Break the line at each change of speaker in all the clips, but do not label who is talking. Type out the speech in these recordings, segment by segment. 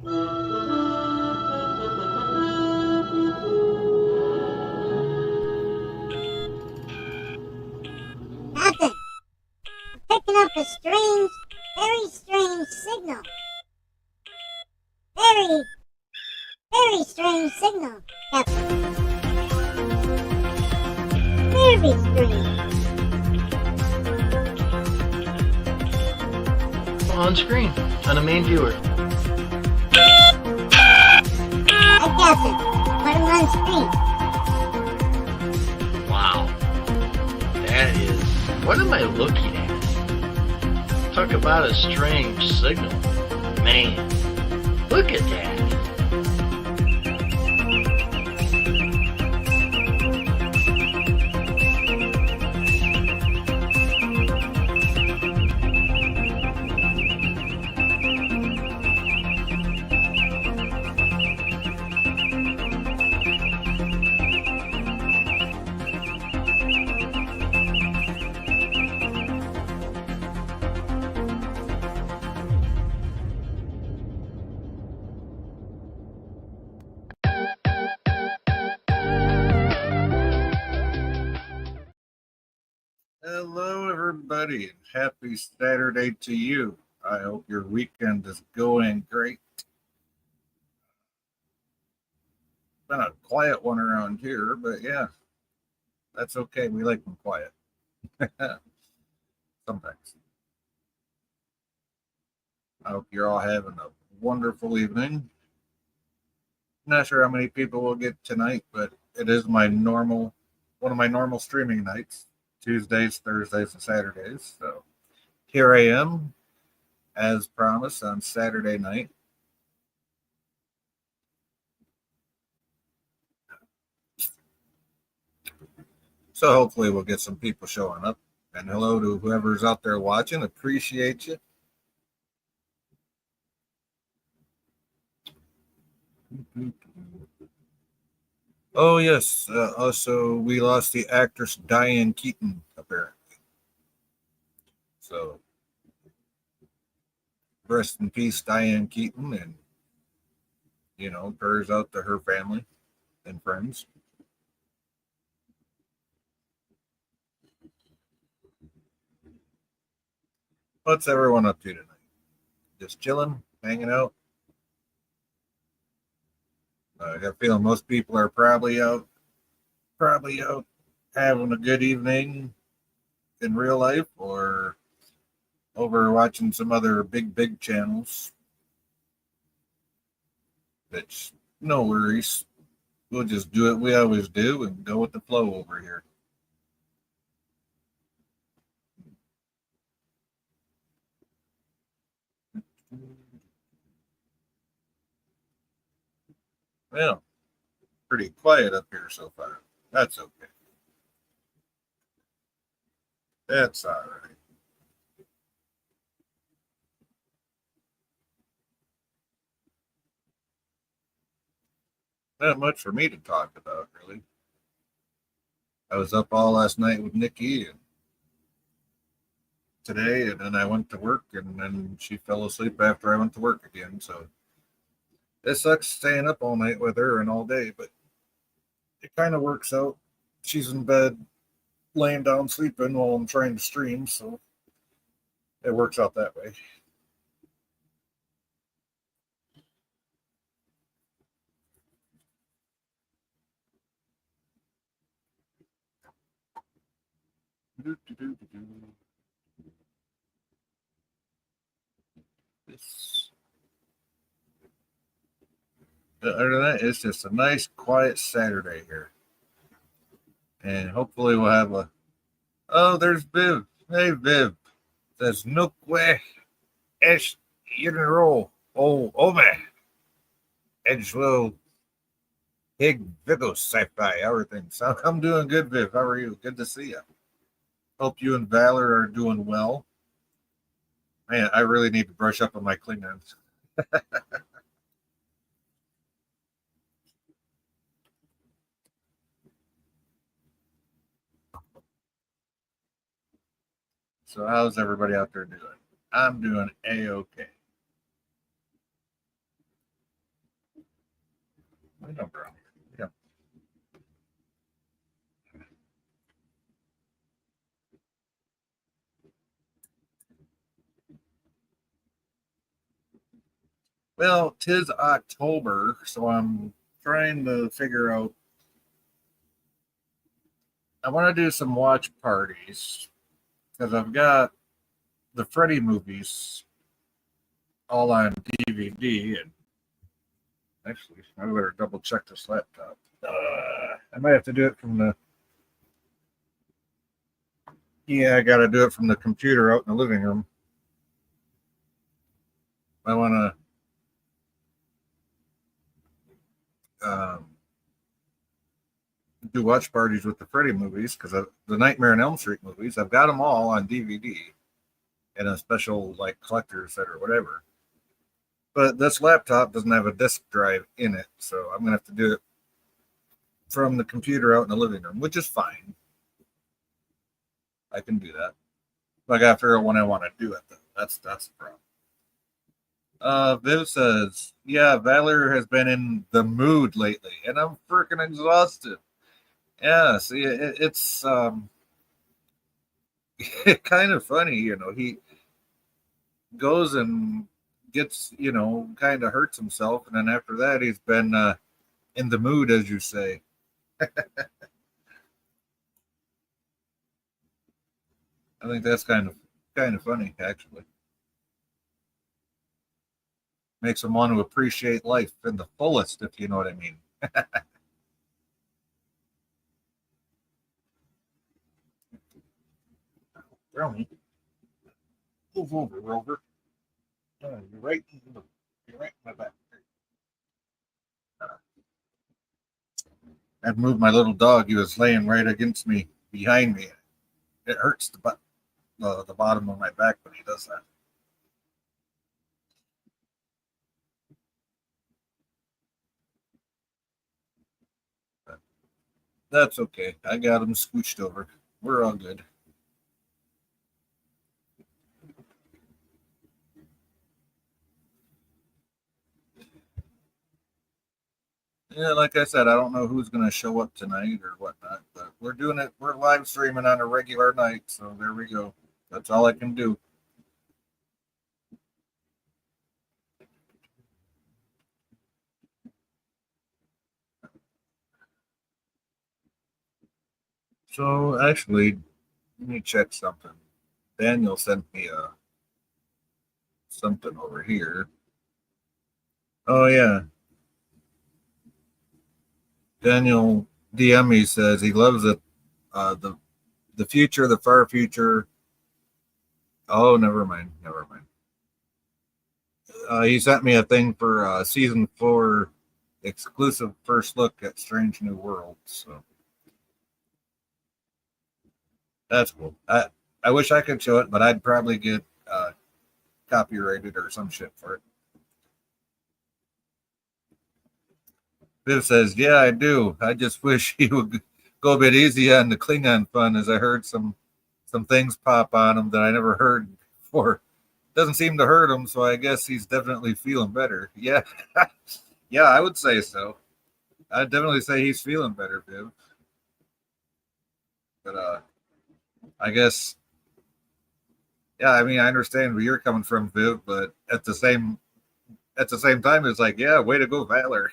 Nothing. Picking up a strange, very strange signal. Very, very strange signal, Captain. Very strange.
On screen, on the main viewer.
Hi, Captain. Put him on screen.
Wow. That is... What am I looking at? Talk about a strange signal. Man, look at that.
Hello, everybody, and happy Saturday to you. I hope your weekend is going great. Been a quiet one around here, but yeah, that's okay. We like them quiet sometimes. I hope you're all having a wonderful evening. Not sure how many people will get tonight, but it is one of my normal streaming nights. Tuesdays, Thursdays, and Saturdays. So here I am, as promised, on Saturday night. So hopefully we'll get some people showing up. And hello to whoever's out there watching. Appreciate you. Oh, yes. Also, we lost the actress Diane Keaton, apparently. So, rest in peace, Diane Keaton, and, prayers out to her family and friends. What's everyone up to tonight? Just chilling, hanging out. I got a feeling most people are probably out having a good evening in real life or over watching some other big channels. Which, no worries. We'll just do what we always do and go with the flow over here. Well, pretty quiet up here so far. That's okay. That's all right. Not much for me to talk about, really. I was up all last night with Nikki and today, and then I went to work, and then she fell asleep after I went to work again. So it sucks staying up all night with her and all day, but it kind of works out. She's in bed, laying down sleeping while I'm trying to stream, so it works out that way. This, other than that, it's just a nice, quiet Saturday here, and hopefully we'll have a. Oh, there's Viv. Hey, Viv. Says Nookwe Esh Roll. Oh, Ome. Edgewell Hig Vigos Sci-Fi. Everything. So I'm doing good, Viv. How are you? Good to see you. Hope you and Valor are doing well. Man, I really need to brush up on my Klingons. So how's everybody out there doing? I'm doing A-OK. I know, bro. Yeah. Well, 'tis October, so I'm trying to figure out. I want to do some watch parties because I've got the Freddy movies all on DVD. And actually, I better double check this laptop. I might have to do it from the. Yeah, I got to do it from the computer out in the living room. I want to do watch parties with the Freddy movies because the Nightmare on Elm Street movies, I've got them all on DVD in a special like collector's set or whatever. But this laptop doesn't have a disk drive in it, so I'm gonna have to do it from the computer out in the living room, which is fine. I can do that. But I gotta figure out when I want to do it though. That's the problem. Viv says, yeah, Valor has been in the mood lately, and I'm freaking exhausted. Yeah, see, it's kind of funny, he goes and gets, kind of hurts himself, and then after that, he's been in the mood, as you say. I think that's kind of funny, actually. Makes him want to appreciate life in the fullest, if you know what I mean. Brownie, move over, Rover. You're right in my back. I'd moved my little dog. He was laying right against me, behind me. It hurts the bottom of my back when he does that. But that's okay. I got him scooched over. We're all good. Yeah, like I said, I don't know who's going to show up tonight or whatnot, but we're doing it. We're live streaming on a regular night, so there we go. That's all I can do. So actually, let me check something. Daniel sent me something over here. Oh yeah, Daniel DM says he loves it. The future, the far future. Oh, never mind, never mind. He sent me a thing for season 4 exclusive first look at Strange New Worlds. So that's cool. I wish I could show it, but I'd probably get copyrighted or some shit for it. Viv says, "Yeah, I do. I just wish he would go a bit easy on the Klingon fun, as I heard some things pop on him that I never heard before. Doesn't seem to hurt him, so I guess he's definitely feeling better." Yeah, yeah, I would say so. I'd definitely say he's feeling better, Viv. But I guess, yeah. I mean, I understand where you're coming from, Viv, but at the same time, it's like, yeah, way to go, Valor.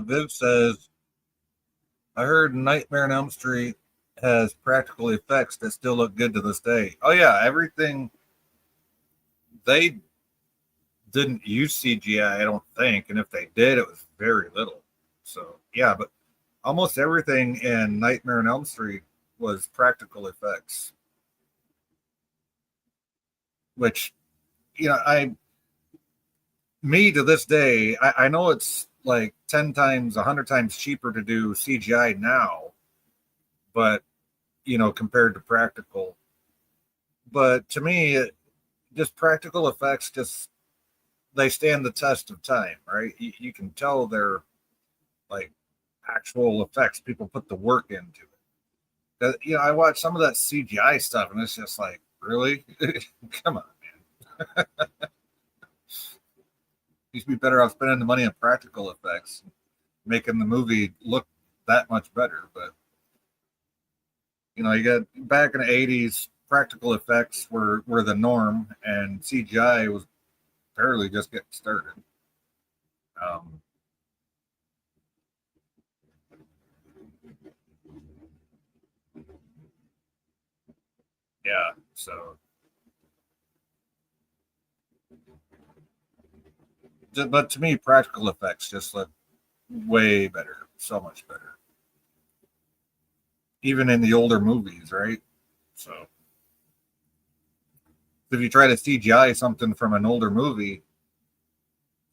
Viv says, I heard Nightmare on Elm Street has practical effects that still look good to this day. Oh yeah, everything they didn't use CGI, I don't think, and if they did, it was very little. So yeah, but almost everything in Nightmare on Elm Street was practical effects, which I me to this day, I know it's like 10 times, 100 times cheaper to do CGI now, but compared to practical. But to me, just practical effects, just they stand the test of time, right? You can tell they're like actual effects. People put the work into it. I watch some of that CGI stuff, and it's just like, really? Come on, man. You'd be better off spending the money on practical effects, making the movie look that much better. But you got back in the '80s, practical effects were the norm, and CGI was barely just getting started. Um, yeah, so but to me, practical effects just look way better, so much better, even in the older movies, right? So if you try to CGI something from an older movie,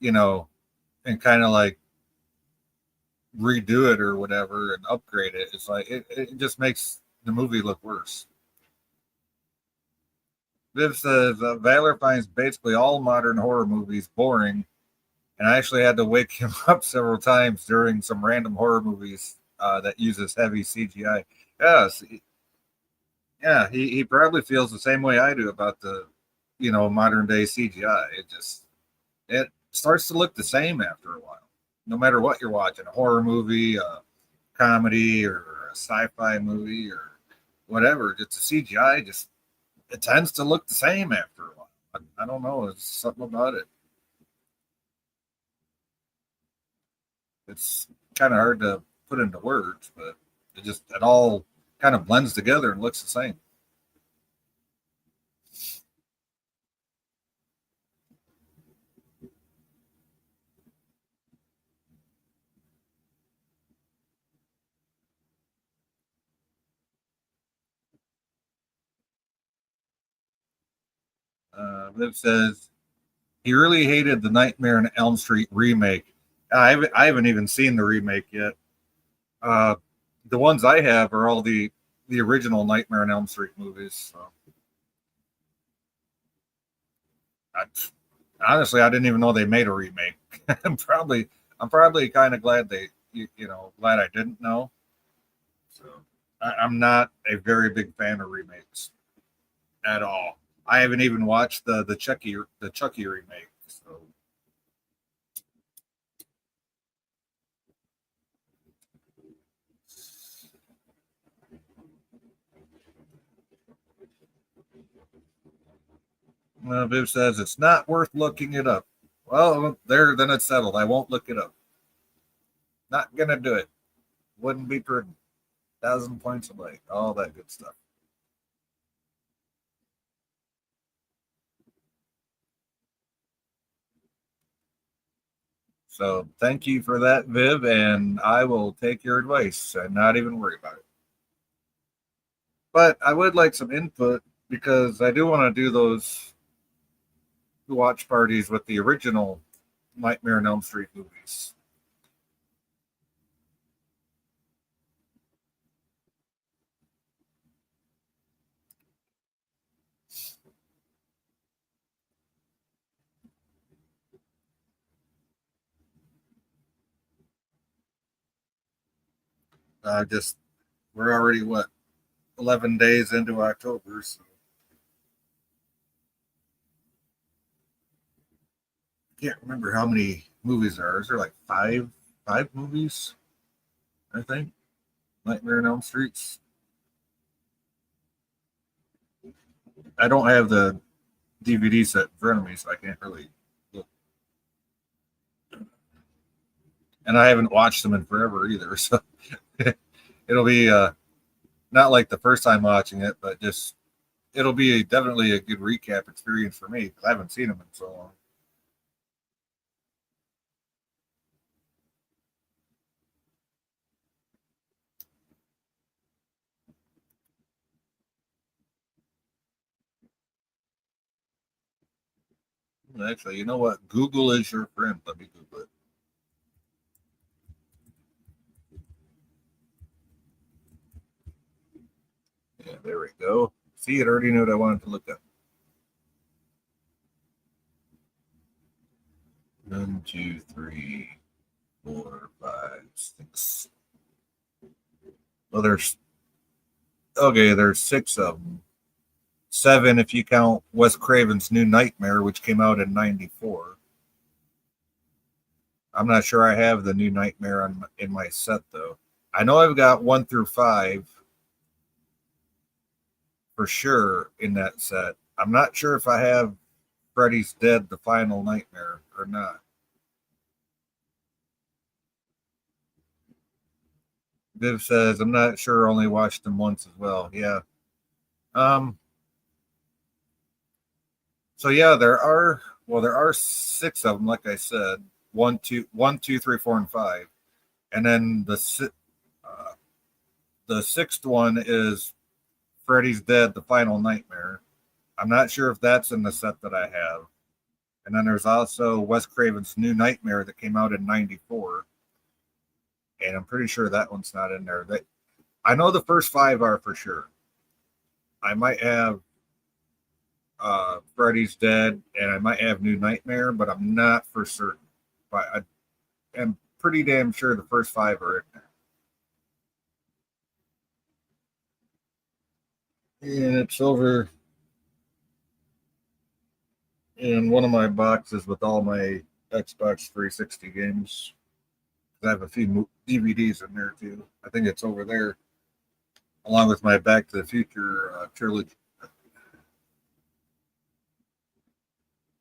you know, and kind of like redo it or whatever and upgrade it, it's like it just makes the movie look worse. Viv says Valor finds basically all modern horror movies boring, and I actually had to wake him up several times during some random horror movies that uses heavy CGI. Yes, yeah, he probably feels the same way I do about the modern day CGI. It starts to look the same after a while, no matter what you're watching, a horror movie, a comedy, or a sci-fi movie, or whatever. It's a CGI, just it tends to look the same after a while. I don't know. It's something about it. It's kind of hard to put into words, but it all kind of blends together and looks the same. Liv says he really hated the Nightmare on Elm Street remake. I haven't even seen the remake yet. Uh, the ones I have are all the original Nightmare on Elm Street movies. So I, honestly, I didn't even know they made a remake. I'm probably kind of glad glad I didn't know. So I'm not a very big fan of remakes at all. I haven't even watched the Chucky remake. So Viv says it's not worth looking it up. Well, then it's settled. I won't look it up. Not gonna do it. Wouldn't be prudent. 1,000 points away. All that good stuff. So thank you for that, Viv, and I will take your advice and not even worry about it. But I would like some input because I do want to do those watch parties with the original Nightmare on Elm Street movies. Just we're already 11 days into October, so I can't remember how many movies there are. Is there like five movies? I think Nightmare on Elm Streets. I don't have the DVD set in front of me, so I can't really look. And I haven't watched them in forever either, so it'll be not like the first time watching it, but just it'll be definitely a good recap experience for me because I haven't seen them in so long. Actually, you know what? Google is your friend. Let me Google it. Yeah, there we go. See, it already knew what I wanted to look up. 1, 2, 3, 4, 5, 6. Well, there's okay. There's 6 of them. 7 if you count Wes Craven's New Nightmare, which came out in '94. I'm not sure I have the New Nightmare in my set though. I know I've got 1 through 5 for sure in that set. I'm not sure if I have Freddy's Dead: The Final Nightmare or not. Viv says I'm not sure. Only watched them once as well. Yeah. So yeah, there are 6 of them. Like I said, 1, 2, 1, 2, 3, 4, and 5, and then the 6th one is Freddy's Dead: The Final Nightmare. I'm not sure if that's in the set that I have. And then there's also Wes Craven's New Nightmare that came out in '94. And I'm pretty sure that one's not in there. I know the first 5 are for sure. I might have Freddy's Dead and I might have New Nightmare, but I'm not for certain. But I am pretty damn sure the first 5 are in there. And it's over in one of my boxes with all my Xbox 360 games. I have a few DVDs in there too. I think it's over there, along with my Back to the Future trilogy.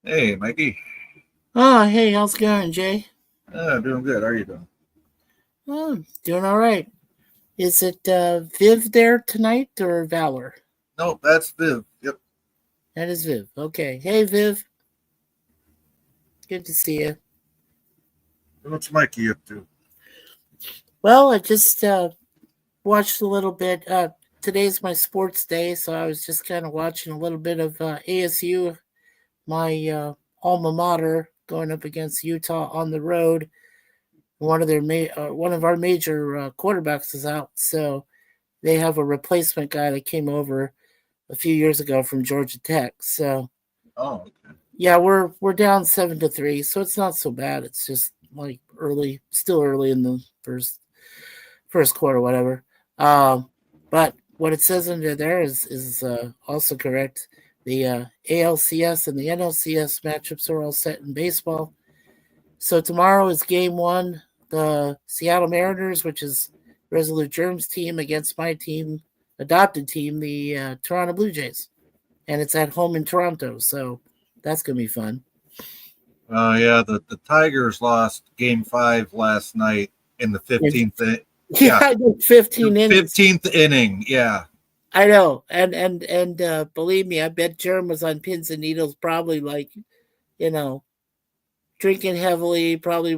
Hey, Mikey.
Oh, hey, how's it going, Jay?
Doing good. How are you doing?
Oh, doing all right. Is it Viv there tonight or Valor?
No, that's Viv. Yep.
That is Viv. Okay. Hey, Viv. Good to see you.
What's Mikey up to?
Well, I just watched a little bit. Today's my sports day, so I was just kind of watching a little bit of ASU, my alma mater, going up against Utah on the road. One of our major quarterbacks is out, so they have a replacement guy that came over a few years ago from Georgia Tech. So,
okay.
Yeah, we're down 7-3, so it's not so bad. It's just like still early in the first quarter, whatever. But what it says under there is also correct. The ALCS and the NLCS matchups are all set in baseball. So tomorrow is game 1. The Seattle Mariners, which is Resolute Germs team, against my team, adopted team, the Toronto Blue Jays. And it's at home in Toronto, so that's going to be fun.
Yeah, the Tigers lost Game 5 last night in the 15th.
Yeah, 15 innings.
15th inning, yeah.
I know, and believe me, I bet Germ was on pins and needles, probably drinking heavily, probably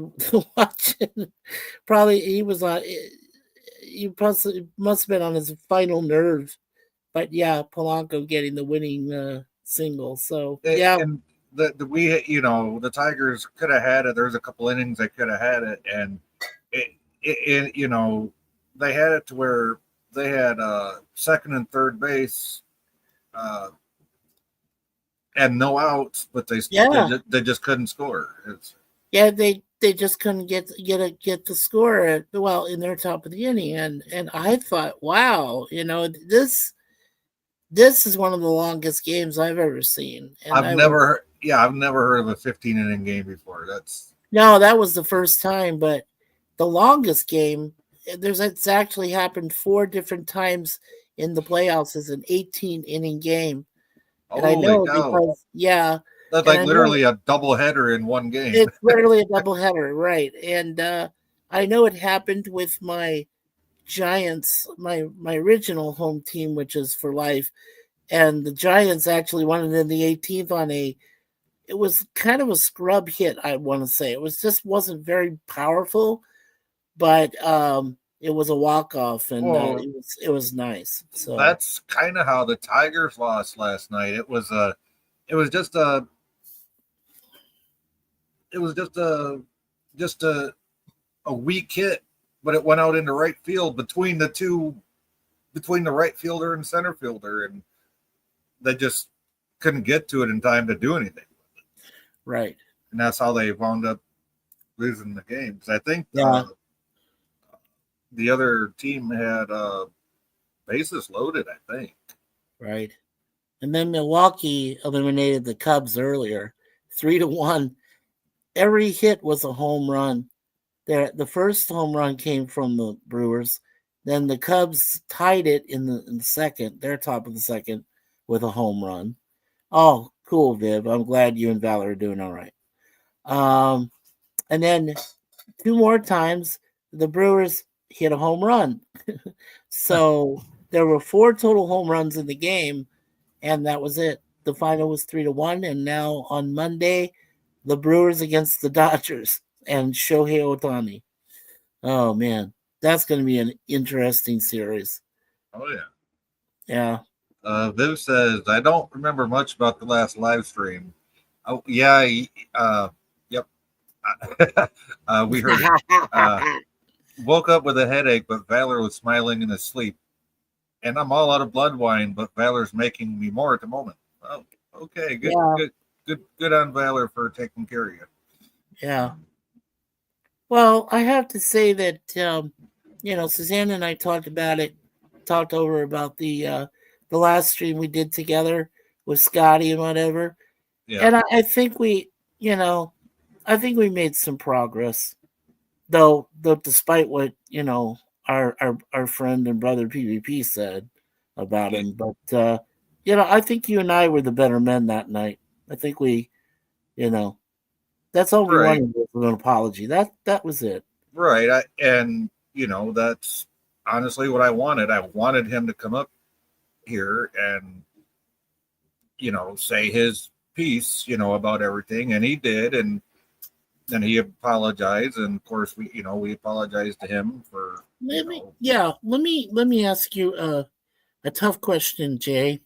watching. Probably he was on. He must have been on his final nerve, but yeah, Polanco getting the winning single. So yeah,
and the Tigers could have had it. There's a couple innings they could have had it, and they had it to where they had second and third base, and no outs, but they just couldn't score.
They just couldn't get the score in their top of the inning, and I thought, wow, this is one of the longest games I've ever seen. And
I've never heard of a 15 inning game before.
That was the first time, but the longest game, it's actually happened 4 different times in the playoffs as an 18 inning game. And I know because
that's like literally a doubleheader in one game.
It's literally a doubleheader, right? And I know it happened with my Giants, my original home team, which is for life, and the Giants actually won it in the 18th on it was kind of a scrub hit. I want to say it wasn't very powerful, but it was a walk off, and it was nice. So
that's kind of how the Tigers lost last night. It was just a it was just a weak hit, but it went out into right field between the right fielder and center fielder, and they just couldn't get to it in time to do anything.
Right.
And that's how they wound up losing the game. Because I think
Yeah.
the other team had bases loaded, I think.
Right. And then Milwaukee eliminated the Cubs earlier, 3-1. Every hit was a home run. The first home run came from the Brewers. Then the Cubs tied it in the second, their top of the second, with a home run. Oh, cool, Viv. I'm glad you and Valor are doing all right. And then 2 more times, the Brewers hit a home run. So there were 4 total home runs in the game, and that was it. The final was 3-1, and now on Monday, the Brewers against the Dodgers and Shohei Ohtani. Oh man, that's going to be an interesting series.
Oh yeah.
Yeah.
Viv says, I don't remember much about the last live stream. Oh yeah, yep. We heard it. Woke up with a headache, but Valor was smiling in his sleep. And I'm all out of blood wine, but Valor's making me more at the moment. Oh, okay, good,
Yeah.
good on Valor for taking care of you.
Yeah. Well, I have to say that Suzanne and I talked over about the last stream we did together with Scotty and whatever.
Yeah.
And I think we made some progress, though despite what our friend and brother PvP said about him. But I think you and I were the better men that night. I think we, that's all we
Right.
wanted was an apology. That was it.
Right. That's honestly what I wanted. I wanted him to come up here and, say his piece, about everything. And he did. And then he apologized. And of course, we apologized to him for.
Let me ask you a tough question, Jay.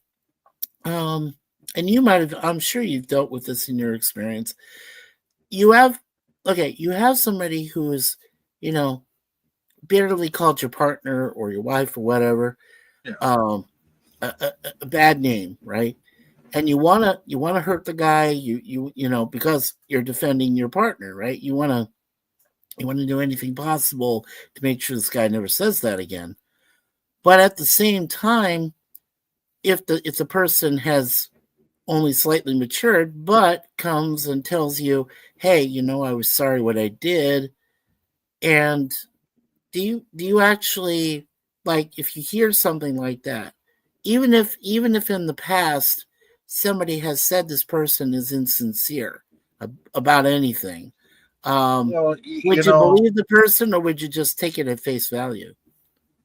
And you might have, I'm sure you've dealt with this in your experience. You have somebody who is, bitterly called your partner or your wife or whatever,
Yeah.
a bad name, right? And you wanna hurt the guy, because you're defending your partner, right? You wanna do anything possible to make sure this guy never says that again. But at the same time, if the person has only slightly matured, but comes and tells you, hey, I was sorry what I did. And do you actually, like, if you hear something like that, even if in the past somebody has said this person is insincere about anything, would you believe the person or would you just take it at face value?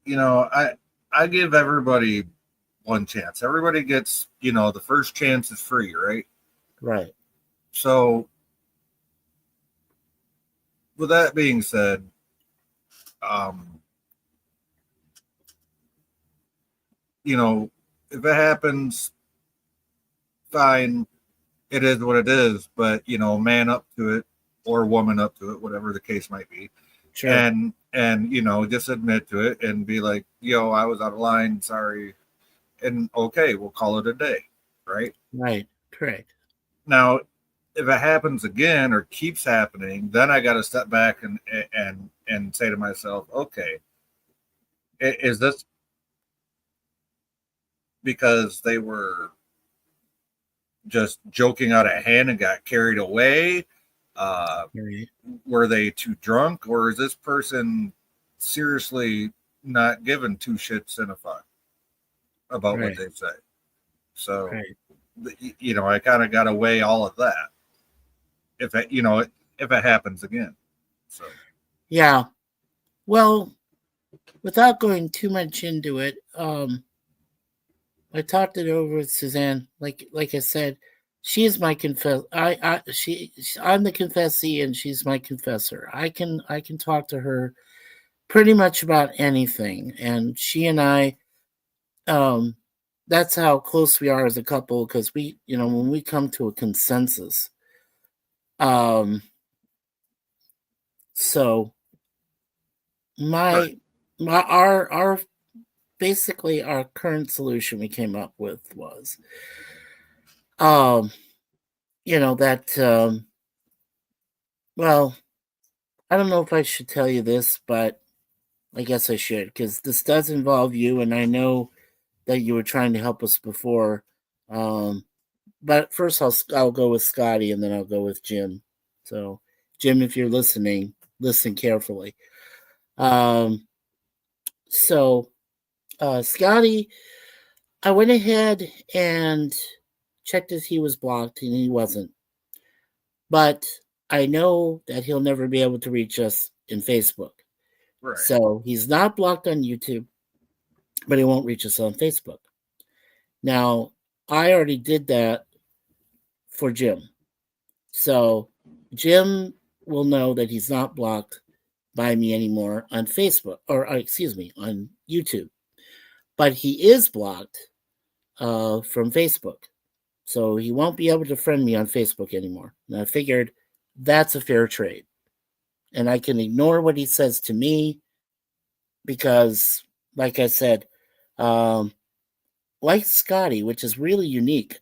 I give everybody one chance. Everybody gets, the first chance is free, right?
Right.
So, with that being said, if it happens, fine. It is what it is. But man up to it or woman up to it, whatever the case might be.
Sure.
And just admit to it and be like, yo, I was out of line. Sorry. And okay, we'll call it a day. Right.
Right. Correct.
Now, if it happens again or keeps happening, then I got to step back and say to myself, okay, is this because they were just joking out of hand and got carried away? Were they too drunk, or is this person seriously not giving 2 shits and a fuck about what they say? So, I kind of got to weigh all of that if it happens again. So,
yeah. Well, without going too much into it, I talked it over with Suzanne. Like I said, she is my confess. I'm the confessee, and she's my confessor. I can talk to her pretty much about anything, and she and I, that's how close we are as a couple. Because we, when we come to a consensus, So
Right.
our basically our current solution we came up with was um that well, I don't know if I should tell you this, but I guess I should, because this does involve you, and I know that you were trying to help us before. Um, but first, I'll go with Scotty, and then I'll go with Jim. So, Jim, if you're listening, listen carefully. Um, so, Scotty, I went ahead and checked if he was blocked, and he wasn't. But I know that he'll never be able to reach us in Facebook.
Right.
So he's not blocked on YouTube, but he won't reach us on Facebook. Now, I already did that for Jim. So Jim will know that he's not blocked by me anymore on Facebook, or excuse me, on YouTube. But he is blocked from Facebook. So he won't be able to friend me on Facebook anymore. And I figured that's a fair trade. And I can ignore what he says to me because, like I said, like Scotty, which is really unique,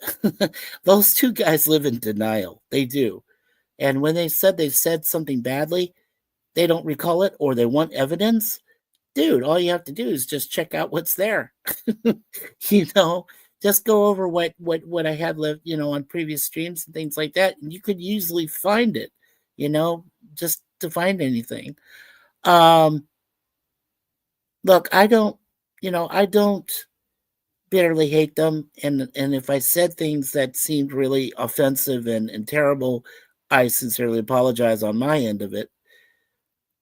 those two guys live in denial. They do. And when they've said something badly, they don't recall it or they want evidence. Dude, all you have to do is just check out what's there. Just go over what I had left, on previous streams and things like that. And you could usually find it, just to find anything. Look, I don't bitterly hate them. And if I said things that seemed really offensive and terrible, I sincerely apologize on my end of it.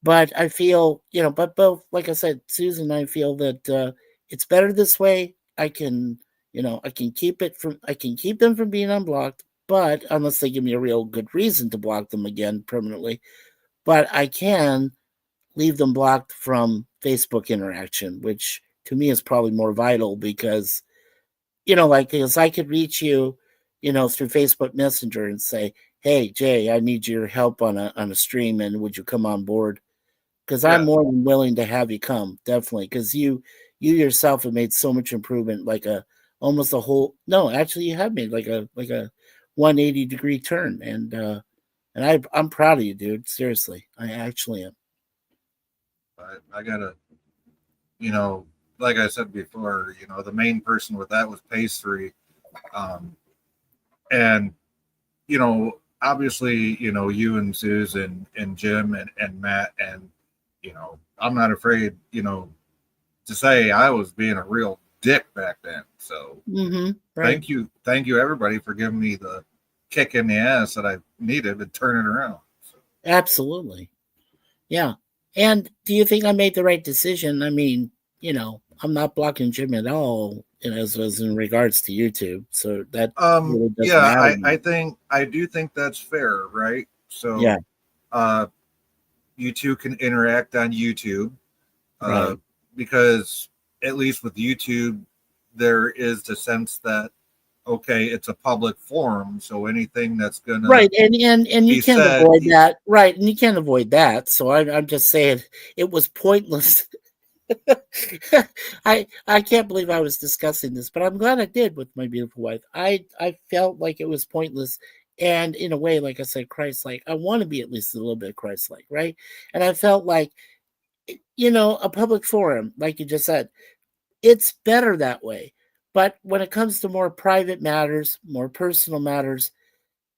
But I feel, but both, like I said, Susan and I feel that it's better this way. I can keep them from being unblocked, but unless they give me a real good reason to block them again permanently, but I can leave them blocked from Facebook interaction, which to me is probably more vital because, because I could reach you, through Facebook Messenger and say, hey, Jay, I need your help on a stream, and would you come on board? Because I'm more than willing to have you come, definitely. Because you yourself have made so much improvement, almost a whole. No, actually, you have made like a 180-degree turn, and I'm proud of you, dude. Seriously, I actually am.
I gotta, like I said before, the main person with that was Pastry, and obviously, you and Susan and Jim and Matt and. I'm not afraid, to say I was being a real dick back then. So
right.
thank you everybody for giving me the kick in the ass that I needed to turn it around. So.
Absolutely. Yeah. And do you think I made the right decision? I mean, I'm not blocking Jim at all, as in regards to YouTube. So that really doesn't matter.
I do think that's fair, right? So
yeah.
You two can interact on YouTube,
right.
Because at least with YouTube, there is the sense that okay, it's a public forum, so anything that's gonna
right, and you can't avoid that, right? And you can't avoid that. So I'm just saying it was pointless. I can't believe I was discussing this, but I'm glad I did with my beautiful wife. I felt like it was pointless. And in a way, like I said, Christ-like. I want to be at least a little bit Christ-like, right? And I felt like, a public forum, like you just said, it's better that way. But when it comes to more private matters, more personal matters,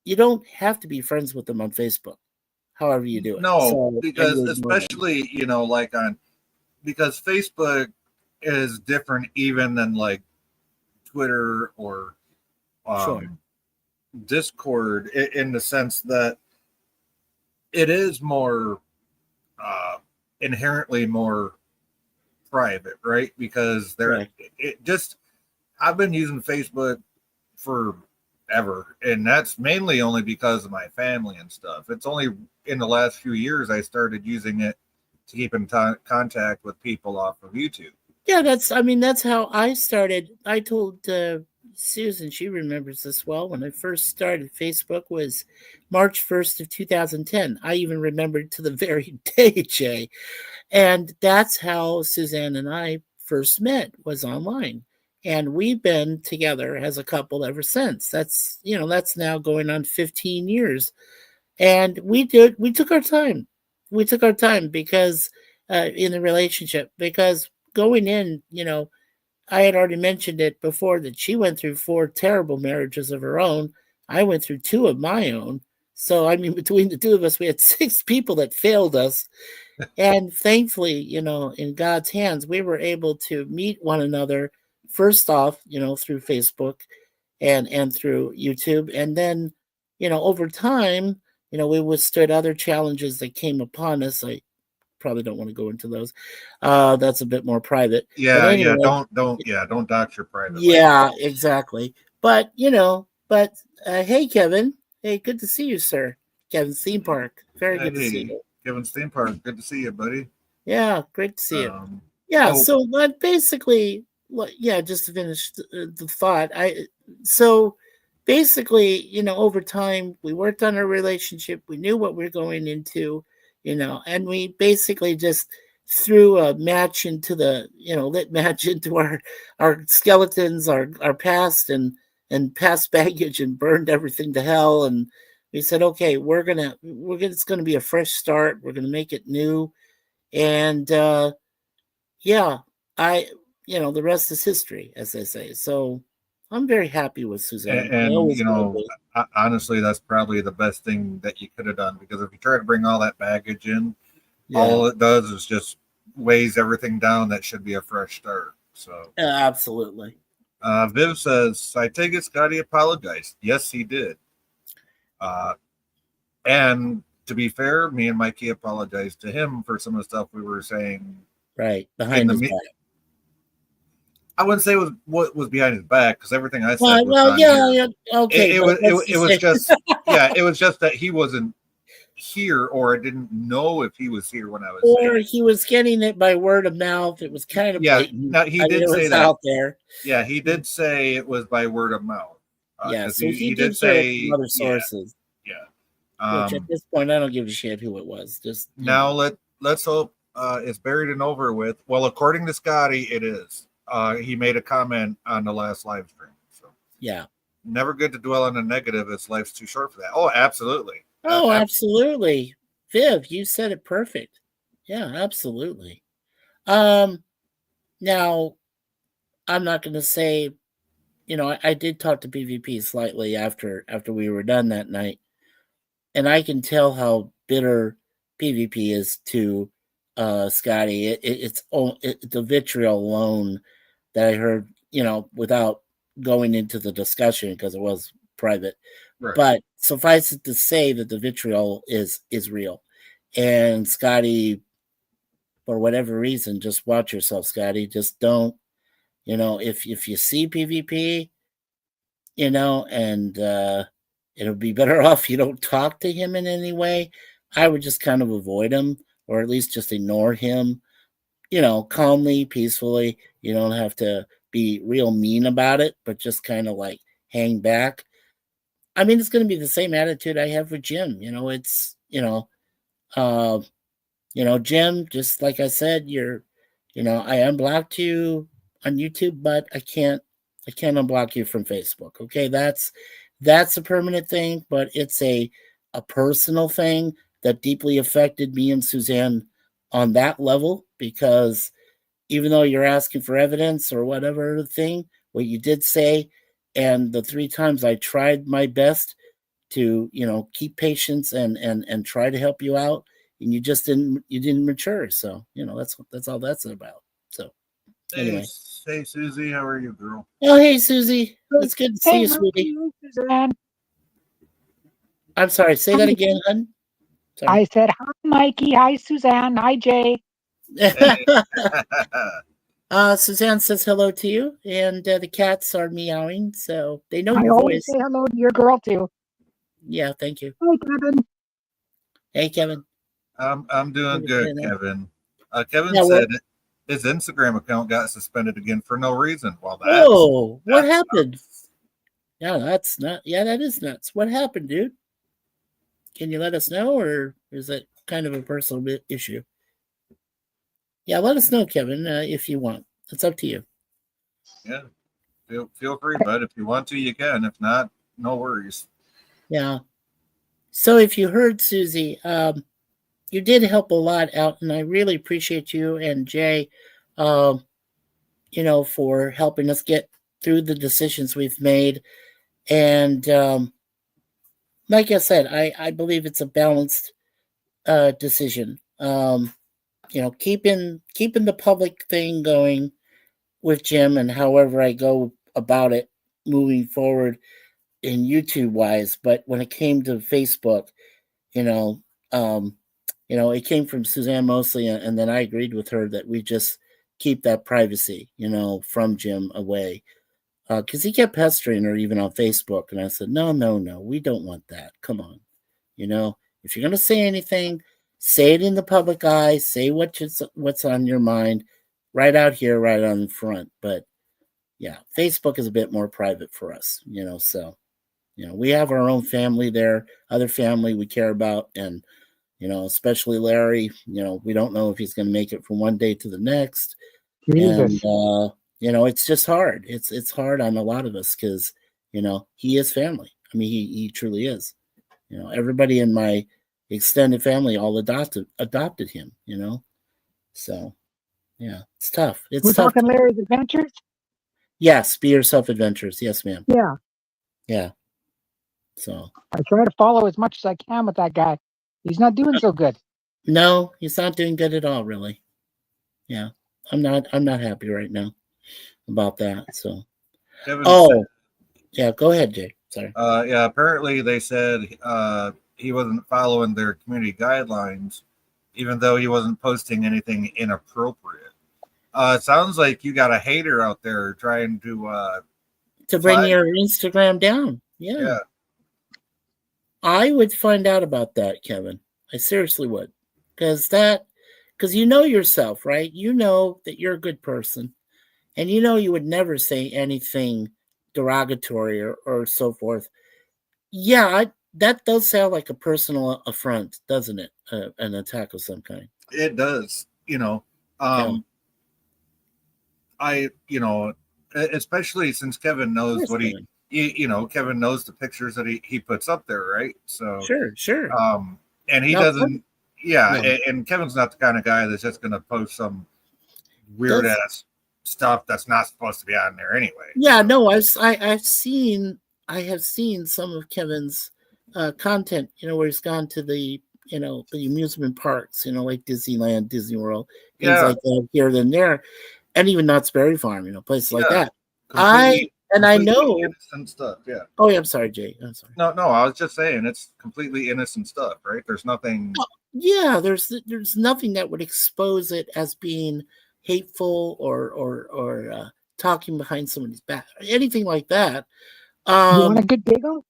you don't have to be friends with them on Facebook, however you do it.
No,
so,
because especially, because Facebook is different even than like Twitter or
sure.
Discord in the sense that it is more inherently more private, right? Because I've been using Facebook forever, and that's mainly only because of my family and stuff. It's only in the last few years I started using it to keep in contact with people off of YouTube.
Yeah, that's how I started. I told Susan, she remembers this well. When I first started, Facebook was March 1st of 2010. I even remember it to the very day, Jay. And that's how Suzanne and I first met, was online. And we've been together as a couple ever since. That's now going on 15 years. And we took our time. We took our time because in the relationship, because going in, I had already mentioned it before that she went through 4 terrible marriages of her own. I went through 2 of my own. So, I mean, between the 2 of us, we had 6 people that failed us. And thankfully, in God's hands, we were able to meet one another first off, through Facebook and through YouTube. And then, over time, we withstood other challenges that came upon us. I probably don't want to go into those. That's a bit more private. But
Yeah,
anyway,
don't dox your private life.
yeah, exactly. But hey, Kevin. Hey, good to see you, sir. Kevin's theme park. Very good to see you.
Kevin's theme park. Good to see you, buddy.
Yeah, great to see you.
Um,
Yeah,
oh,
so but basically, just to finish the thought, so basically, over time, we worked on our relationship. We knew what we were going into, and we basically just threw a match into the, lit match into our skeletons, our past and past baggage, and burned everything to hell. And we said, okay, it's gonna be a fresh start. We're gonna make it new, and yeah, the rest is history, as they say. So I'm very happy with Suzanne. I
and
always will be.
honestly, that's probably the best thing that you could have done, because if you try to bring all that baggage in,
Yeah,
all it does is just weighs everything down. That should be a fresh start. So,
absolutely.
Viv says, I take it Scotty apologized. Yes, he did. And to be fair, me and Mikey apologized to him for some of the stuff we were saying
Right.
in
Behind
the
his
me-
back.
I wouldn't say it was what was behind his back, because everything I said was
Well,
on here.
yeah, okay.
It
but
was
let's
it was
say-
just it was just that he wasn't here, or I didn't know if he was here when I was
or
saying.
he was getting it by word of mouth. It was kind of
Yeah,
blatant.
now he
I mean,
did
it
say
was
that.
out there.
Yeah, he did say it was by word of mouth.
Yeah,
'Cause
so he
did
did hear it
say
from other sources.
yeah.
Which at this point, I don't give a shit who it was. Just
Now let's hope it's buried and over with. Well, according to Scotty, it is. He made a comment on the last live stream. So
yeah.
never good to dwell on the negative. It's life's too short for that. Oh, absolutely.
Oh, absolutely. Viv, you said it perfect. Yeah, absolutely. Now I'm not going to say, I did talk to PvP slightly after we were done that night, and I can tell how bitter PvP is to Scotty. It's the vitriol alone that I heard, without going into the discussion because it was private.
Right.
But suffice it to say that the vitriol is real, and Scotty, for whatever reason, just watch yourself, Scotty. Just don't, if you see PvP, and it'll be better off you don't talk to him in any way. I would just kind of avoid him, or at least just ignore him, calmly, peacefully. You don't have to be real mean about it, but just kind of like hang back. I mean, it's going to be the same attitude I have with Jim. It's, Jim, just like I said, I unblocked you on YouTube, but I can't unblock you from Facebook. Okay. That's a permanent thing, but it's a personal thing that deeply affected me and Suzanne on that level, because even though you're asking for evidence or whatever thing, what you did say, and the 3 times I tried my best to, keep patience and try to help you out, and you just didn't mature. So, that's all that's about. So anyway.
Hey, Susie, how are you, girl?
Oh, hey, Susie. It's good to see you, sweetie.
Suzanne.
I'm sorry. Say that again, hun.
I said, hi, Mikey. Hi, Suzanne. Hi, Jay.
Suzanne says hello to you, and the cats are meowing, so they know
I
your
always
voice.
say hello to your girl, too.
Yeah, thank you.
Hi, Kevin.
Hey, Kevin.
I'm doing good, Kevin. Kevin
Yeah,
said his Instagram account got suspended again for no reason. Well,
Oh, what happened? Yeah, that's not. Yeah, that is nuts. What happened, dude? Can you let us know, or is it kind of a personal issue? Yeah, let us know, Kevin, if you want. It's up to you.
Yeah, feel free, bud. If you want to, you can. If not, no worries.
Yeah. So if you heard Susie, you did help a lot out, and I really appreciate you and Jay, um, for helping us get through the decisions we've made. And like I said, I believe it's a balanced decision. Keeping the public thing going with Jim, and however I go about it moving forward in YouTube wise. But when it came to Facebook, you know, um, it came from Suzanne mostly, and then I agreed with her that we just keep that privacy, from Jim away. Because he kept pestering her even on Facebook, and I said, no, no, no, we don't want that. Come on, if you're gonna say anything, say it in the public eye. Say what's on your mind, right out here, right on the front. But yeah, Facebook is a bit more private for us, So we have our own family there, other family we care about, and especially Larry. We don't know if he's going to make it from one day to the next,
Jesus.
and it's just hard. It's hard on a lot of us because he is family. I mean, he truly is. Everybody in my extended family all adopted him. So yeah, it's tough.
We're
It's tough.
talking Larry's Adventures?
Yes, be yourself adventures. Yes, ma'am.
Yeah.
Yeah. So
I try to follow as much as I can with that guy. He's not doing so good.
no, he's not doing good at all, really. Yeah. I'm not happy right now about that. So
Kevin
oh yeah, go ahead, Jay. Sorry.
yeah, apparently they said he wasn't following their community guidelines, even though he wasn't posting anything inappropriate. It sounds like you got a hater out there trying
To bring
flag.
your Instagram down. Yeah.
Yeah,
I would find out about that, Kevin. I seriously would. Because you know yourself, right? You know that you're a good person. And you would never say anything derogatory or so forth. Yeah, that does sound like a personal affront, doesn't it? An attack of some kind.
it does.
Yeah.
Especially since Kevin knows
Yes,
what
Kevin.
Kevin knows the pictures that he puts up there, right? So
Sure.
and he
Now,
doesn't. Yeah,
no,
and Kevin's not the kind of guy that's just going to post some weird
does
ass stuff that's not supposed to be on there anyway.
yeah,
So,
no, I have seen some of Kevin's content, where he's gone to the amusement parks, like Disneyland, Disney World, things
yeah,
like that here and there, and even Knott's Berry Farm, places like
yeah,
that. I know.
innocent stuff. Yeah.
Oh, yeah, I'm sorry, Jay. I'm sorry.
No, I was just saying it's completely innocent stuff, right? There's nothing.
Yeah, there's nothing that would expose it as being hateful or talking behind somebody's back, anything like that.
You want a
Um,
good giggle?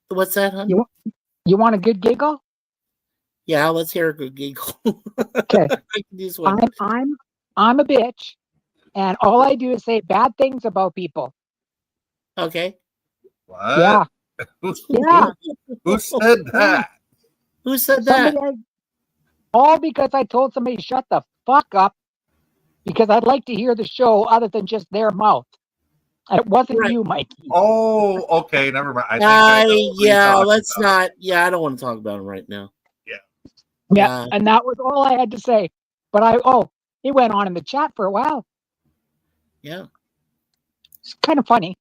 what's that, hon?
You want a good giggle?
Yeah, let's hear a good giggle.
Okay.
I can use one.
I'm a bitch, and all I do is say bad things about people.
Okay.
What?
Yeah. Yeah.
Who said that?
Who said
Somebody
that?
all because I told somebody to shut the fuck up because I'd like to hear the show other than just their mouth. And it wasn't
Right.
you, Mikey.
Oh, okay, never mind. I think I know who you're talking
let's
about.
not. Yeah, I don't want to talk about him right now.
Yeah. And that was all I had to say. But it went on in the chat for a while.
Yeah.
It's kind of funny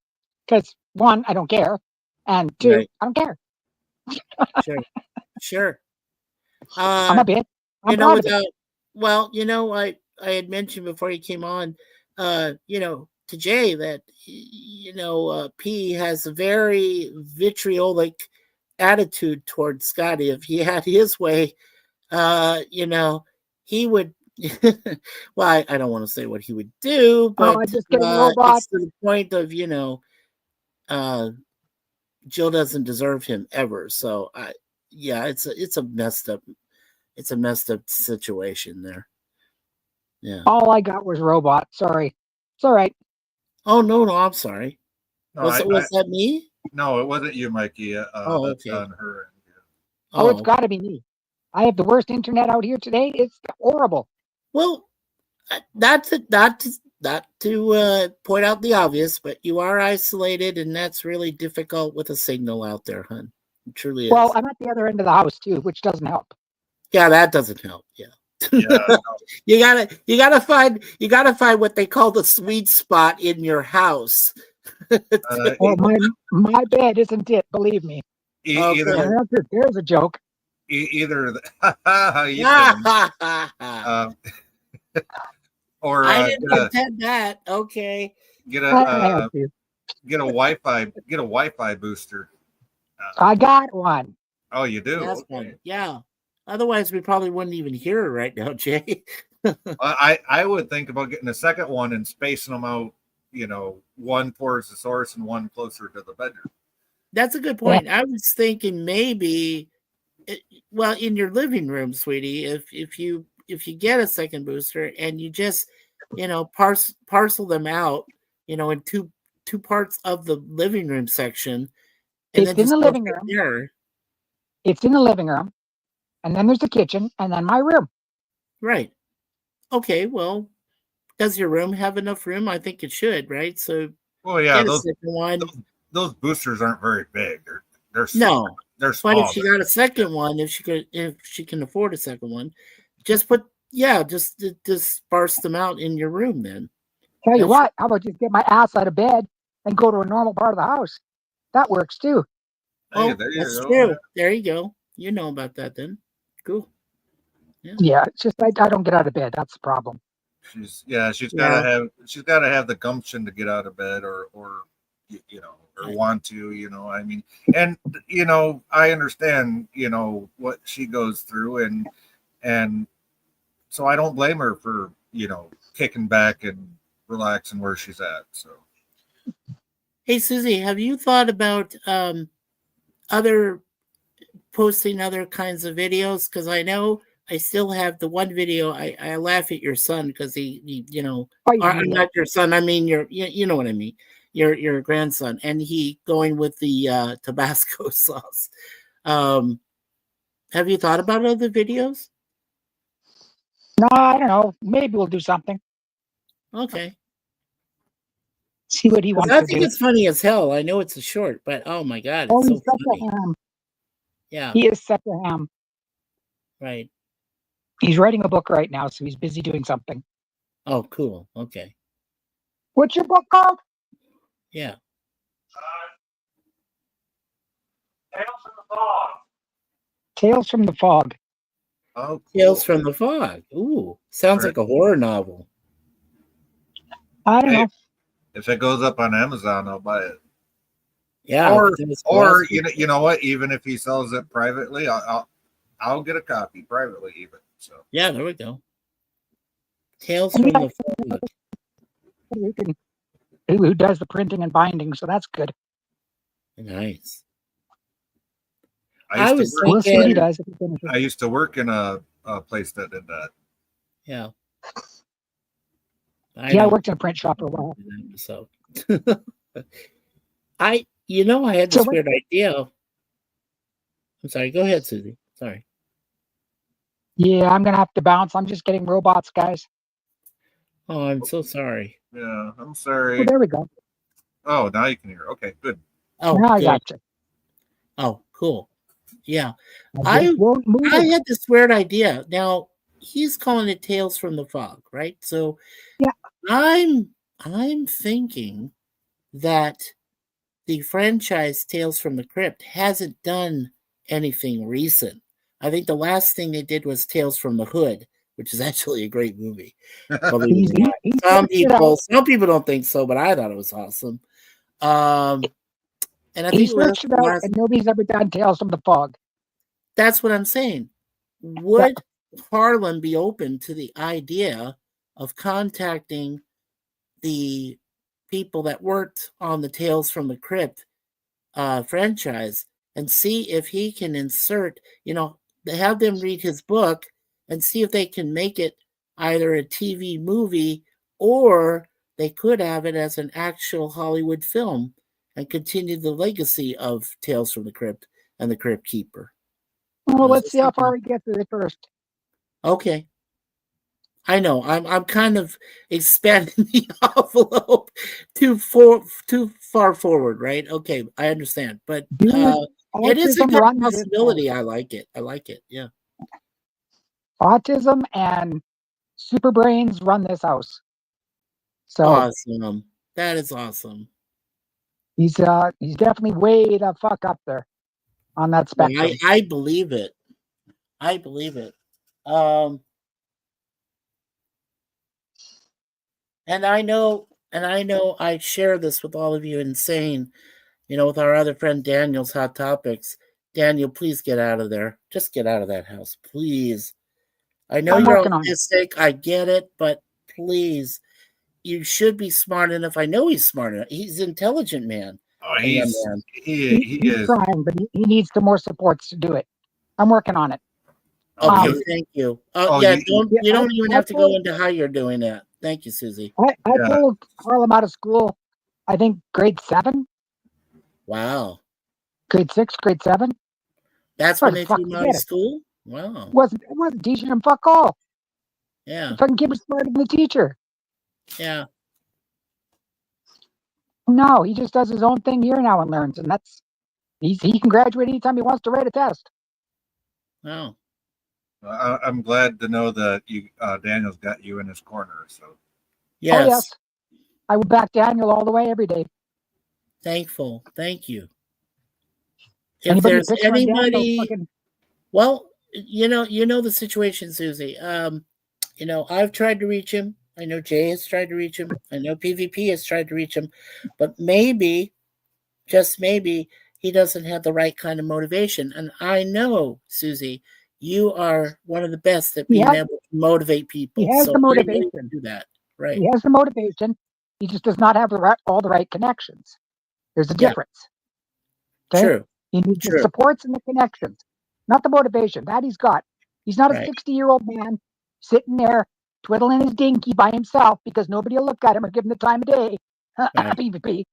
because one, I don't care. And two,
Right.
I don't care.
Sure.
I'm a bitch. I'm proud of it.
I had mentioned before he came on, to Jay that P has a very vitriolic attitude towards Scotty. If he had his way, he would. Well, I don't want to say what he would do, but
I just get a robot.
it's to the point of Jill doesn't deserve him ever. So it's a messed up situation there. Yeah.
All I got was robot. Sorry. It's all right.
Oh no, I'm sorry.
No,
Was that me?
no, it wasn't you, Mikey.
Oh,
That's
okay.
on her end.
Oh, it's
Oh,
got to be me. I have the worst internet out here today. It's horrible.
well, not to point out the obvious, but you are isolated, and that's really difficult with a signal out there, hon. It truly is.
Well, I'm at the other end of the house too, which doesn't help.
Yeah, that doesn't help. Yeah.
Yeah,
you gotta find what they call the sweet spot in your house.
Well, my bed isn't it. Believe me.
Either
There's a joke.
either how you doing? Or
I didn't intend that. Okay.
get
I
a
have to.
get a Wi-Fi booster.
I got one.
Oh, you do?
That's
Okay.
fine. Yeah. Otherwise, we probably wouldn't even hear it right now, Jay.
I would think about getting a second one and spacing them out. You know, one towards the source and one closer to the bedroom.
That's a good point. I was thinking maybe, well, in your living room, sweetie, if you get a second booster and you just, parcel them out, in two parts of the living room section, and
It's
then
in
just
the
go
living
from
room.
there.
It's in the living room, and then there's the kitchen, and then my room.
Right. Okay. Well, does your room have enough room? I think it should, right? So
Well, yeah,
get a second one.
those boosters aren't very big. They're small.
No,
They're
but
small.
if she got a second one, if she can afford a second one, just sparse them out in your room then.
Tell you
That's
what, how about just get my ass out of bed and go to a normal part of the house? That works too.
Hey,
Oh,
there you
that's
go.
true. There you go. You know about that then. Cool.
Yeah, it's just I don't get out of bed. That's the problem.
She's gotta have the gumption to get out of bed or want to, I mean, and I understand, what she goes through and so I don't blame her for, kicking back and relaxing where she's at. So
Hey Susie, have you thought about other posting other kinds of videos? Because I know I still have the one video. I laugh at your son because he I'm not your son. I mean you know what I mean. Your grandson, and he going with the Tabasco sauce. Have you thought about other videos?
No, I don't know. Maybe we'll do something.
Okay.
See what he wants
I
to
think
do.
it's funny as hell. I know it's a short, but oh my god,
Oh,
it's
he's
so
such
funny.
a ham.
Yeah.
He is such a ham.
Right.
He's writing a book right now, so he's busy doing something.
Oh, cool. Okay.
What's your book called?
Yeah.
Tales from the Fog. Tales from the Fog.
oh, cool.
Tales from the Fog. Ooh, sounds like a horror novel.
I don't know.
If it goes up on Amazon, I'll buy it.
Yeah.
Or you know what? Even if he sells it privately, I'll get a copy privately even. So
yeah, there we go. Tales from the Fog.
Who does the printing and binding? So that's good.
Nice.
I
We'll see what he does if he finishes.
I used to work in a place that did that.
Yeah.
I worked in a print shop for a while.
So I had this weird idea. I'm sorry. Go ahead, Susie. Sorry.
Yeah, I'm gonna have to bounce. I'm just getting robots, guys.
Oh, I'm so sorry.
Yeah, I'm sorry.
Oh, there we go.
Oh, now you can hear. Okay, good.
Oh,
now
good.
I got you.
Oh, cool. Yeah.
I
had this weird idea. Now he's calling it Tales from the Fog, right? So
yeah,
I'm thinking that the franchise Tales from the Crypt hasn't done anything recent. I think the last thing they did was Tales from the Hood, which is actually a great movie. Some people don't think so, but I thought it was awesome. And I think
searched it out, and nobody's ever done Tales from the Fog.
That's what I'm saying. Would Harlan be open to the idea of contacting the people that worked on the Tales from the Crypt franchise and see if he can insert, have them read his book and see if they can make it either a TV movie or they could have it as an actual Hollywood film and continue the legacy of Tales from the Crypt and the Crypt Keeper.
Well,
Was
let's
it
see how
something-
far we get to it first.
Okay. I know. I'm kind of expanding the envelope too far forward, right? Okay, I understand, but
Dude,
it is a
autism
good
runs this
possibility.
house.
I like it. Yeah.
Autism and super brains run this house. So
Awesome. That is awesome.
he's definitely way the fuck up there on that
Well,
spectrum.
I believe it. I believe it. And I know I share this with all of you in saying, with our other friend Daniel's Hot Topics. Daniel, please get out of there. Just get out of that house, please. I know
I'm
you're
working on it.
autistic. I get it, but please, you should be smart enough. I know he's smart enough. He's an intelligent man.
Oh,
a young man.
he
He's
is.
trying, but he needs some more supports to do it. I'm working on it.
Okay, thank you.
Oh,
yeah,
you-
you don't even
I
have to go
told-
into how you're doing that. Thank you, Susie.
I
Yeah.
pulled Harlem out of school, I think grade 7,
Wow.
grade 6, grade 7.
That's
Oh,
when they
fuck,
threw him out
forget
of
it.
school? Wow.
It wasn't teaching him fuck all.
Yeah.
The fucking kid was smarter than the teacher.
Yeah.
No, he just does his own thing here now and learns, and he can graduate anytime he wants to write a test.
Oh.
I'm glad to know that Daniel's got you in his corner. So
Yes.
Oh yes, I would back Daniel all the way every day.
Thankful. Thank you. If
Anybody
there's
picks on Daniel,
anybody,
fucking
well, you know the situation, Susie. I've tried to reach him. I know Jay has tried to reach him. I know PvP has tried to reach him, but maybe, just maybe, he doesn't have the right kind of motivation. And I know, Susie, you are one of the best at
He
being
has-
able to motivate people.
he has
So
the
I really
motivation.
do that. Right.
He has the motivation. He just does not have all the right connections. There's a
Yeah.
difference. Okay?
True.
He needs
True.
the supports and the connections, not the motivation. That he's got. He's not a
Right.
60-year-old man sitting there twiddling his dinky by himself because nobody will look at him or give him the time of day.
Right.
PvP.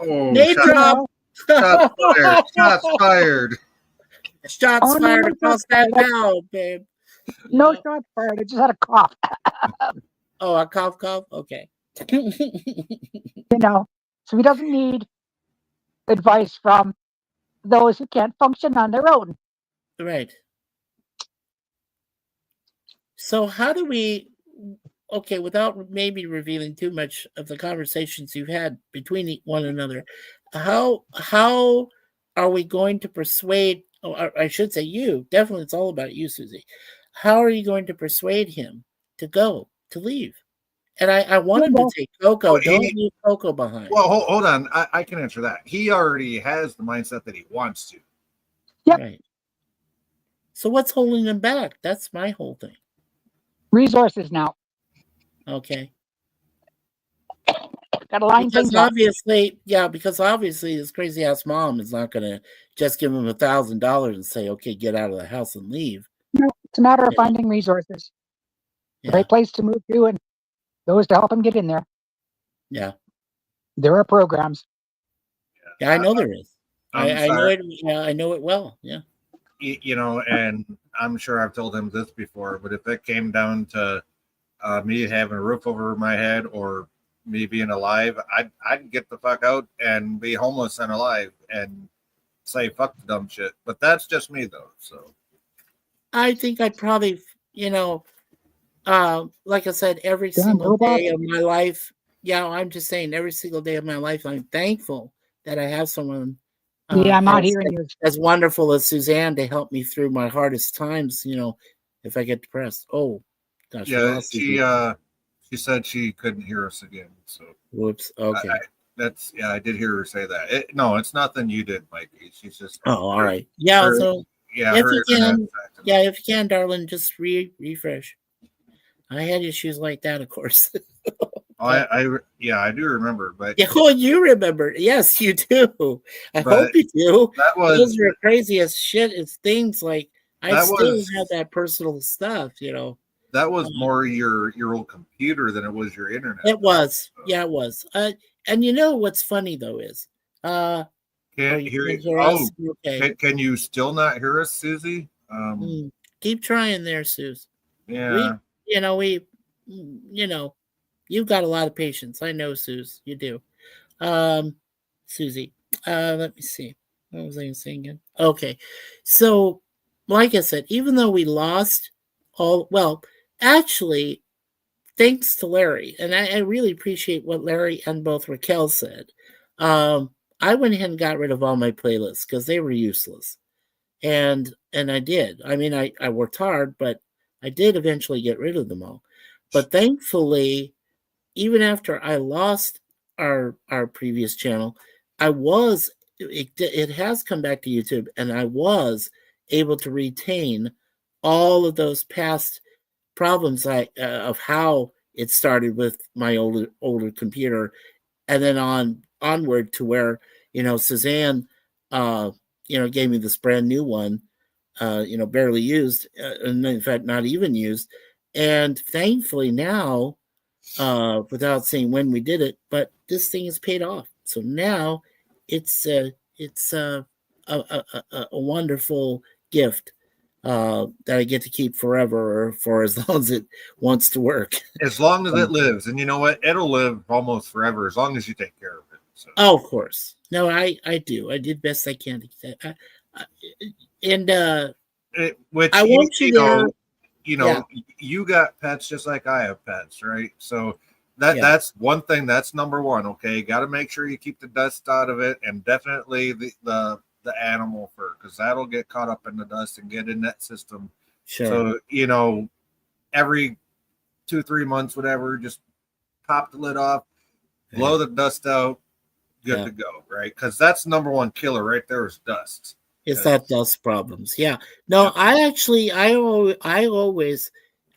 Name drop.
shots fired! Shots fired!
Shots
Oh, no,
fired
no
across
shots
that
fired.
town, babe.
No
Yeah.
shots fired. I just had a cough.
Oh, a cough. Okay.
So he doesn't need advice from those who can't function on their own.
Right. So how do we? Okay, without maybe revealing too much of the conversations you've had between one another, how are we going to persuade? Or I should say, you definitely. It's all about you, Susie. How are you going to persuade him to leave? And I want him to take Coco.
Well,
Don't leave Coco behind.
Well, hold on. I can answer that. He already has the mindset that he wants to.
Yep.
Right. So what's holding him back? That's my whole thing.
Resources now.
Okay.
Got to line
Because
things up.
obviously this crazy ass mom is not going to just give him $1,000 and say, "Okay, get out of the house and leave."
No, it's a matter of
Yeah.
finding resources.
Yeah.
Right place to move to and those to help him get in there.
Yeah.
There are programs.
Yeah, I know there is.
I'm
I know
sorry.
it. Yeah, I know it well. Yeah.
And I'm sure I've told him this before, but if it came down to me having a roof over my head or me being alive, I'd get the fuck out and be homeless and alive and say fuck the dumb shit. But that's just me though. So
I think I'd probably, like I said, every
Damn
single
robot.
day of my life. Yeah, I'm just saying, every single day of my life, I'm thankful that I have someone.
Yeah, I'm not
as,
hearing you.
as wonderful as Suzanne to help me through my hardest times. If I get depressed. Oh, gosh. we
yeah,
lost Suzanne.
she said she couldn't hear us again. So
Whoops. Okay.
I did hear her say that. No, it's nothing you did, Mikey. She's just
All right. Yeah.
her-
So
yeah.
if
her
you can,
internet's acting
yeah,
up.
if you can, darling, just refresh. I had issues like that, of course.
I do remember, but
Oh, you remember? Yes, you do. I
But
hope you do.
that was
Those are crazy as shit. It's things like I
That
still
was-
have that personal stuff.
that was more your old computer than it was your internet.
It was. Yeah, it was. And you know what's funny though is, oh,
Can't
you
hear
can't
you.
hear
Oh,
us? Okay.
can you still not hear us, Susie?
Keep trying there, Suze. We,
Yeah.
you know, you've got a lot of patience. I know, Suze, you do. Susie, let me see. What was I saying again? Okay. So, like I said, even though we lost actually, thanks to Larry, and I really appreciate what Larry and both Raquel said. I went ahead and got rid of all my playlists because they were useless. And I did. I mean, I worked hard, but I did eventually get rid of them all. But thankfully, even after I lost our previous channel, it has come back to YouTube, and I was able to retain all of those past problems of how it started with my older computer, and then onward to where Suzanne gave me this brand new one, barely used, and in fact not even used, and thankfully now, without saying when we did it, but this thing is paid off. So now it's a wonderful gift that I get to keep forever, or for as long as it wants to work.
As long as it lives, and you know what, it'll live almost forever as long as you take care of it. So.
Oh, of course. No, I do. I did best I can.
Which
I want you there.
You got pets just like I have pets, right? So that's one thing. That's number one. Okay, got to make sure you keep the dust out of it, and definitely the animal fur, because that'll get caught up in the dust and get in that system.
Sure.
So every 2-3 months, whatever, just pop the lid off, blow the dust out, good to go, right? Because that's number one killer right there is dust.
Is that dust problems? Yeah. No, I always,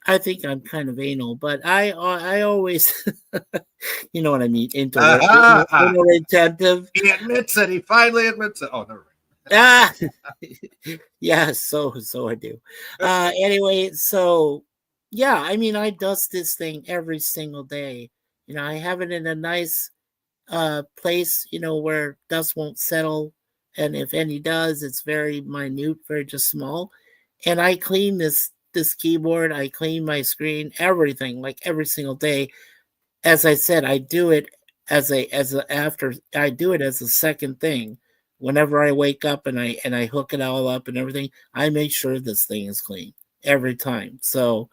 I think I'm kind of anal, but I always, you know what I mean, anal retentive.
He admits it. He finally admits it. Oh, never mind.
Yeah. So I do. Anyway, so yeah, I mean, I dust this thing every single day. I have it in a nice place, where dust won't settle. And if any does, it's very minute, very just small. And I clean this keyboard, I clean my screen, everything, like every single day. As I said, I do it as a second thing. Whenever I wake up and I hook it all up and everything, I make sure this thing is clean every time. So,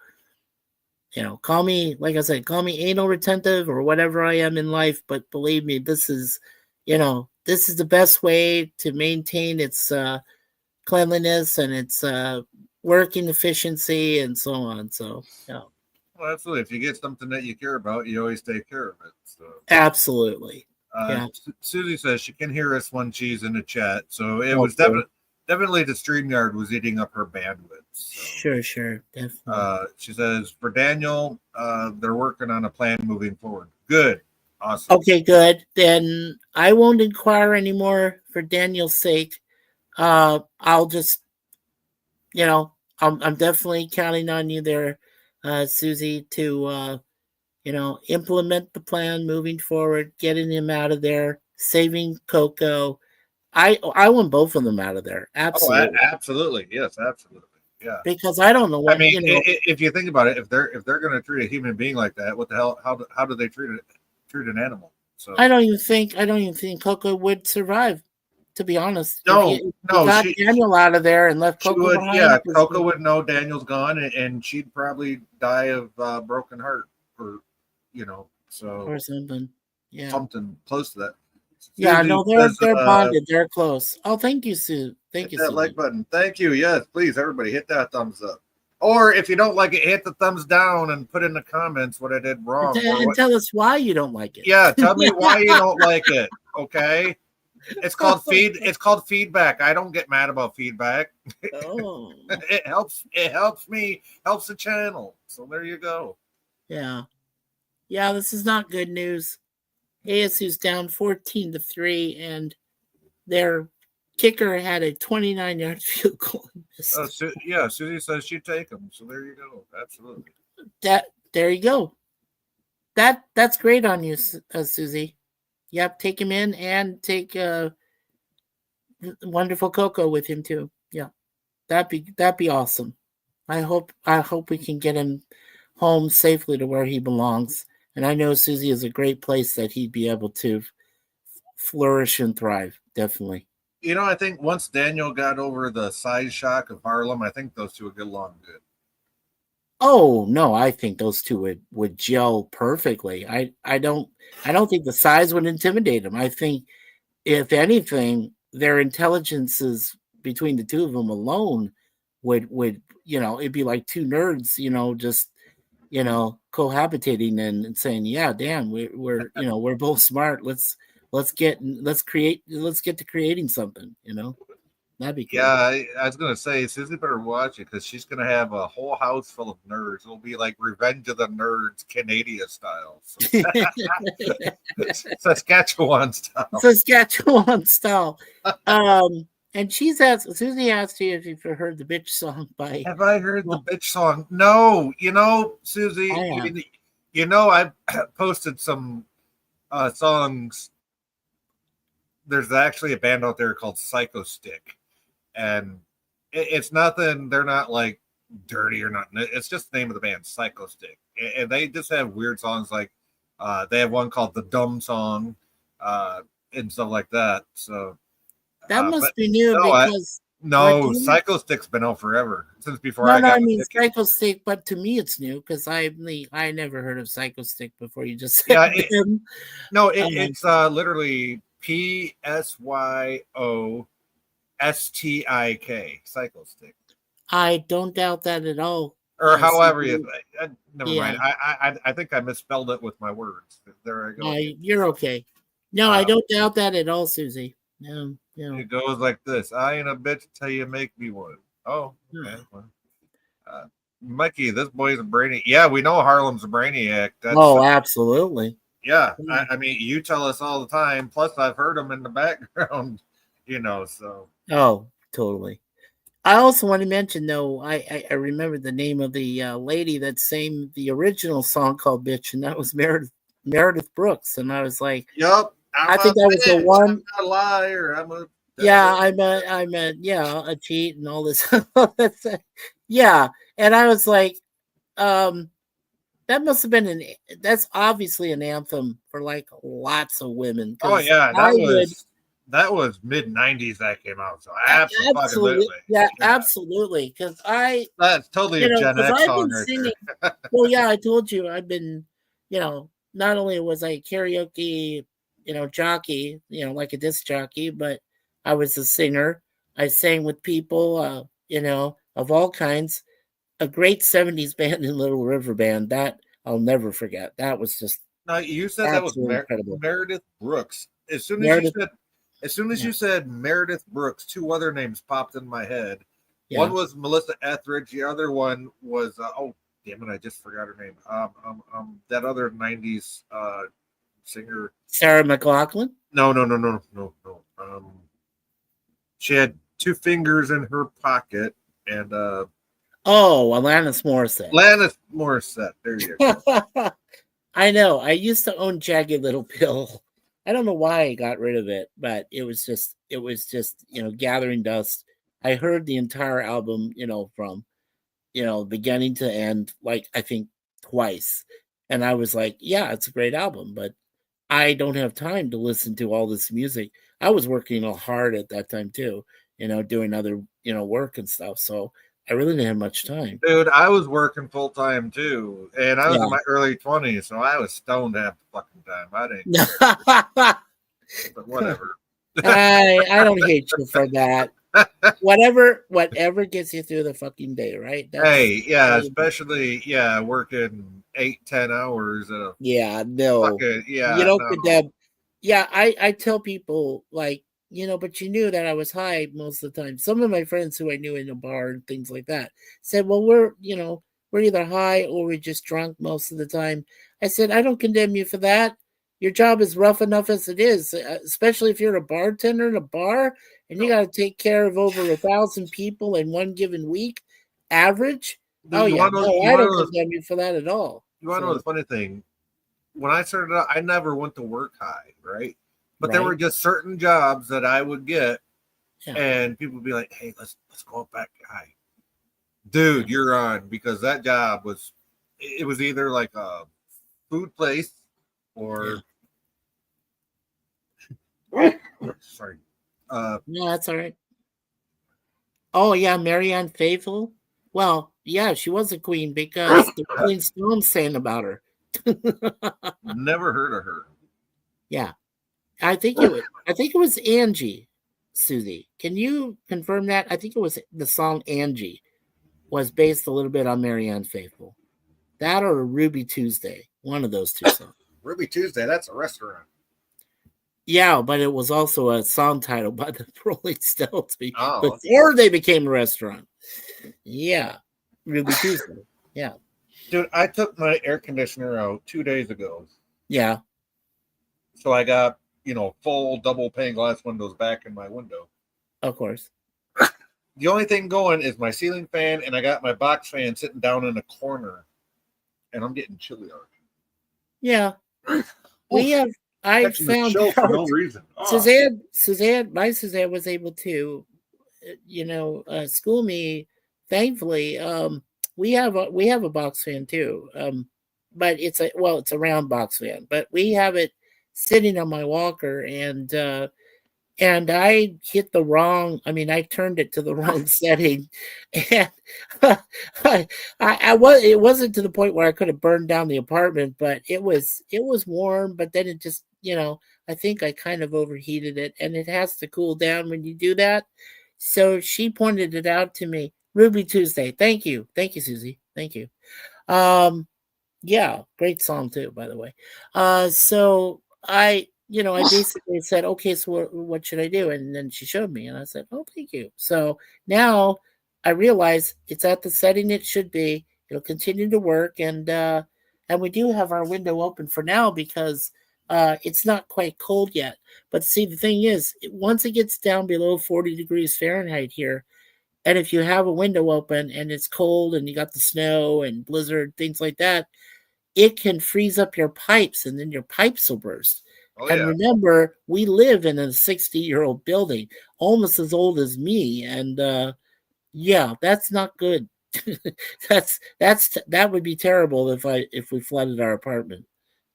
call me, like I said, call me anal retentive or whatever I am in life, but believe me, this is the best way to maintain its cleanliness and its working efficiency and so on. So,
Well, absolutely. If you get something that you care about, you always take care of it. So.
Absolutely.
Susie says she can hear us when she's in the chat. So it was definitely the StreamYard was eating up her bandwidth. So.
Sure. Definitely.
She says for Daniel, they're working on a plan moving forward. Good. Awesome.
Okay, good. Then I won't inquire anymore for Daniel's sake. I'll just, I'm definitely counting on you there, Susie, to, implement the plan moving forward, getting him out of there, saving Coco. I want both of them out of there. Absolutely.
Oh, absolutely. Yes, absolutely. Yeah.
Because I don't know what,
if you think about it, if they're going to treat a human being like that, what the hell? How do they treat an animal? So
I don't even think Coco would survive. To be honest,
no,
got Daniel out of there and left Coco behind.
Yeah, Coco would know Daniel's gone, and she'd probably die of broken heart, or
or something. Yeah,
something close to that.
Yeah, Susie, no, they're bonded. They're close. Oh, thank you, Sue. Thank you,
that
Susie.
like button. Thank you. Yes, please, everybody, hit that thumbs up. Or if you don't like it, hit the thumbs down and put in the comments what I did wrong.
And tell us why you don't like it.
Yeah, tell me why you don't like it. Okay. It's called feedback. I don't get mad about feedback.
Oh.
It helps me, helps the channel. So there you go.
Yeah. Yeah, this is not good news. ASU's down 14-3, and their kicker had a 29-yard field goal.
Susie says she'd take them. So there you go. Absolutely.
There you go. That's great on you, Susie. Yep, take him in and take wonderful Coco with him too. Yeah, that'd be awesome. I hope we can get him home safely to where he belongs. And I know Susie is a great place that he'd be able to flourish and thrive. Definitely.
You know, I think once Daniel got over the size shock of Harlem, I think those two would get along good.
Oh no, I think those two would gel perfectly. I don't think the size would intimidate him. I think if anything, their intelligences between the two of them alone would it'd be like two nerds, just cohabitating and saying, yeah, damn, we're we're both smart. Let's get to creating something. That'd be cool.
Yeah, I was gonna say Susie better watch it because she's gonna have a whole house full of nerds. It'll be like Revenge of the Nerds, Canada style, so. Saskatchewan style.
Saskatchewan style. And Susie asked you if you've heard the bitch song by.
Have I heard the bitch song? No. Susie, I posted some songs. There's actually a band out there called Psycho Stick. And it's nothing, they're not like dirty or nothing. It's just the name of the band, Psycho Stick. And they just have weird songs like they have one called The Dumb Song and stuff like that. So
that must be new because
Psycho Stick's been out forever since before
I mean Psycho Stick, but to me it's new because I never heard of Psycho Stick before. You just said
it's literally PSYOSTIK Psycho Stick.
I don't doubt that at all.
Or however you never mind. I think I misspelled it with my words. There I go.
You're okay. No, I don't doubt that at all, Susie. No.
It goes like this. I ain't a bitch till you make me one. Oh, okay. Mikey, this boy's a brainiac. Yeah, we know Harlem's a brainiac.
Absolutely.
Yeah, I mean, you tell us all the time. Plus, I've heard him in the background, so.
Oh, totally. I also want to mention, though, I remember the name of the lady that sang the original song called "Bitch," and that was Meredith Brooks. And I was like,
"Yep,
I think that was the one."
I'm not a liar.
I'm a cheat and all this. Yeah, and I was like, that must have been that's obviously an anthem for like lots of women.
Oh yeah, that was mid '90s that came out. So absolutely,
absolutely. Because
that's totally a Gen X song right
singing. Well, yeah, I told you I've been, not only was I a karaoke, jockey, like a disc jockey, but I was a singer. I sang with people, of all kinds. A great 70s band in Little River Band that I'll never forget. That was just.
Now you said that was Meredith Brooks. As soon as you said Meredith Brooks, two other names popped in my head. Yeah. One was Melissa Etheridge. The other one was damn it, I just forgot her name. That other '90s singer,
Sarah McLachlan.
No. She had two fingers in her pocket and.
Alanis Morissette.
Alanis Morissette. There you go.
I know. I used to own Jagged Little Pill. I don't know why I got rid of it, but it was just Gathering Dust. I heard the entire album, from, beginning to end, like I think twice. And I was like, yeah, it's a great album, but I don't have time to listen to all this music. I was working hard at that time too, doing other, work and stuff. So I really didn't have much time.
Dude, I was working full time too. And I was in my early 20s, so I was stoned half the fucking time. I didn't. But whatever.
I don't hate you for that. Whatever gets you through the fucking day, right?
Especially working 8-10 hours.
Condemn. Yeah, I tell people like, but you knew that I was high most of the time. Some of my friends who I knew in a bar and things like that said, well, we're either high or we're just drunk most of the time. I said, I don't condemn you for that. Your job is rough enough as it is, especially if you're a bartender in a bar and you got to take care of over 1,000 people in one given week, average. Oh
You
yeah,
want to know?
no,
You
I
want to
don't
know?
condemn you for that at all.
You want to know the funny thing? When I started out, I never went to work high, right? But there
Right.
were just certain jobs that I would get,
Yeah.
and people would be like, "Hey, let's go up back high, dude.
Yeah.
You're on," because that job was, it was either like a food place or sorry,
No, that's all right. Oh yeah, Marianne Faithfull. Well, yeah, she was a queen because the Rolling Stones sang about her.
never heard of her.
Yeah, I think it was Angie, Susie. Can you confirm that? I think it was the song Angie was based a little bit on Marianne Faithfull. That or Ruby Tuesday, one of those two songs.
Ruby Tuesday, that's a restaurant.
Yeah, but it was also a song title by the Rolling Stones
Oh,
before they became a restaurant. Yeah, Ruby Tuesday. Yeah,
dude, I took my air conditioner out 2 days ago,
yeah,
so I got full double pane glass windows back in my window.
of course.
The only thing going is my ceiling fan, and I got my box fan sitting down in a corner, and I'm getting chilly already.
Yeah, we have. I
Catching the
found
show for no
out
reason.
My Suzanne was able to, school me. Thankfully, we have a box fan too. But it's a round box fan, but we have it sitting on my walker, and I hit the wrong. I mean, I turned it to the wrong setting, and it wasn't to the point where I could have burned down the apartment, but it was warm. But then it just, I think I kind of overheated it, and it has to cool down when you do that. So she pointed it out to me. Ruby Tuesday. Thank you, Susie. Thank you. Yeah, great song too, by the way. So I basically said, okay, so what should I do? And then she showed me, and I said, oh, thank you. So now I realize it's at the setting it should be. It'll continue to work, and we do have our window open for now because it's not quite cold yet. But see, the thing is, once it gets down below 40 degrees Fahrenheit here, and if you have a window open and it's cold and you got the snow and blizzard, things like that, it can freeze up your pipes and then your pipes will burst.
Oh,
And
yeah.
remember, we live in a 60-year-old building, almost as old as me. And yeah, that's not good. That would be terrible if we flooded our apartment.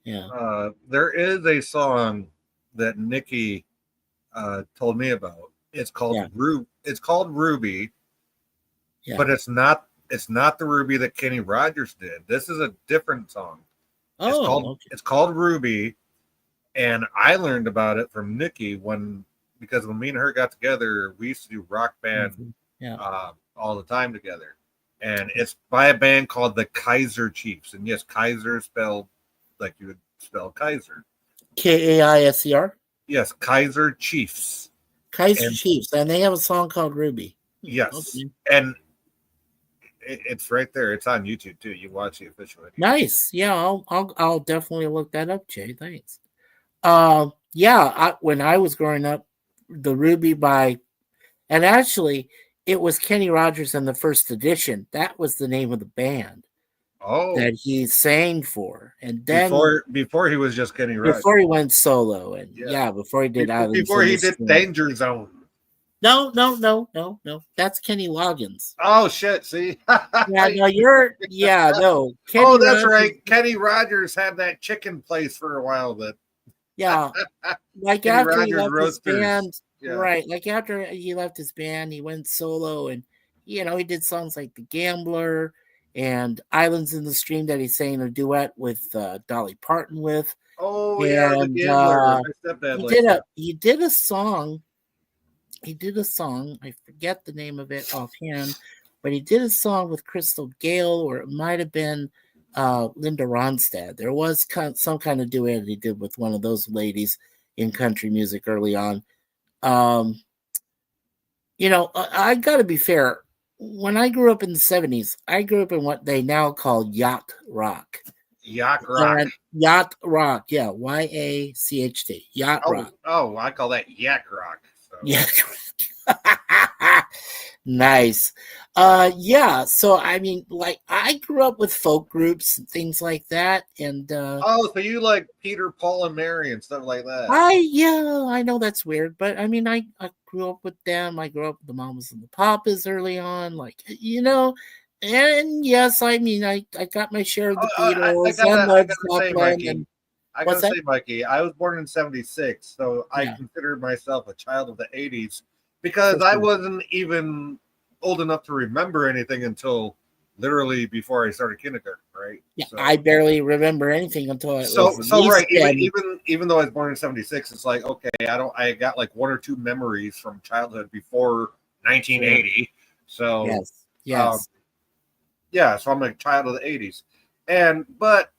Yeah.
There is a song that Nikki told me about. It's called
Yeah.
It's called Ruby,
Yeah.
but it's not the Ruby that Kenny Rogers did. This is a different song.
Okay.
It's called Ruby, and I learned about it from Nikki because when me and her got together, we used to do rock band
Mhm. Yeah.
all the time together. And it's by a band called the Kaiser Chiefs. And yes, Kaiser spelled like you would spell Kaiser.
Kaiser.
Yes, Kaiser Chiefs.
Kaiser Chiefs, and they have a song called Ruby.
Yes.
Okay.
And it's right there. It's on YouTube too. You watch the official video.
Nice. Yeah, I'll definitely look that up, Jay. Thanks. When I was growing up, the Ruby and actually it was Kenny Rogers in the first edition. That was the name of the band that he sang for. And then
before he was just Kenny Rogers.
Before he went solo, and before he did
before he did Danger Zone.
No. That's Kenny Loggins.
Oh shit! See,
no. Kenny
that's right. Kenny Rogers had that chicken place for a while.
Like
Kenny
after
Rogers
he left
Roasters.
his band,
Yeah.
right? Like after he left his band, he went solo, and he did songs like "The Gambler" and "Islands in the Stream" that he sang a duet with Dolly Parton with.
Oh yeah, The Gambler. My stepdad
He did a song. He did a song. I forget the name of it offhand, but he did a song with Crystal Gale, or it might have been Linda Ronstadt. There was some kind of duet he did with one of those ladies in country music early on. I got to be fair. When I grew up in the 70s, I grew up in what they now call yacht rock.
Yacht rock.
Yacht rock. Yeah. YACHT. Yacht rock.
Oh, I call that yak rock. So.
Yeah. Nice. Yeah. So I mean, like I grew up with folk groups and things like that, and
Oh, so you like Peter, Paul, and Mary and stuff like that?
yeah, I know that's weird, but I mean, I grew up with them. I grew up with the Mamas and the Papas early on, like and yes, I mean, I got my share of the
I
Beatles and
gotta, I
Led
gotta say,
Zeppelin,
Mikey.
and
I
what's
gotta
that?
say, Mikey. I was born in '76, so I
Yeah,
considered myself a child of the '80s
for
because I
sure.
wasn't even old enough to remember anything until literally before I started kindergarten. Right.
Yeah, I
So,
barely remember anything until it was
so
released,
right. Even
and
even even though I was born in '76, it's like okay, I got like one or two memories from childhood before
sure,
1980. So,
yes,
um,
yes.
yeah, so I'm a child of the '80s, and but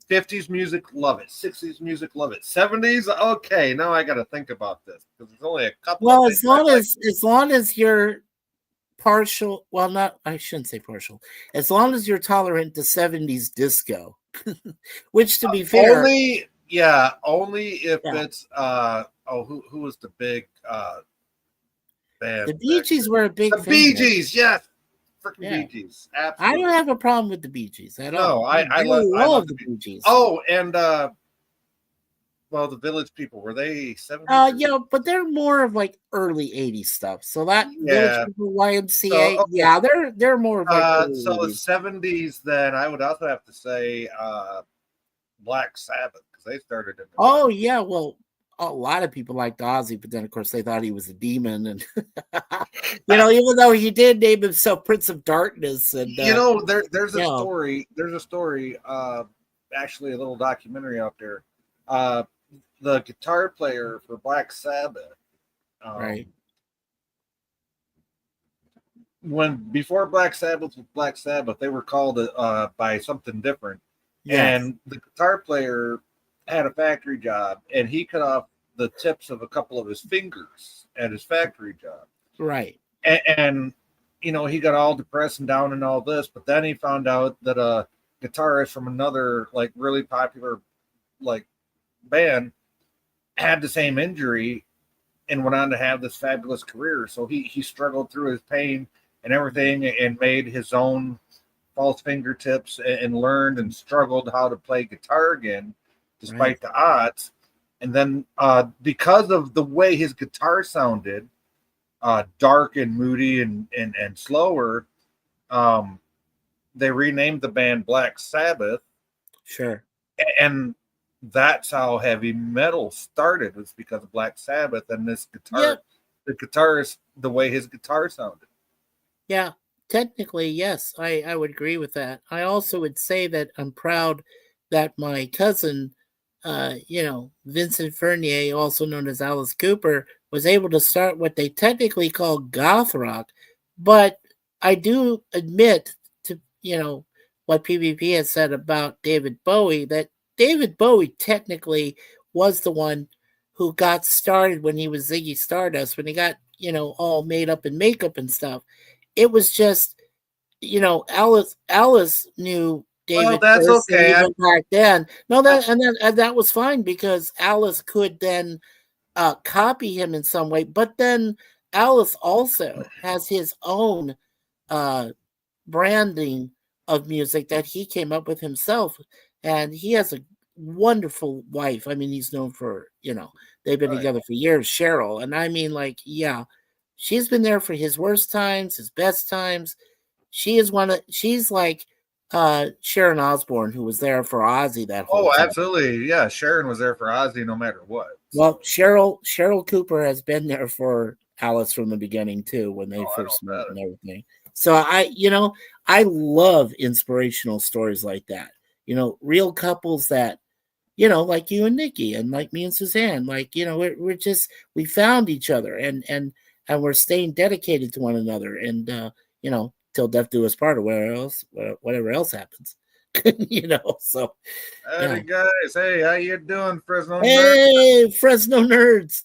50s music, love it. 60s music, love it. 70s, okay, now I got to think about this because there's only a couple of
Well,
things I like.
as long as you're partial, well, not I shouldn't say partial. As long as you're tolerant to 70s disco, which to be fair,
Only, yeah, only if
yeah,
it's who was the big band
the Bee
back
Gees
then?
were a big
The
thing
Bee
there.
Gees, yes, freaking
Yeah,
Bee Gees,
I don't
absolutely.
have a problem with the Bee Gees at
No,
all. I
I love
love
the
the
Bee.
Bee Gees.
Oh, and well, the Village People were they 70s or
But they're more of like early 80s stuff. So that Village
yeah?
People
So
YMCA,
okay,
yeah, they're more of like early
so
80s.
70s. Then I would also have to say Black Sabbath because they started in the
Oh
70s.
yeah, well, a lot of people liked Ozzy, but then of course they thought he was a demon, and even though he did name himself Prince of Darkness, and
There's
you
a
know,
story. There's a story. Actually, a little documentary out there. Uh, the guitar player for Black Sabbath.
right?
Um, when before Black Sabbath was Black Sabbath, they were called by something different.
Yes,
And the guitar player had a factory job, and he cut off the tips of a couple of his fingers at his factory job.
right,
And he got all depressed and down and all this, but then he found out that a guitarist from another like really popular like band had the same injury and went on to have this fabulous career. So he struggled through his pain and everything and made his own false fingertips and learned and struggled how to play guitar again
right.
despite the odds. And then because of the way his guitar sounded, dark and moody and slower, um, they renamed the band Black Sabbath,
Sure.
and that's how heavy metal started. Was because of Black Sabbath and this guitar,
Yep.
the guitarist, the way his guitar sounded.
Yeah. Technically, yes, I would agree with that. I also would say that I'm proud that my cousin, Vincent Fernier, also known as Alice Cooper, was able to start what they technically call goth rock. But I do admit to, what PvP has said about David Bowie, that David Bowie technically was the one who got started when he was Ziggy Stardust, when he got, all made up in makeup and stuff. It was just, Alice knew
Well,
David
that's
first, and
okay.
even back then. No,
I,
that was fine because Alice could then copy him in some way. But then Alice also has his own uh, branding of music that he came up with himself, and he has a wonderful wife. I mean, he's known for they've been
right.
together for years, Cheryl, and I mean, like, yeah, she's been there for his worst times, his best times. She's like Sharon Osbourne, who was there for Ozzy that whole
Oh,
time.
absolutely. Yeah, Sharon was there for Ozzy no matter what.
Well,
So,
Cheryl Cooper has been there for Alice from the beginning too, when they
oh, I don't
first met
doubt
and
it.
everything. So I love inspirational stories like that. Real couples that, like you and Nikki, and like me and Suzanne, like, we're just, we found each other, and we're staying dedicated to one another, and till death do us part, or whatever else happens. So yeah.
Hey guys, hey, how you doing, Fresno nerd?
Hey, Fresno nerds.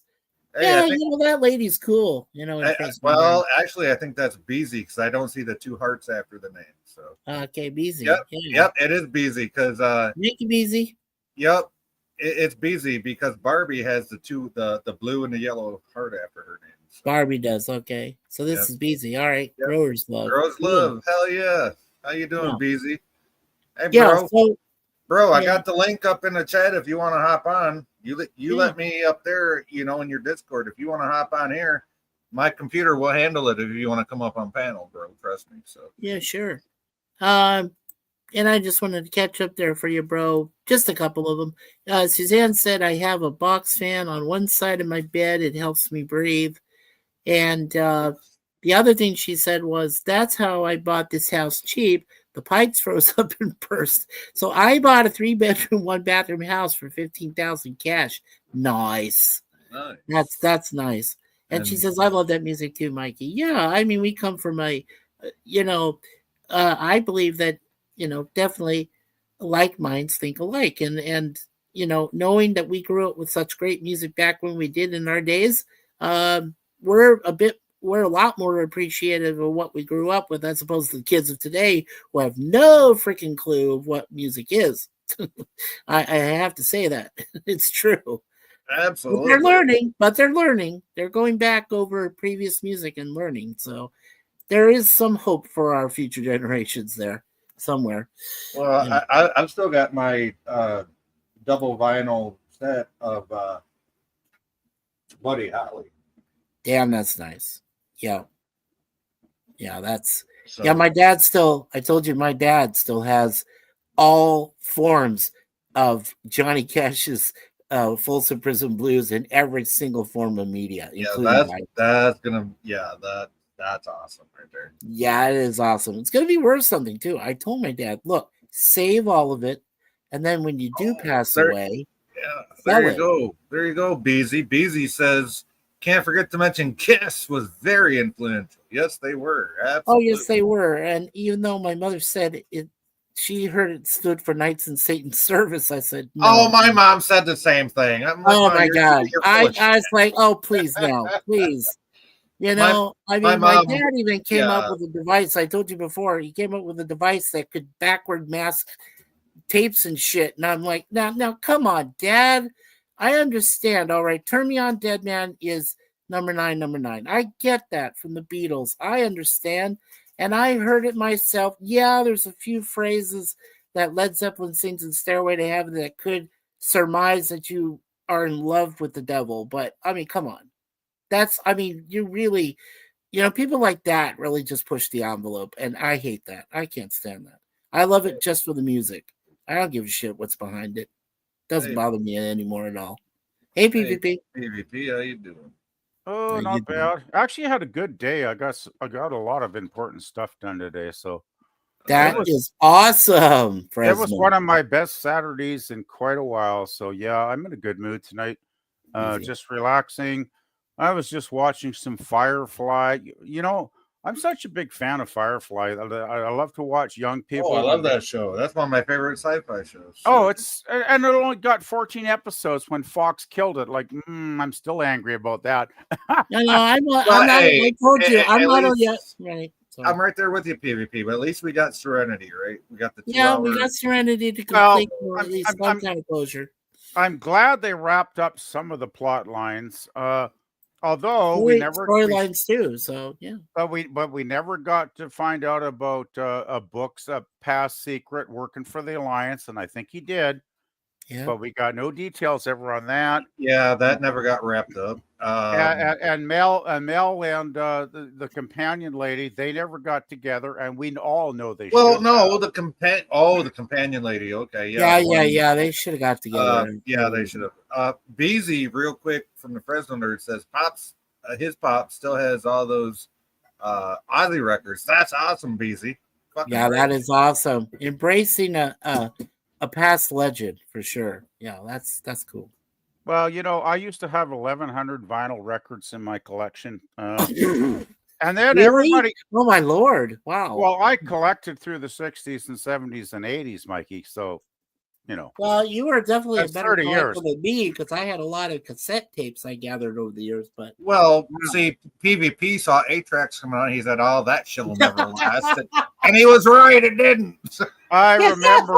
Hey, I
Yeah,
think.
that lady's cool, in Fresno Nerd.
Well, actually, I think that's Beezy because I don't see the two hearts after the name. So,
Okay,
yep,
busy. Yeah.
yep, it is Beezy because,
Make it easy.
yep, It's busy because Barbie has the blue and the yellow heart after her name. So,
Barbie does. Okay. So this
Yep.
is Beezy. All right.
Yep.
Growers love.
Girls
Cool.
love. Hell yeah. How you doing,
Yeah.
Beezy? Hey,
Yeah.
bro.
So
Bro, I
yeah.
got the link up in the chat if you want to hop on. You
Yeah.
let me up there, in your Discord. If you want to hop on here, my computer will handle it if you want to come up on panel, bro. Trust me. So
Yeah, sure. And I just wanted to catch up there for you, bro. Just a couple of them. Suzanne said I have a box fan on one side of my bed. It helps me breathe. And the other thing she said was, that's how I bought this house cheap. The pipes froze up and burst. So I bought a 3-bedroom, 1-bathroom house for $15,000 cash. Nice. That's nice. And she says, I love that music too, Mikey. Yeah, I mean, we come from I believe that, definitely like minds think alike. And knowing that we grew up with such great music back when we did in our days, we're a lot more appreciative of what we grew up with as opposed to the kids of today who have no freaking clue of what music is. I have to say that. It's true.
absolutely.
But they're learning. They're going back over previous music and learning. So there is some hope for our future generations there somewhere.
Well, I've still got my double vinyl set of Buddy Holly.
Damn, that's nice. Yeah. Yeah,
So,
my dad still, I told you, my dad still has all forms of Johnny Cash's Folsom Prison Blues in every single form of media, including
that's awesome right there.
Yeah, it is awesome. It's going to be worth something too. I told my dad, look, save all of it, and then when you do pass away,
there you go, Beezy. Beezy says, can't forget to mention Kiss was very influential. Yes, they were. Absolutely.
Oh, yes, they were. And even though my mother said she heard it stood for Knights in Satan's Service, I said, no.
Oh, my mom said the same thing. I'm like,
oh, my God. I
was
like, oh, please, no, please. My dad even came up with a device. I told you before, he came up with a device that could backward mask tapes and shit. And I'm like, now, come on, Dad. I understand. All right. Turn Me On, Dead Man is number 9. I get that from the Beatles. I understand. And I heard it myself. Yeah, there's a few phrases that Led Zeppelin sings in Stairway to Heaven that could surmise that you are in love with the devil. But, I mean, come on. You really, people like that really just push the envelope. And I hate that. I can't stand that. I love it just for the music. I don't give a shit what's behind it. Doesn't bother me anymore at all. Hey, PvP.
PvP, how you doing?
Oh, not bad. Actually, I had a good day. I got a lot of important stuff done today. So
that is awesome. Fresno.
It was one of my best Saturdays in quite a while. So yeah, I'm in a good mood tonight. Just relaxing. I was just watching some Firefly. I'm such a big fan of Firefly. I love to watch young people.
Oh, I love that show. That's one of my favorite sci-fi shows.
Oh, and it only got 14 episodes when Fox killed it. Like, I'm still angry about that.
I'm not. I told you, I'm not yet. Right.
So. I'm right there with you, PvP. But at least we got Serenity, right? We got the 2
we got Serenity to complete at least some kind of closure.
I'm glad they wrapped up some of the plot lines. Although we never
storylines too, so yeah.
But we never got to find out about a book's past secret working for the Alliance, and I think he did.
Yeah.
But we got no details ever on that.
Yeah, that never got wrapped up.
And Mel and the companion lady, they never got together, and we all know they.
Well, no, the companion lady. Okay,
yeah. They should have got together.
They should have. Beezy, real quick from the Fresno Nerd says, his pop still has all those Ozzy records. That's awesome, Beezy.
That is awesome. Embracing a past legend for sure. Yeah, that's cool.
Well, I used to have 1,100 vinyl records in my collection. And then
really?
Everybody.
Oh my Lord! Wow.
Well, I collected through the 60s and 70s and 80s, Mikey. So,
Well, you were definitely a better collector
years.
than me because I had a lot of cassette tapes I gathered over the years. But
see, PvP saw 8-tracks coming on. He said, "Oh, that shit will never last," and he was right. It didn't.
I remember.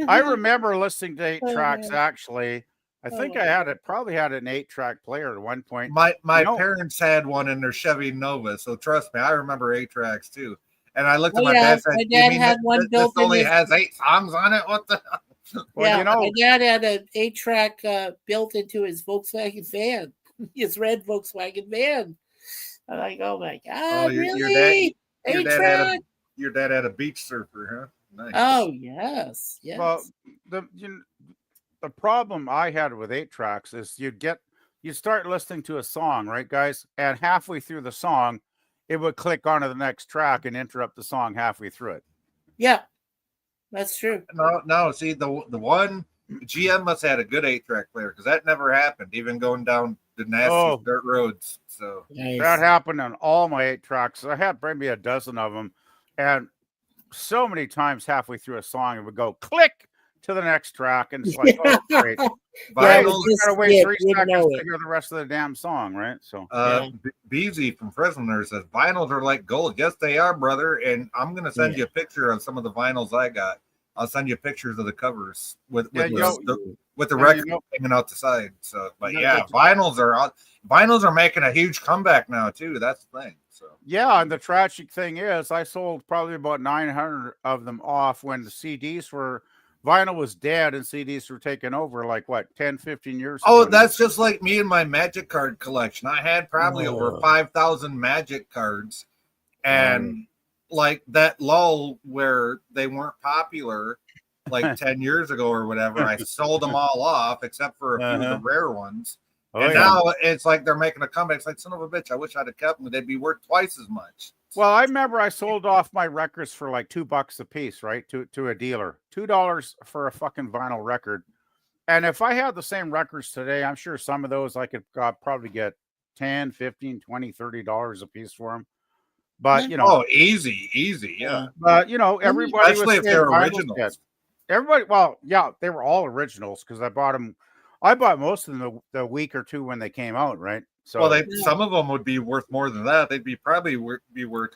I remember listening to 8 tracks. Actually, I think I had it. Probably had an 8-track player at one point.
My parents had one in their Chevy Nova, so trust me, I remember 8 tracks too. And I looked at my dad and said,
my
"You
dad
mean
had one
this
built in
only
his.
has 8 songs on it? What the?"
Well,
My dad had an 8-track built into his Volkswagen van, his red Volkswagen van. I'm like, oh my god, really?
Your
8-track?
Your dad had a beach surfer, huh? Nice.
Oh yes, yes.
Well, the problem I had with 8 tracks is you'd start listening to a song, right, guys? And halfway through the song, it would click onto the next track and interrupt the song halfway through it.
Yeah, that's true.
No. See, the one GM must have had a good 8-track player because that never happened, even going down the nasty dirt roads. So
Nice.
that happened on all my 8 tracks. I had maybe a dozen of them, and so many times halfway through a song, it would go click to the next track, and it's like, oh, great.
Vinyl,
You gotta wait 3 seconds to hear the rest of the damn song, right? So,
Beezy from Fresno says vinyls are like gold. Yes, they are, brother. And I'm gonna send you a picture of some of the vinyls I got. I'll send you pictures of the covers with the record hanging out the side. So, but vinyls are making a huge comeback now too. That's the thing. So
yeah, and the tragic thing is, I sold probably about 900 of them off when the CDs were. Vinyl was dead and CDs were taken over like what 10, 15 years ago.
Oh, that's just like me and my Magic card collection. I had probably over 5,000 Magic cards, and like that lull where they weren't popular like 10 years ago or whatever, I sold them all off except for a few of the rare ones. Now it's like they're making a comeback. It's like, son of a bitch, I wish I'd have kept them. They'd be worth twice as much.
Well, I remember I sold off my records for like $2 a piece, right? To a dealer. $2 for a fucking vinyl record. And if I had the same records today, I'm sure some of those I could probably get $10, $15, $20, $30 a piece for them. But
easy, yeah.
But everybody
especially if they're originals.
Everybody, they were all originals because I bought them. I bought most of them the week or two when they came out, right? So
some of them would be worth more than that. They'd be worth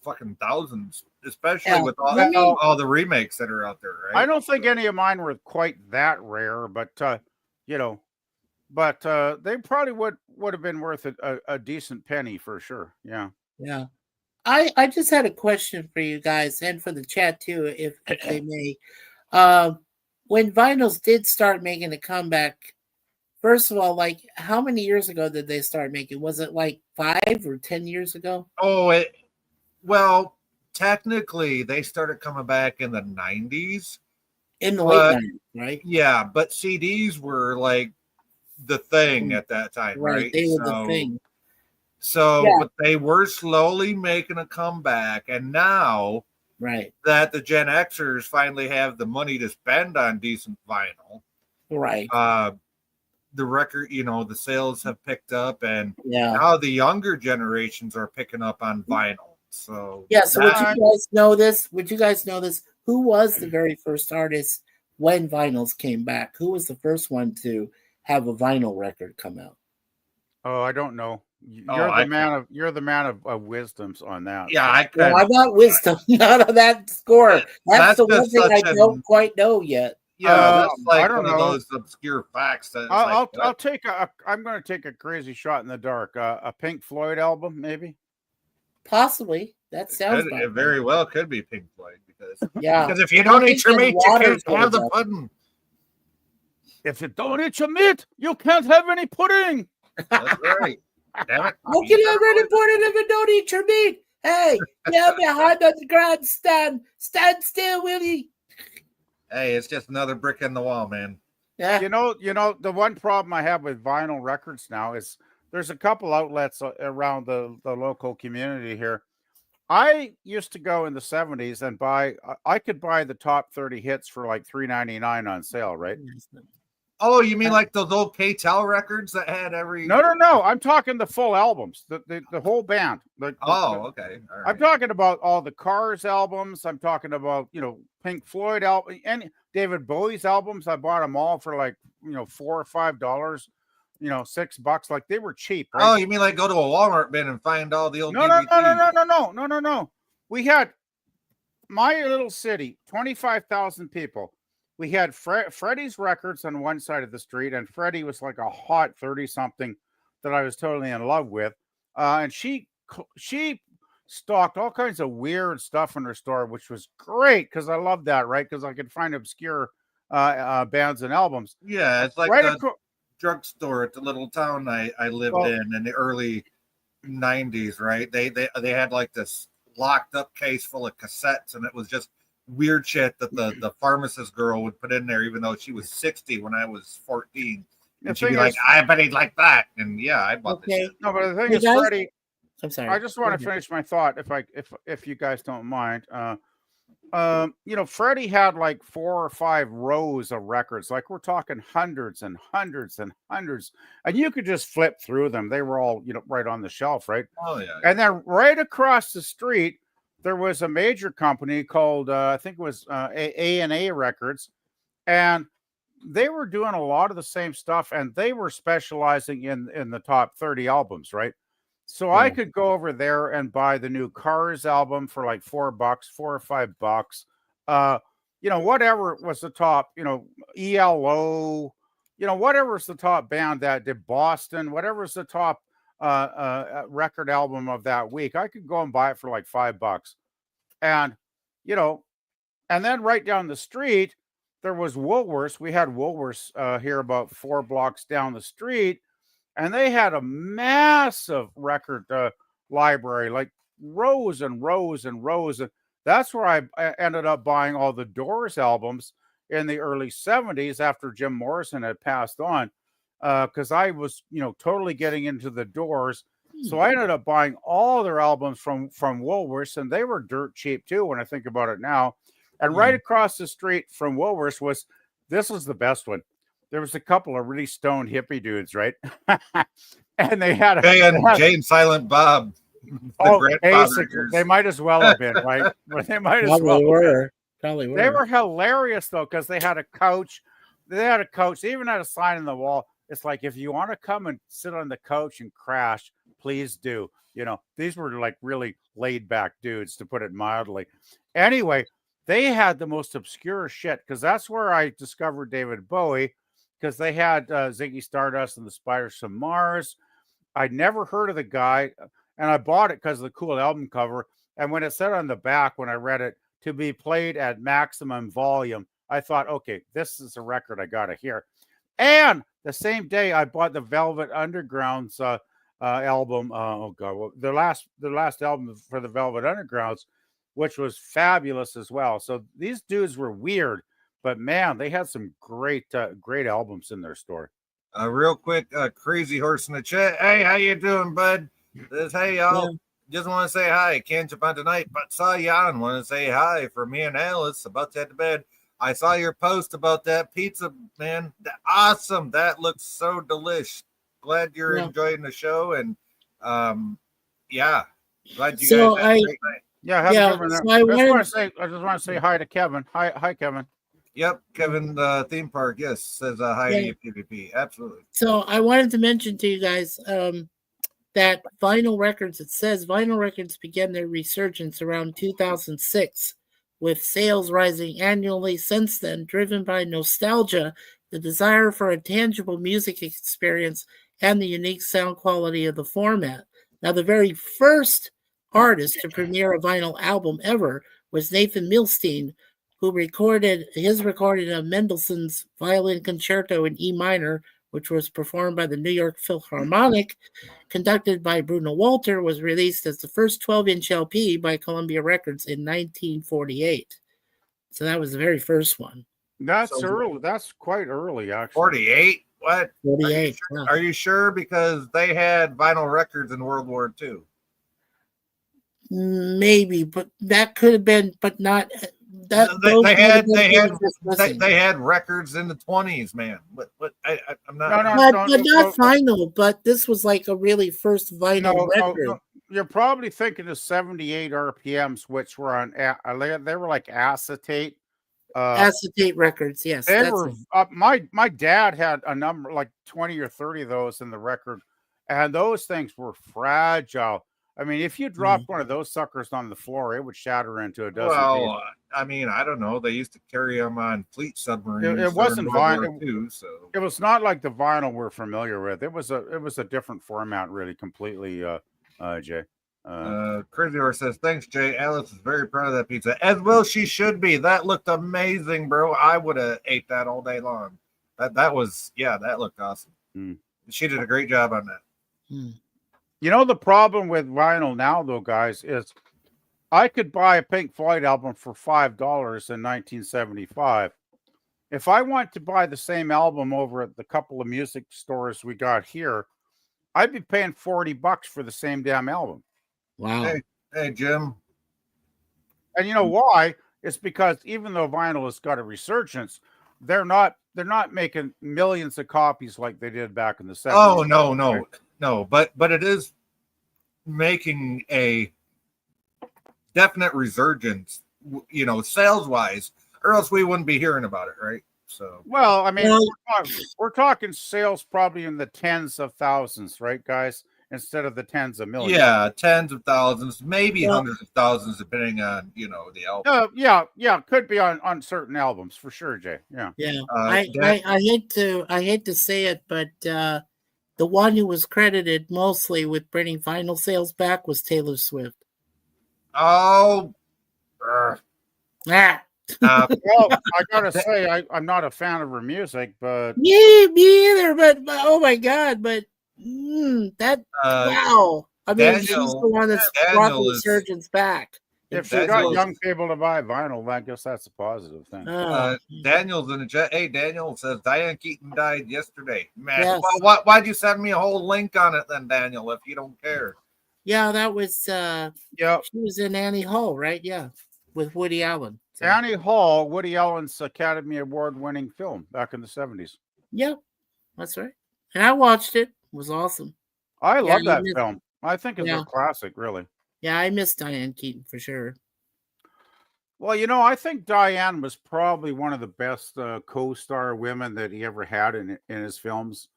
fucking thousands, especially with all the remakes that are out there, right?
I don't think any of mine were quite that rare, but they probably would have been worth a decent penny for sure. Yeah.
Yeah. I just had a question for you guys and for the chat too, if they may. When vinyls did start making a comeback, first of all, like how many years ago did they start making? Was it like 5 or 10 years ago?
Oh, well, technically they started coming back in the 90s.
In the late 90s, right?
Yeah, but CDs were like the thing at that time, right?
They were the thing.
So, but they were slowly making a comeback, and now that the Gen Xers finally have the money to spend on decent vinyl,
right?
The record, the sales have picked up, and now the younger generations are picking up on vinyl. So
so would you guys know this? Who was the very first artist when vinyls came back? Who was the first one to have a vinyl record come out?
Oh, I don't know. You're the man of wisdoms on that.
Yeah, I could.
Well, I got wisdom, not on that score. That's the one thing I don't quite know yet.
Yeah, that's like one of those obscure facts. That
I'm going to take a crazy shot in the dark. A Pink Floyd album, maybe.
Possibly. That sounds.
It very well could be Pink Floyd because
because
if you don't eat your meat, you can't have the pudding.
If you don't eat your meat, you can't have any pudding.
That's right. Damn it.
How can you have any pudding if you don't eat your meat? Hey, yeah, behind the grandstand. Stand still, Willie.
Hey, it's just another brick in the wall, man.
Yeah.
The one problem I have with vinyl records now is there's a couple outlets around the local community here. I used to go in the 70s and I could buy the top 30 hits for like $3.99 on sale, right?
Oh, you mean like those old K-Tel records that had every...
No. I'm talking the full albums, the whole band.
Okay. All right.
I'm talking about all the Cars albums. I'm talking about, Pink Floyd album, and David Bowie's albums. I bought them all for like, $4 or $5, $6. Like they were cheap. Right?
Oh, you mean like go to a Walmart bin and find all the old DVDs?
No. We had my little city, 25,000 people. We had Freddie's Records on one side of the street, and Freddie was like a hot 30-something that I was totally in love with. And she stocked all kinds of weird stuff in her store, which was great because I love that, right? Because I could find obscure bands and albums.
Yeah, it's like
Right
the
across.
drugstore at the little town I lived
Well,
in the early 90s, right? They had like this locked up case full of cassettes, and it was just weird shit that the pharmacist girl would put in there, even though she was 60 when I was 14.
the
And she'd be
thing
like,
is,
I bet he'd like that. And yeah, I bought the
Okay.
shit.
no, but the thing
Hey,
is,
guys?
Freddie,
I'm sorry.
I just want to finish my thought, if you guys don't mind. Freddie had like 4 or 5 rows of records. Like we're talking hundreds and hundreds and hundreds, and you could just flip through them. They were all right on the shelf, right?
Oh yeah.
And then right across the street, there was a major company called I think it was A&A Records, and they were doing a lot of the same stuff, and they were specializing in the top 30 albums, right? So I could go over there and buy the new Cars album for like $4, $4 or $5. Whatever was the top, ELO, whatever's the top band that did Boston, whatever's the top record album of that week, I could go and buy it for like $5. And, and then right down the street, there was Woolworths. We had Woolworths here about 4 blocks down the street. And they had a massive record library, like rows and rows and rows. And that's where I ended up buying all the Doors albums in the early 70s after Jim Morrison had passed on, because I was, totally getting into the Doors. So I ended up buying all their albums from Woolworths, and they were dirt cheap too when I think about it now. And right across the street from Woolworths was the best one. There was a couple of really stoned hippie dudes, right? And they had
Jay and Silent Bob.
Basically, they might as well have been, right? But they might as well
Probably
have
were. Probably were.
They were hilarious though, because they had a couch. They even had a sign on the wall. It's like, if you want to come and sit on the couch and crash, please do. These were like really laid back dudes, to put it mildly. Anyway, they had the most obscure shit, because that's where I discovered David Bowie, because they had Ziggy Stardust and the Spiders from Mars. I'd never heard of the guy, and I bought it because of the cool album cover. And when it said on the back, when I read it, to be played at maximum volume, I thought, okay, this is a record I got to hear. And the same day, I bought the Velvet Underground's album. The last album for the Velvet Undergrounds, which was fabulous as well. So these dudes were weird, but man, they had some great albums in their store.
Real quick, Crazy Horse in the chat. Hey, how you doing, bud? Hey, y'all.
Yeah.
Just want to say hi. Can't jump on tonight, but saw you on. Want to say hi for me and Alice. About to head to bed. I saw your post about that pizza, man. Awesome. That looks so delish. Glad you're enjoying the show, and yeah, glad you guys had a great night.
Yeah,
so
I just want to say hi to Kevin. Hi, Kevin.
Yep, Kevin, theme park. Yes, says hi to you, PvP. Absolutely.
So I wanted to mention to you guys that vinyl records. It says vinyl records began their resurgence around 2006, with sales rising annually since then, driven by nostalgia, the desire for a tangible music experience, and the unique sound quality of the format. Now, the very first artist to premiere a vinyl album ever was Nathan Milstein, who recorded of Mendelssohn's Violin Concerto in E minor, which was performed by the New York Philharmonic, conducted by Bruno Walter, was released as the first 12-inch LP by Columbia Records in 1948. So that was the very first one.
That's early. That's quite early, actually.
48? What?
48.
Are you sure? Because they had vinyl records in World War II.
Maybe, but that could have been, but not.
They had records in the 20s, man. But I'm not.
But not vinyl. But this was like a really first vinyl record.
No. You're probably thinking of 78 RPMs, which were on. They were like acetate.
Acetate records, yes.
They were. My dad had a number like 20 or 30 of those in the record, and those things were fragile. I mean, if you dropped one of those suckers on the floor, it would shatter into a dozen
Well,
pieces.
I mean, I don't know. They used to carry them on fleet submarines
It
during
wasn't
World War
vinyl.
II, so
It was not like the vinyl we're familiar with. It was a different format, really, completely. Jay.
Crazy Horse says, thanks, Jay. Alice is very proud of that pizza. As well she should be. That looked amazing, bro. I would have ate that all day long. That was, yeah, that looked awesome.
Mm.
She did a great job on that.
You know, the problem with vinyl now, though, guys, is I could buy a Pink Floyd album for $5 in 1975. If I want to buy the same album over at the couple of music stores we got here, I'd be paying $40 for the same damn album.
Wow.
Hey, Jim.
And you know why? It's because even though vinyl has got a resurgence, they're not making millions of copies like they did back in the 70s.
Oh, no. But it is making a definite resurgence, sales wise, or else we wouldn't be hearing about it, right? So,
well, I mean, we're talking sales probably in the tens of thousands, right, guys? Instead of the tens of millions.
Yeah, tens of thousands, maybe hundreds of thousands, depending on the album.
Yeah, could be on certain albums for sure, Jay. Yeah.
I hate to say it, but the one who was credited mostly with bringing vinyl sales back was Taylor Swift.
Oh,
well, I gotta say, I'm not a fan of her music, but
me either. But oh my god, but wow! I mean, she's the one that's brought the resurgence back.
If you got young people to buy vinyl, I guess that's a positive thing.
Daniel's in the chat. Hey, Daniel says Diane Keaton died yesterday. Man,
yes.
well, why'd you send me a whole link on it then, Daniel? If you don't care.
Yeah, that was. She was in Annie Hall, right? Yeah, with Woody Allen.
So. Annie Hall, Woody Allen's Academy Award-winning film back in the 70s.
Yep, that's right. And I watched it. It was awesome.
I love that film. I think it's a classic, really.
Yeah, I miss Diane Keaton for sure.
Well, I think Diane was probably one of the best co-star women that he ever had in his films,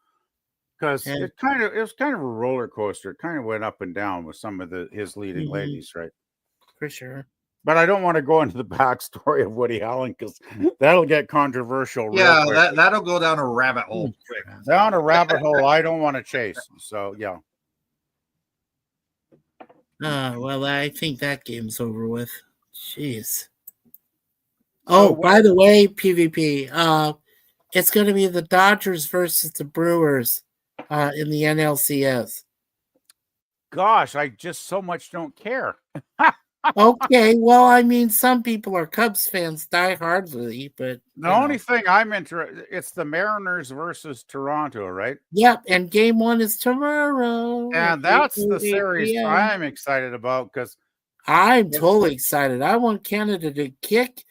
because it was kind of a roller coaster. It kind of went up and down with some of his leading ladies, right?
For sure.
But I don't want to go into the backstory of Woody Allen because that'll get controversial.
Yeah, that'll go down a rabbit hole.
Down a rabbit hole I don't want to chase. So, yeah.
Well, I think that game's over with. Jeez. Oh, by the way, PvP, it's going to be the Dodgers versus the Brewers in the NLCS.
Gosh, I just so much don't care.
Okay, well, I mean, some people are Cubs fans die-hardly, but
the only thing I'm interested, it's the Mariners versus Toronto, right?
Yep, and game 1 is tomorrow.
And that's the series I'm excited about because
I'm totally excited. I want Canada to kick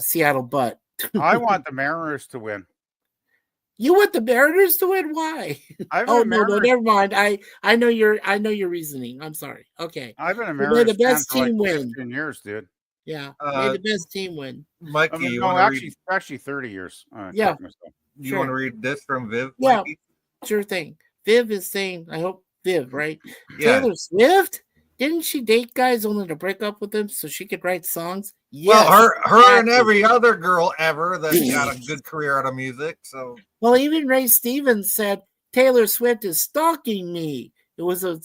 Seattle butt.
I want the Mariners to win.
You want the Mariners to win? Why? No, never mind. I know your reasoning. I'm sorry. Okay.
I've been a Mariners
the best
fan
team
for like
win.
15 years, dude.
Yeah. May the best team win.
Mikey,
actually 30 years.
You want to read this from Viv?
Yeah.
Mikey?
Sure thing. Viv is saying, I hope Viv, right?
Yeah.
Taylor Swift? Didn't she date guys only to break up with them so she could write songs?
Yes, well, her and every other girl ever that got a good career out of music. So,
well, even Ray Stevens said Taylor Swift is stalking me. It was a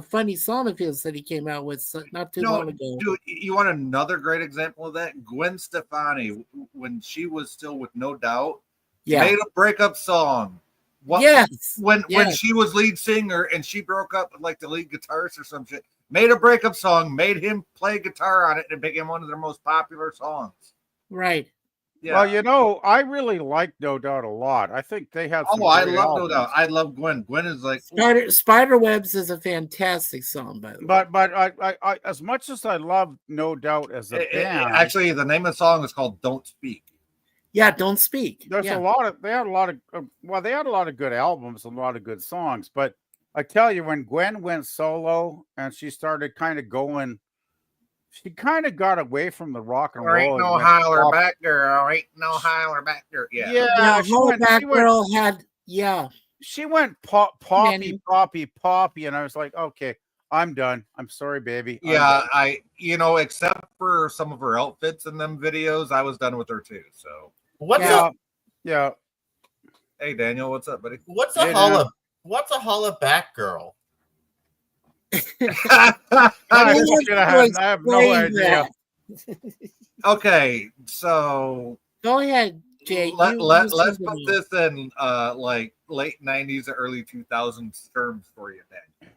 funny song of his that he came out with not too long ago.
Dude, you want another great example of that? Gwen Stefani, when she was still with No Doubt, made a breakup song. When she was lead singer and she broke up with like the lead guitarist or some shit. Made a breakup song, made him play guitar on it, and it became one of their most popular songs.
Right.
Yeah. Well, I really like No Doubt a lot. I think they have.
I love No Doubt. I love Gwen. Gwen is like
Spiderwebs is a fantastic song, by the way.
But I as much as I love No Doubt as a band,
actually, the name of the song is called "Don't Speak."
Yeah, Don't Speak.
They had a lot of good albums, a lot of good songs, but. I tell you, when Gwen went solo and she started kind of going, she kind of got away from the rock and roll.
Ain't no holler back girl. Ain't no holler back girl.
Yeah. She
went poppy, and I was like, okay, I'm done. I'm sorry, baby. I'm
Yeah,
done.
except for some of her outfits in them videos, I was done with her too. So,
What's
Yeah,
a
yeah.
hey, Daniel, what's up, buddy?
what's a
Hey,
holla what's a holla back girl?
I have no
Explain
idea.
that.
Okay, so
Go ahead, Jay.
let's
seem to
put
know.
this in like late 90s or early 2000s terms for you, then.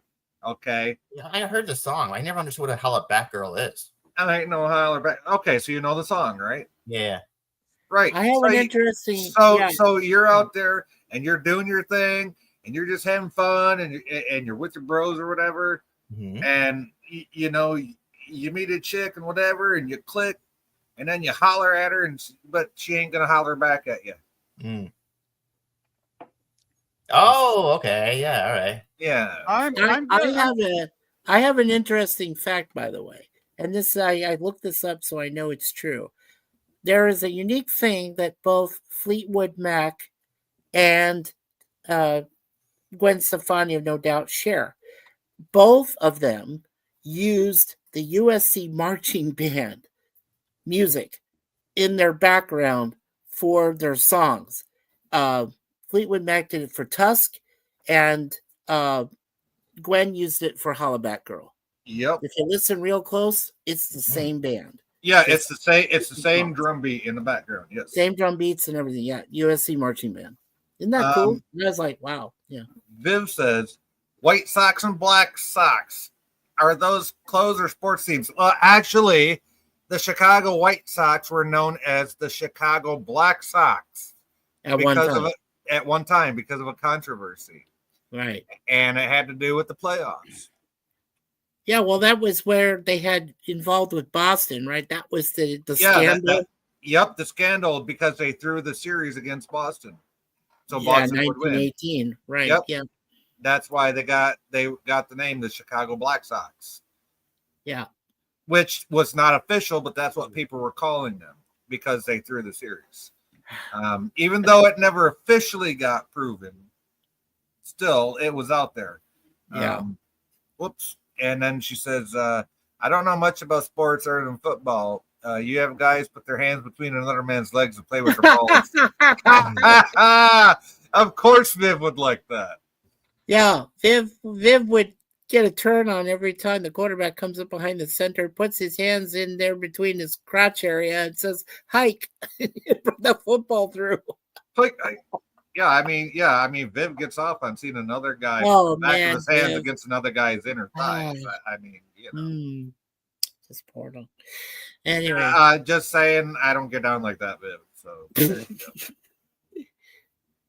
Okay,
Yeah, I heard the song. I never understood what a holla back girl is.
I ain't no holler back. Okay, so you know the song, right?
Yeah.
Right.
I have
So
an
you-
interesting.
So
Yeah,
so you're out there and you're doing your thing and you're just having fun and you're with your bros or whatever,
Mhm.
and you meet a chick and whatever and you click and then you holler at her but she ain't gonna holler back at you.
Mm. Oh, okay. Yeah, all right.
Yeah.
I'm
I have an interesting fact, by the way, and this I looked this up so I know it's true. There is a unique thing that both Fleetwood Mac and Gwen Stefani, no doubt, share. Both of them used the USC marching band music in their background for their songs. Uh, Fleetwood Mac did it for Tusk, and Gwen used it for Hollaback Girl.
Yep.
If you listen real close, it's the same band.
Yeah, it's the same drum beat in the background. Yes.
Same drum beats and everything. Yeah, USC marching band. Isn't that cool? And I was like, wow. Yeah.
Viv says, white socks and black socks. Are those clothes or sports teams? Well, actually, the Chicago White Sox were known as the Chicago Black Sox
At one time.
at one time because of a controversy.
Right.
And it had to do with the playoffs.
Yeah, well, that was where they had involved with Boston, right? That was the scandal.
The scandal because they threw the series against Boston. So
yeah,
Boston would win.
1918. Right.
Yep.
Yeah.
That's why they got the name the Chicago Black Sox.
Yeah.
Which was not official, but that's what people were calling them because they threw the series. Even though it never officially got proven, still it was out there.
Yeah.
Whoops. And then she says, I don't know much about sports other than football. You have guys put their hands between another man's legs and play with their balls. Of course Viv would like that.
Yeah. Viv would get a turn on every time the quarterback comes up behind the center, puts his hands in there between his crotch area and says, hike, bring the football through.
I mean, Viv gets off on seeing another guy back of his hands against another guy's inner thighs. I mean,
just portal. Anyway,
just saying, I don't get down like that, Viv. So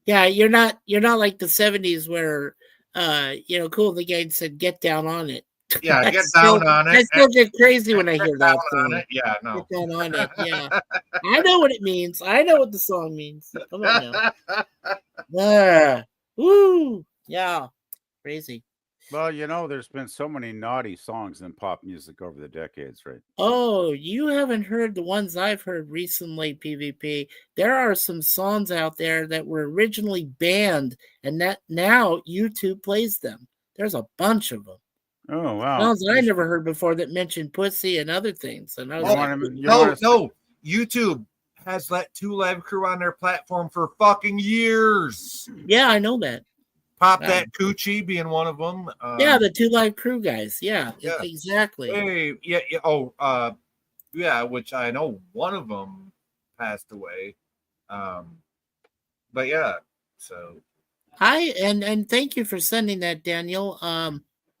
yeah, you're not like the 70s where Cool in the Gang said, "Get down on it."
Yeah, get down on it.
I still get crazy when I hear that song.
Yeah, no.
Get down on it. Yeah, I know what it means. I know what the song means. Come on now. Woo! Yeah, crazy.
Well, there's been so many naughty songs in pop music over the decades, right?
Oh, you haven't heard the ones I've heard recently, PvP. There are some songs out there that were originally banned, and that now YouTube plays them. There's a bunch of them.
Oh, wow.
Songs I never heard before that mentioned pussy and other things. And I was
no. YouTube has let 2 Live Crew on their platform for fucking years.
Yeah, I know that.
Pop That Coochie being one of them.
Yeah, the 2 Live Crew guys. Yeah, exactly.
Hey, yeah. Oh, yeah. Which I know one of them passed away. But yeah. So.
Hi, and thank you for sending that, Daniel.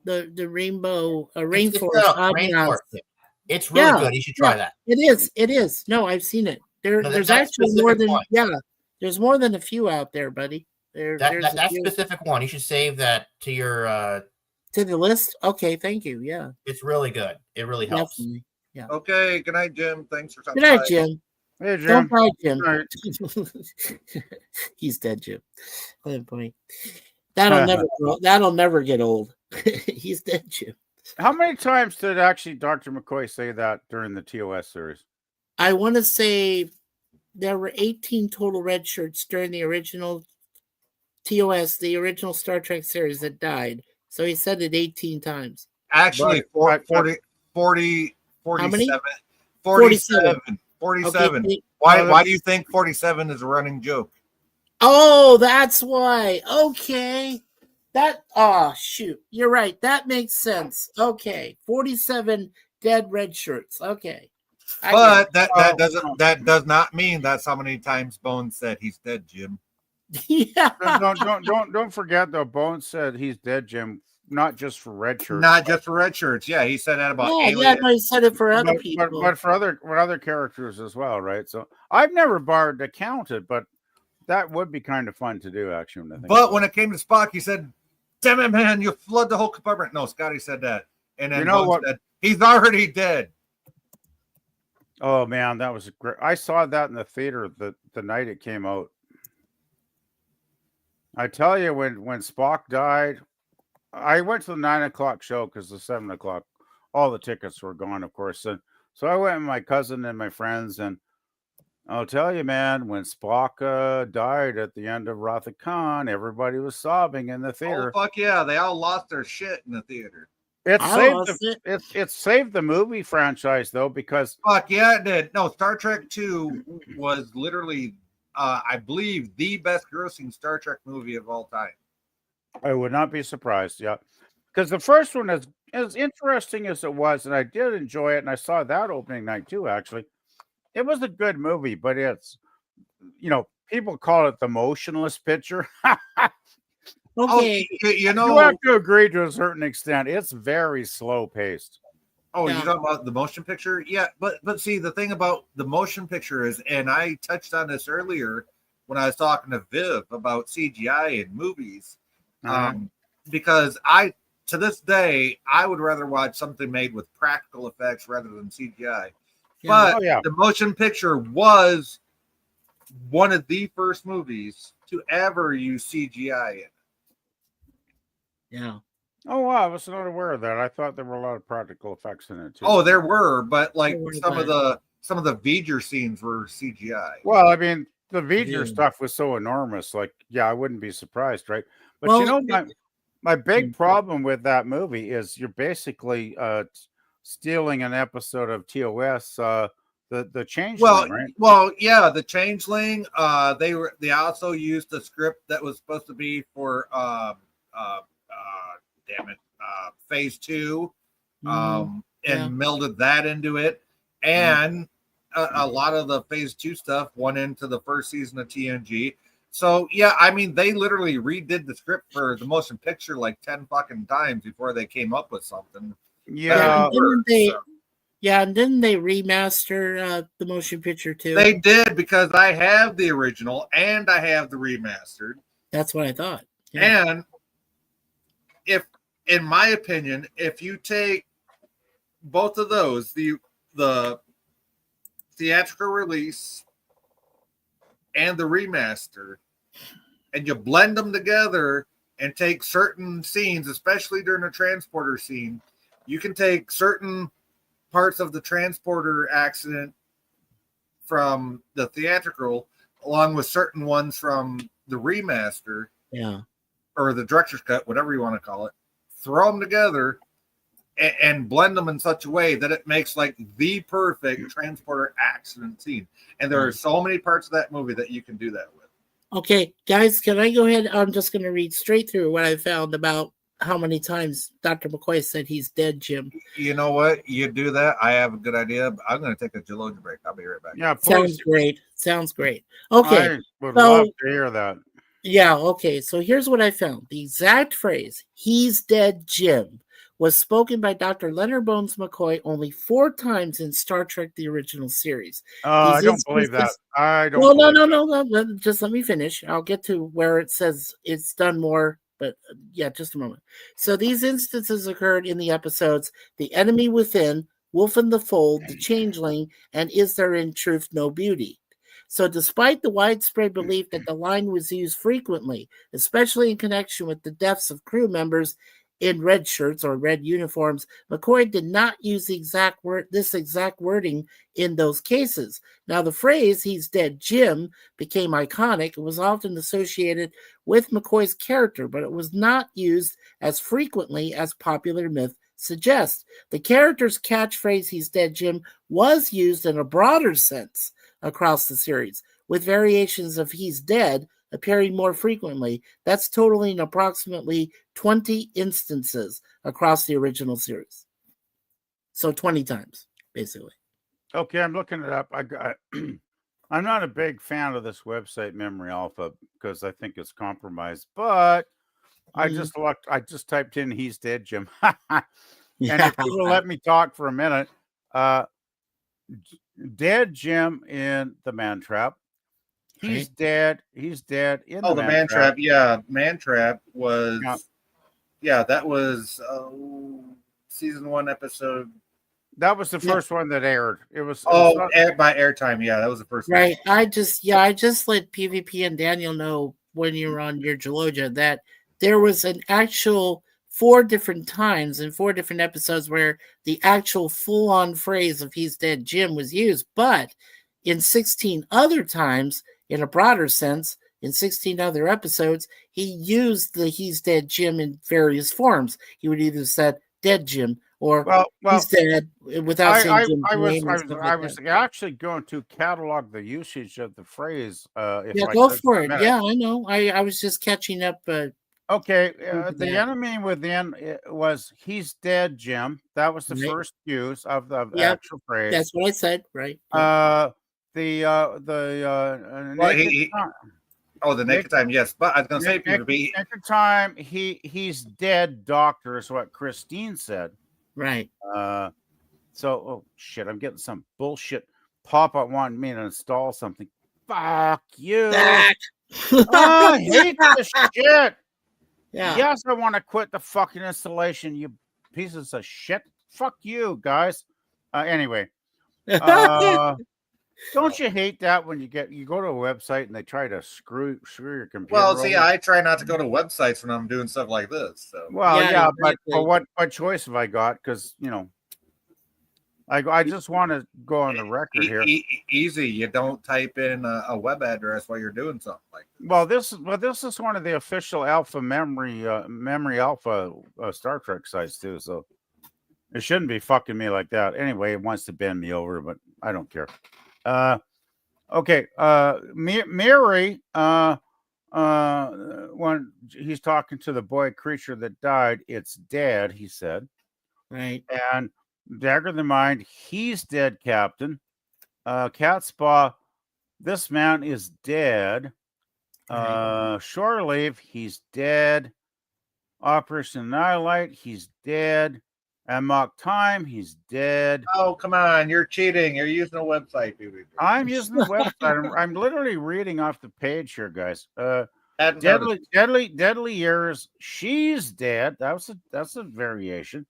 The rainbow rainforest.
Rainforest. It's really good. You should try that.
It is. No, I've seen it. There's actually more than there's more than a few out there, buddy.
That specific one, you should save that to your
to the list. Okay, thank you. Yeah,
it's really good. It really helps.
Definitely. Yeah.
Okay. Good night, Jim. Thanks for coming.
Good night, Jim.
Hey, Jim.
Don't bite Jim.
Right.
He's dead, Jim. Oh boy, that'll never get old. He's dead, Jim.
How many times did actually Dr. McCoy say that during the TOS series?
I want to say there were 18 total red shirts during the original TOS, the original Star Trek series that died. So he said it 18 times.
Actually,
But-
40,
How many?
47. 47.
Okay.
Why do you think 47 is a running joke?
Oh, that's why. Okay. Shoot. You're right. That makes sense. Okay. 47 dead red shirts. Okay. I
But
get
that does not mean that's how many times Bones said he's dead, Jim.
it. Yeah.
Don't forget though. Bones said he's dead, Jim. Not just for red shirts.
Not just for red shirts. Yeah, he said that about
Yeah,
Alien.
no, he said it for other people.
But for other characters as well, right? So I've never barred to count it, but that would be kind of fun to do, actually. When I think
But
about
when it came to Spock, he said, "Damn it, man, you flood the whole compartment." No, Scotty said that, and then
You know
Bones
what?
said, "He's already dead."
Oh man, that was great. I saw that in the theater the night it came out. I tell you, when Spock died, I went to the 9 o'clock show because the 7 o'clock, all the tickets were gone, of course. And so I went with my cousin and my friends, and I'll tell you, man, when Spock died at the end of Wrath of Khan, everybody was sobbing in the
Oh
theater.
fuck yeah, they all lost their shit in the theater.
It saved the movie franchise though, because
Fuck yeah, it did. No, Star Trek 2 was literally, I believe, the best grossing Star Trek movie of all time.
I would not be surprised. Yeah, because the first one is as interesting as it was, and I did enjoy it, and I saw that opening night too. Actually, it was a good movie, but it's people call it the motionless picture.
Okay.
You know,
You have to agree to a certain extent. It's very slow paced.
oh,
Yeah.
you're talking about the motion picture? Yeah, but see, the thing about the motion picture is, and I touched on this earlier when I was talking to Viv about CGI in movies, because to this day, I would rather watch something made with practical effects rather than CGI.
Yeah.
But the motion picture was one of the first movies to ever use CGI in it.
Yeah.
Oh wow, I was not aware of that. I thought there were a lot of practical effects in it too.
Oh, there were, but like
There were,
some of the V'ger scenes were CGI.
Well, I mean, the V'ger
Yeah.
stuff was so enormous. Like, yeah, I wouldn't be surprised, right? But
Well,
my big problem with that movie is you're basically stealing an episode of TOS, the Changeling, right?
Well, yeah, the Changeling. They also used the script that was supposed to be for Phase 2, and melded that into it, and a lot of the Phase 2 stuff went into the first season of TNG. So yeah, I mean, they literally redid the script for the motion picture like 10 fucking times before they came up with something.
Yeah.
And didn't they remaster the motion picture too?
They did, because I have the original and I have the remastered.
That's what I thought. Yeah.
And if, in my opinion, if you take both of those, the theatrical release and the remaster, and you blend them together and take certain scenes, especially during a transporter scene, you can take certain parts of the transporter accident from the theatrical along with certain ones from the remaster, or the director's cut, whatever you want to call it, throw them together and blend them in such a way that it makes like the perfect transporter accident scene. And there are so many parts of that movie that you can do that with.
Okay, guys, can I go ahead? I'm just going to read straight through what I found about how many times Dr. McCoy said he's dead, Jim.
You know what? You do that. I have a good idea. But I'm going to take a geology break. I'll be right back.
Yeah,
Sounds great. Sounds great. Okay.
I would love to hear that.
Yeah, okay. So here's what I found. The exact phrase, "he's dead, Jim," was spoken by Dr. Leonard Bones McCoy only 4 times in Star Trek, the original series.
I don't believe that. I don't.
Well, no. Just let me finish. I'll get to where it says it's done more, but yeah, just a moment. So these instances occurred in the episodes "The Enemy Within," "Wolf in the Fold," "The Changeling," and "Is There in Truth No Beauty?" So despite the widespread belief that the line was used frequently, especially in connection with the deaths of crew members in red shirts or red uniforms, McCoy did not use this exact wording in those cases. Now, the phrase "he's dead, Jim" became iconic and was often associated with McCoy's character, but it was not used as frequently as popular myth suggest. The character's catchphrase, "He's dead, Jim," was used in a broader sense across the series, with variations of "He's dead" appearing more frequently. That's totaling approximately 20 instances across the original series. So 20 times, basically.
Okay, I'm looking it up. I'm not a big fan of this website, Memory Alpha, because I think it's compromised. But I just looked. I just typed in "He's dead, Jim," and if you'll let me talk for a minute, dead Jim in the Man Trap. He's dead. He's dead in
Oh, the Man Trap. Yeah, Man Trap was. Yeah, that was season 1, episode.
That was the first one that aired. It was
by airtime. Yeah, that was the first one.
Right. I just let PvP and Daniel know when you were on your Gelogia that there was an actual 4 different times in 4 different episodes where the actual full-on phrase of "He's dead, Jim" was used, but in 16 other times, in a broader sense, in 16 other episodes, he used the "He's dead, Jim" in various forms. He would either said "dead Jim" or "he's dead" without saying Jim's name.
I was actually going to catalog the usage of the phrase.
Go for it. Yeah, I know. I was just catching up.
Okay, the enemy within was "He's dead, Jim." That was the first use of the actual phrase.
That's what I said, right?
The
naked time, yes. But I was going to say, PvP.
Naked time, he's dead, doctor, is what Christine said.
Right.
Oh shit, I'm getting some bullshit pop-up wanting me to install something. Fuck you. I hate this shit.
Yeah.
Yes, I want to quit the fucking installation, you pieces of shit. Fuck you, guys. Anyway. Don't you hate that when you go to a website and they try to screw your computer?
Well, see, I try not to go to websites when I'm doing stuff like this. So.
Well, yeah, but what choice have I got? Because I just want to go on the record here.
Easy. You don't type in a web address while you're doing something like this.
Well, this is one of the official Alpha Memory Alpha Star Trek sites too. So it shouldn't be fucking me like that. Anyway, it wants to bend me over, but I don't care. Okay. Mary, when he's talking to the boy creature that died, "It's dead," he said.
Right.
And Dagger the Mind, "He's dead, Captain." Cat Spa, "This man is dead." Shore Leave, "He's dead." Operation Annihilate, "He's dead." And Mock Time, "He's dead."
Oh, come on. You're cheating. You're using a website, PvP.
I'm using the website. I'm literally reading off the page here, guys. Deadly Years, "She's dead." That's a variation.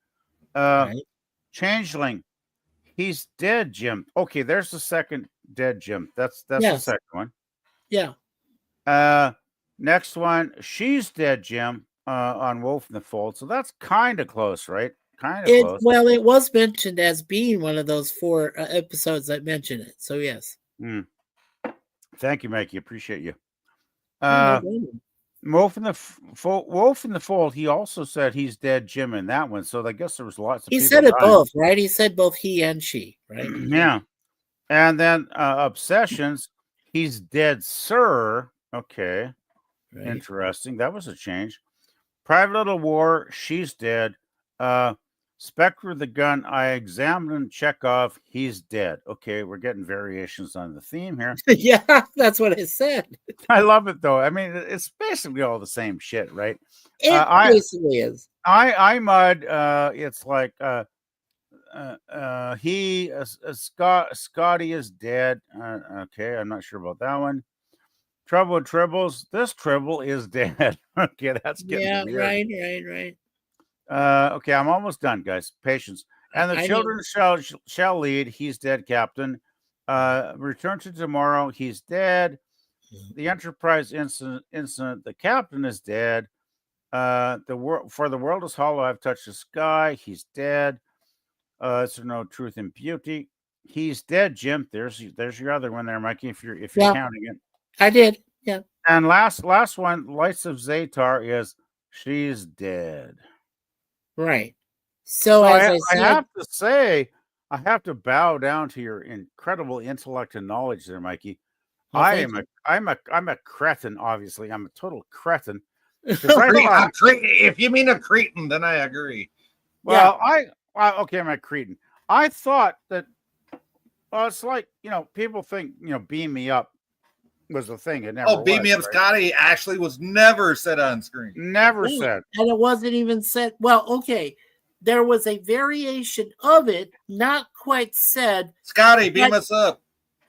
Changeling, "He's dead, Jim." Okay, there's the second "dead, Jim." That's the second one.
Yeah.
Next one, "She's dead, Jim," on Wolf in the Fold. So that's kind of close, right? Kind of close.
Well, it was mentioned as being one of those 4 episodes that mentioned it. So yes.
Thank you, Mikey. Appreciate you. Wolf in the Fold. He also said "He's dead, Jim" in that one. So I guess there was lots of.
He said it both, right? He said both he and she, right?
Yeah. And then Obsessions, "He's dead, sir." Okay. Right. Interesting. That was a change. Private Little War, "She's dead." Spectre of the Gun, "I examined Chekhov." "He's dead." Okay, we're getting variations on the theme here.
Yeah, that's what I said.
I love it though. I mean, it's basically all the same shit, right?
It basically is.
Mud. It's like Scotty is dead. Okay, I'm not sure about that one. Trouble with Tribbles, "This Tribble is dead." Okay, that's getting weird.
Right.
Okay, I'm almost done, guys. Patience. And the children shall lead. "He's dead, Captain." Return to Tomorrow, "He's dead." The Enterprise incident, the captain is dead. For the world is hollow, I've touched the sky. He's dead. Is there no truth in beauty? He's dead, Jim. There's your other one there, Mikey. If you're counting it,
I did. Yeah.
And last one, Lights of Zatar is she's dead.
Right. So, as I
I
said,
have to say, I have to bow down to your incredible intellect and knowledge there, Mikey.
well, thank you.
I'm a cretin, obviously. I'm a total cretin. 'Cause I thought,
If you mean a cretin, then I agree.
well, okay, I'm a cretin. I thought that, well, it's like, people think, beam me up was a thing. It never
Oh, beat
was,
me up,
right?
Scotty actually was never said on screen.
Never
Yeah,
said.
and it wasn't even said. Well, okay, there was a variation of it, not quite said.
Scotty, beam us up.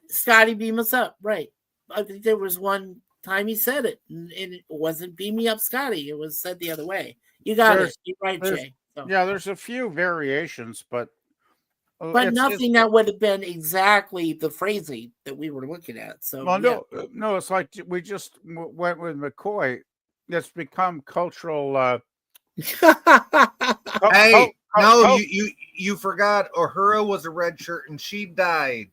Scotty, beam us up, right? I think there was one time he said it, and it wasn't beam me up, Scotty. It was said the other way. You got
There's-
it. You're right,
there's-
Jay. So,
Yeah, there's a few variations, but
but nothing that would have been exactly the phrasing that we were looking at. So,
well,
yeah.
no, it's like we just went with McCoy. It's become cultural.
Hey, no, you forgot. Uhura was a red shirt and she died.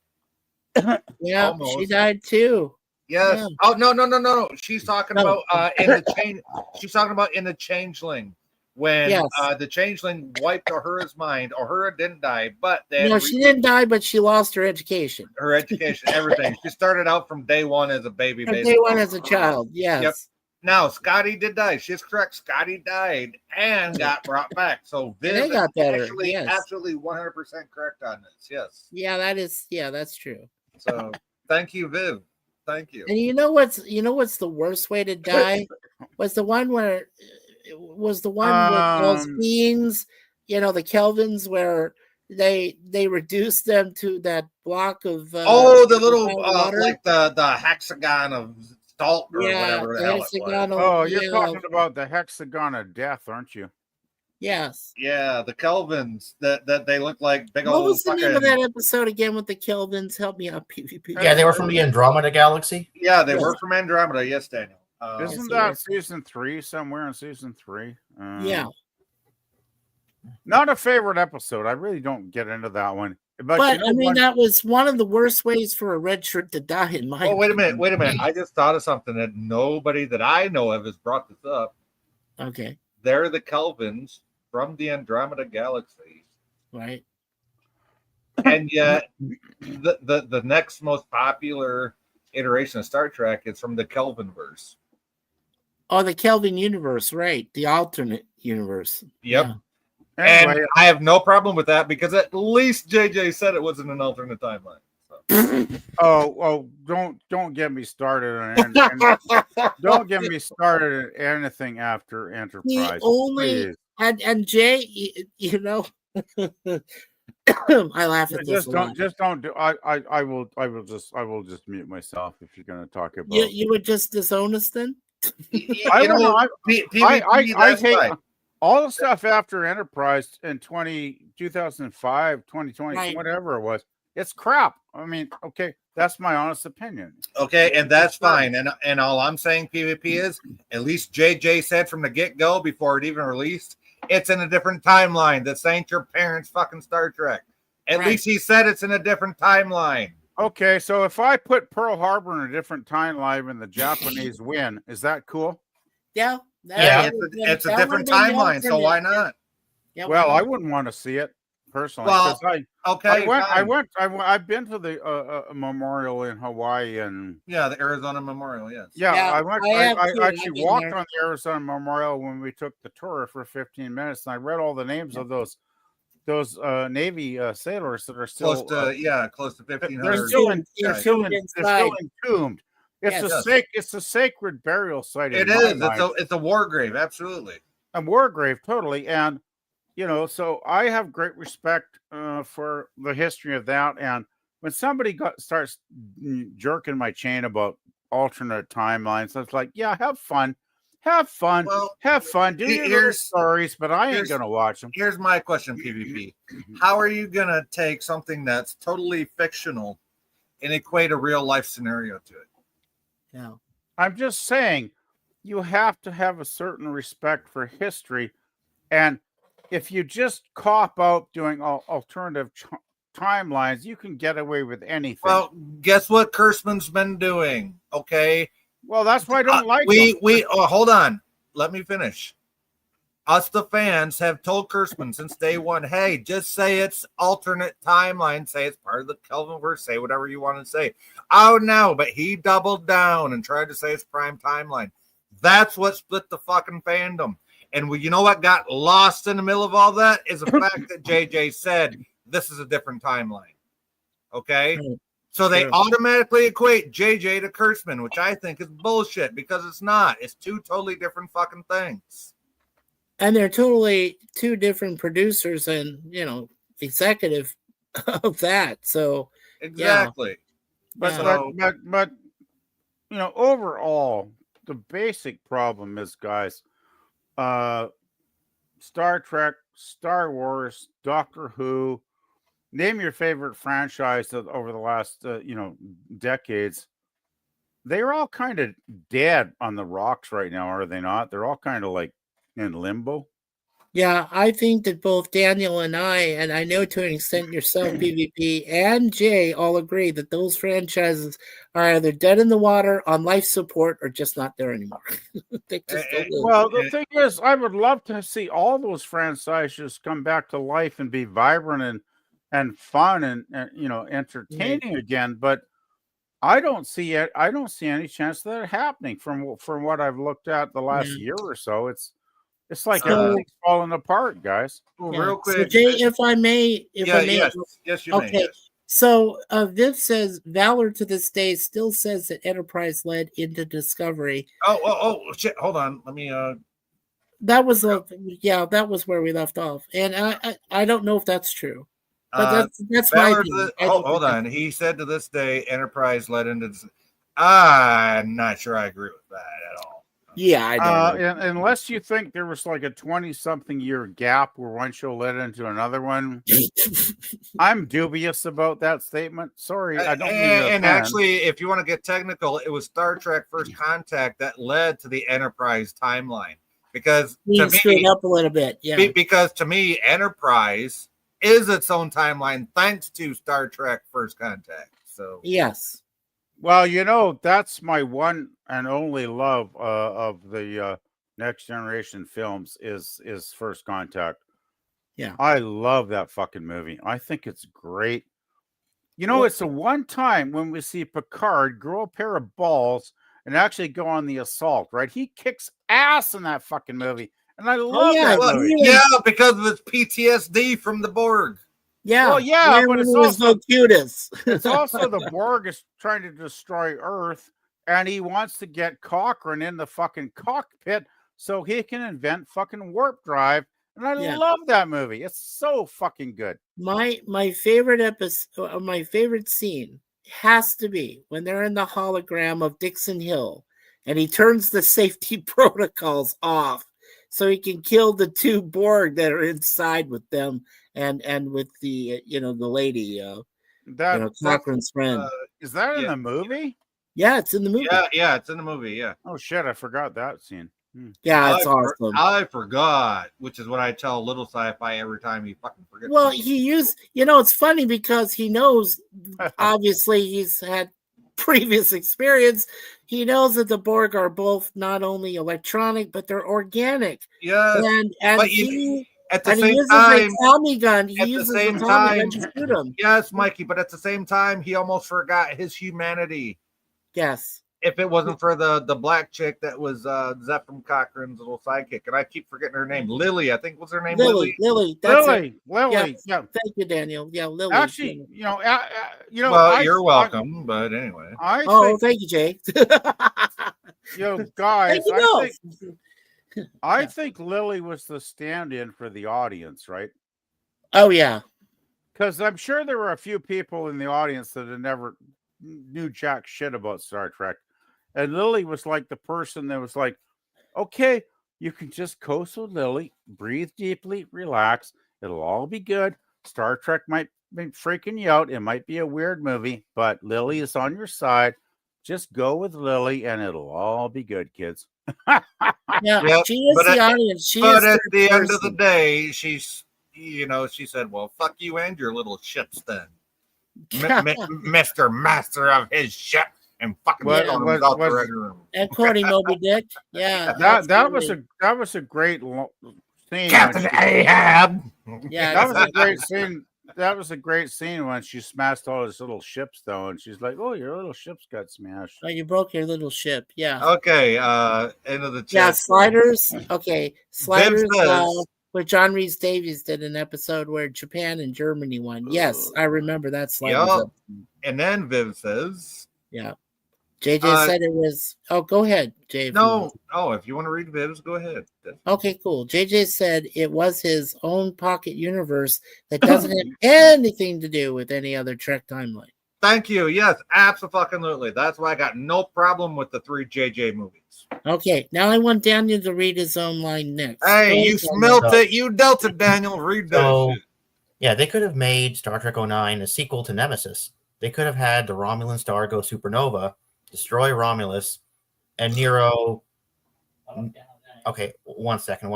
Yeah,
Almost.
she died too.
Yes.
Yeah.
Oh no. She's talking
No.
about in the change. She's talking about in the changeling when
Yes.
the changeling wiped Uhura's mind. Uhura didn't die, but then
No, she didn't die, but she lost her education.
her education, everything. She started out from day one as a baby.
From
basically.
day one as a child. Yes.
Yep. Now, Scotty did die. She's correct. Scotty died and got brought back. So
And
Viv
they got better.
actually
Yes.
absolutely 100% correct on this. Yes.
Yeah, that's true.
So thank you, Viv. Thank you.
And you know what's the worst way to die? Was the one where it was the one with those beings, the Kelvins, where they reduced them to that block of
the little
water.
like the hexagon of salt or
Yeah,
whatever the
the
hell it was.
hexagonal.
Oh, you're talking about the hexagon of death, aren't you?
Yes.
Yeah, the Kelvins that they look like big
What
old
was the name of
fucking-
that episode again with the Kelvins? Help me out, PvP.
Yeah, they were from the Andromeda Galaxy.
Yeah, they
Yes.
were from Andromeda. Yes, Daniel.
Isn't
Yes,
that
yes.
season 3 somewhere in season 3?
Yeah.
Not a favorite episode. I really don't get into that one. But
But I mean, that was one of the worst ways for a red shirt to die, in my
Oh, wait a
opinion.
minute. I just thought of something that nobody that I know of has brought this up.
Okay.
They're the Kelvins from the Andromeda Galaxy.
Right.
And yet the next most popular iteration of Star Trek is from the Kelvinverse.
Oh, the Kelvin universe, right? The alternate universe.
Yep.
Yeah.
And
anyway,
I have no problem with that because at least JJ said it wasn't an alternate timeline.
don't get me started on don't get me started on anything after Enterprise.
The only
please.
and Jay, I laugh at this.
Just don't do. I will just mute myself if you're going to talk about.
You would just disown us then?
I
that's
hate
right.
all the stuff after Enterprise in 2005, 2020,
Right.
whatever it was. It's crap. I mean, okay, that's my honest opinion.
Okay, and that's fine. And all I'm saying, PvP, is at least JJ said from the get-go before it even released, it's in a different timeline. This ain't your parents' fucking Star Trek. At
Right.
least he said it's in a different timeline.
Okay, so if I put Pearl Harbor in a different timeline and the Japanese win, is that cool?
Yeah.
Yeah,
It's a different timeline, so why not?
Yeah,
Well, I wouldn't want to see it personally.
Well,
'cause
Okay,
I've been to the memorial in Hawaii, and
yeah, the Arizona Memorial, yes.
yeah,
Yeah,
I went.
I have
I
too. I've
actually
been
walked
there.
on the Arizona Memorial when we took the tour for 15 minutes, and I read all the names of those Navy sailors that are still
Close to 1,500.
they're still
Inside.
entombed. It's a sacred burial site.
It
in my
is.
mind.
It's a war grave, absolutely.
A war grave, totally. And so I have great respect for the history of that. And when somebody starts jerking my chain about alternate timelines, it's like, yeah, have fun,
Well,
do your little stories, but I ain't
here's-
gonna watch them.
Here's my question, PvP. How are you gonna take something that's totally fictional and equate a real life scenario to it?
Yeah.
I'm just saying, you have to have a certain respect for history, and if you just cop out doing alternative timelines, you can get away with anything.
Well, guess what Kurtzman's been doing? Okay.
Well, that's why I don't like
we hold on. Let me finish. us, the fans, have told Kurtzman since day one, hey, just say it's alternate timeline, say it's part of the Kelvinverse, say whatever you want to say. Oh, no, but he doubled down and tried to say it's prime timeline. That's what split the fucking fandom. And you know what got lost in the middle of all that is the fact that JJ said this is a different timeline. Okay? So they automatically equate JJ to Kurtzman, which I think is bullshit because it's not. It's two totally different fucking things.
And they're totally two different producers and, executive of that. So
exactly.
Yeah. But overall, the basic problem is, guys, Star Trek, Star Wars, Doctor Who, name your favorite franchise over the last decades. They're all kind of dead on the rocks right now, are they not? They're all kind of like in limbo.
Yeah, I think that both Daniel and I know to an extent yourself, PvP, and Jay all agree that those franchises are either dead in the water, on life support, or just not there anymore. They just don't live.
Well, the thing is, I would love to see all those franchises come back to life and be vibrant and fun and entertaining again. But I don't see it. I don't see any chance of that happening from what I've looked at the last year or so. It's like everything's falling apart, guys.
Well, real quick,
so Jay, if I may,
yes, you may.
Okay.
Yes.
So Viv says Valor to this day still says that Enterprise led into Discovery.
Oh, shit! Hold on, let me.
That was that was where we left off, and I don't know if that's true, but that's my opinion.
Hold on. He said to this day, Enterprise led into. I'm not sure I agree with that at all.
Yeah, I don't.
Unless you think there was like a 20-something year gap where one show led into another one, I'm dubious about that statement. Sorry, I don't mean to offend.
Actually, if you want to get technical, it was Star Trek First Contact that led to the Enterprise timeline. Because to
me, up a little bit, yeah.
Because to me, Enterprise is its own timeline thanks to Star Trek First Contact. So
yes.
Well, that's my one and only love of the Next Generation films is First Contact.
Yeah.
I love that fucking movie. I think it's great. It's the one time when we see Picard grow a pair of balls and actually go on the assault, right? He kicks ass in that fucking movie. And I love that movie.
Yeah, because of his PTSD from the Borg.
Yeah.
Well, yeah, but it's also
cutest.
It's also the Borg is trying to destroy Earth, and he wants to get Cochrane in the fucking cockpit so he can invent fucking warp drive. And I love that movie. It's so fucking good.
My favorite episode, my favorite scene has to be when they're in the hologram of Dixon Hill, and he turns the safety protocols off so he can kill the two Borg that are inside with them. And with the the lady Cochrane's friend.
Is that in the movie?
Yeah, it's in the movie.
Yeah, it's in the movie. Yeah.
Oh shit, I forgot that scene.
Yeah, it's awesome.
I forgot, which is what I tell Little Sci-Fi every time he fucking forgets.
Well, he used. It's funny because he knows. Obviously, he's had previous experience. He knows that the Borg are both not only electronic but they're organic.
Yeah,
and
at the same time,
Tommy gun. He uses the Tommy gun to shoot him.
Yes, Mikey, but at the same time, he almost forgot his humanity.
Yes.
If it wasn't for the black chick that was Zephram Cochrane's little sidekick, and I keep forgetting her name, Lily, I think was her name.
Lily.
Lily.
Yeah. Thank you, Daniel. Yeah, Lily.
Actually,
Well, you're welcome, but anyway.
Thank you, Jay.
Guys, I think Lily was the stand-in for the audience, right?
Oh, yeah.
Because I'm sure there were a few people in the audience that had never knew jack shit about Star Trek. And Lily was like the person that was like, okay, you can just coast with Lily, breathe deeply, relax. It'll all be good. Star Trek might be freaking you out. It might be a weird movie, but Lily is on your side. Just go with Lily and it'll all be good, kids.
Yeah, she is the audience.
But at the end of the day, she said, well, fuck you and your little ships then. Mr. Master of his ship and fucking
and quoting Moby Dick. Yeah.
That was a great scene.
Captain Ahab.
Yeah,
That was a great scene. That was a great scene when she smashed all his little ships, though, and she's like, "Oh, your little ships got smashed."
oh, you broke your little ship. Yeah.
Okay, end of the chat.
Yeah, Sliders. Okay, Sliders.
says-
With John Rhys Davies did an episode where Japan and Germany won. Yes, I remember that Sliders.
Yup.
episode.
And then Viv says,
Yeah. JJ said it was. Oh, go ahead, Jay. if you
no.
want.
Oh, if you want to read Viv's, go ahead.
Okay, cool. JJ said it was his own pocket universe that doesn't have anything to do with any other Trek timeline.
Thank you. Yes, absolutely. That's why I got no problem with the 3 JJ movies.
Okay, now I want Daniel to read his own line next.
Hey,
Go
you
ahead, Daniel.
smelt it. You dealt it, Daniel. Read that
So,
shit.
yeah, they could have made Star Trek 09 a sequel to Nemesis. They could have had the Romulan star go supernova, destroy Romulus, and Nero. Okay, one second.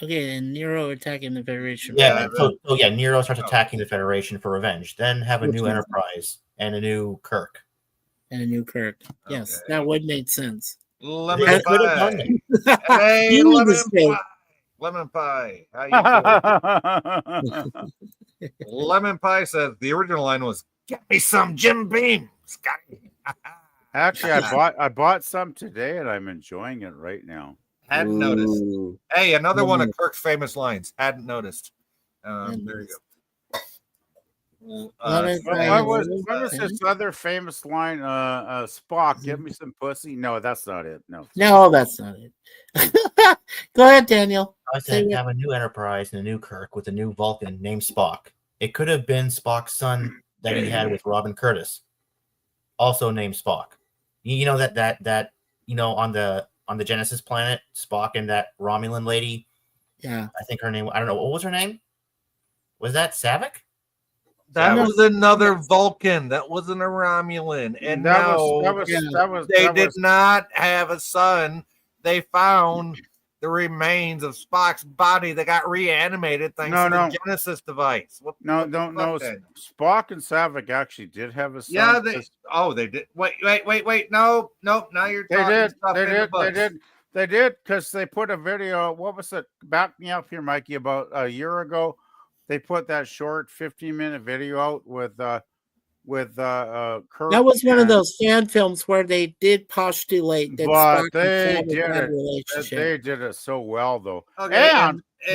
Okay, and Nero attacking the Federation.
Yeah,
Yeah,
so Nero starts attacking the Federation for revenge. Then have a new Enterprise and a new Kirk.
And a new Kirk. Yes,
Okay.
that would make sense.
Lemon
They could have done
pie.
it.
Hey,
You need to
lemon
say-
pie. Lemon pie. How you doing? Lemon pie says the original line was "Get me some Jim Beam, Scotty."
Actually, I bought some today, and I'm enjoying it right now.
Hadn't noticed.
Ooh.
Hey, another one of
Mm.
Kirk's famous lines. Hadn't noticed. There you go.
Lemon
What,
pie.
what was his other famous line? Spock, give me some pussy. No, that's not it.
No, that's not it. Go ahead, Daniel.
I
Say
said
what-
have a new Enterprise and a new Kirk with a new Vulcan named Spock. It could have been Spock's son that he had with Robin Curtis, also named Spock. You know that on the Genesis planet, Spock and that Romulan lady.
Yeah.
I think her name. I don't know what was her name. Was that Savick?
That
No.
was another Vulcan. That wasn't a Romulan. And
that
no,
was
they did not have a son. They found the remains of Spock's body that got reanimated thanks to the Genesis device. What
no.
then?
Spock and Savick actually did have a son.
Yeah, they did. Wait. No. Now you're talking stuff in the books.
They did because they put a video. What was it? Back me up here, Mikey. About a year ago, they put that short 15-minute video out with Kirk.
That was one of those fan films where they did postulate that
But
Spock
they
and Savick
did
had a
it.
relationship.
They did it so well, though.
Okay,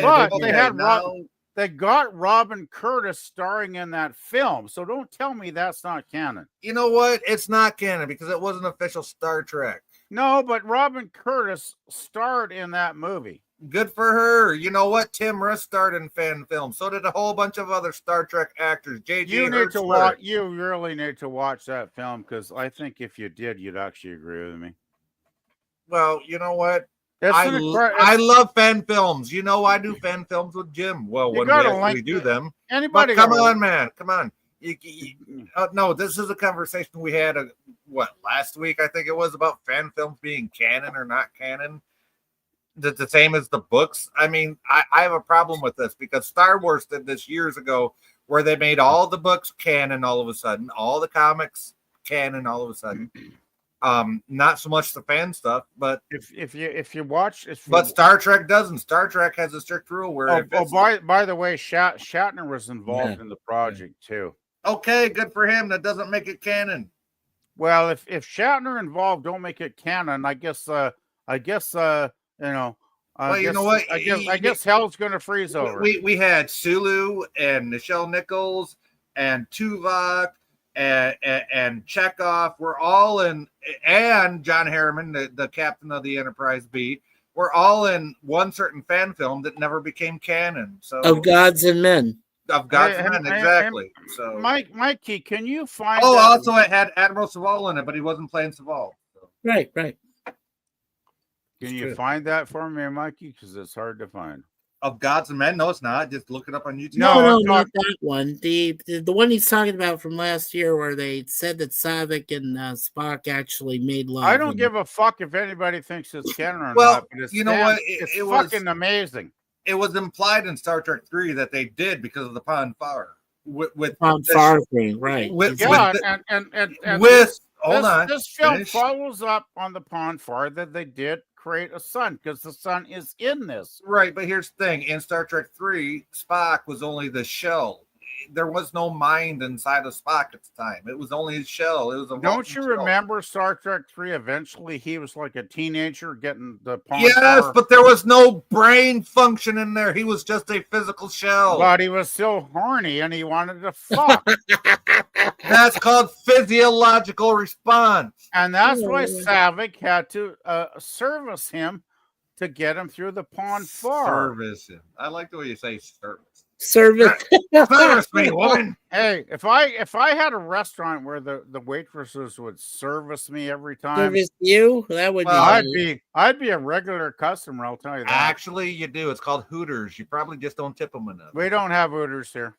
But
okay,
they had
now-
they got Robin Curtis starring in that film. So don't tell me that's not canon.
You know what? It's not canon because it wasn't official Star Trek.
No, but Robin Curtis starred in that movie.
Good for her. You know what? Tim Russ starred in fan films. So did a whole bunch of other Star Trek actors. JJ
You need to
Hertzler.
watch. You really need to watch that film because I think if you did, you'd actually agree with me.
Well, you know what?
It's
I love fan films. You know, I do fan films with Jim. Well,
You
when we
gotta
actually
like
do them.
anybody.
But come
gotta-
on, man. Come on. No, this is a conversation we had, last week, I think it was, about fan films being canon or not canon. The same as the books. I mean, I have a problem with this because Star Wars did this years ago where they made all the books canon all of a sudden, all the comics canon all of a sudden. Not so much the fan stuff, but
if you watch,
but Star Trek doesn't. Star Trek has a strict rule where
by the way, Shatner was involved in the project too.
Okay, good for him. That doesn't make it canon.
Well, if Shatner involved, don't make it canon. I guess you know.
Well, you know what?
I guess hell's gonna freeze over.
We had Sulu and Nichelle Nichols and Tuvok and Chekhov. We're all in, and John Harriman, the captain of the Enterprise B. We're all in one certain fan film that never became canon. So
Of Gods and Men.
Of Gods and Men, exactly. So
Mikey, can you find?
Oh, also it had Admiral Saval in it, but he wasn't playing Saval. So.
Right.
Can you find that for me, Mikey? Because it's hard to find.
Of Gods and Men? No, it's not. Just look it up on YouTube.
No, not that one. The one he's talking about from last year, where they said that Savick and Spock actually made love.
I don't give a fuck if anybody thinks it's canon or
Well,
not. But it's
you know what?
It's
It was
fucking amazing.
It was implied in Star Trek 3 that they did because of the Pon farr. with
On
the
far thing, right?
with
Yeah,
the,
and
with hold on,
this film
finish.
follows up on the Pon farr that they did create a sun because the sun is in this.
Right, but here's the thing: in Star Trek 3, Spock was only the shell. There was no mind inside of Spock at the time. It was only his shell. It was a
Don't
Vulcan
you
shell.
remember Star Trek 3? Eventually, he was like a teenager getting the Pon
Yes,
farr,
but there was no brain function in there. He was just a physical shell.
but he was still horny and he wanted to fuck.
That's called physiological response.
And that's
Yeah,
why
yeah.
Savick had to service him to get him through the Pon farr.
Service him. I like the way you say service.
Service.
Service me, woman.
Hey, if I had a restaurant where the waitresses would service me every time,
Service you? That would
Well,
be.
I'd be a regular customer. I'll tell you that.
Actually, you do. It's called Hooters. You probably just don't tip them enough.
We don't have Hooters here.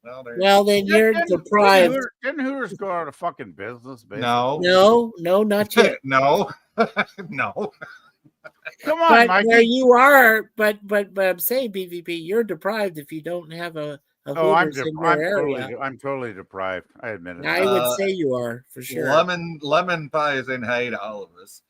Well, there
Well, then you're deprived.
Didn't Hooters go out of fucking business? Basically?
No.
No, not yet.
No. No.
Come on,
But
Mikey.
where you are, but I'm saying, BVP, you're deprived if you don't have a Hooters in your area.
I'm totally deprived. I admit it.
I would say you are for sure.
Lemon pie is in hey to all of us.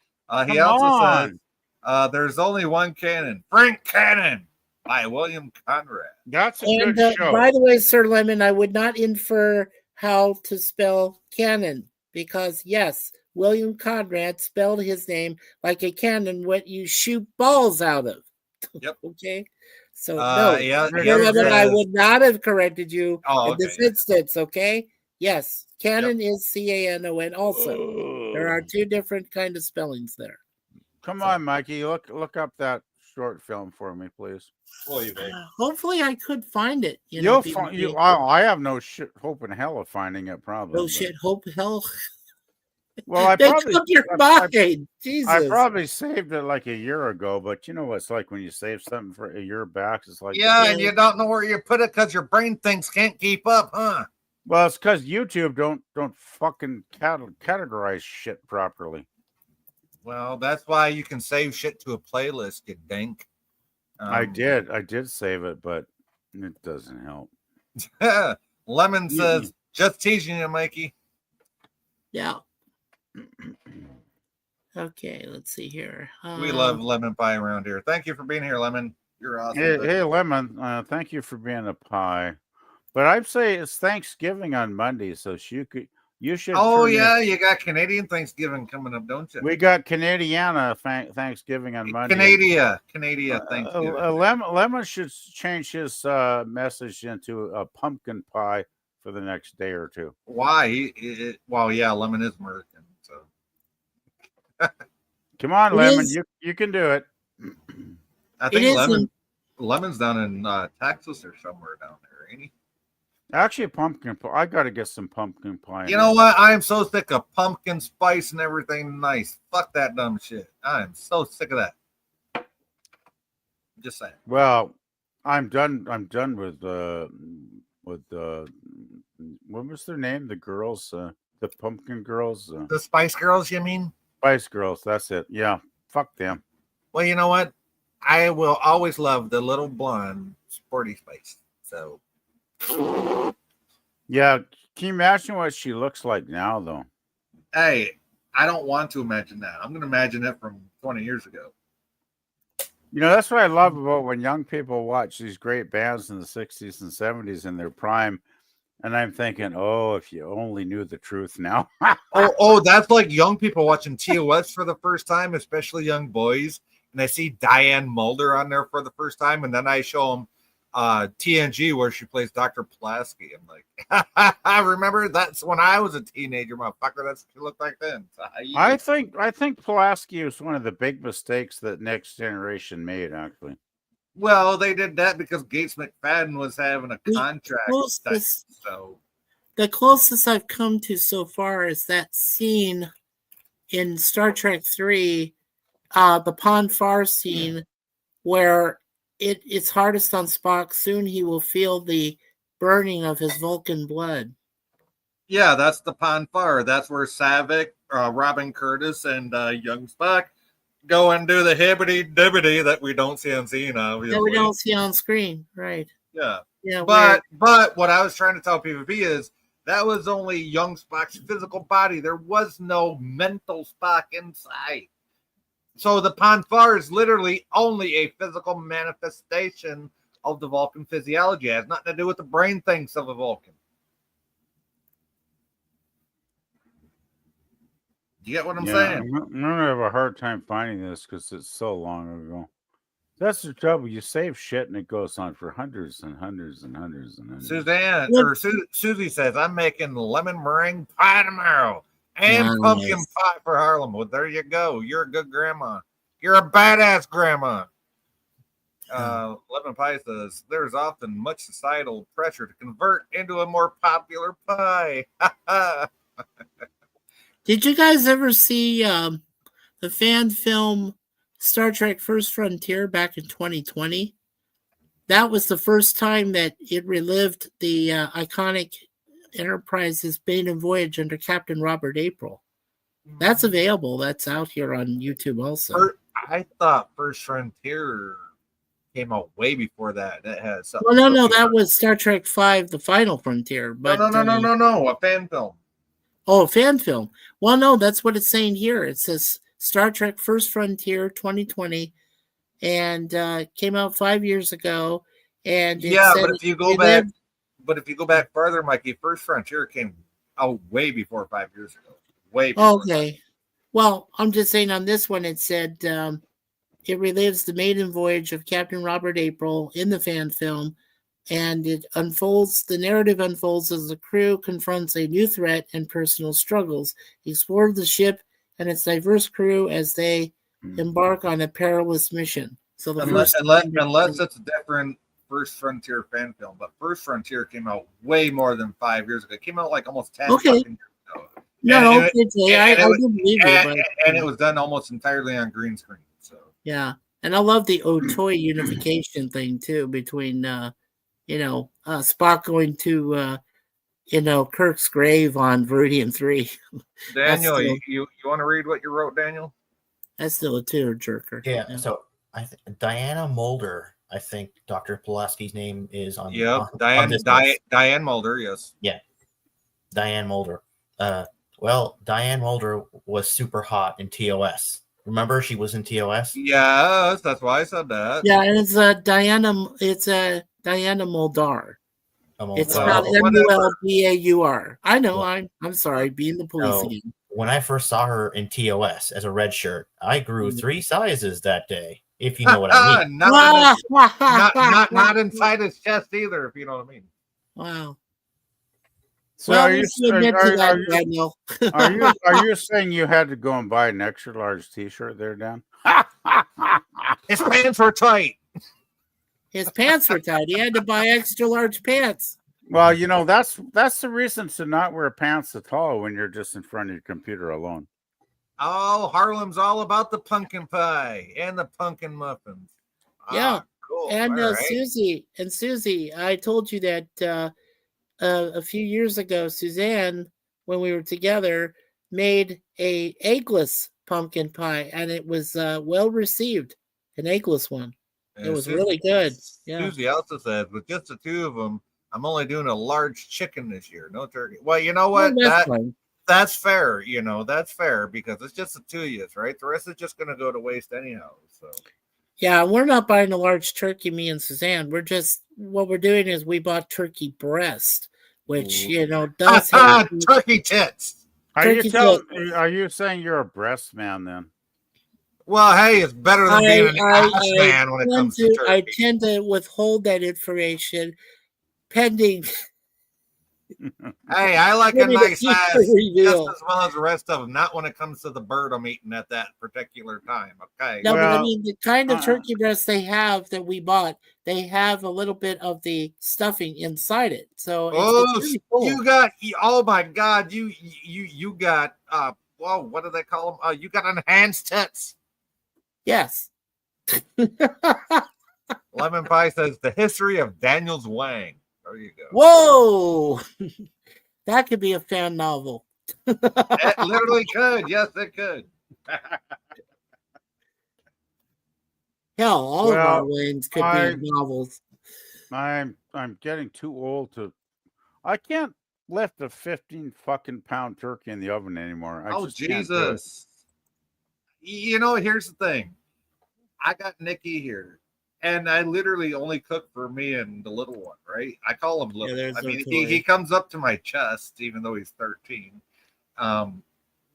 He
Come
also
on.
says there's only one cannon, Frank Cannon by William Conrad.
That's a
And
good show.
by the way, Sir Lemon, I would not infer how to spell cannon because yes, William Conrad spelled his name like a cannon, what you shoot balls out of.
Yep.
Okay. So no,
Yeah,
Sir Lemon, I would not have corrected you in this
okay.
instance. Okay. Yes, canon is CANON. Also, there are two different kind of spellings there.
Come on, Mikey. Look up that short film for me, please.
Hopefully, I could find it.
You'll find you. I have no shit hope in hell of finding it. Probably.
No shit. Hope hell.
Well, I
They
probably
took your mind. Jesus.
I probably saved it like a year ago, but you know what it's like when you save something for a year back. It's like
and you don't know where you put it because your brain thinks can't keep up, huh?
Well, it's because YouTube don't fucking categorize shit properly.
Well, that's why you can save shit to a playlist, you dink.
I did save it, but it doesn't help.
Lemon says, just teasing you, Mikey.
Yeah. Okay, let's see here.
We love lemon pie around here. Thank you for being here, Lemon. You're awesome.
Hey, Lemon, thank you for being a pie. But I'd say it's Thanksgiving on Monday, so you should.
Oh yeah, you got Canadian Thanksgiving coming up, don't you?
We got Canadiana Thanksgiving on Monday.
Canada Thanksgiving.
Lemon should change his message into a pumpkin pie for the next day or two.
Why? Well, yeah, Lemon is American, so.
Come on, Lemon, you can do it.
I think Lemon's down in Texas or somewhere down there, ain't he?
Actually, pumpkin pie. I got to get some pumpkin pie.
You know what? I am so sick of pumpkin spice and everything nice. Fuck that dumb shit. I am so sick of that. Just saying.
Well, I'm done with what was their name? The girls, the pumpkin girls.
The Spice Girls, you mean?
Spice Girls. That's it. Yeah. Fuck them.
Well, you know what? I will always love the little blonde sporty Spice. So.
Yeah. Can you imagine what she looks like now, though?
Hey, I don't want to imagine that. I'm going to imagine it from 20 years ago.
You know, that's what I love about when young people watch these great bands in the 60s and 70s in their prime. And I'm thinking, oh, if you only knew the truth now.
oh, that's like young people watching TOS for the first time, especially young boys. And I see Diane Mulder on there for the first time. And then I show them TNG where she plays Dr. Pulaski. I'm like, I remember that's when I was a teenager, motherfucker. That's what she looked like then. So
I think Pulaski was one of the big mistakes that Next Generation made, actually.
Well, they did that because Gates McFadden was having a contract. So
the closest I've come to so far is that scene in Star Trek 3, the Pon farr scene, where it's hardest on Spock. Soon he will feel the burning of his Vulcan blood.
Yeah, that's the Pon farr. That's where Savick, Robin Curtis, and young Spock go and do the hibbity dibbity that we don't see on scene, obviously.
That we don't see on screen, right?
Yeah.
Yeah,
but what I was trying to tell PvP is that was only young Spock's physical body. There was no mental Spock inside. So the Ponfar is literally only a physical manifestation of the Vulcan physiology. It has nothing to do with the brain things of a Vulcan. You get what I'm saying?
I'm gonna have a hard time finding this because it's so long ago. That's the trouble. You save shit and it goes on for hundreds and hundreds and hundreds and hundreds.
Suzanne or Susie says, I'm making lemon meringue pie tomorrow and
Nice.
pumpkin pie for Harlem. Well, there you go. You're a good grandma. You're a badass grandma. Lemon pie says, there's often much societal pressure to convert into a more popular pie.
Did you guys ever see the fan film Star Trek First Frontier back in 2020? That was the first time that it relived the iconic Enterprise's maiden voyage under Captain Robert April. That's available. That's out here on YouTube also.
I thought First Frontier came out way before that. That has something.
Well, no, that was Star Trek V, The Final Frontier. But
no, a fan film.
Oh, a fan film. Well, no, that's what it's saying here. It says Star Trek First Frontier 2020 and came out 5 years ago. And
but if you go back further, Mikey, First Frontier came out way before 5 years ago. Way before.
Okay. Well, I'm just saying on this one it said it relives the maiden voyage of Captain Robert April in the fan film. And the narrative unfolds as the crew confronts a new threat and personal struggles, explore the ship and its diverse crew as they embark on a perilous mission. So
unless it's a different First Frontier fan film, but First Frontier came out way more than 5 years ago. It came out like almost 10 years ago.
I do believe you.
And it was done almost entirely on green screen. So
yeah, and I love the Otoy unification thing too between Spock going to Kirk's grave on Viridian 3.
Daniel, you want to read what you wrote, Daniel?
That's still a tearjerker.
Yeah. So I think Diana Mulder. I think Dr. Pulaski's name is on.
Yeah, Diane Mulder. Yes.
Yeah, Diane Mulder. Well, Diane Mulder was super hot in TOS. Remember, she was in TOS.
Yes, that's why I said that.
Yeah, and it's Diana. It's Diana Muldar. It's spelled Mulbaur. I know. I'm sorry, being the police again.
When I first saw her in TOS as a red shirt, I grew 3 sizes that day. If you know what I mean.
not inside his chest either. If you know what I mean.
Wow.
So are you saying you had to go and buy an extra large T-shirt there, Dan?
His pants were tight.
His pants were tight. He had to buy extra large pants.
Well, that's the reason to not wear pants at all when you're just in front of your computer alone.
Oh, Harlem's all about the pumpkin pie and the pumpkin muffins.
Yeah,
cool.
And
right.
Susie, I told you that a few years ago, Suzanne, when we were together, made a eggless pumpkin pie, and it was well received. An eggless one. It was really good. Yeah.
Susie also says, with just the two of them, I'm only doing a large chicken this year, no turkey. Well, you know what? That's fair. That's fair because it's just the two of you, right? The rest is just going to go to waste anyhow. So.
Yeah, we're not buying a large turkey, me and Suzanne. What we're doing is we bought turkey breast, which, does have
turkey tits.
Are you saying you're a breast man then?
Well, hey, it's better than being an ass man when it comes to turkey.
I tend to withhold that information pending.
Hey, I like a nice ass just as well as the rest of them. Not when it comes to the bird I'm eating at that particular time. Okay.
No, but I mean the kind of turkey breast they have that we bought, they have a little bit of the stuffing inside it. So it's really cool.
You got oh my god, you got whoa, what do they call them? You got enhanced tits.
Yes.
Lemon Pie says the history of Daniel's Wang. There you go.
Whoa, that could be a fan novel.
It literally could. Yes, it could.
Hell, all of our wings could be novels.
I'm getting too old to. I can't lift a 15 fucking pound turkey in the oven anymore. I
Oh
just can't do it.
Jesus! Here's the thing. I got Nikki here, and I literally only cook for me and the little one. Right? I call him little.
there's
I
no
mean,
toy.
he comes up to my chest, even though he's 13.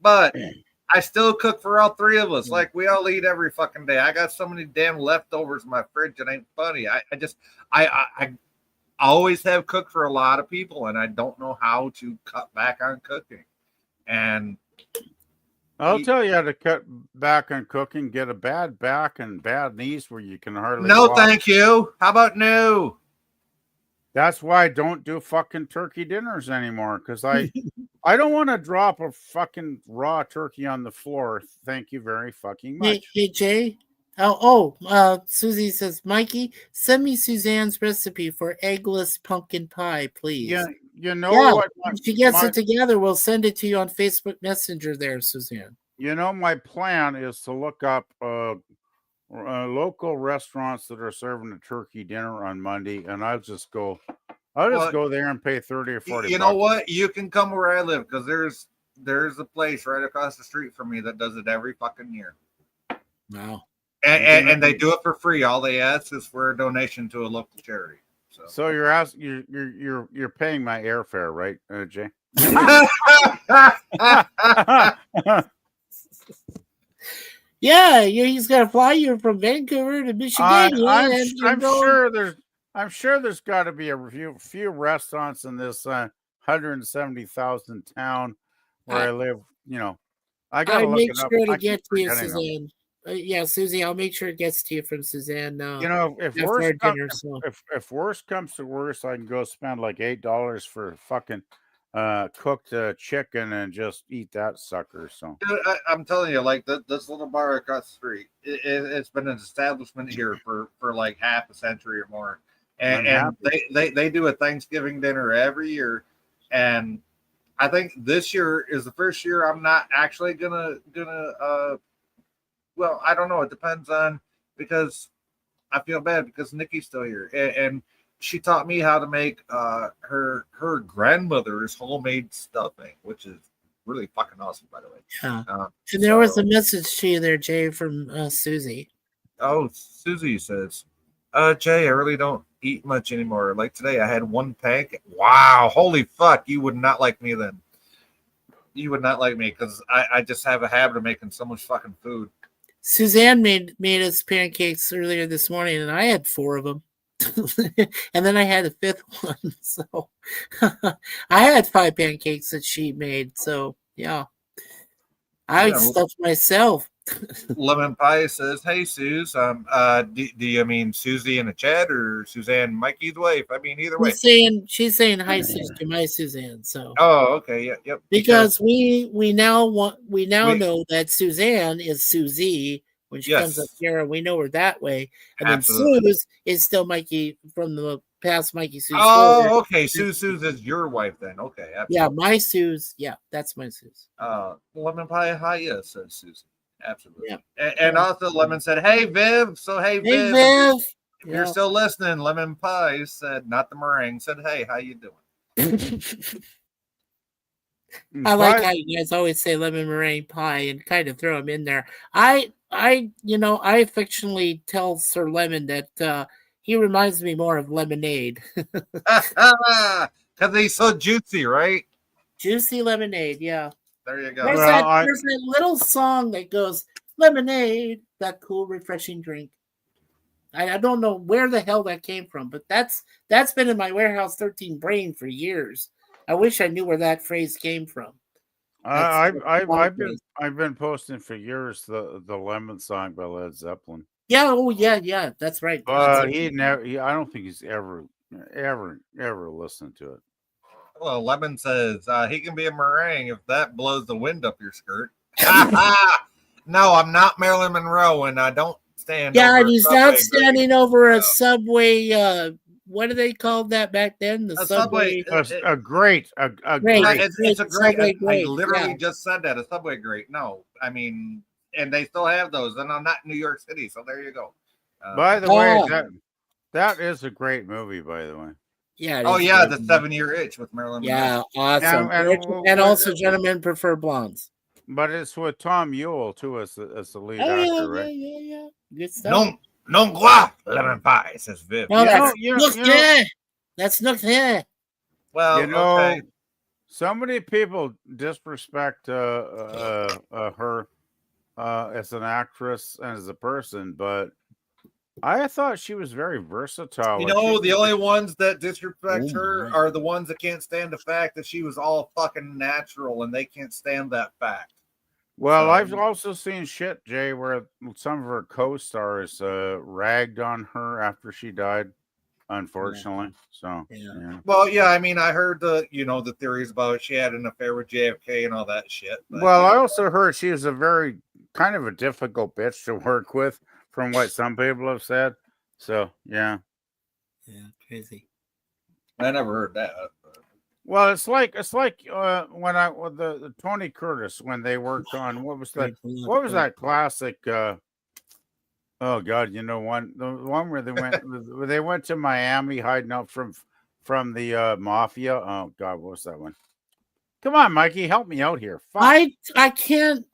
But I still cook for all three of us. Like we all eat every fucking day. I got so many damn leftovers in my fridge. It ain't funny. I always have cooked for a lot of people, and I don't know how to cut back on cooking. And
I'll tell you how to cut back on cooking. Get a bad back and bad knees where you can hardly
no,
walk.
thank you. How about no?
That's why I don't do fucking turkey dinners anymore, because I don't want to drop a fucking raw turkey on the floor. Thank you very fucking much.
Hey, Jay. Susie says, Mikey, send me Suzanne's recipe for eggless pumpkin pie, please.
Yeah, you know
Yeah,
what?
when she gets it together, we'll send it to you on Facebook Messenger there, Suzanne.
You know, my plan is to look up local restaurants that are serving a turkey dinner on Monday, and I'll just go there and pay 30 or 40
You know what? You can come where I live because there's a place right across the street from me that does it every fucking year.
Wow.
And they do it for free. All they ask is for a donation to a local charity.
So you're paying my airfare, right, Jay?
Yeah, he's got to fly you from Vancouver to Michigan.
I'm sure there's got to be a few restaurants in this 170,000 town where I live. You know, I gotta look it up.
Sure to get to you, Suzanne. Yeah, Susie, I'll make sure it gets to you from Suzanne.
You know, if worst comes to worst, I can go spend like $8 for fucking cooked chicken and just eat that sucker. So
dude, I'm telling you, like this little bar across the street, it's been an establishment here for like half a century or more, and they do a Thanksgiving dinner every year, and I think this year is the first year I'm not actually gonna well, I don't know. It depends on, because I feel bad because Nikki's still here, and she taught me how to make her grandmother's homemade stuffing, which is really fucking awesome, by the way.
Yeah. And there was a message to you there, Jay, from Susie.
Oh, Susie says, Jay, I really don't eat much anymore. Like today, I had one pancake. Wow, holy fuck! You would not like me then. You would not like me because I just have a habit of making so much fucking food.
Suzanne made us pancakes earlier this morning, and I had 4 of them. And then I had a 5th one. So I had 5 pancakes that she made. So yeah, I stuffed myself.
Lemon Pie says, "Hey, Suze, do you mean Susie in the chat or Suzanne, Mikey's wife? I mean, either way."
She's saying hi, Suze, to my Suzanne. So
okay, yep.
Because we now know that Suzanne is Susie when she comes up here, and we know her that way. And absolutely. Then Suze is still Mikey from the past Mikey Suze.
Oh, okay. Suze is your wife then. Okay, absolutely.
Yeah, my Suze. Yeah, that's my Suze.
Lemon Pie, hi, yes, says Susan. Absolutely.
Yeah.
And also Lemon said, "Hey Viv." So hey Viv.
If
you're still listening, Lemon Pie said, not the meringue, said, "Hey, how you doing?"
I like how you guys always say lemon meringue pie and kind of throw them in there. I affectionately tell Sir Lemon that he reminds me more of lemonade.
Because he's so juicy, right?
Juicy lemonade, yeah.
There you go.
There's that little song that goes, lemonade, that cool, refreshing drink. I don't know where the hell that came from, but that's been in my Warehouse 13 brain for years. I wish I knew where that phrase came from.
I've been posting for years the Lemon song by Led Zeppelin.
Yeah, yeah, that's right.
But I don't think he's ever listened to it.
Well, Lemon says he can be a meringue if that blows the wind up your skirt. No, I'm not Marilyn Monroe, and I don't stand.
Yeah, and he's not standing over a subway. What do they call that back then? The subway.
A grate.
It's a grate. I literally just said that, a subway grate. No, I mean, and they still have those, and I'm not in New York City, so there you go.
By the way, That is a great movie, by the way.
Yeah. it
Oh
is
yeah,
great.
the 7-year itch with Marilyn Monroe.
Yeah, awesome.
And-
And also, gentlemen prefer blondes.
But it's with Tom Ewell too as the lead
Oh
actor,
yeah,
right?
yeah. Good stuff.
Non quoi lemon pie, says Viv.
No,
You
that's
know- you know-
look
you know-
there. That's look there.
Well,
You know,
okay.
so many people disrespect her as an actress and as a person, but I thought she was very versatile.
You
Like,
know,
she-
the only ones that disrespect
Oh,
her
my.
are the ones that can't stand the fact that she was all fucking natural, and they can't stand that fact.
Well,
So-
I've also seen shit, Jay, where some of her co-stars ragged on her after she died, unfortunately. So,
Yeah.
yeah.
Well, yeah, I mean, I heard the theories about she had an affair with JFK and all that shit. But,
Well, I also heard she was a very kind of a difficult bitch to work with, from what some people have said. So, yeah.
Yeah, crazy.
I never heard that.
Well, it's like when I with the Tony Curtis when they worked on what was that classic? Oh God, the one where they went to Miami hiding out from the mafia. Oh God, what was that one? Come on, Mikey, help me out here. Fuck.
I can't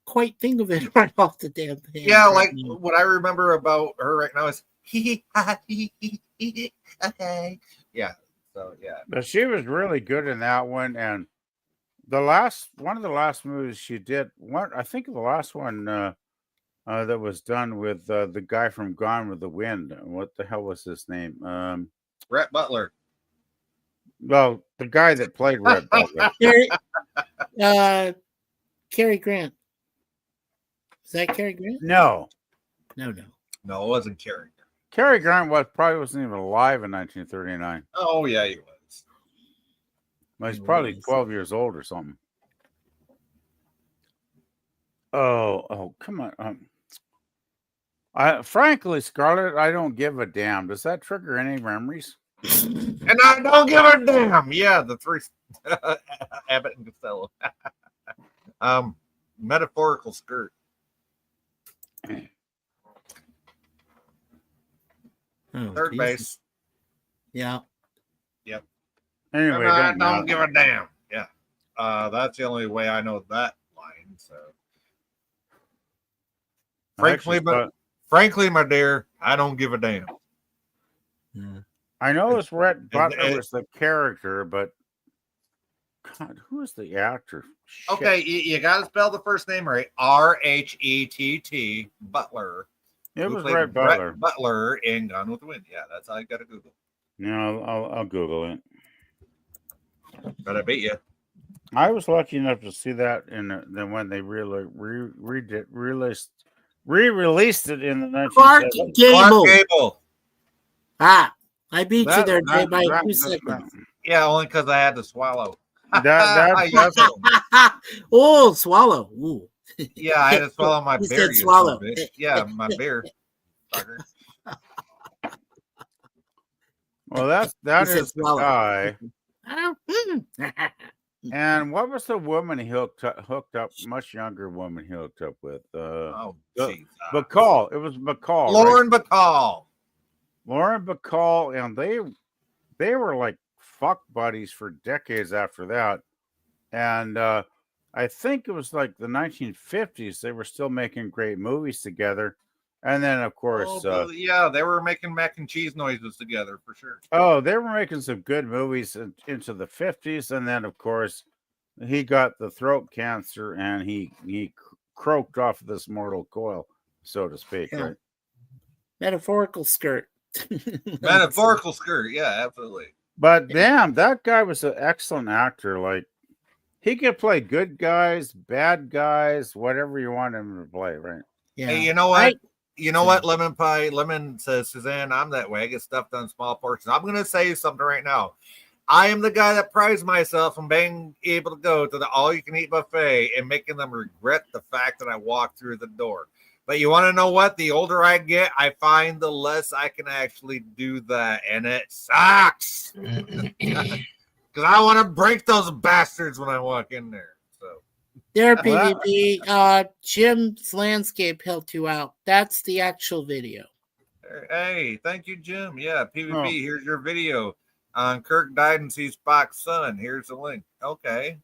quite think of it right off the damn thing.
Yeah, like what I remember about her right now is yeah. So yeah.
But she was really good in that one, and one of the last movies she did. I think the last one that was done with the guy from Gone with the Wind. What the hell was his name?
Rhett Butler.
Well, the guy that played Red Butler.
Cary Grant. Is that Cary Grant?
No,
No.
No, it wasn't Carrie.
Cary Grant wasn't even alive in 1939.
Oh yeah, he was.
Well, he's probably 12 years old or something. Oh, come on. Frankly, Scarlett, I don't give a damn. Does that trigger any memories?
And I don't give a damn. Yeah, the three Abbott and Costello. Metaphorical skirt.
Oh,
Third
Jesus.
base.
Yeah.
Anyway,
And I
don't
don't
matter.
give a damn. Yeah. That's the only way I know that line. So frankly, my dear, I don't give a damn.
Yeah.
I know it's Rhett Butler
and-
was the character, but God, who is the actor? Shit.
Okay, you got to spell the first name right. Rhett Butler.
It
who
was
played
Rhett Butler.
Butler in Gone with the Wind. Yeah, that's how you got to Google.
Yeah, I'll Google it.
But I bet you.
I was lucky enough to see that then when they re-released it in the
Clark
1970s.
Gable.
Clark Gable.
Ah, I beat you
That-
there, Jay,
that-
by
that-
2
that-
seconds.
Yeah, only because I had to swallow.
That's
Oh, swallow. Ooh.
Yeah, I had to swallow my
He
beer.
said swallow.
You son of a bitch. Yeah, my beer. Fucker.
well, that
He said
is the
swallow.
guy.
Oh,
And what was the woman he hooked up? Much younger woman he hooked up with.
Oh,
Uh,
jeez.
Bacall. It was Bacall. right?
Lauren Bacall.
Lauren Bacall, and they were like fuck buddies for decades after that. And I think it was like the 1950s. They were still making great movies together. And then, of course,
Yeah, they were making mac and cheese noises together for sure.
they were making some good movies into the 50s. And then, of course, he got the throat cancer and he croaked off this mortal coil, so to speak.
Yeah.
Right?
metaphorical skirt.
Metaphorical skirt. Yeah, absolutely.
But damn, that guy was an excellent actor. Like, he could play good guys, bad guys, whatever you want him to play, right?
Yeah.
Hey, you know what? Lemon Pie. Lemon says, Suzanne, I'm that way. I get stuffed on small portions. I'm going to say something right now. I am the guy that prides myself on being able to go to the all-you-can-eat buffet and making them regret the fact that I walked through the door. But you want to know what? The older I get, I find the less I can actually do that. And it sucks. Because I want to break those bastards when I walk in there. So
There,
Well,
PvP. Jim's landscape helped you out. That's the actual video.
Hey, thank you, Jim. Yeah, PvP.
Oh.
Here's your video on Kirk died and sees Spock's son. Here's the link. Okay,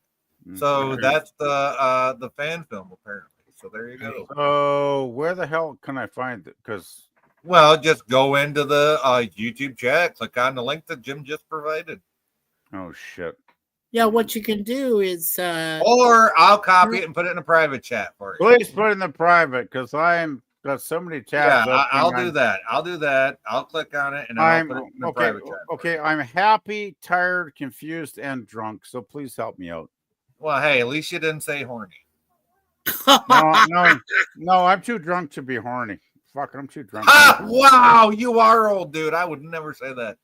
so
Okay.
that's the fan film apparently. So there you go.
So where the hell can I find it? Because
Well, just go into the YouTube chat, click on the link that Jim just provided,
oh shit.
Yeah, what you can do is
or I'll copy it and put it in a private chat for you.
Please put it in the private because I'm got so many tabs.
Yeah,
open.
I'll do that. I'll do that. I'll click on it and then I'll
I'm
put it in a
okay.
private chat.
Okay, I'm happy, tired, confused, and drunk. So please help me out.
Well, hey, at least you didn't say horny.
No, I'm too drunk to be horny. Fuck, I'm too drunk.
Wow, you are old, dude. I would never say that.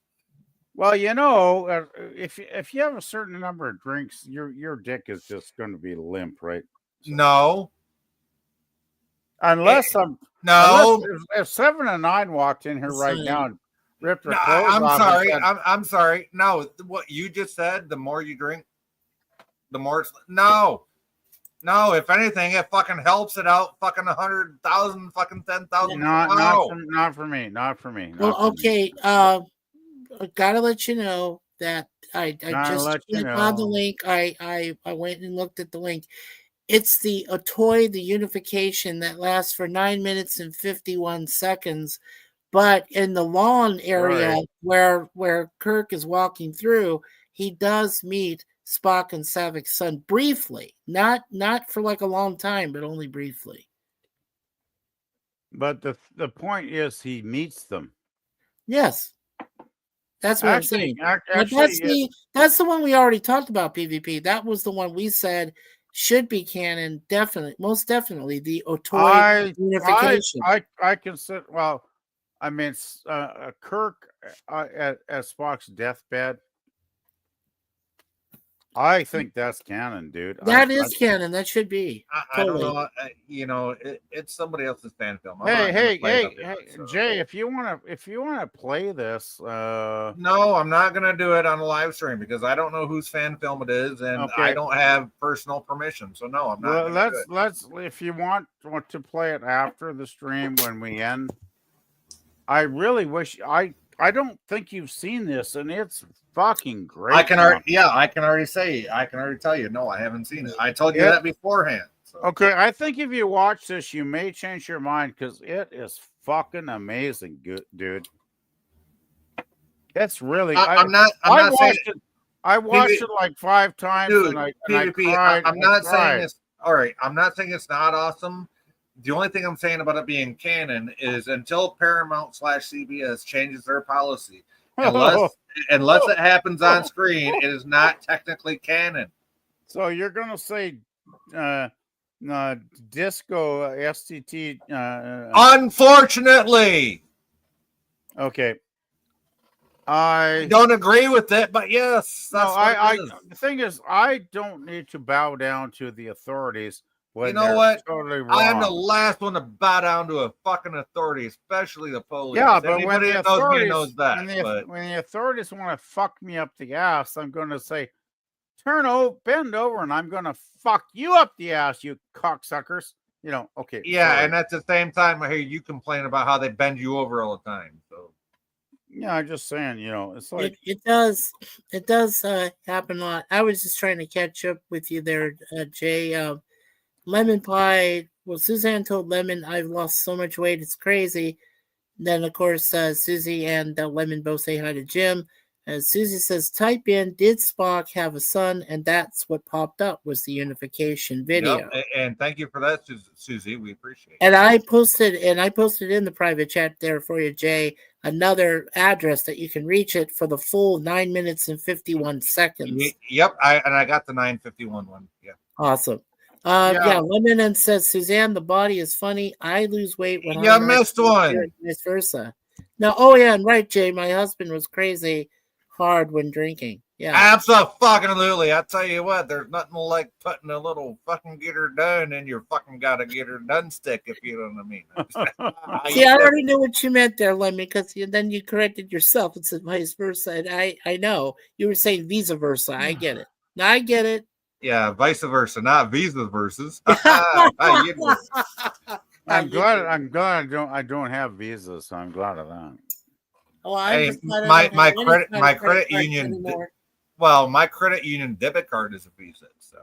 Well, you know, if you have a certain number of drinks, your dick is just going to be limp, right?
No,
Unless if 7 and 9 walked in here right now and ripped her clothes
I'm
off.
sorry.
Said,
I'm sorry. No, what you just said. The more you drink, the more. No. If anything, it fucking helps it out. Fucking 100,000, fucking 10,000.
Not for me.
Well, okay. I gotta let you know that I just clicked on the link. I went and looked at the link. It's the Otoy, the unification that lasts for 9 minutes and 51 seconds. But in the lawn area where Kirk is walking through, he does meet Spock and Savik's son briefly. Not for like a long time, but only briefly.
But the point is he meets them.
Yes. That's what I'm saying.
Actually,
that's the one we already talked about, PvP. That was the one we said should be canon, definitely, most definitely, the Otoy unification.
I consider, well, I mean, Kirk at Spock's deathbed, I think that's canon, dude.
That is canon. That should be.
I don't know. It's somebody else's fan film.
Hey, Jay, if you wanna play this,
no, I'm not gonna do it on a live stream because I don't know whose fan film it is, and I don't have personal permission. So no, I'm not.
Well, let's if you want to play it after the stream when we end. I really wish I don't think you've seen this, and it's fucking great.
I can already tell you, no, I haven't seen it. I told you that beforehand. So.
Okay, I think if you watch this, you may change your mind because it is fucking amazing, dude. It's really. I watched it like 5 times,
dude,
and I cried.
I'm not saying it's all right. I'm not saying it's not awesome. The only thing I'm saying about it being canon is until Paramount/CBS changes their policy, unless it happens on screen, it is not technically canon.
So you're gonna say disco STT?
Unfortunately,
okay. I
don't agree with it, but yes.
The thing is, I don't need to bow down to the authorities.
You know what?
Totally wrong.
I am the last one to bow down to a fucking authority, especially the police.
Yeah, but when the authorities want to fuck me up the ass, I'm going to say, bend over, and I'm going to fuck you up the ass, you cocksuckers. You know, okay.
Yeah, sorry. And at the same time, I hear you complain about how they bend you over all the time. So.
Yeah, I'm just saying, you know, it's like
it does happen a lot. I was just trying to catch up with you there, Jay. Lemon pie. Well, Suzanne told Lemon, "I've lost so much weight, it's crazy." Then, of course, Susie and Lemon both say hi to Jim. Susie says, "Type in, did Spock have a son?" And that's what popped up was the unification video.
Yep. And thank you for that, Susie. We appreciate it.
And I posted in the private chat there for you, Jay, another address that you can reach it for the full 9 minutes and 51 seconds.
Yep. I got the 9:51 one. Yeah.
Awesome. Lemon and says, Suzanne, the body is funny. I lose weight when
I missed one.
Vice versa. Now, and right, Jay, my husband was crazy hard when drinking. Yeah.
Absolutely. I tell you what, there's nothing like putting a little fucking get her done in your fucking gotta get her done stick, if you know what I mean.
See, I already knew what you meant there, Lemon, because then you corrected yourself and said vice versa. And I know. You were saying vice versa. I get it. Now I get it.
Yeah, vice versa, not visa versus.
I I'm glad I don't have Visa, so I'm glad of that.
Oh, I'm
Hey,
just glad I
my
don't have any kind
my
of
credit
cards
union.
anymore.
Well, my credit union debit card is a Visa. So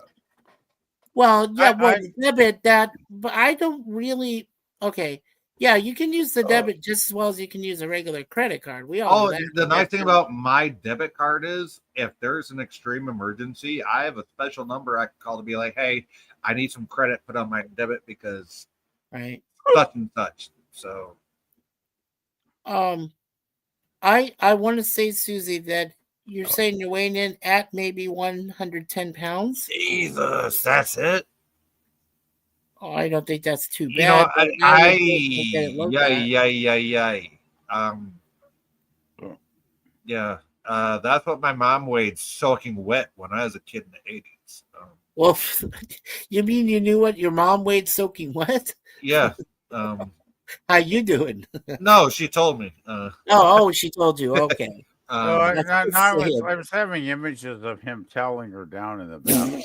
Well, yeah, well,
I-
debit that, but I don't really. Okay, yeah, you can use the debit just as well as you can use a regular credit card. We all know
oh,
that.
the nice thing about my debit card is if there's an extreme emergency, I have a special number I can call to be like, hey, I need some credit put on my debit because
Right.
such and such. So
I want to say, Susie, that you're saying you're weighing in at maybe 110 pounds.
Jesus, that's it.
Oh, I don't think that's too
You know,
bad. But I would get it looked at.
yay. Yeah. That's what my mom weighed soaking wet when I was a kid in the 80s.
Well, you mean you knew what your mom weighed soaking wet?
Yeah.
How you doing?
No, she told me.
Oh, she told you. Okay.
Well,
That's
I
sad.
was having images of him telling her down in the bathroom.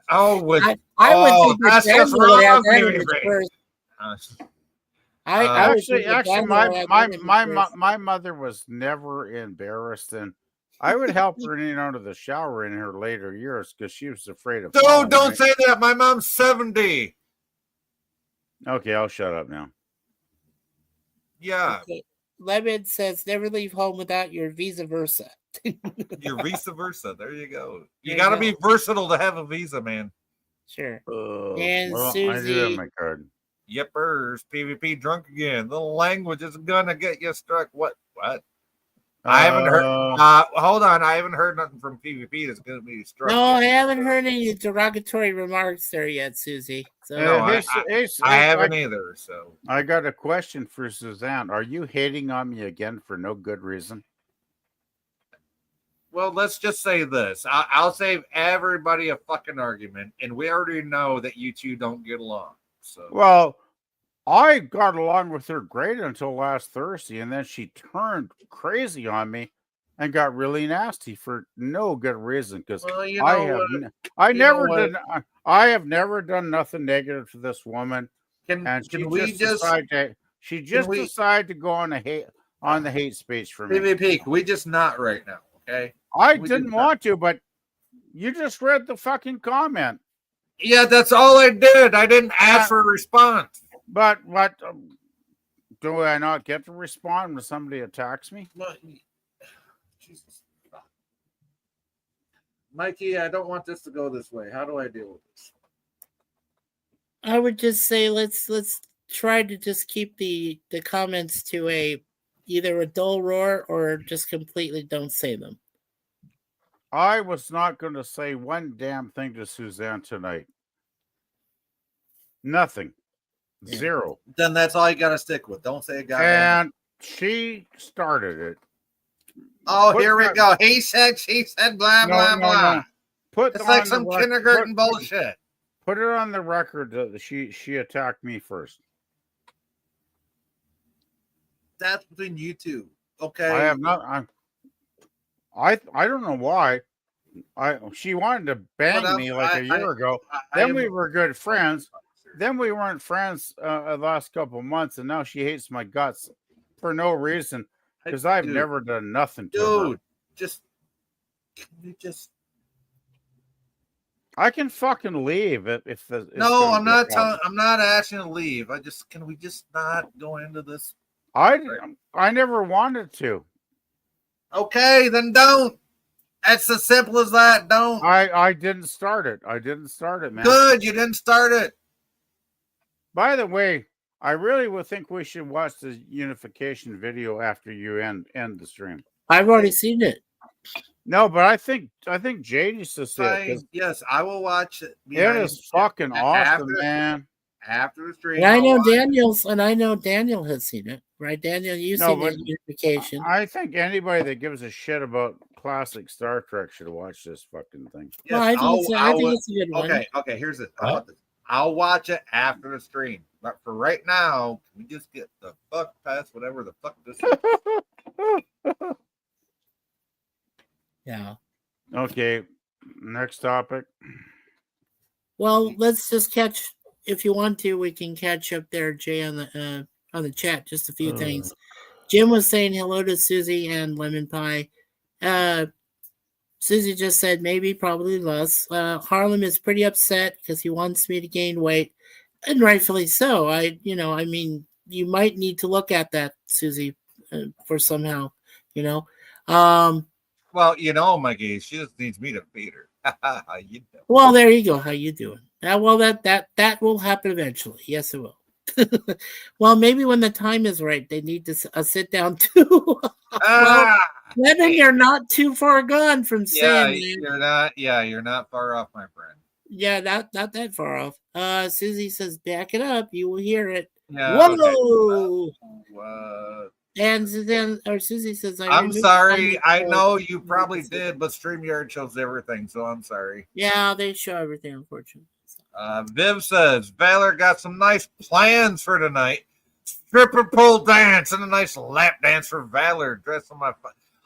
oh, with
I would think that
that's just
Daniel would have
wrong,
that
baby.
image first.
Uh,
I would think that
Actually,
Daniel would have that image first.
my mother was never embarrassed, and I would help her in and out of the shower in her later years because she was afraid of. falling,
don't
right?
say that. My mom's 70.
Okay, I'll shut up now.
Yeah,
Okay. Lemon says, never leave home without your Visa Versa.
you're vice versa. There you go. You
There
got to
you
be versatile to have a visa, man.
Sure. And
Well, I do have
Susie,
my card.
Yippers, PvP drunk again. The language is gonna get you struck. What? I haven't heard. Hold on, I haven't heard nothing from PvP that's gonna be struck.
no, I
yet.
haven't heard any derogatory remarks there yet, Susie. So
No, I haven't
I
either. So
got a question for Suzanne. Are you hating on me again for no good reason?
well, let's just say this. I'll save everybody a fucking argument, and we already know that you two don't get along. So
Well, I got along with her great until last Thursday, and then she turned crazy on me and got really nasty for no good reason. Because
well, you
I
know
have,
what?
I
You know
never
what?
did. I have never done nothing negative to this woman, and
Can we just
she just
we-
decided to go on the hate speech for me.
PvP? Can we just not right now? Okay.
I
we
didn't
did that.
want to, but you just read the fucking comment.
Yeah, that's all I did. I didn't ask for a response.
But do I not get to respond when somebody attacks me?
Well, Jesus. Mikey, I don't want this to go this way. How do I deal with this?
I would just say let's try to just keep the comments to either a dull roar or just completely don't say them.
I was not going to say one damn thing to Suzanne tonight. Nothing.
Yeah.
Zero.
Then that's all you got to stick with. Don't say a goddamn.
And she started it.
Oh,
Put
here we
that-
go. He said, she said, blah, blah, blah.
Put
It's
on
like
the
some
rec-
kindergarten
put-
bullshit.
Put it on the record that she attacked me first.
That's between you two. Okay.
I have not. I don't know why. She wanted to bang me like a year ago. Then we were good friends. Then we weren't friends the last couple of months, and now she hates my guts for no reason because I've
Dude.
never done nothing to her.
Dude, can you just.
I can fucking leave if the. it's
No,
gonna
I'm
be a
not
problem.
I'm not asking to leave. Can we just not go into this?
I never wanted to.
Okay, then don't. It's as simple as that. Don't.
I didn't start it. I didn't start it, man.
Good, you didn't start it.
By the way, I really would think we should watch the unification video after you end the stream.
I've already seen it.
No, but I think Jade used to see it.
Fine.
'Cause
Yes, I will watch it.
it is fucking awesome,
After-
man.
After the stream.
And I
I'll
know
watch it.
Daniel has seen it, right? Daniel, you've
No,
seen
but
the unification.
I think anybody that gives a shit about classic Star Trek should watch this fucking thing.
Yes,
Well, I think
will-
it's a good one.
Okay, here's it. How about this? I'll watch it after the stream. But for right now, can we just get the fuck past whatever the fuck this is?
Yeah.
Okay, next topic.
Well, let's just catch if you want to, we can catch up there, Jay, on the chat. Just a few things. Jim was saying hello to Susie and Lemon Pie. Susie just said maybe, probably less. Harlem is pretty upset because he wants me to gain weight, and rightfully so. I mean, you might need to look at that, Susie, for somehow, you know.
Well, Mikey, she just needs me to feed her. You know.
Well, there you go. How you doing? Well, that will happen eventually. Yes, it will. Well, maybe when the time is right, they need to sit down too. Well, then you're not too far gone from saying that.
You're not. Yeah, you're not far off, my friend.
Yeah, not that far off. Susie says, "Back it up. You will hear it."
Yeah.
Whoa!
Okay.
And then, or Susie says,
I'm sorry. I know you probably did, but StreamYard shows everything, so I'm sorry.
Yeah, they show everything, unfortunately.
Viv says, Valor got some nice plans for tonight. Stripper pole dance and a nice lap dance for Valor. Dress on my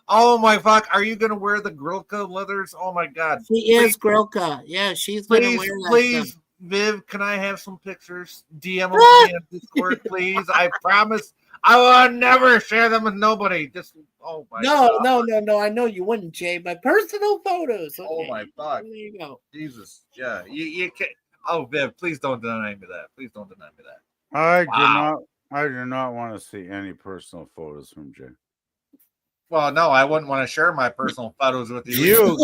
Oh my fuck. Are you going to wear the Grilka leathers? Oh my God.
She is Grilka. Yeah, she's going to wear that.
Please, Viv, can I have some pictures? DM them to me on Discord, please. I promise I will never share them with nobody. Just, oh my God.
No. I know you wouldn't, Jay. My personal photos. Okay.
Oh my fuck.
There you go.
Jesus. Yeah. You can't. Oh, Viv, please don't deny me that. Please don't deny me that.
I do not want to see any personal photos from Jay.
Well, no, I wouldn't want to share my personal photos with you.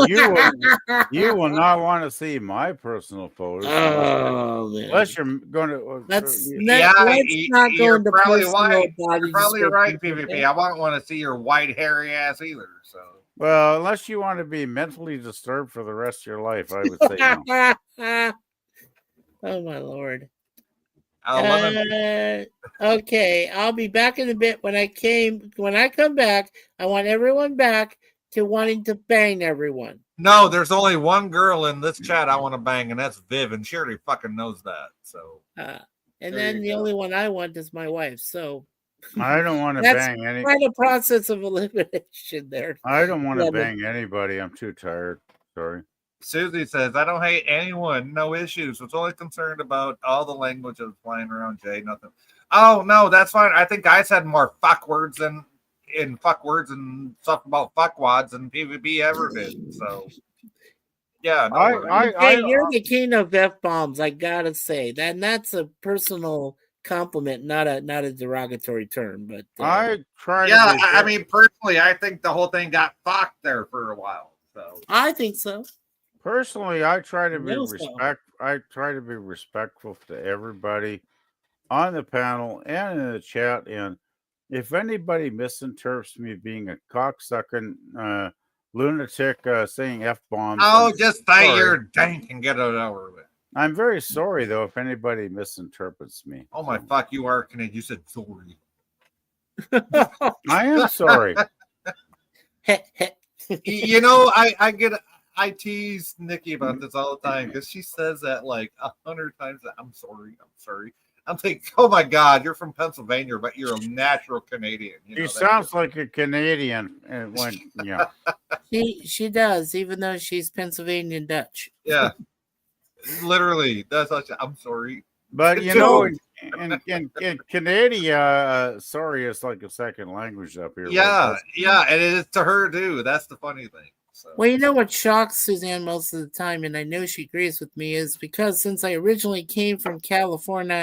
You will not want to see my personal photos. Unless you're going to.
Let's
not go into personal bodies. You're probably right, PvP. I won't want to see your white hairy ass either. So.
Well, unless you want to be mentally disturbed for the rest of your life, I would say no.
Oh my Lord.
Okay,
I'll be back in a bit. When I come back, I want everyone back to wanting to bang everyone.
No, there's only one girl in this chat I want to bang, and that's Viv, and she already fucking knows that. So
and then the only one I want is my wife. So
I don't want to bang any.
Quite a process of elimination there.
I don't want to bang anybody. I'm too tired. Sorry.
Susie says, I don't hate anyone. No issues. Was only concerned about all the languages flying around, Jay. Nothing. Oh, no, that's fine. I think guys had more fuck words and stuff about fuckwads than PvP ever did. So, yeah. No
you're the king of F-bombs, I got to say. That's a personal compliment, not a derogatory term. But
I try to
I mean, personally, I think the whole thing got fucked there for a while. So
I think so.
Personally, I try to be respectful to everybody on the panel and in the chat. And if anybody misinterprets me being a cocksucking lunatic saying F-bombs,
just say you're dank and get it over with.
I'm very sorry though if anybody misinterprets me.
Oh my fuck, you are Canadian. You said sorry.
I am sorry.
I tease Nikki about this all the time because she says that like 100 times. I'm sorry. I'm thinking, oh my God, you're from Pennsylvania, but you're a natural Canadian.
She sounds like a Canadian.
She does, even though she's Pennsylvania Dutch.
Yeah, literally. That's like, I'm sorry.
But in Canada, sorry, it's like a second language up here.
Yeah, and it is to her too. That's the funny thing. So.
Well, you know what shocks Suzanne most of the time, and I know she agrees with me, is because since I originally came from California,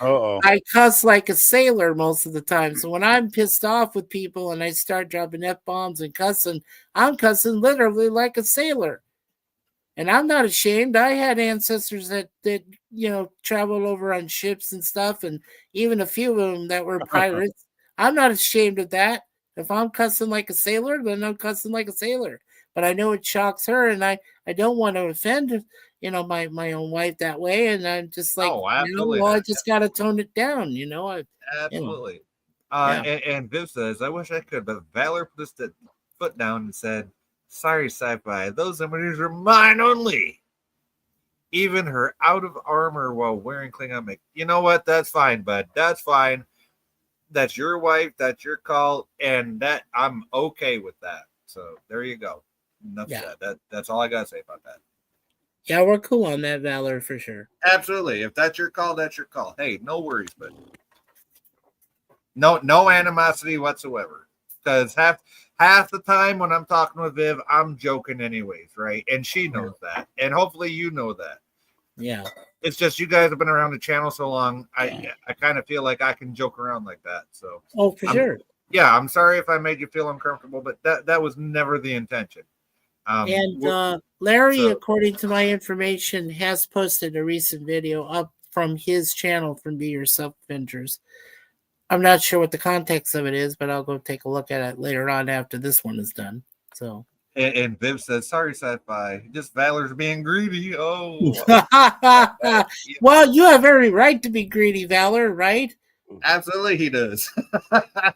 I cuss like a sailor most of the time. So when I'm pissed off with people and I start dropping F-bombs and cussing, I'm cussing literally like a sailor. And I'm not ashamed. I had ancestors that traveled over on ships and stuff, and even a few of them that were pirates. I'm not ashamed of that. If I'm cussing like a sailor, then I'm cussing like a sailor. But I know it shocks her, and I don't want to offend, my own wife that way. And I'm just like, I just got to tone it down,
Absolutely. And Viv says, I wish I could, but Valor put his foot down and said, sorry, sci-fi, those images are mine only. Even her out of armor while wearing Klingon make. You know what? That's fine, bud. That's fine. That's your wife. That's your call. And that I'm okay with that. So there you go. Enough of that. That's all I got to say about that.
Yeah, we're cool on that, Valor, for sure.
Absolutely. If that's your call, that's your call. Hey, no worries, but no animosity whatsoever. Because half the time when I'm talking with Viv, I'm joking anyways, right? And she knows that. And hopefully you know that.
Yeah.
It's just you guys have been around the channel so long, I kind of feel like I can joke around like that. So
Oh, for sure.
Yeah, I'm sorry if I made you feel uncomfortable, but that was never the intention.
And Larry, according to my information, has posted a recent video up from his channel from Be Yourself Adventures. I'm not sure what the context of it is, but I'll go take a look at it later on after this one is done. So.
And Viv says, "Sorry, sci-fi. Just Valor's being greedy." Oh,
well, you have every right to be greedy, Valor, right?
Absolutely, he does.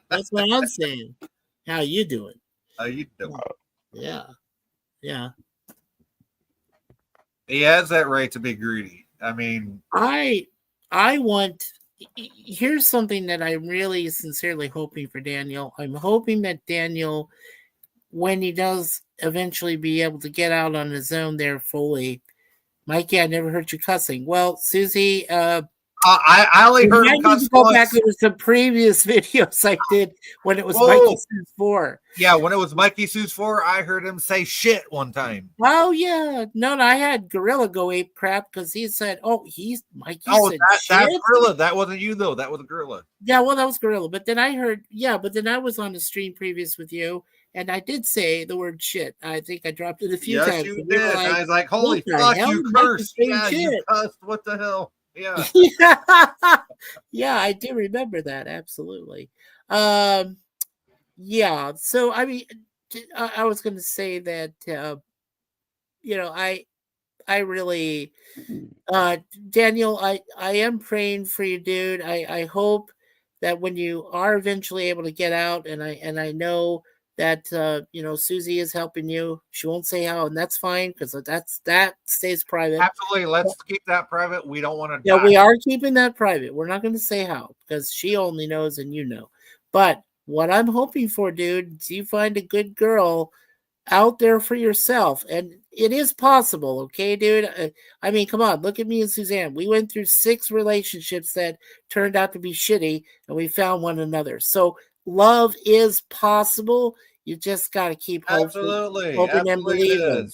That's what I'm saying. How you doing?
How you doing?
Yeah.
He has that right to be greedy. I mean,
I want. Here's something that I'm really sincerely hoping for Daniel. I'm hoping that Daniel, when he does eventually be able to get out on his own there fully, Mikey, I never heard you cussing. Well, Susie,
I only heard him cuss
go
once.
back to some previous videos I did when it was Mikey Sue's 4.
Yeah, when it was Mikey Sue's 4, I heard him say shit one time.
Oh yeah, no, I had Gorilla go ape crap because he said, "Oh, he's Mikey."
That's Gorilla. That wasn't you though. That was a Gorilla.
Yeah, well, that was Gorilla. But then I heard, but then I was on the stream previous with you, and I did say the word shit. I think I dropped it a few times.
Yes, you did.
Like,
I was like, "Holy fuck, you cursed!" Yeah, you cussed. What the hell? Yeah.
Yeah, I do remember that absolutely. Yeah. So I mean, I was going to say that I really Daniel, I am praying for you, dude. I hope that when you are eventually able to get out, and I know that Susie is helping you. She won't say how, and that's fine because that stays private.
Absolutely, let's keep that private. We don't want to.
Yeah, we are keeping that private. We're not going to say how because she only knows and you know. But what I'm hoping for, dude, is you find a good girl out there for yourself, and it is possible. Okay, dude. I mean, come on, look at me and Suzanne. We went through 6 relationships that turned out to be shitty, and we found one another. So love is possible. You just got to keep hoping and believing.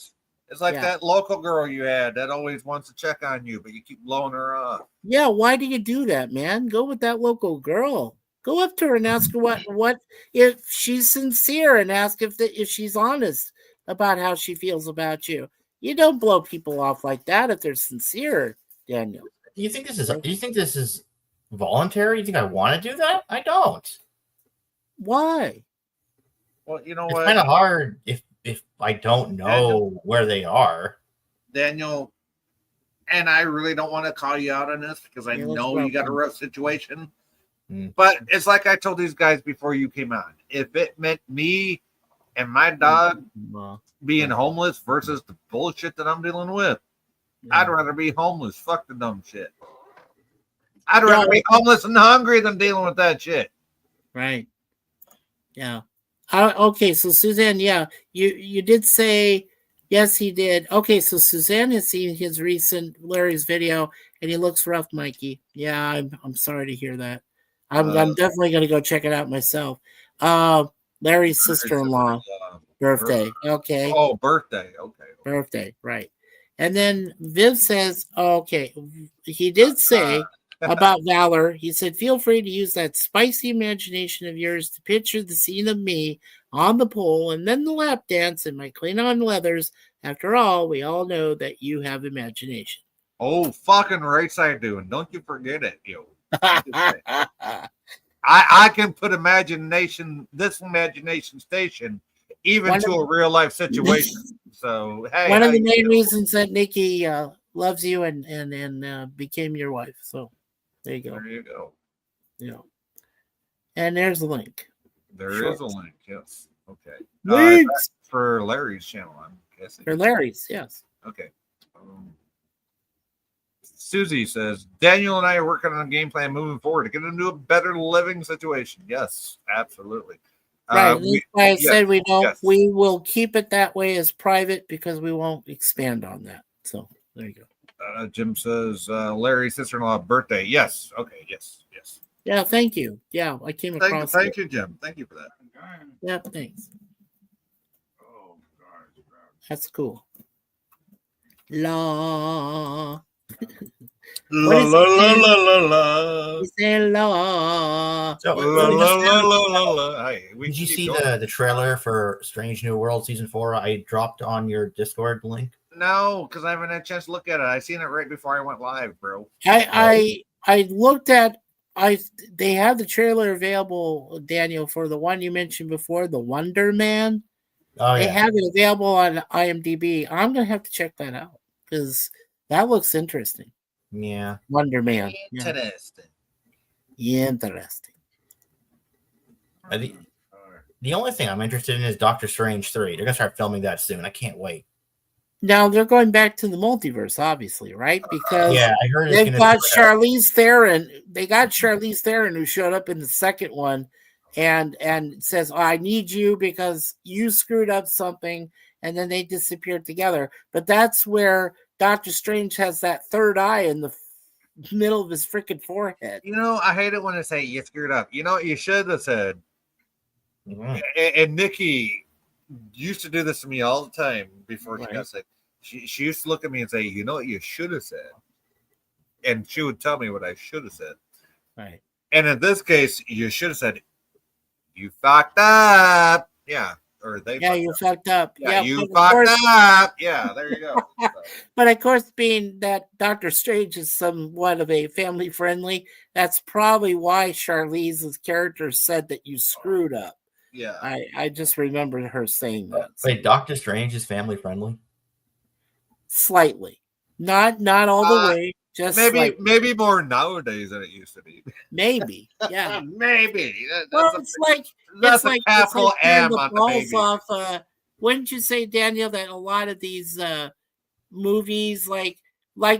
It's like that local girl you had that always wants to check on you, but you keep blowing her off.
Yeah, why do you do that, man? Go with that local girl. Go up to her and ask her what if she's sincere, and ask if she's honest about how she feels about you. You don't blow people off like that if they're sincere, Daniel.
Do you think this is voluntary? You think I want to do that? I don't.
Why?
Well, you know
it's
what?
It's kind of hard if I don't know where they are.
Daniel, and I really don't want to call you out on this because I know you got a rough situation. But it's like I told these guys before you came on. If it meant me and my dog being homeless versus the bullshit that I'm dealing with, I'd rather be homeless. Fuck the dumb shit. I'd rather be homeless and hungry than dealing with that shit.
Right. Yeah. Okay, so Suzanne, you did say yes, he did. Okay, so Suzanne has seen his recent Larry's video, and he looks rough, Mikey. Yeah, I'm sorry to hear that. I'm definitely going to go check it out myself. Larry's sister-in-law birthday. Okay.
Oh, birthday. Okay.
Birthday, right. And then Viv says, okay, he did say about Valor, he said, feel free to use that spicy imagination of yours to picture the scene of me on the pole and then the lap dance and my clean-on leathers. After all, we all know that you have imagination.
Oh, fucking right I do. And don't you forget it, yo. I can put this imagination station even to a real life situation. So hey,
one of the main reasons that Nikki loves you and became your wife. So there you go.
There you go.
Yeah. And there's the link.
There is a link. Yes. Okay.
Links
for Larry's channel, I'm guessing.
For Larry's, yes.
Okay. Susie says, Daniel and I are working on a game plan moving forward to get into a better living situation. Yes, absolutely.
Right. I said we will keep it that way as private because we won't expand on that. So There you go.
Jim says Larry's sister-in-law birthday. Yes. Okay. Yes. Yes.
Yeah, thank you. Yeah, I came across.
Thank you, Jim. Thank you for that.
Yeah, thanks.
Oh, God.
That's cool. La.
La
is
la
it,
la
man?
la la la.
He said la.
So,
La
did
la
you,
la la la la. Hey, we
did you
keep
see
going.
the trailer for Strange New World season 4? I dropped on your Discord link.
No, because I haven't had a chance to look at it. I seen it right before I went live, bro.
I looked at they have the trailer available, Daniel, for the one you mentioned before, the Wonder Man.
Oh
They
yeah,
have it available on IMDb. I'm gonna have to check that out because that looks interesting.
yeah.
Wonder Man. Yeah.
Interesting.
Interesting.
The only thing I'm interested in is Doctor Strange 3. They're gonna start filming that soon. I can't wait.
Now they're going back to the multiverse, obviously, right? Because
Yeah, I heard it's
they've
gonna
got
be
Charlize Theron. They got Charlize Theron who showed up in the second one and says, oh, I need you because you screwed up something, and then they disappeared together. But that's where Doctor Strange has that third eye in the middle of his freaking forehead.
You know, I hate it when they say you screwed up. You know what you should have said?
Mhm.
And Nikki used to do this to me all the time before she
Right.
got sick. She used to look at me and say, you know what you should have said? And she would tell me what I should have said.
Right.
And in this case, you should have said, you fucked up. Yeah. Or they
Yeah,
fucked
you
up.
fucked up.
Yeah, you
but of course-
fucked up. Yeah, there you go. So,
But of course, being that Doctor Strange is somewhat of a family friendly, that's probably why Charlize's character said that you screwed up.
yeah.
I just remember her saying that.
Wait, Doctor Strange is family friendly?
Slightly. Not all the way, just slightly.
Maybe more nowadays than it used to be.
Maybe. Yeah.
Maybe.
Well, it's like
that's a capital
tearing
M
the
on the
balls
baby.
off. Wouldn't you say, Daniel, that a lot of these movies, like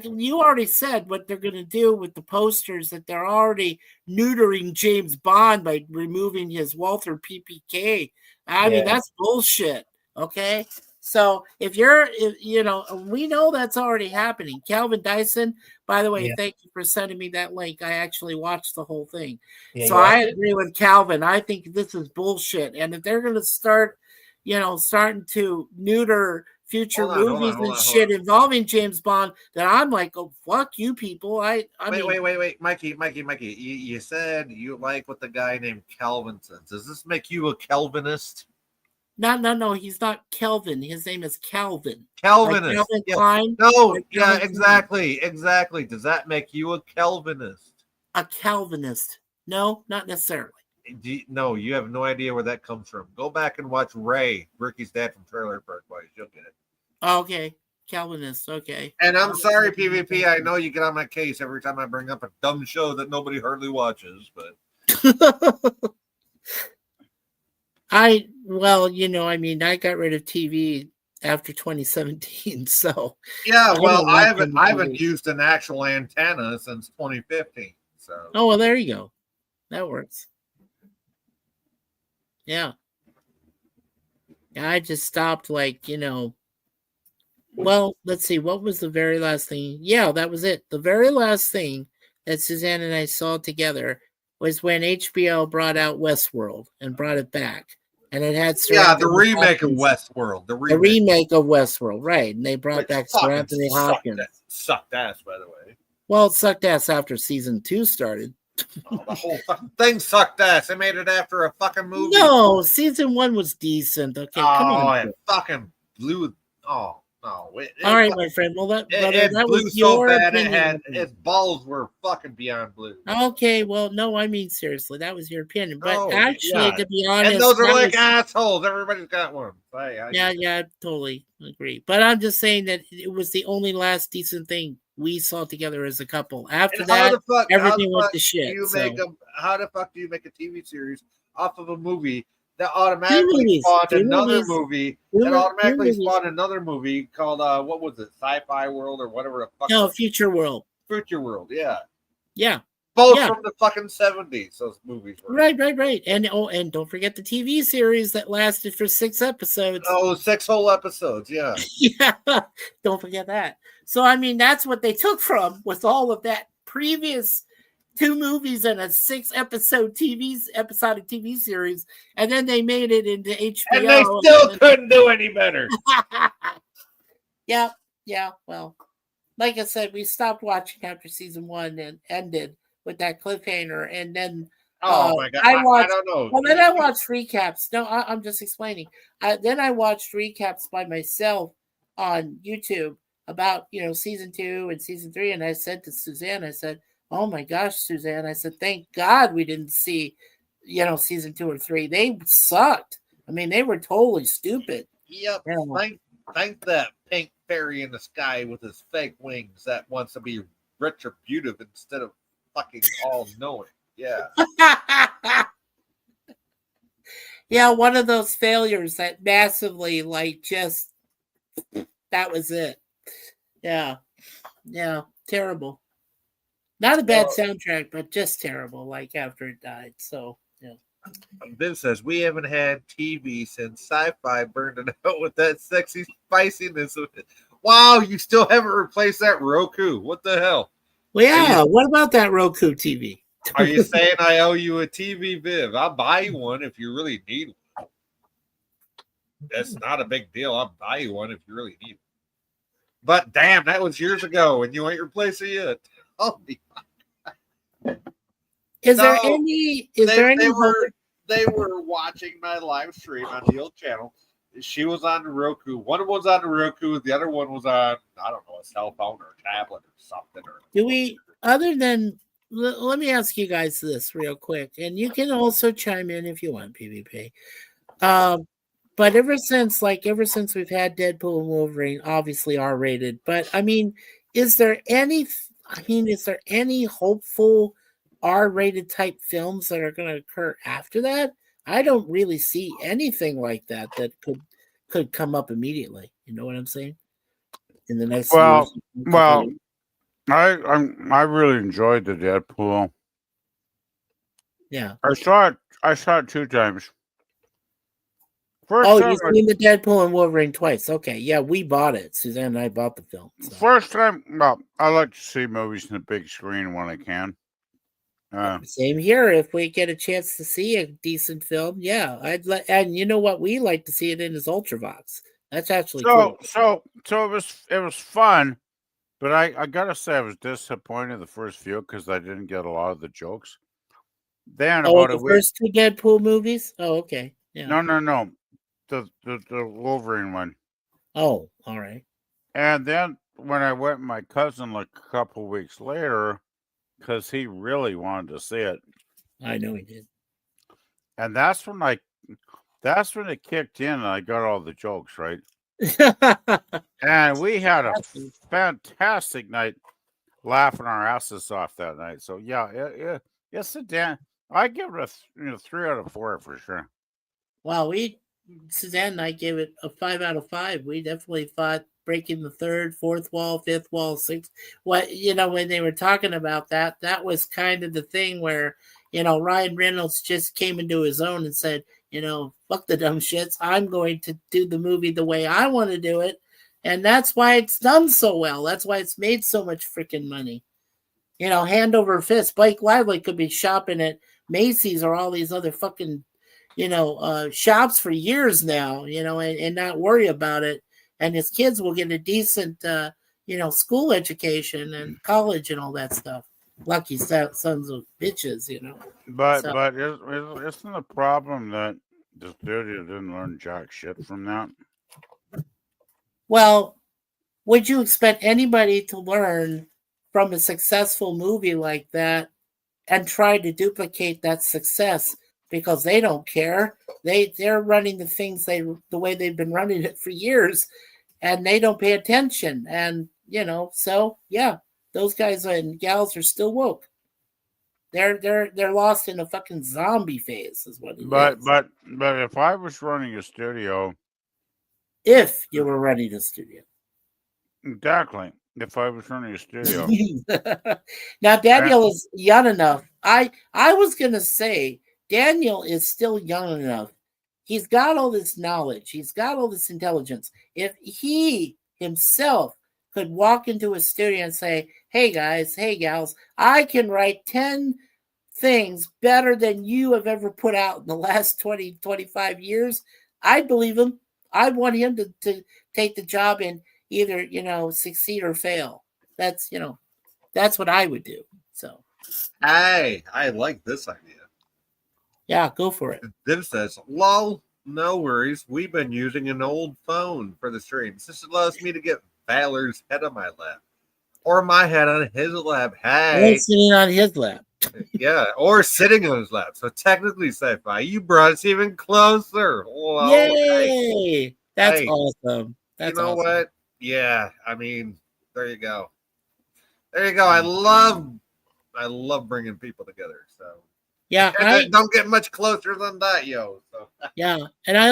you already said, what they're going to do with the posters, that they're already neutering James Bond by removing his Walther PPK. I mean, that's bullshit. Okay. So if we know that's already happening. Calvin Dyson, by the way, thank you for sending me that link. I actually watched the whole thing.
Yeah,
so I agree with Calvin. I think this is bullshit. And if they're going to start, starting to neuter future movies and shit involving James Bond, then I'm like, oh, fuck you people. Wait,
Mikey. You said you like what the guy named Calvin says. Does this make you a Calvinist?
No. He's not Kelvin. His name is Calvin.
Calvinist.
Like Calvin Klein.
No, yeah, exactly. Does that make you a Calvinist?
A Calvinist? No, not necessarily.
No, you have no idea where that comes from. Go back and watch Ray, Ricky's dad from Trailer Park Boys. You'll get it.
Okay, Calvinist. Okay.
And I'm sorry, PvP. I know you get on my case every time I bring up a dumb show that nobody hardly watches, but
I got rid of TV after 2017, so
yeah. Well, I haven't used an actual antenna since 2015. So
well, there you go. That works. Yeah. I just stopped, well, let's see. What was the very last thing? Yeah, that was it. The very last thing that Suzanne and I saw together was when HBO brought out Westworld and brought it back. And it had
the remake of Westworld. The
remake of Westworld, right. And they brought back Sir Anthony Hopkins.
Sucked ass, by the way.
Well, it sucked ass after season 2 started.
The whole fucking thing sucked ass. They made it after a fucking movie.
No, season 1 was decent. Okay, come on.
It fucking blew. Oh, no.
All right, my friend. Well, that
blew
was
so
your
bad
opinion.
its balls were fucking beyond blue.
Okay, well, no, I mean, seriously, that was your opinion. But
No,
actually,
yeah.
to be honest.
And those are like assholes. Everybody's got one.
I totally agree. But I'm just saying that it was the only last decent thing we saw together as a couple. After that, everything went to shit.
How the fuck do you make a TV series off of a movie that automatically spawned another movie? That automatically spawned another movie called what was it? Sci-Fi World or whatever the fuck?
No, Future World.
Future World, yeah.
Yeah.
Both
Yeah.
from the fucking 70s, those movies were.
Right. And don't forget the TV series that lasted for 6 episodes.
Oh, 6 whole episodes, yeah.
Yeah, don't forget that. So I mean, that's what they took from with all of that previous 2 movies and a 6 episodic TV series, and then they made it into HBO.
And they still couldn't do any better.
Yeah. Well, like I said, we stopped watching after season 1 and ended with that cliffhanger, and then
Oh my god!
I watched.
I don't know.
Well, then I watched recaps. No, I'm just explaining. Then I watched recaps by myself on YouTube about season 2 and season 3, and I said to Suzanne, I said, "Oh my gosh, Suzanne!" I said, "Thank God we didn't see, season 2 or 3. They sucked. I mean, they were totally stupid."
Yep.
Yeah.
Thank that pink fairy in the sky with his fake wings that wants to be retributive instead of fucking all knowing. Yeah.
Yeah, one of those failures that massively that was it. Yeah, terrible. Not a bad soundtrack, but just terrible. Like after it died. So yeah.
Vince says we haven't had TV since sci-fi burned it out with that sexy spiciness. Wow, you still haven't replaced that Roku. What the hell?
Well, yeah. What about that Roku TV?
Are you saying I owe you a TV, Viv? I'll buy you one if you really need one. That's not a big deal. I'll buy you one if you really need one. But damn, that was years ago, and you ain't replaced it yet. Oh,
Is there any?
They were watching my live stream on the old channel. She was on the Roku. One was on the Roku. The other one was on, I don't know, a cell phone or a tablet or something.
Do we, other than, let me ask you guys this real quick, and you can also chime in if you want, PvP. But ever since we've had Deadpool and Wolverine, obviously R-rated, but I mean, is there any hopeful R-rated type films that are going to occur after that? I don't really see anything like that could come up immediately. You know what I'm saying? In the next
well,
years.
Well, I really enjoyed the Deadpool.
Yeah,
I saw it 2 times.
You've seen the Deadpool and Wolverine twice. Okay, yeah, we bought it. Suzanne and I bought the film. So.
First time, well, I like to see movies in the big screen when I can.
Same here. If we get a chance to see a decent film, yeah, and you know what? We like to see it in his Ultravox. That's actually cool.
So it was fun, but I gotta say I was disappointed the first few because I didn't get a lot of the jokes. Then about
the first 2 Deadpool movies. Oh, okay. Yeah.
No. The Wolverine one.
Oh, all right.
And then when I went with my cousin like a couple weeks later, because he really wanted to see it.
I know he did.
And that's when it kicked in and I got all the jokes, right? And we had a fantastic night laughing our asses off that night. So yeah, it's a damn. I give it a 3 out of 4 for sure.
Well, Suzanne and I gave it a 5 out of 5. We definitely thought breaking the 3rd, 4th wall, 5th wall, 6th. When they were talking about that was kind of the thing where, Ryan Reynolds just came into his own and said, fuck the dumb shits. I'm going to do the movie the way I want to do it. And that's why it's done so well. That's why it's made so much freaking money. Hand over fist. Blake Lively could be shopping at Macy's or all these other fucking shops for years now, and not worry about it. And his kids will get a decent, school education and college and all that stuff. Lucky sons of bitches,
But isn't the problem that the studio didn't learn jack shit from that?
Well, would you expect anybody to learn from a successful movie like that and try to duplicate that success? Because they don't care. They're running the things the way they've been running it for years, and they don't pay attention. And so yeah, those guys and gals are still woke. They're lost in a fucking zombie phase, is what it is.
But if I was running a studio,
if you were running a studio,
exactly. If I was running a studio.
Now Daniel is young enough. I was gonna say Daniel is still young enough. He's got all this knowledge. He's got all this intelligence. If he himself could walk into a studio and say, "Hey guys, hey gals, I can write 10 things better than you have ever put out in the last 20, 25 years," I believe him. I want him to take the job and either, succeed or fail. That's what I would do. So,
Hey, I like this idea.
yeah, go for it.
Then says, lol, no worries. We've been using an old phone for the streams. This allows me to get Valor's head on my lap. Or my head on his lap.
I'm
Hey.
sitting on his lap.
Yeah, or sitting on his lap. So technically, sci-fi, you brought us even closer. Well,
Yay!
hey,
That's
hey,
awesome. That's
you know
awesome.
what? Yeah, I mean, there you go. There you go. I love bringing people together. So
Yeah,
don't get much closer than that, yo. So.
Yeah, and I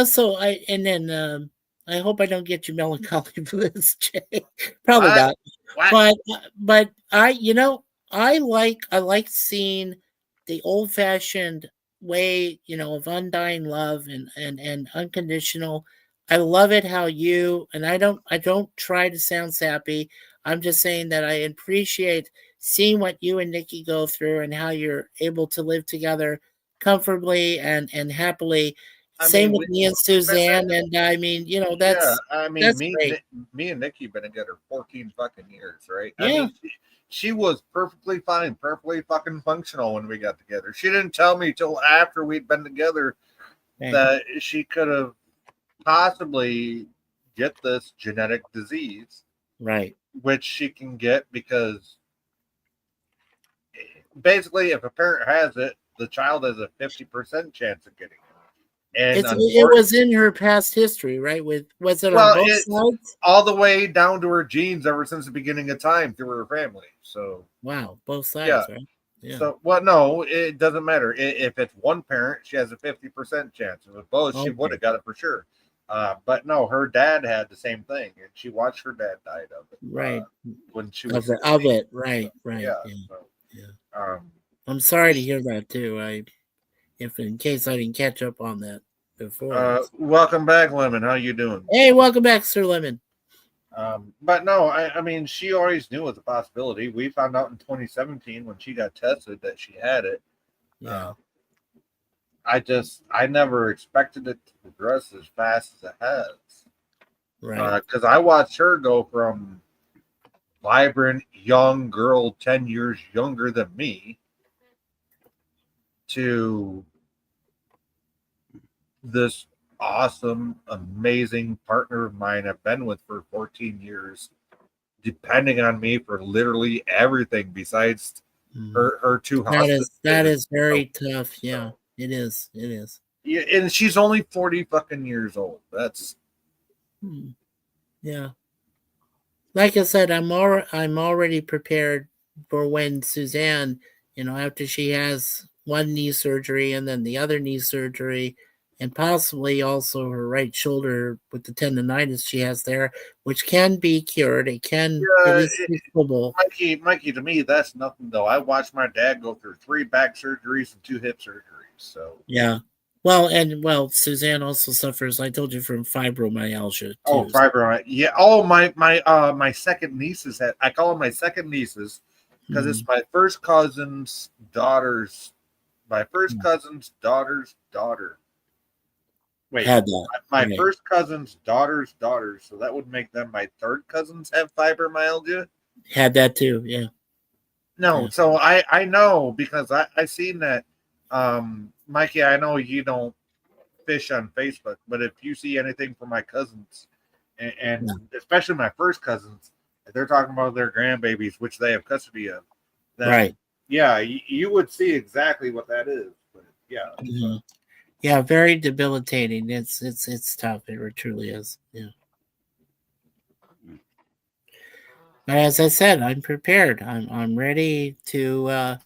hope I don't get you melancholy for this, Jay. Probably
What?
not.
What?
But I like seeing the old fashioned way, of undying love and unconditional. I love it how you and I don't try to sound sappy. I'm just saying that I appreciate seeing what you and Nikki go through and how you're able to live together comfortably and happily. Same with me and Suzanne, and I mean, that's great.
Me and Nikki been together 14 fucking years, right?
Yeah.
I mean, she was perfectly fine, perfectly fucking functional when we got together. She didn't tell me till after we'd been together that she could have possibly get this genetic disease,
right?
Which she can get because basically, if a parent has it, the child has a 50% chance of getting it. And
it was in her past history, right? Was it on both sides?
All the way down to her genes ever since the beginning of time through her family. So
wow, both sides, right?
Yeah. So no, it doesn't matter. If it's one parent, she has a 50% chance. If it's both, she would have got it for sure. But no, her dad had the same thing, and she watched her dad die of it.
Right.
When she was
of it, right. Yeah.
So,
I'm sorry to hear that too. If in case I didn't catch up on that before.
Welcome back, Lemon. How you doing?
Hey, welcome back, Sir Lemon.
But no, I mean, she always knew it was a possibility. We found out in 2017 when she got tested that she had it.
Yeah.
I never expected it to progress as fast as it has.
Right.
Because I watched her go from vibrant young girl, 10 years younger than me, to this awesome, amazing partner of mine I've been with for 14 years, depending on me for literally everything besides her two hospitals.
That is very tough. Yeah, it is.
Yeah, and she's only 40 fucking years old. That's
yeah. Like I said, I'm already prepared for when Suzanne, after she has one knee surgery and then the other knee surgery, and possibly also her right shoulder with the tendonitis she has there, which can be cured. It can be fixable.
Mikey, to me, that's nothing though. I watched my dad go through 3 back surgeries and 2 hip surgeries. So
yeah. Well, Suzanne also suffers, I told you, from fibromyalgia too.
Oh, fibromyalgia. Yeah. Oh, my second nieces I call them my second nieces because it's my first cousin's daughter's daughter. Wait,
had that.
My first cousin's daughter's daughter, so that would make them my third cousins have fibromyalgia.
Had that too, yeah.
No, yeah. So I know because I seen that. Mikey, I know you don't fish on Facebook, but if you see anything from my cousins, and especially my first cousins, if they're talking about their grandbabies, which they have custody of, then,
right?
Yeah, you would see exactly what that is. But yeah.
Mm-hmm. Yeah, very debilitating. It's tough. It truly is. Yeah. But as I said, I'm prepared. I'm ready to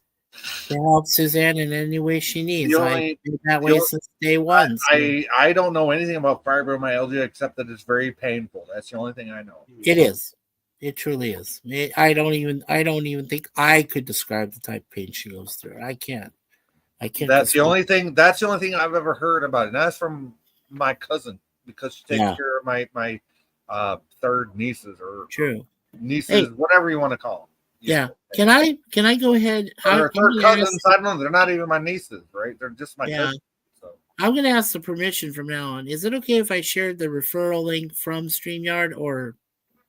help Suzanne in any way she needs. I've been that way since day one.
So. I don't know anything about fibromyalgia except that it's very painful. That's the only thing I know.
It is. It truly is. I don't even think I could describe the type of pain she goes through. I can't.
That's the
describe-
only thing. That's the only thing I've ever heard about it. And that's from my cousin because she takes
Yeah.
care of my third nieces or
True.
nieces, whatever you want to call them.
Yeah. Can I go ahead?
Or
I'm
third
gonna ask-
cousins. I don't know. They're not even my nieces, right? They're just my
Yeah.
cousins. So
I'm going to ask the permission from now on. Is it okay if I shared the referral link from StreamYard or?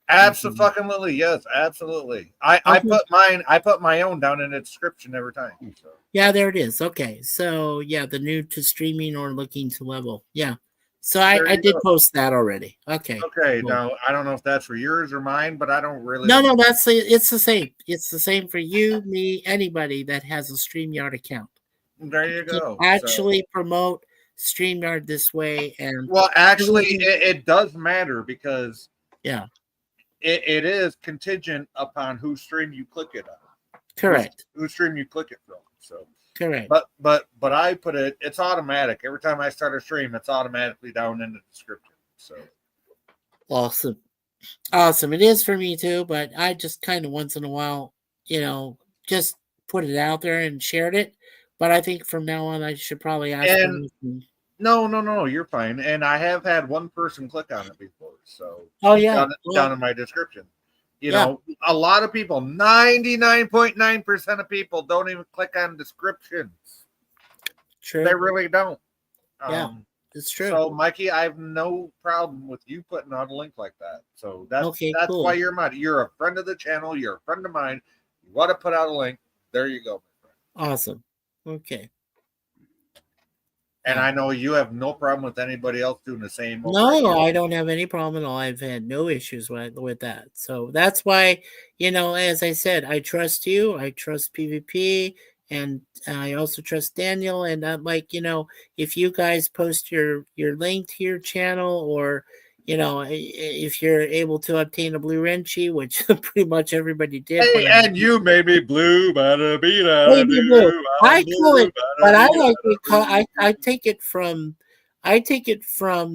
absolutely, yes, absolutely. I
Okay.
put my own down in the description every time. So.
Yeah, there it is. Okay. So yeah, the new to streaming or looking to level. Yeah. So I
There you
did
go.
post that already. Okay.
Okay,
Cool.
now I don't know if that's for yours or mine, but I don't really.
No, it's the same. It's the same for you, me, anybody that has a StreamYard account.
There you
can
go.
actually promote StreamYard this way. And
Well, actually, it does matter because
yeah,
it is contingent upon whose stream you click it on.
correct.
Whose stream you click it from. So,
Correct.
but I put it. It's automatic. Every time I start a stream, it's automatically down in the description. So
Awesome. Awesome. It is for me too, but I just kind of once in a while, just put it out there and shared it. But I think from now on, I should probably ask permission.
No, you're fine. And I have had one person click on it before. So
Oh yeah,
down in my description. You know, a lot of people, 99.9% of people don't even click on descriptions.
True.
They really don't.
Yeah, it's true.
So, Mikey, I have no problem with you putting on a link like that. So that's
cool.
why you're a friend of the channel. You're a friend of mine. You want to put out a link. There you go, my friend.
Awesome. Okay.
And I know you have no problem with anybody else doing the same.
No, I don't have any problem at all. I've had no issues with that. So that's why, as I said, I trust you. I trust PvP. And I also trust Daniel. And I'm like, if you guys post your link to your channel or, if you're able to obtain a blue wrenchy, which pretty much everybody did.
Hey, and you made me blue, bada bida.
I call it, but I like to call. I take it from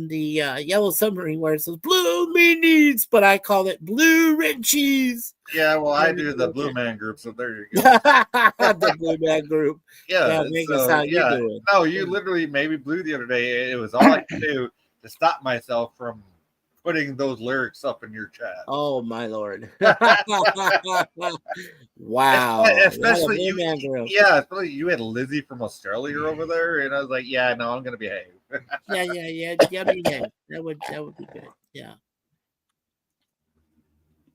the Yellow Submarine where it says blue minis, but I call it blue wrenchies.
Yeah, well, I do the Blue Man group, so there you go.
The Blue Man group.
Yeah,
make us how you do it.
No, you literally made me blue the other day. It was all I could do to stop myself from putting those lyrics up in your chat.
Oh my lord! Wow.
Especially you. Yeah, especially you had Lizzie from Australia over there, and I was like, yeah, no, I'm gonna behave.
yeah. Behave. That would be good. Yeah.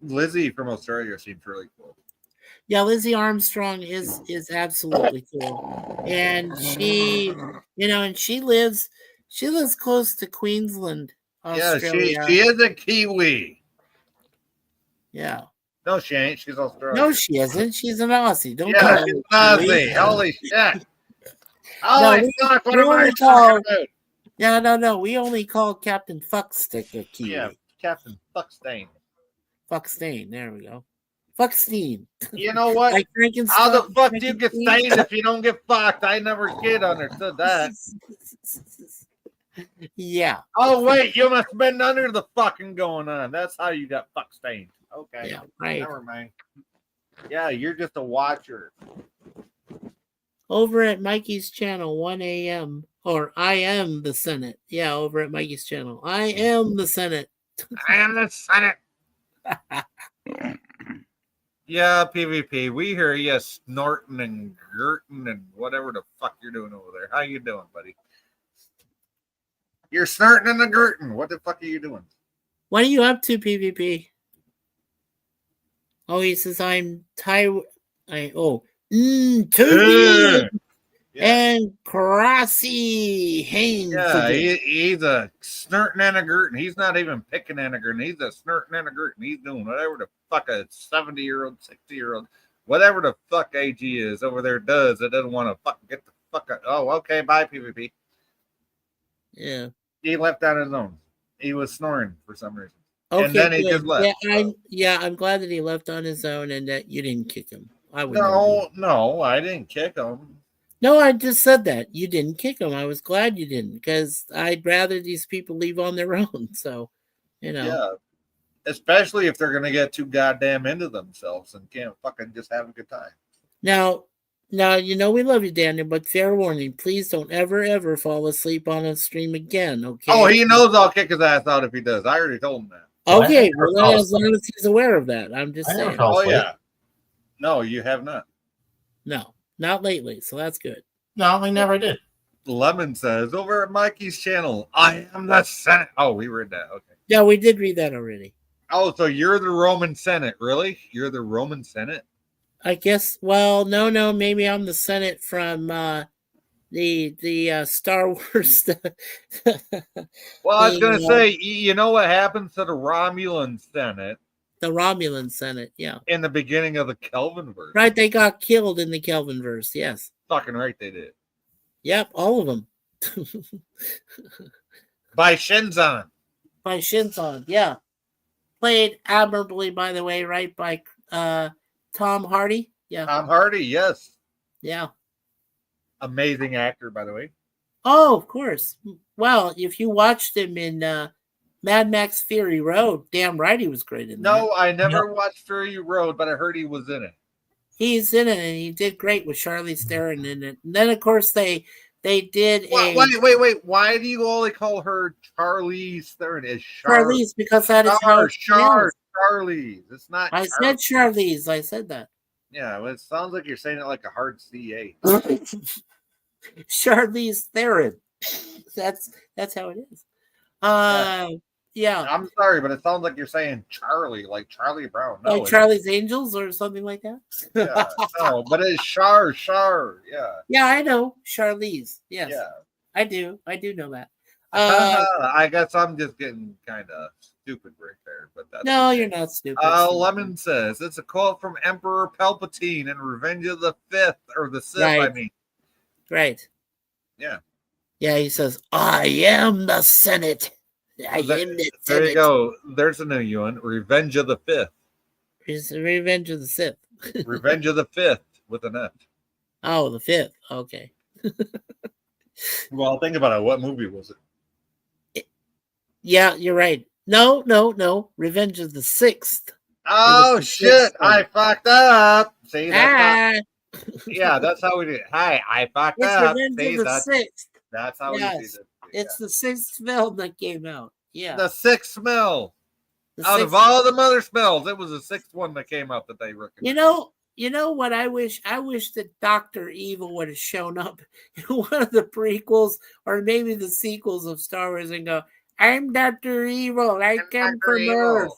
Lizzie from Australia seems really cool.
Yeah, Lizzie Armstrong is absolutely cool, and she, and she lives close to Queensland, Australia.
Yeah, she is a Kiwi.
Yeah.
No, she ain't. She's Australian.
No, she isn't. She's an Aussie. Don't
call
her
she's an Aussie. Holy shit! Holy fuck! What am I talking about?
Yeah, no. We only call Captain Fuckstick a Kiwi.
Yeah, Captain Fuckstain.
Fuckstain. There we go. Fuckstein.
You know what?
Like
how the fuck do you get stained if you don't get fucked? I never kid understood that.
Yeah.
Oh wait, you must have been under the fucking going on. That's how you got fuck stained. Okay.
Yeah, right.
Never mind. Yeah, you're just a watcher.
Over at Mikey's channel, 1 a.m. or I am the Senate. Yeah, over at Mikey's channel. I am the Senate.
I am the Senate. Yeah, PvP. We hear you snorting and gurting and whatever the fuck you're doing over there. How you doing, buddy? You're snorting and gurting. What the fuck are you doing?
What are you up to, PvP? Oh, he says I'm Taiwan. And Crossy Haynes.
Yeah, he's a snurting and a gurting. He's not even picking and a gurting. He's a snurting and a gurting. He's doing whatever the fuck a 70-year-old, 60-year-old, whatever the fuck age he is over there does. It doesn't want to fucking get the fuck out. Oh, okay. Bye, PvP.
Yeah.
He left on his own. He was snoring for some reason.
Okay,
and then he just left.
Yeah, I'm glad that he left on his own and that you didn't kick him.
No, I didn't kick him.
No, I just said that. You didn't kick him. I was glad you didn't because I'd rather these people leave on their own. So,
Yeah. Especially if they're going to get too goddamn into themselves and can't fucking just have a good time.
Now, you know we love you, Daniel, but fair warning, please don't ever fall asleep on a stream again, okay?
Oh, he knows I'll kick his ass out if he does. I already told him that.
Okay,
Well, I
well,
never
as long as he's aware of that, I'm just
I never
saying.
fell
Oh,
asleep.
yeah. No, you have not.
No, not lately, so that's good.
No, we never did.
Lemon says, over at Mikey's channel, I am the Senate. Oh, we read that. Okay.
Yeah, we did read that already.
Oh, so you're the Roman Senate, really? You're the Roman Senate?
I guess. Well, no. Maybe I'm the Senate from the Star Wars.
Well, I was going to say, you know what happens to the Romulan Senate
the Romulan Senate. Yeah,
in the beginning of the Kelvinverse?
right. They got killed in the Kelvinverse. Yes.
Fucking right, they did.
Yep, all of them.
By Shinzon.
By Shinzon. Yeah, played admirably, by the way. Right by Tom Hardy. Yeah.
Tom Hardy, yes.
Yeah.
Amazing actor, by the way.
Oh, of course. Well, if you watched him in Mad Max Fury Road, damn right he was great in that.
No, I never watched Fury Road, but I heard he was in it.
He's in it, and he did great with Charlize Theron in it. And then, of course, they did a
Wait. Why do you only call her Charlize Theron? Is
Charlize because that is how it's pronounced.
Charlize. It's not.
I said Charlize. I said that.
Yeah, well, it sounds like you're saying it like a hard CA.
Charlize Theron. That's how it is. Yeah.
I'm sorry, but it sounds like you're saying Charlie, like Charlie Brown. No,
Like Charlie's Angels or something like that.
Yeah, no, but it's Char. Yeah.
Yeah, I know Charlize. Yes,
Yeah.
I do know that.
I guess I'm just getting kind of stupid right there, but that's
No,
okay.
you're not stupid.
Lemon says it's a quote from Emperor Palpatine in Revenge of the Fifth or the Sith.
Right.
I mean,
Right.
yeah.
Yeah, he says, "I am the Senate. I am the Senate."
There you go. There's a new one. Revenge of the Fifth.
It's Revenge of the Sith.
Revenge of the Fifth with an F.
Oh, the fifth. Okay.
Well, think about it. What movie was it?
Yeah, you're right. No. Revenge of the Sixth.
Oh
the
shit!
sixth one.
I fucked up. See, that's
Ah,
yeah, that's how we do it. Hi, I fucked
it's
up.
Revenge
See,
of the Sixth.
that's how
Yes,
we do it.
It's the sixth film that came out. Yeah.
The sixth smell.
The
Out
sixth-
of all the mother smells, it was the sixth one that came out that they recognized.
You know what I wish? I wish that Dr. Evil would have shown up in one of the prequels or maybe the sequels of Star Wars and go, "I'm Dr. Evil. I come from Earth.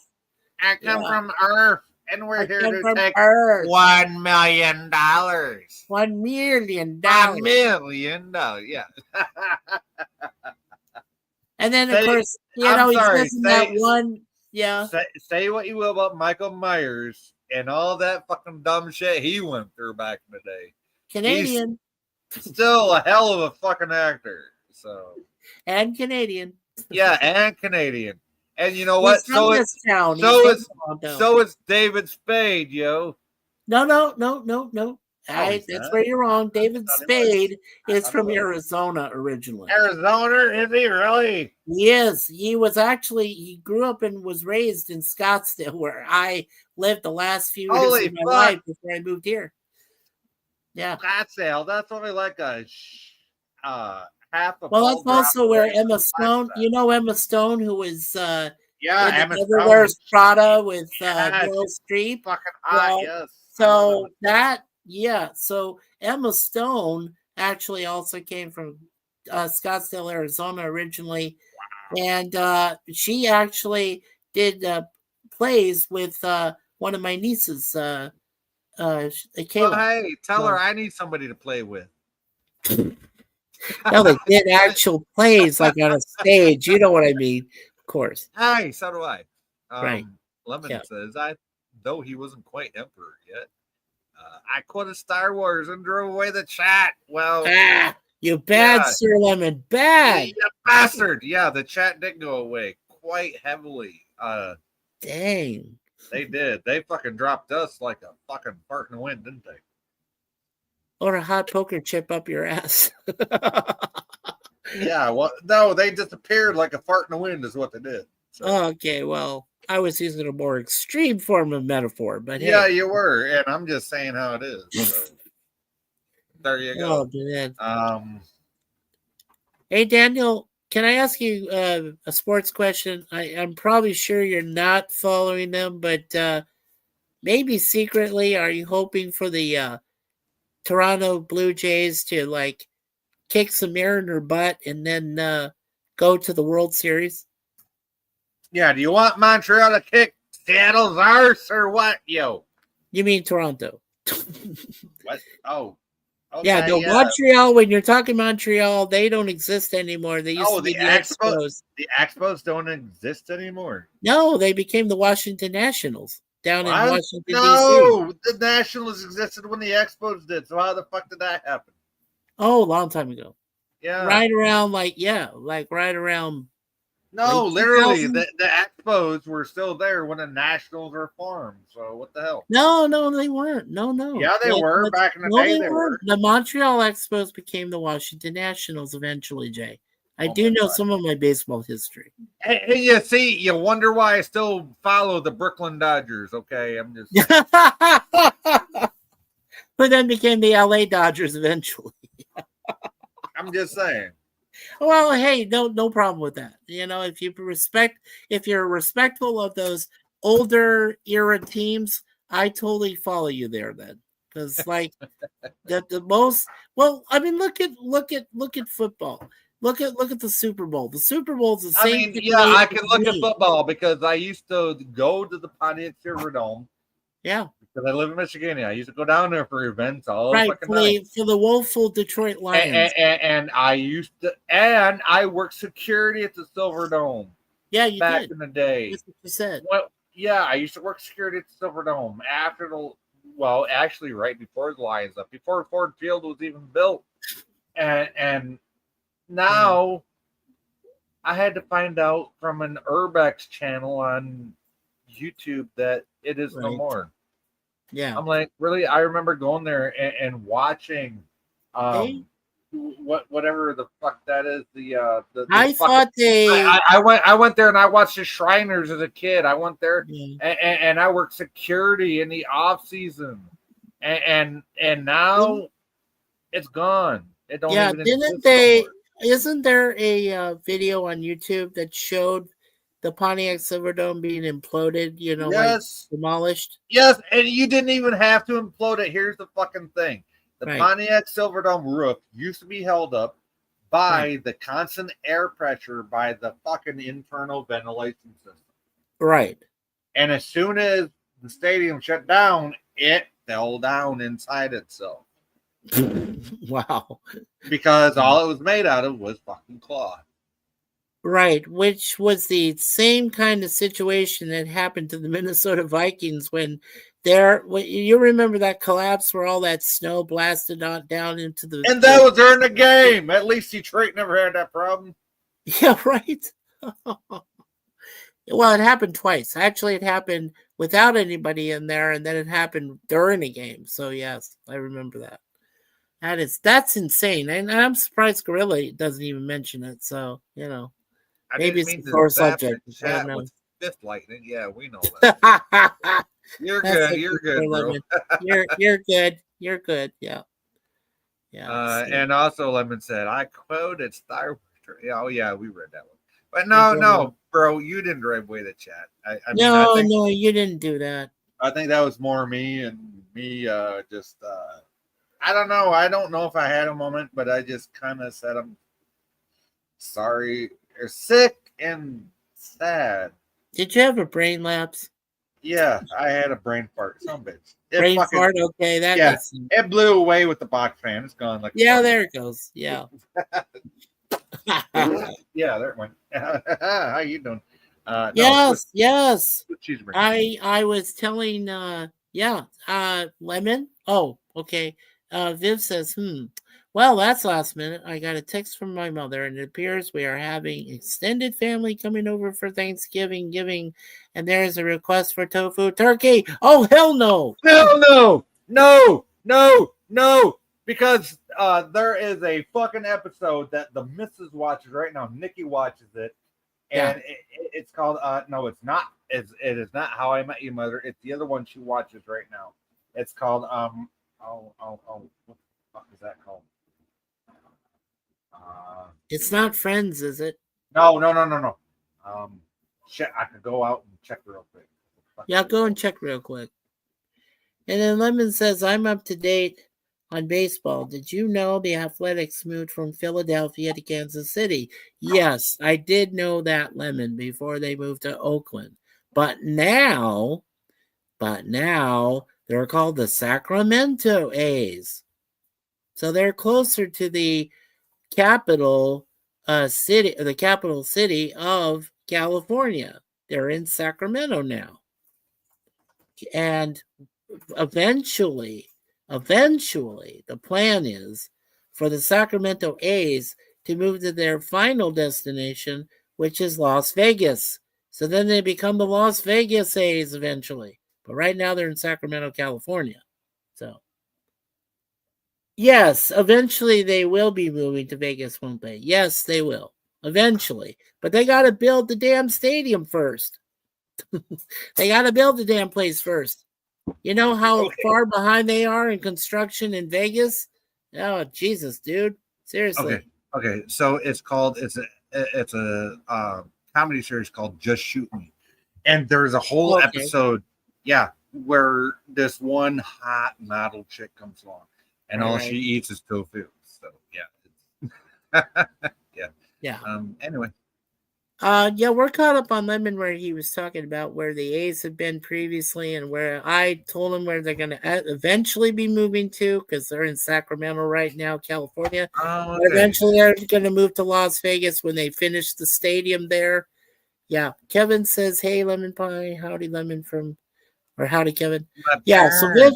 I come
Yeah.
from Earth, and we're
I
here
come
to
from
take
Earth.
$1 million.
$1 million.
$1 million. Yeah.
And then, of
Say-
course,
I'm
he
sorry,
says in that
say-
one, yeah.
Say what you will about Michael Myers and all that fucking dumb shit he went through back in the day.
Canadian
Still a hell of a fucking actor. So
and Canadian.
yeah, and Canadian. And you know what?
He's from this town.
so
He's from Toronto.
So it's David Spade, yo.
No.
he's
That's
not.
where you're wrong. David
thought he
Spade is
thought
from
he was.
Arizona originally.
Arizona, is he really?
Yes, he grew up and was raised in Scottsdale, where I lived the last few years
Holy
of my
fuck.
life before I moved here. Yeah.
Scottsdale. That's only like a half a.
Well, that's
ball drop
also where
away from
Emma Stone,
Flagstaff.
you know Emma Stone, who is
Yeah,
in
Emma
Never
Stone.
Wears Prada with
Yes.
Meryl Streep.
Fucking hot,
Well,
yes.
So so Emma Stone actually also came from Scottsdale, Arizona originally. And she actually did plays with one of my nieces, Kayla.
Well, hey, tell her I need somebody to play with.
No, they did actual plays like on a stage. You know what I mean, of course.
Hey, so do I.
Right.
Lemon
Yeah.
says, though he wasn't quite emperor yet, I quoted Star Wars and drove away the chat. Well,
You bad
Yeah.
Sir Lemon, bad.
you bastard. Yeah, the chat did go away quite heavily.
Dang.
They did. They fucking dropped us like a fucking fart in the wind, didn't they?
Or a hot poker chip up your ass.
Yeah, well, no, they disappeared like a fart in the wind is what they did. So,
Okay, well, I was using a more extreme form of metaphor, but
Yeah,
hey.
you were, and I'm just saying how it is. So. There you
Oh,
go.
man. Hey, Daniel, can I ask you a sports question? I'm probably sure you're not following them, but maybe secretly, are you hoping for the Toronto Blue Jays to like kick some air in their butt and then go to the World Series?
Yeah, do you want Montreal to kick Seattle's arse or what, yo?
You mean Toronto?
What? Oh, okay,
Yeah, no, Montreal, when you're talking Montreal, they don't exist anymore. They used to be the Expos.
The Expos don't exist anymore.
No, they became the Washington Nationals down in
What?
Washington, D.C.
No, the Nationals existed when the Expos did. So how the fuck did that happen?
Oh, a long time ago.
Yeah.
Right around, like right around.
No,
late
literally,
2000s?
the Expos were still there when the Nationals were formed. So what the hell?
No, they weren't. No.
Yeah, they were. Back in the day, they were.
The Montreal Expos became the Washington Nationals eventually, Jay. I do know some of my baseball history.
Hey, you see, you wonder why I still follow the Brooklyn Dodgers. Okay, I'm just.
But then became the LA Dodgers eventually.
I'm just saying.
Well, hey, no problem with that. You know, if you're respectful of those older era teams, I totally follow you there then. Because like the most well, I mean look at football. Look at the Super Bowl. The Super Bowl is the same.
I mean, yeah, I can look at football because I used to go to the Pontiac Silverdome.
Yeah.
Because I live in Michigan. I used to go down there for events all
right,
fucking night.
For the woeful Detroit Lions.
And I worked security at the Silverdome.
Yeah, you
back
did.
in the day.
That's what you said.
Well, yeah, I used to work security at the Silverdome actually right before the Lions up, before Ford Field was even built. And now I had to find out from an Urbex channel on YouTube that it is no more.
Yeah.
I'm like, really? I remember going there and watching whatever the fuck that is. I went there and I watched the Shriners as a kid. I went there and I worked security in the off season. And now it's gone. It don't even exist anymore.
Isn't there a video on YouTube that showed the Pontiac Silverdome being imploded, like demolished?
Yes, and you didn't even have to implode it. Here's the fucking thing. The Pontiac Silverdome roof used to be held up by the constant air pressure by the fucking internal ventilation system.
Right.
And as soon as the stadium shut down, it fell down inside itself.
Wow.
Because all it was made out of was fucking cloth.
Right, which was the same kind of situation that happened to the Minnesota Vikings when you remember that collapse where all that snow blasted down into the.
And that was during the game. At least Detroit never had that problem.
Yeah, right. Well, it happened twice. Actually, it happened without anybody in there, and then it happened during a game. So yes, I remember that. That's insane, and I'm surprised Gorilla doesn't even mention it. So maybe it's a core subject.
Fifth lightning, yeah, we know that. You're good. You're good, bro.
You're good. You're good. Yeah. Yeah.
And also, Lemon said, I quoted Star Wars. Oh yeah, we read that one. But no, bro, you didn't drive away the chat. I think,
no, you didn't do that.
I think that was more me just. I don't know. I don't know if I had a moment, but I just kind of said I'm sorry. You're sick and sad.
Did you have a brain lapse?
Yeah, I had a brain fart. Some bitch.
Fart. Okay,
it blew away with the box fan. It's gone.
There it goes. Yeah.
Yeah, there it went. How you doing?
Yes. I was telling. Lemon. Oh, okay. Viv says, well, that's last minute. I got a text from my mother, and it appears we are having extended family coming over for Thanksgiving, and there is a request for tofu turkey. Oh, hell no.
Hell no. No. Because there is a fucking episode that the missus watches right now. Nikki watches it, And it's called no, it's not. It is not How I Met Your Mother. It's the other one she watches right now. It's called what the fuck is that called?
It's not Friends, is it?
No. Shit, I could go out and check real quick.
Yeah, go and check real quick. And then Lemon says, I'm up to date on baseball. Did you know the Athletics moved from Philadelphia to Kansas City? Yes, I did know that, Lemon, before they moved to Oakland. But now they're called the Sacramento A's. So they're closer to the capital city of California. They're in Sacramento now. And eventually, the plan is for the Sacramento A's to move to their final destination, which is Las Vegas. So then they become the Las Vegas A's eventually. But right now they're in Sacramento, California. So, yes, eventually they will be moving to Vegas, won't they? Yes, they will. Eventually. But they got to build the damn stadium first. They got to build the damn place first. You know how far behind they are in construction in Vegas? Oh, Jesus, dude. Seriously.
Okay. So it's a comedy series called Just Shoot Me. And there's a whole episode, where this one hot model chick comes along and all she eats is tofu. So yeah. Anyway.
We're caught up on Lemon where he was talking about where the A's have been previously and where I told him where they're going to eventually be moving to because they're in Sacramento right now, California.
Okay.
Eventually they're going to move to Las Vegas when they finish the stadium there. Yeah. Kevin says, hey, Lemon Pie. Howdy, Lemon howdy, Kevin. So Viv,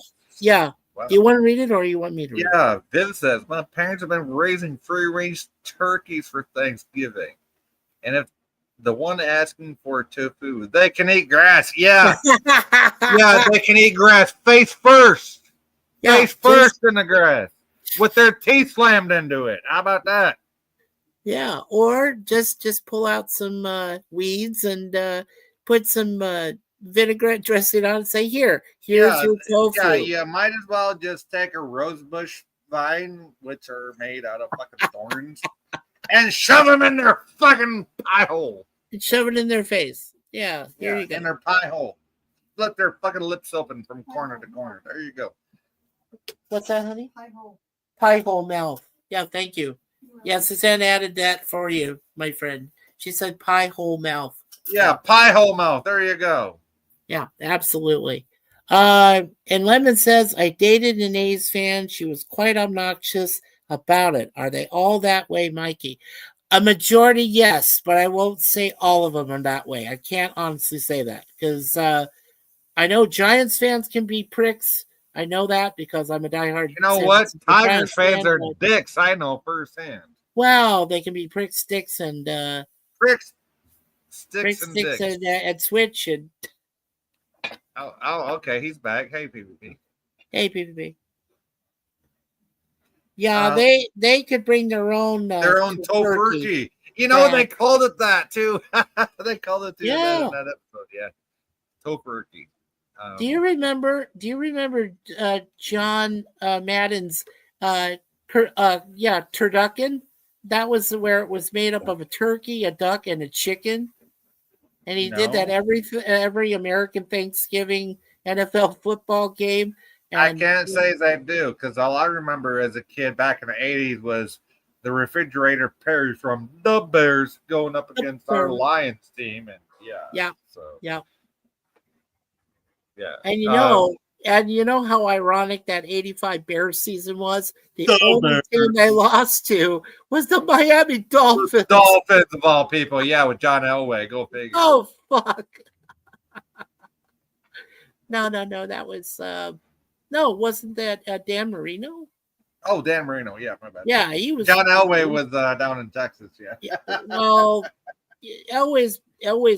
Wow.
Do you want to read it or you want me to read it?
Yeah, Viv says, my parents have been raising free-range turkeys for Thanksgiving. And if the one asking for tofu, they can eat grass. Yeah. They can eat grass face first. Face first in the grass with their teeth slammed into it. How about that?
Yeah, or just pull out some weeds and put some vinaigrette dressing on and say, here's your tofu.
Yeah, you might as well just take a rosebush vine, which are made out of fucking thorns, and shove them in their fucking pie hole.
And shove it in their face. Yeah, here you go.
In their pie hole. Split their fucking lips open from corner to corner. There you go.
What's that, honey? Pie hole mouth. Yeah, thank you. Yeah, Suzanne added that for you, my friend. She said pie hole mouth.
Yeah, pie hole mouth. There you go.
Yeah, absolutely. And Lemon says, I dated an A's fan. She was quite obnoxious about it. Are they all that way, Mikey? A majority, yes, but I won't say all of them are that way. I can't honestly say that because I know Giants fans can be pricks. I know that because I'm a diehard.
You know what? Tigers fans are dicks. I know firsthand.
Well, they can be pricks, sticks, and
pricks, sticks, and dicks.
And switch and.
Oh, okay. He's back. Hey, PvP.
Hey, PvP. Yeah, they could bring their own
tofurkey. You know, they called it that too. They called it too.
Yeah.
In that episode. Yeah, tofurkey.
Do you remember John Madden's turducken? That was where it was made up of a turkey, a duck, and a chicken. And he did that every American Thanksgiving NFL football game. And
I can't say as I do because all I remember as a kid back in the 80s was the refrigerator Perry from the Bears going up against our Lions team. And yeah.
And you know how ironic that 85 Bears season was? The only team they lost to was the Miami Dolphins.
Dolphins of all people. Yeah, with John Elway. Go figure.
Oh, fuck. No. That was... No, wasn't that Dan Marino?
Oh, Dan Marino. Yeah, my bad.
Yeah, he was.
John Elway was down in Texas. Yeah.
Well, Elway's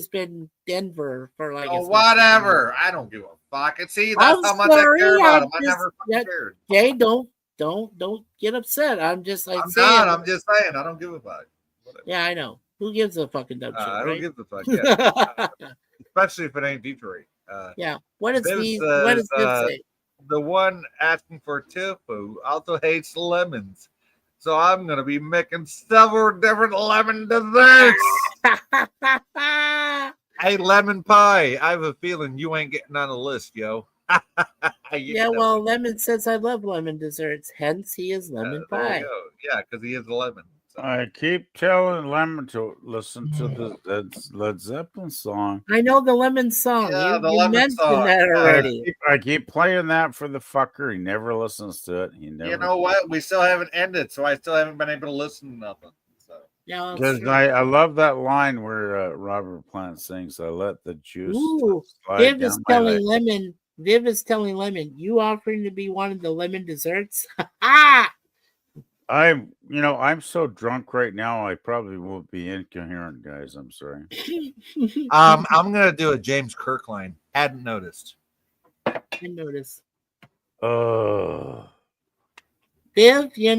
been Denver for like.
Oh, whatever. I don't give a fuck. And see, that's how much I care about him. I never fucking cared.
Jay, don't get upset. I'm just like.
I'm just saying. I don't give a fuck.
Yeah, I know. Who gives a fucking dumb shit,
Who
right?
gives a fuck? Yeah. Especially if it ain't Detroit.
Yeah. What does
Viv
what
says,
does Viv say?
the one asking for tofu also hates lemons. So I'm going to be making several different lemon desserts. Hey, lemon pie. I have a feeling you ain't getting on the list, yo.
Yeah, well, Lemon says I love lemon desserts. Hence, he is lemon
there
pie.
you go. Yeah, because he is a lemon. So.
I keep telling Lemon to listen to the Led Zeppelin song.
I know the lemon song.
Yeah, the
you
lemon
mentioned
song.
that
Yeah.
already.
I keep playing that for the fucker. He never listens to it. He never.
You know what? We still haven't ended, so I still haven't been able to listen to nothing. So.
Yeah,
Because I love that line where Robert Plant sings, "I let the juice slide
Viv
down
is
my
telling
leg."
Lemon. Viv is telling Lemon, you offering to be one of the lemon desserts? Ah!
I'm so drunk right now. I probably won't be incoherent, guys. I'm sorry.
I'm gonna do a James Kirk line. Hadn't noticed.
I noticed.
Oh,
Viv, you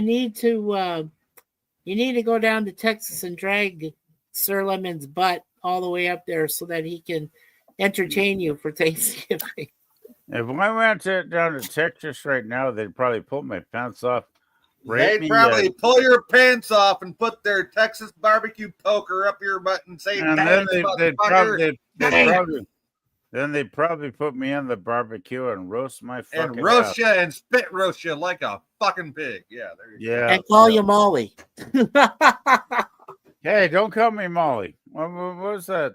need to go down to Texas and drag Sir Lemon's butt all the way up there so that he can entertain you for Thanksgiving.
if I went down to Texas right now, they'd probably pull my pants off.
They'd probably pull your pants off and put their Texas barbecue poker up your butt and say,
and then they'd probably put me in the barbecue and roast my fucking
and roast
ass.
you and spit roast you like a fucking pig. Yeah, there you go.
And call you Molly.
Hey, don't call me Molly. What was that?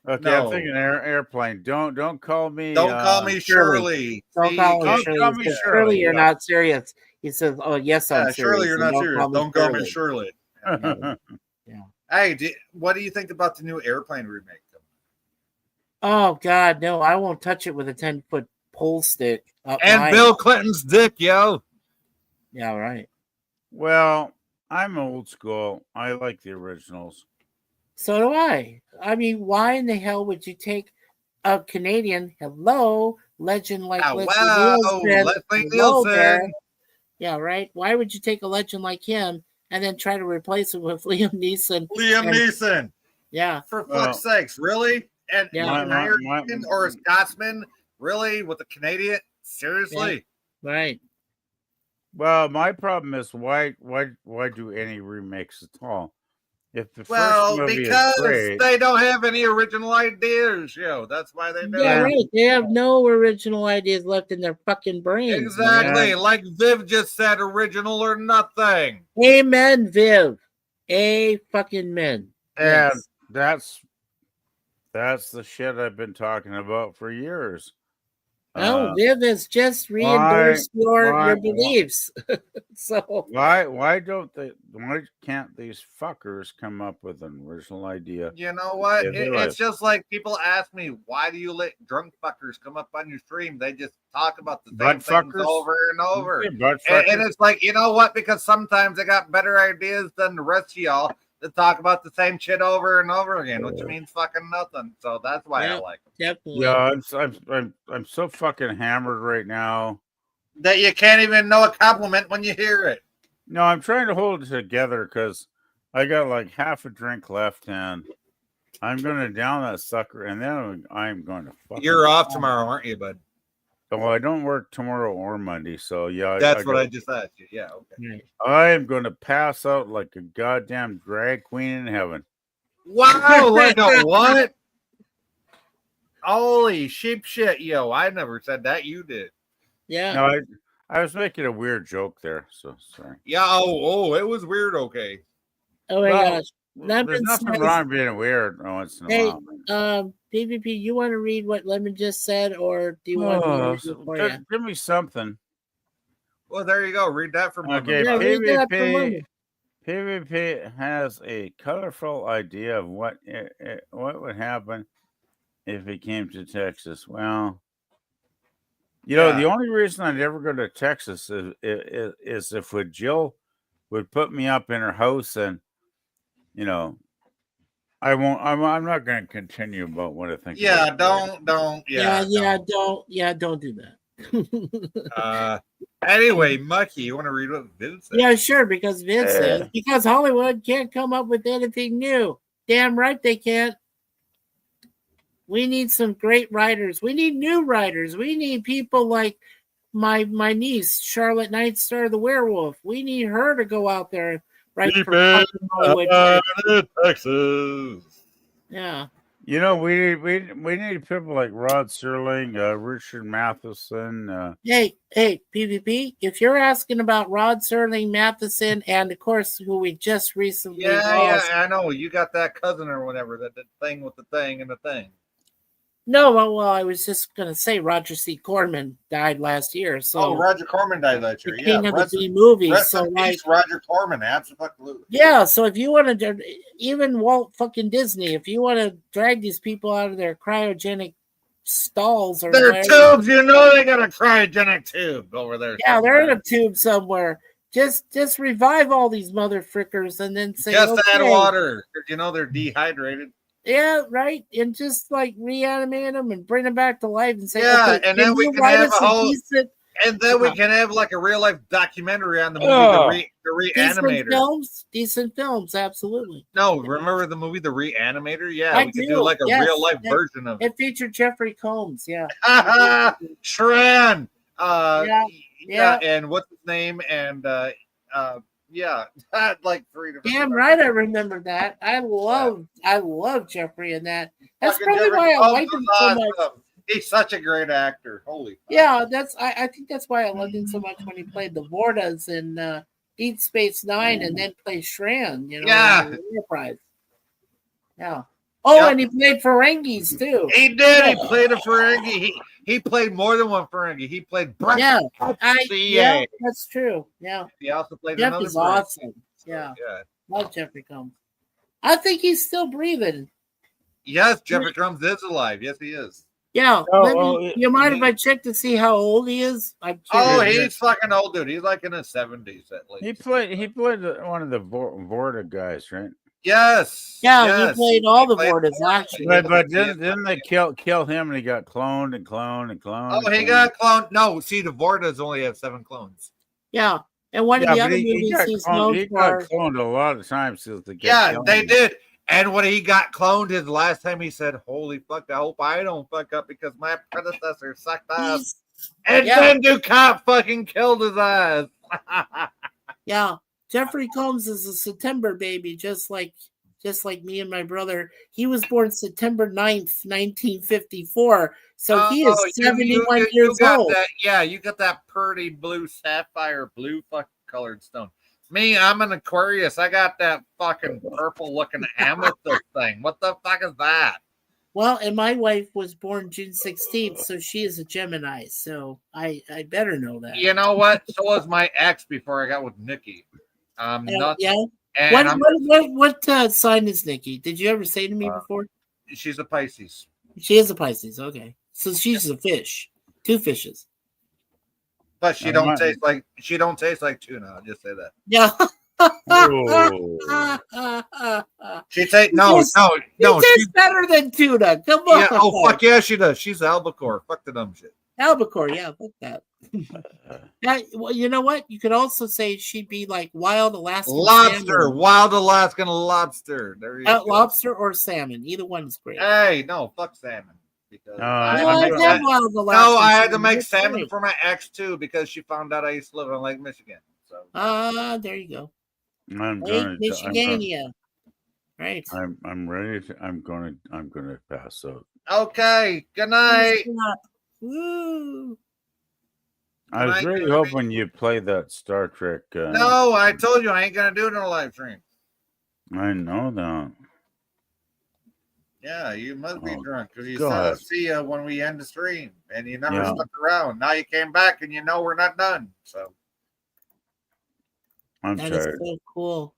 Okay,
No.
I'm thinking airplane. Don't call me.
Don't call me Shirley.
Don't call me Shirley.
call me
Because
Shirley,
Shirley, you're
yeah.
not serious. He says, "Oh yes, I'm
Yeah,
serious."
Shirley, you're
and
not serious. Don't call me Shirley.
Yeah.
Hey, what do you think about the new airplane remake?
Oh God, no! I won't touch it with a 10-foot pole stick.
And Bill Clinton's dick, yo.
Yeah, right.
Well, I'm old school. I like the originals.
So do I. I mean, why in the hell would you take a Canadian legend like
Leslie Nielsen.
Yeah, right. Why would you take a legend like him and then try to replace him with Liam Neeson?
Neeson.
Yeah.
For fuck's sakes, really? And
Yeah.
an American or a Scotsman, really, with a Canadian? Seriously?
Yeah. Right.
Well, my problem is why do any remakes at all? If the
Well,
first movie
because
is great,
they don't have any original ideas, yo. That's why they do
Yeah,
it.
right. They have no original ideas left in their fucking brains.
Exactly.
man.
Like Viv just said, original or nothing.
Amen, Viv. Fucking men.
and
Yes.
that's the shit I've been talking about for years.
No, Viv has just reinforced your beliefs. So
why can't these fuckers come up with an original idea?
You know what?
Yeah,
It's just like people ask me, why do you let drunk fuckers come up on your stream? They just talk about the same things over and over. And it's like, you know what? Because sometimes they got better ideas than the rest of y'all that talk about the same shit over and over again, which means fucking nothing. So that's why I like them.
Definitely.
Yeah, I'm so fucking hammered right now
that you can't even know a compliment when you hear it.
No, I'm trying to hold it together because I got like half a drink left, and I'm going to down that sucker, and then I'm going to fuck.
You're off tomorrow, aren't you, bud?
Well, I don't work tomorrow or Monday, so yeah.
That's what I just asked you. Yeah, okay.
I am going to pass out like a goddamn drag queen in heaven.
Wow, like a what? Holy sheep shit, yo! I never said that. You did.
Yeah.
No, I was making a weird joke there, so sorry.
Yeah. Oh, it was weird. Okay.
Oh my gosh.
There's nothing wrong being weird once in a while.
PvP, you want to read what Lemon just said, or do you want me to read it for you?
Give me something.
Well, there you go. Read that from
okay. PvP has a colorful idea of what would happen if he came to Texas. Well, the only reason I'd ever go to Texas is if Jill would put me up in her house, and I won't. I'm not going to continue about what I think.
Yeah, don't.
Don't do that.
Anyway, Mucky, you want to read what Vince said?
Yeah, sure, because Vince says, because Hollywood can't come up with anything new. Damn right they can't. We need some great writers. We need new writers. We need people like my niece, Charlotte Nightstar the Werewolf. We need her to go out there and write for fucking Hollywood.
Texas.
Yeah.
You know, we need people like Rod Serling, Richard Matheson.
Hey, PvP, if you're asking about Rod Serling, Matheson, and of course, who we just recently lost.
I know. You got that cousin or whatever, that thing with the thing and the thing.
No, well, I was just going to say Roger C. Corman died last year. So
Roger Corman died last year.
The king of the B movies.
Rest
So
in
like,
peace, Roger Corman, absolutely.
yeah, so if you want to, even Walt fucking Disney, if you want to drag these people out of their cryogenic stalls or
their
whatever,
tubes, you know they got a cryogenic tube over there.
yeah, they're in a tube somewhere. Just revive all these mother frickers and then say,
just add
okay,
water. You know they're dehydrated.
yeah, right, and just like reanimate them and bring them back to life and say,
Yeah,
okay,
and then we can have a whole,
decent,
and then we can have like a real life documentary on the movie, the Reanimator.
Decent films, absolutely.
No, remember the movie The Reanimator? Yeah,
I
we could
do,
do like a
yes.
real life version of it.
It featured Jeffrey Combs, yeah.
Shran.
Yeah.
And what's his name? And yeah, like 3 different.
Damn right, I remember that. I love Jeffrey in that. That's
Fucking
probably
Jeffrey
why I
Combs
liked him
was
so
awesome.
much.
He's such a great actor. Holy fuck.
Yeah, I think that's why I loved him so much when he played the Vortas in Deep Space Nine and then played Shran, you know,
Yeah.
in Enterprise. Yeah. Oh, and he played Ferengis too.
He did. He played a Ferengi. He played more than one Ferengi. He played Brett.
Yeah, yeah, that's true. Yeah.
He also played
Jeff
another
is
Ferengi.
awesome. Yeah.
Yeah.
Love Jeffrey Combs. I think he's still breathing.
Yes, Jeffrey Combs is alive. Yes, he is.
Yeah. You mind if I check to see how old he is?
He's fucking old, dude. He's like in his 70s at least.
He played one of the Vorta guys, right?
Yes.
Yeah,
yes.
he played all the Vortas actually.
But didn't they kill him and he got cloned and cloned and cloned?
Oh, he got cloned. No, see, the Vortas only have 7 clones.
Yeah. And one of the other movies he's known
he
for.
got cloned a lot of times.
They did. And when he got cloned his last time, he said, "Holy fuck, I hope I don't fuck up because my predecessor sucked ass." And then Ducat fucking killed his ass.
Yeah. Jeffrey Combs is a September baby, just like me and my brother. He was born September 9th, 1954. So he is 71 years old.
Yeah, you got that pretty blue sapphire blue fucking colored stone. Me, I'm an Aquarius. I got that fucking purple looking amethyst thing. What the fuck is that?
Well, and my wife was born June 16th, so she is a Gemini. So I better know that.
You know what? So was my ex before I got with Nikki.
Yeah. What sign is Nikki? Did you ever say to me before?
She's a Pisces.
She is a Pisces. Okay, so she's a fish. 2 fishes.
But she don't taste like tuna. I'll just say that.
Yeah.
She tastes no.
She tastes better than tuna. Come on.
Yeah, oh fuck yeah, she does. She's albacore. Fuck the dumb shit.
Albacore, yeah, fuck that. Well, you know what? You could also say she'd be like wild Alaskan
lobster,
salmon.
Wild Alaskan lobster. There you go.
Lobster or salmon, either one is great.
Hey, no, fuck salmon. Because I had to make salmon for my ex too because she found out I used to live in Lake Michigan. So
there you go.
Michigania.
Right.
I'm ready to. I'm gonna pass out.
Okay. Good night.
Woo.
I was really hoping you'd play that Star Trek.
No, I told you I ain't gonna do it in a live stream.
I know that.
Yeah, you must be drunk because you said see you when we end the stream, and you never stuck around. Now you came back, and you know we're not done. So
I'm
that
sorry.
Is so cool.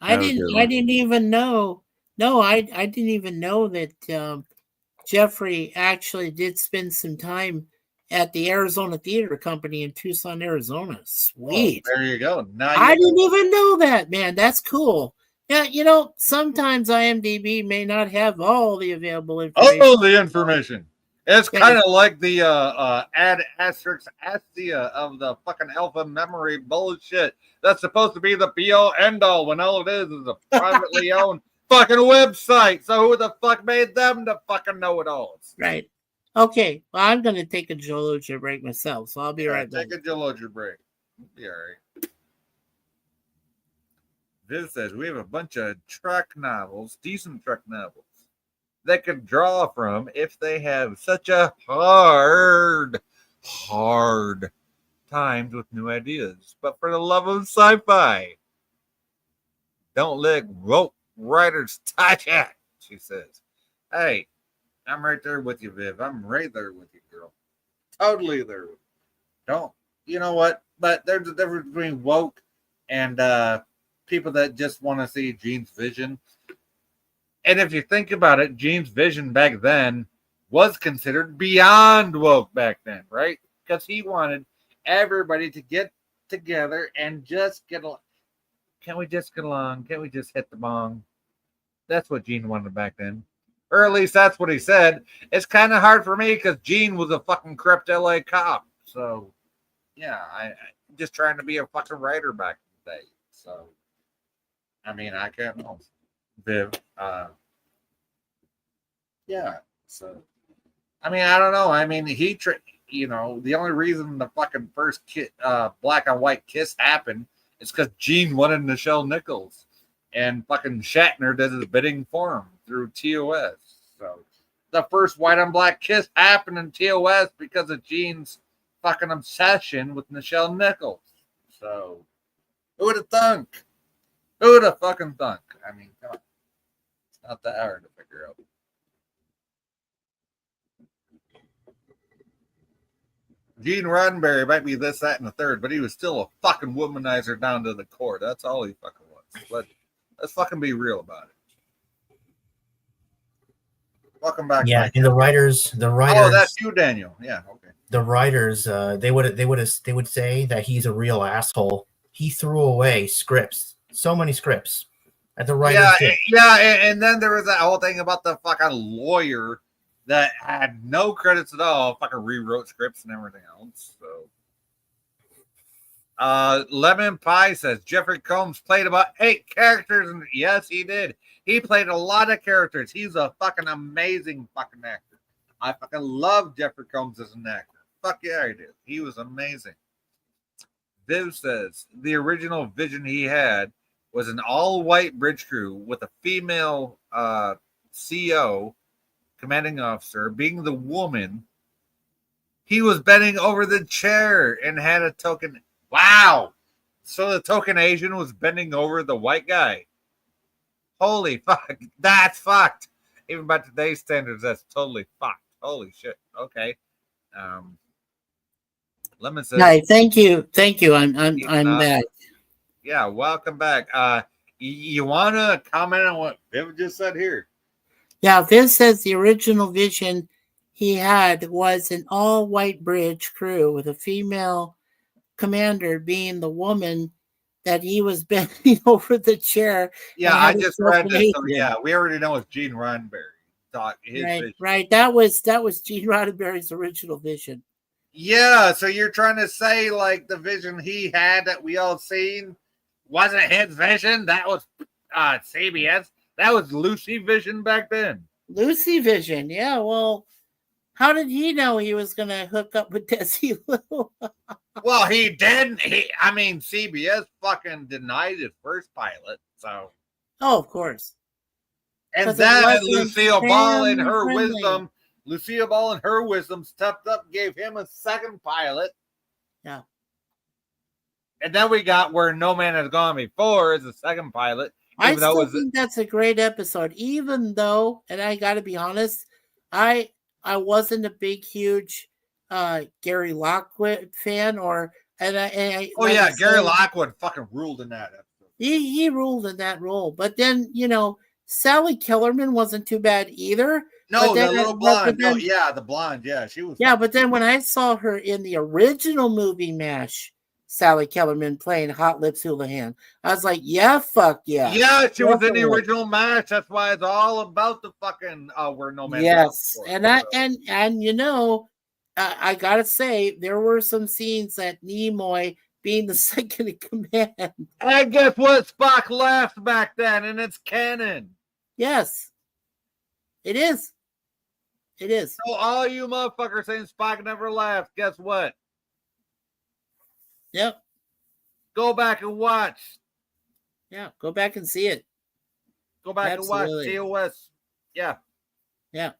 I didn't even know. No, I didn't even know that Jeffrey actually did spend some time at the Arizona Theater Company in Tucson, Arizona. Sweet.
Oh, there you go. Now
I didn't even know that, man. That's cool. Yeah, you know, sometimes IMDb may not have all the available information.
Oh, the information. It's kind of like the ad asterisk astia of the fucking alpha memory bullshit. That's supposed to be the be all end all when all it is a privately owned fucking website. So who the fuck made them to fucking know it alls?
Right. Okay. Well, I'm going to take a geology break myself, so I'll be right back.
Take a geology break. Be all right. Viv says we have a bunch of truck novels, decent truck novels, that could draw from if they have such a hard times with new ideas. But for the love of sci-fi, don't let rope writers touch it, she says. Hey, I'm right there with you, Viv. I'm right there with you, girl. Totally there. Don't, you know what? But there's a difference between woke and people that just want to see Gene's vision. And if you think about it, Gene's vision back then was considered beyond woke back then, right? Because he wanted everybody to get together and just get along. Can we just get along? Can we just hit the bong? That's what Gene wanted back then. Or at least that's what he said. It's kind of hard for me because Gene was a fucking corrupt LA cop. So, yeah, I just trying to be a fucking writer back in the day. So, I mean, I can't know. Viv, yeah. So, I mean, I don't know. I mean, the only reason the fucking first black and white kiss happened is because Gene wanted Nichelle Nichols, and fucking Shatner did his bidding for him through TOS. So, the first white and black kiss happened in TOS because of Gene's fucking obsession with Nichelle Nichols. So, who would have thunk? Who would have fucking thunk? I mean, come on. It's not that hard to figure out. Gene Roddenberry might be this, that, and the third, but he was still a fucking womanizer down to the core. That's all he fucking was. Let's fucking be real about it. Welcome back.
Yeah,
Mike.
and the writers.
Oh, that's you, Daniel. Yeah, okay.
The writers, they would say that he's a real asshole. He threw away scripts, so many scripts, at the writers.
And then there was that whole thing about the fucking lawyer that had no credits at all, fucking rewrote scripts and everything else. So, Lemon Pie says Jeffrey Combs played about 8 characters, and yes, he did. He played a lot of characters. He's a fucking amazing fucking actor. I fucking love Jeffrey Combs as an actor. Fuck yeah, I do. He was amazing. Viv says the original vision he had was an all-white bridge crew with a female CO, commanding officer, being the woman. He was bending over the chair and had a token. Wow. So the token Asian was bending over the white guy. Holy fuck. That's fucked. Even by today's standards, that's totally fucked. Holy shit. Okay. Lemon says,
Hi, thank you. I'm back.
Yeah, welcome back. You want to comment on what Viv just said here?
Yeah, Viv says the original vision he had was an all-white bridge crew with a female commander being the woman that he was bending over the chair.
Yeah, I just read this. So yeah, we already know it's Gene Roddenberry.
Right. That was Gene Roddenberry's original vision.
Yeah, so you're trying to say like the vision he had that we all seen wasn't his vision? That was CBS. That was Lucy Vision back then.
Lucy Vision, yeah. Well, how did he know he was going to hook up with Desi Lou?
Well, he didn't. CBS fucking denied his first pilot. So.
Oh, of course.
And then Lucille Ball in her wisdom stepped up, gave him a second pilot.
Yeah.
And then we got Where No Man Has Gone Before as a second pilot.
I still think that's a great episode, even though, and I got to be honest, I wasn't a big, huge Gary Lockwood fan, Gary
Lockwood fucking ruled in that episode.
He ruled in that role, but then Sally Kellerman wasn't too bad either.
No, the little blonde. The blonde. Yeah, she was.
Yeah, but then when I saw her in the original movie MASH, Sally Kellerman playing Hot Lips Houlihan. I was like, yeah, fuck yeah.
Yeah, she was in the
Definitely.
original match. That's why it's all about the fucking where no man.
Yes, and you know, I gotta say there were some scenes that Nimoy being the second in command.
And guess what? Spock laughed back then, and it's canon.
Yes, it is. It is.
So all you motherfuckers saying Spock never laughed, guess what?
Yep.
Go back and watch.
Yeah. Go back and see it.
Go back
Absolutely.
and watch TOS. Yeah.
Yeah.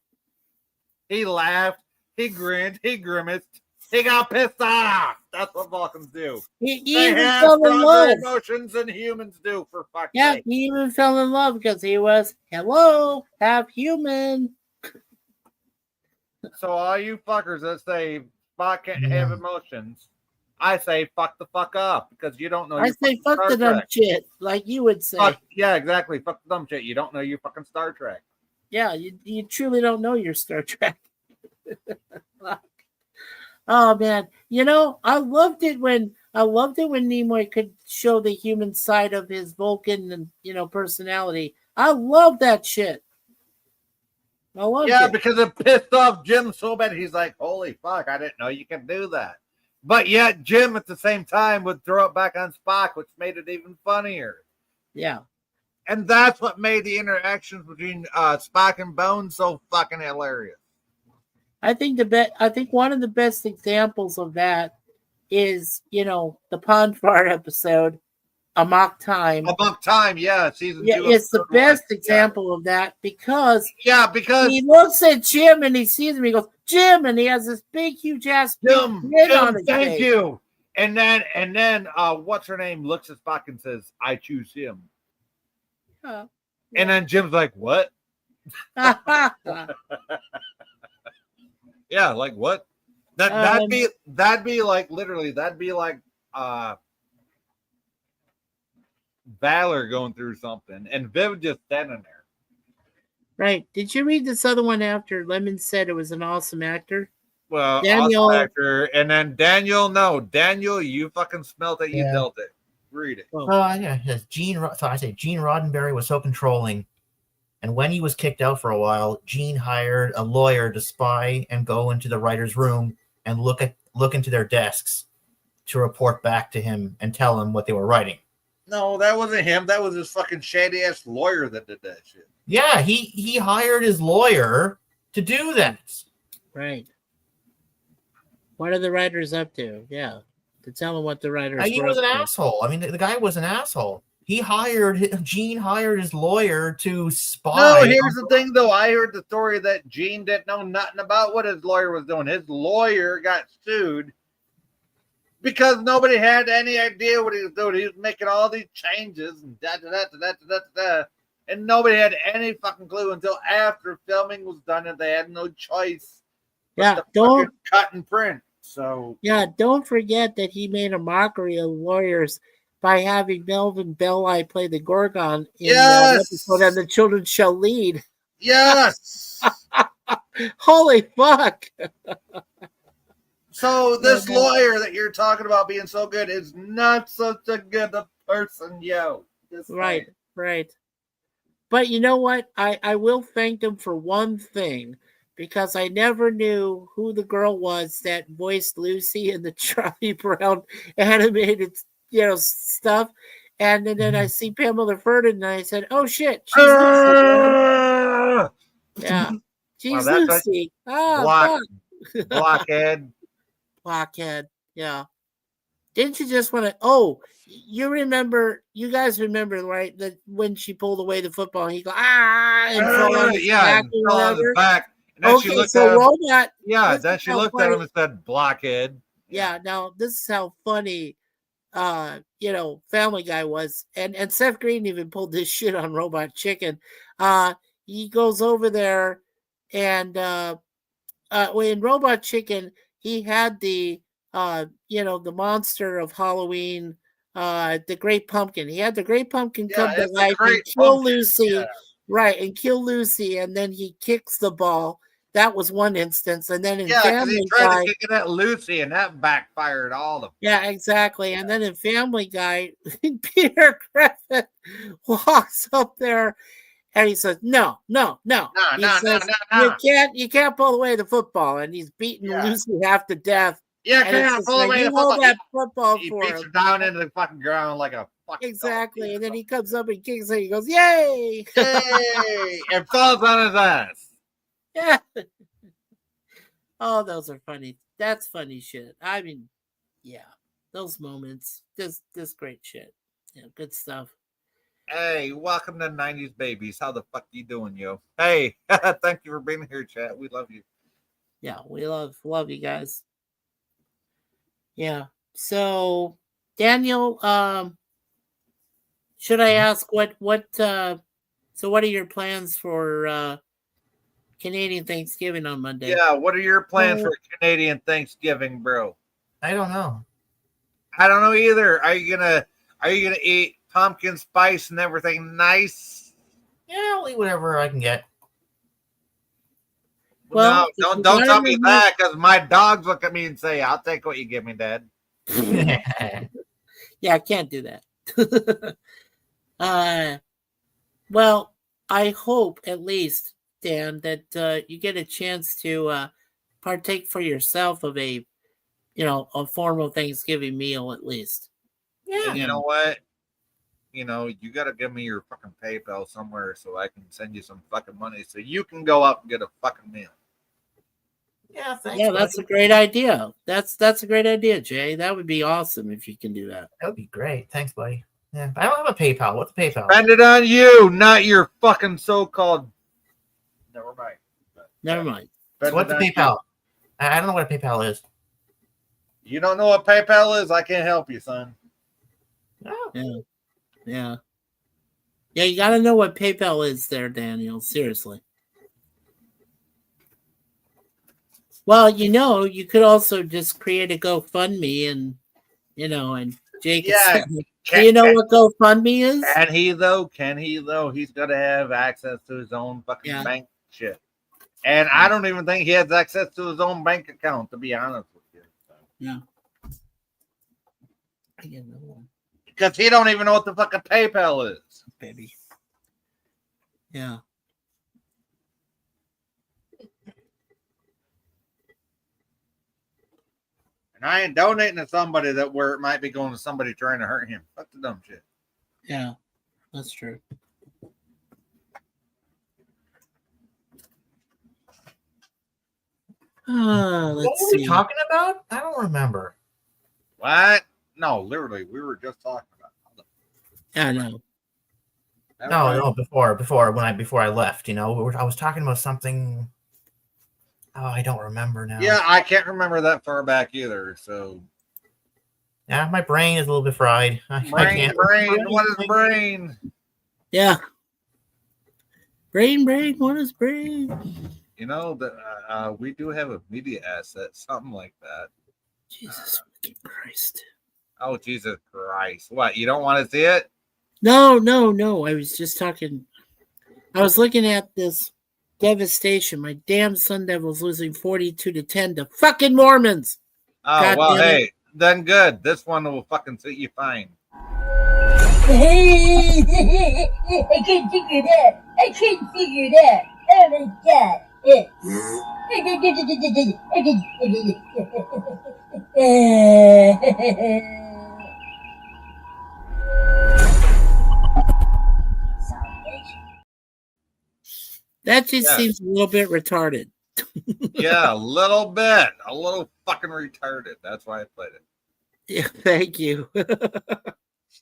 He laughed. He grinned. He grimaced. He got pissed off. That's what Vulcans do.
He
They
even
have
fell in
stronger
love.
emotions than humans do, for fuck's
Yeah,
sake.
he even fell in love because he was, hello, half human.
So all you fuckers that say Spock can't have emotions, I say fuck the fuck up because you don't know.
I say fuck
Star
the dumb
Trek.
shit, like you would say.
Yeah, exactly. Fuck the dumb shit. You don't know your fucking Star Trek.
Yeah, you truly don't know your Star Trek. Oh man, you know, I loved it when Nimoy could show the human side of his Vulcan and, you know, personality. I love that shit. I loved it.
Because it pissed off Jim so bad. He's like, holy fuck, I didn't know you could do that. But yet Jim at the same time would throw it back on Spock, which made it even funnier.
Yeah.
And that's what made the interactions between Spock and Bones so fucking hilarious.
I think one of the best examples of that is, you know, the Pond Fart episode, Amok Time.
Amok Time, yeah, season 2.
It's the best example of that because
because
he looks at Jim and he sees him. He goes, Jim, and he has this big, huge ass
Jim,
on his
thank
face.
you. And then what's her name looks at Spock and says, I choose him.
Yeah.
And then Jim's like, what? Yeah, like what? That'd be like literally Valor going through something and Viv just standing there.
Right. Did you read this other one after Lemon said it was an awesome actor?
Well,
Daniel,
awesome actor. And then Daniel, you fucking smelt it, you dealt it. Read it.
Yeah, Gene Roddenberry was so controlling. And when he was kicked out for a while, Gene hired a lawyer to spy and go into the writer's room and look into their desks to report back to him and tell him what they were writing.
No, that wasn't him. That was his fucking shady ass lawyer that did that shit.
Yeah, he hired his lawyer to do that.
Right. What are the writers up to? Yeah. To tell him what the writers
He was an asshole. I mean, the guy was an asshole. Gene hired his lawyer to spy.
No, here's the thing, though. I heard the story that Gene didn't know nothing about what his lawyer was doing. His lawyer got sued because nobody had any idea what he was doing. He was making all these changes and and nobody had any fucking clue until after filming was done and they had no choice.
Yeah,
don't cut and print. So
don't forget that he made a mockery of lawyers by having Melvin Belli play the Gorgon in the episode and The Children Shall Lead.
Yes.
Holy fuck.
So this lawyer that you're talking about being so good is not such a good person, yo.
Right. But you know what? I will thank them for one thing, because I never knew who the girl was that voiced Lucy in the Charlie Brown animated, stuff. And then I see Pamela Ferdinand and I said, oh shit, she's Lucy. Yeah. She's Lucy.
Blockhead.
Blockhead. Yeah. Didn't you just want to? You guys remember, right? That when she pulled away the football, he go and fell on his back or whatever.
Back. And then she looked at him.
Robot.
Yeah, then she looked at him and said, "Blockhead."
Yeah. Now this is how funny, Family Guy was, and Seth Green even pulled this shit on Robot Chicken. He goes over there, and in Robot Chicken, he had the the monster of Halloween, the Great Pumpkin. He had the Great Pumpkin come to life and kill Lucy, right? And kill Lucy, and then he kicks the ball that was one instance, and then in
Yeah, because
Family
he tried
Guy,
to kick it at Lucy, and that backfired all the.
yeah, exactly. And then in Family Guy, Peter Griffin walks up there and he says, "No, no, no."
No,
He
no, no,
says,
no,
"You
no.
can't pull away the football," and he's beating
Yeah.
Lucy half to death.
Yeah,
And it's
can't
just
pull
like,
away
you
the
hold
football.
that football
He
for
beats
him.
her down into the fucking ground like a fucking
Exactly. And then
dog.
he comes up and kicks it. He goes, "Yay!"
Hey, and falls on his ass.
Yeah. Oh, those are funny. That's funny shit. I mean, yeah, those moments, this great shit. Yeah, good stuff.
Hey, welcome to 90s Babies. How the fuck you doing, yo? Hey, thank you for being here, chat. We love you.
Yeah, we love you guys. Yeah. So, Daniel, should I ask so what are your plans for Canadian Thanksgiving on Monday?
Yeah, what are your plans for Canadian Thanksgiving, bro?
I don't know.
I don't know either. Are you gonna eat pumpkin spice and everything nice?
Yeah, I'll eat whatever I can get.
Well,
no,
if you
don't
got
tell
it
me
in
that, because my dogs look at me and say, "I'll take what you give me, Dad."
Yeah, I can't do that. Well, I hope at least, Dan, that you get a chance to partake for yourself of a formal Thanksgiving meal at least.
Yeah.
And you know what? You got to give me your fucking PayPal somewhere so I can send you some fucking money so you can go out and get a fucking meal.
Yeah, thanks.
Yeah, that's a great idea. That's a great idea, Jay. That would be awesome if you can do that.
That would be great. Thanks, buddy. Yeah, I don't have a PayPal. What's PayPal?
Spend it on you, not your fucking so-called. Never mind.
Never mind.
So what's the PayPal? I don't know what a PayPal is.
You don't know what PayPal is? I can't help you, son.
No.
Yeah. You got to know what PayPal is, there, Daniel. Seriously. Well, you could also just create a GoFundMe and Jake.
Yeah.
Do you know what GoFundMe is?
Can he though? He's got to have access to his own fucking bank shit. And I don't even think he has access to his own bank account, to be honest with you. So.
Yeah. I get another one.
Because he don't even know what the fucking PayPal is.
Baby. Yeah.
And I ain't donating to somebody where it might be going to somebody trying to hurt him. Fuck the dumb shit.
Yeah, that's true.
What were we talking about? I don't remember.
What? No, literally, we were just talking about.
Yeah, I know.
No, before I left, I was talking about something. Oh, I don't remember now.
Yeah, I can't remember that far back either. So,
yeah, my brain is a little bit fried.
Brain. What is brain?
Yeah. Brain. What is brain?
We do have a media asset, something like that.
Jesus fucking Christ.
Oh, Jesus Christ. What? You don't want to see it?
No. I was just talking. I was looking at this devastation. My damn Sun Devils losing 42-10 to fucking Mormons.
Oh,
God
well,
damn it.
hey, then good. This one will fucking suit you fine.
I can't figure that. Oh my god.
That just seems a little bit retarded.
Yeah, a little bit. A little fucking retarded. That's why I played it.
Yeah, thank you.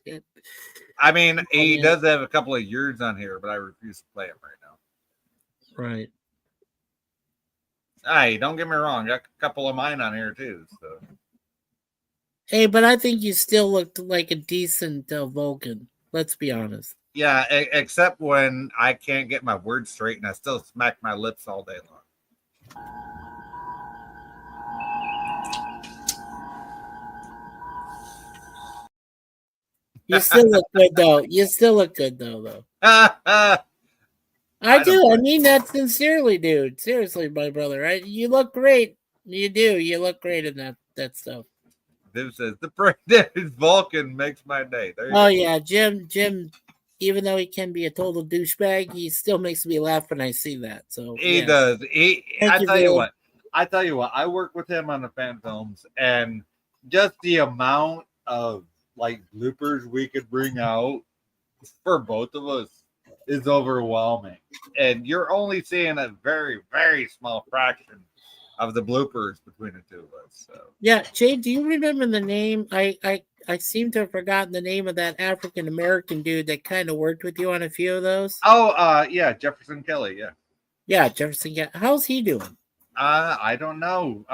Shit.
I mean, he does have a couple of years on here, but I refuse to play him right now.
Right.
Hey, don't get me wrong. Got a couple of mine on here too. So.
Hey, but I think you still looked like a decent Vulcan. Let's be honest.
Yeah, except when I can't get my words straight and I still smack my lips all day long.
You still look good though. Though. I
don't
do. I
play.
mean that sincerely, dude. Seriously, my brother. Right? You look great. You do. You look great in that stuff.
Viv says the brain damaged Vulcan makes my day. There you
Oh
go.
yeah, Jim. Even though he can be a total douchebag, he still makes me laugh when I see that. So
He
yeah.
does.
Thank
I
you,
tell you
Bill.
what. I tell you what. I work with him on the fan films, and just the amount of like bloopers we could bring out for both of us is overwhelming. And you're only seeing a very, very small fraction of the bloopers between the two of us. So
Yeah, Jay, do you remember the name? I seem to have forgotten the name of that African American dude that kind of worked with you on a few of those.
yeah, Jefferson Kelly, yeah.
Yeah, Jefferson. Yeah, how's he doing?
I don't know.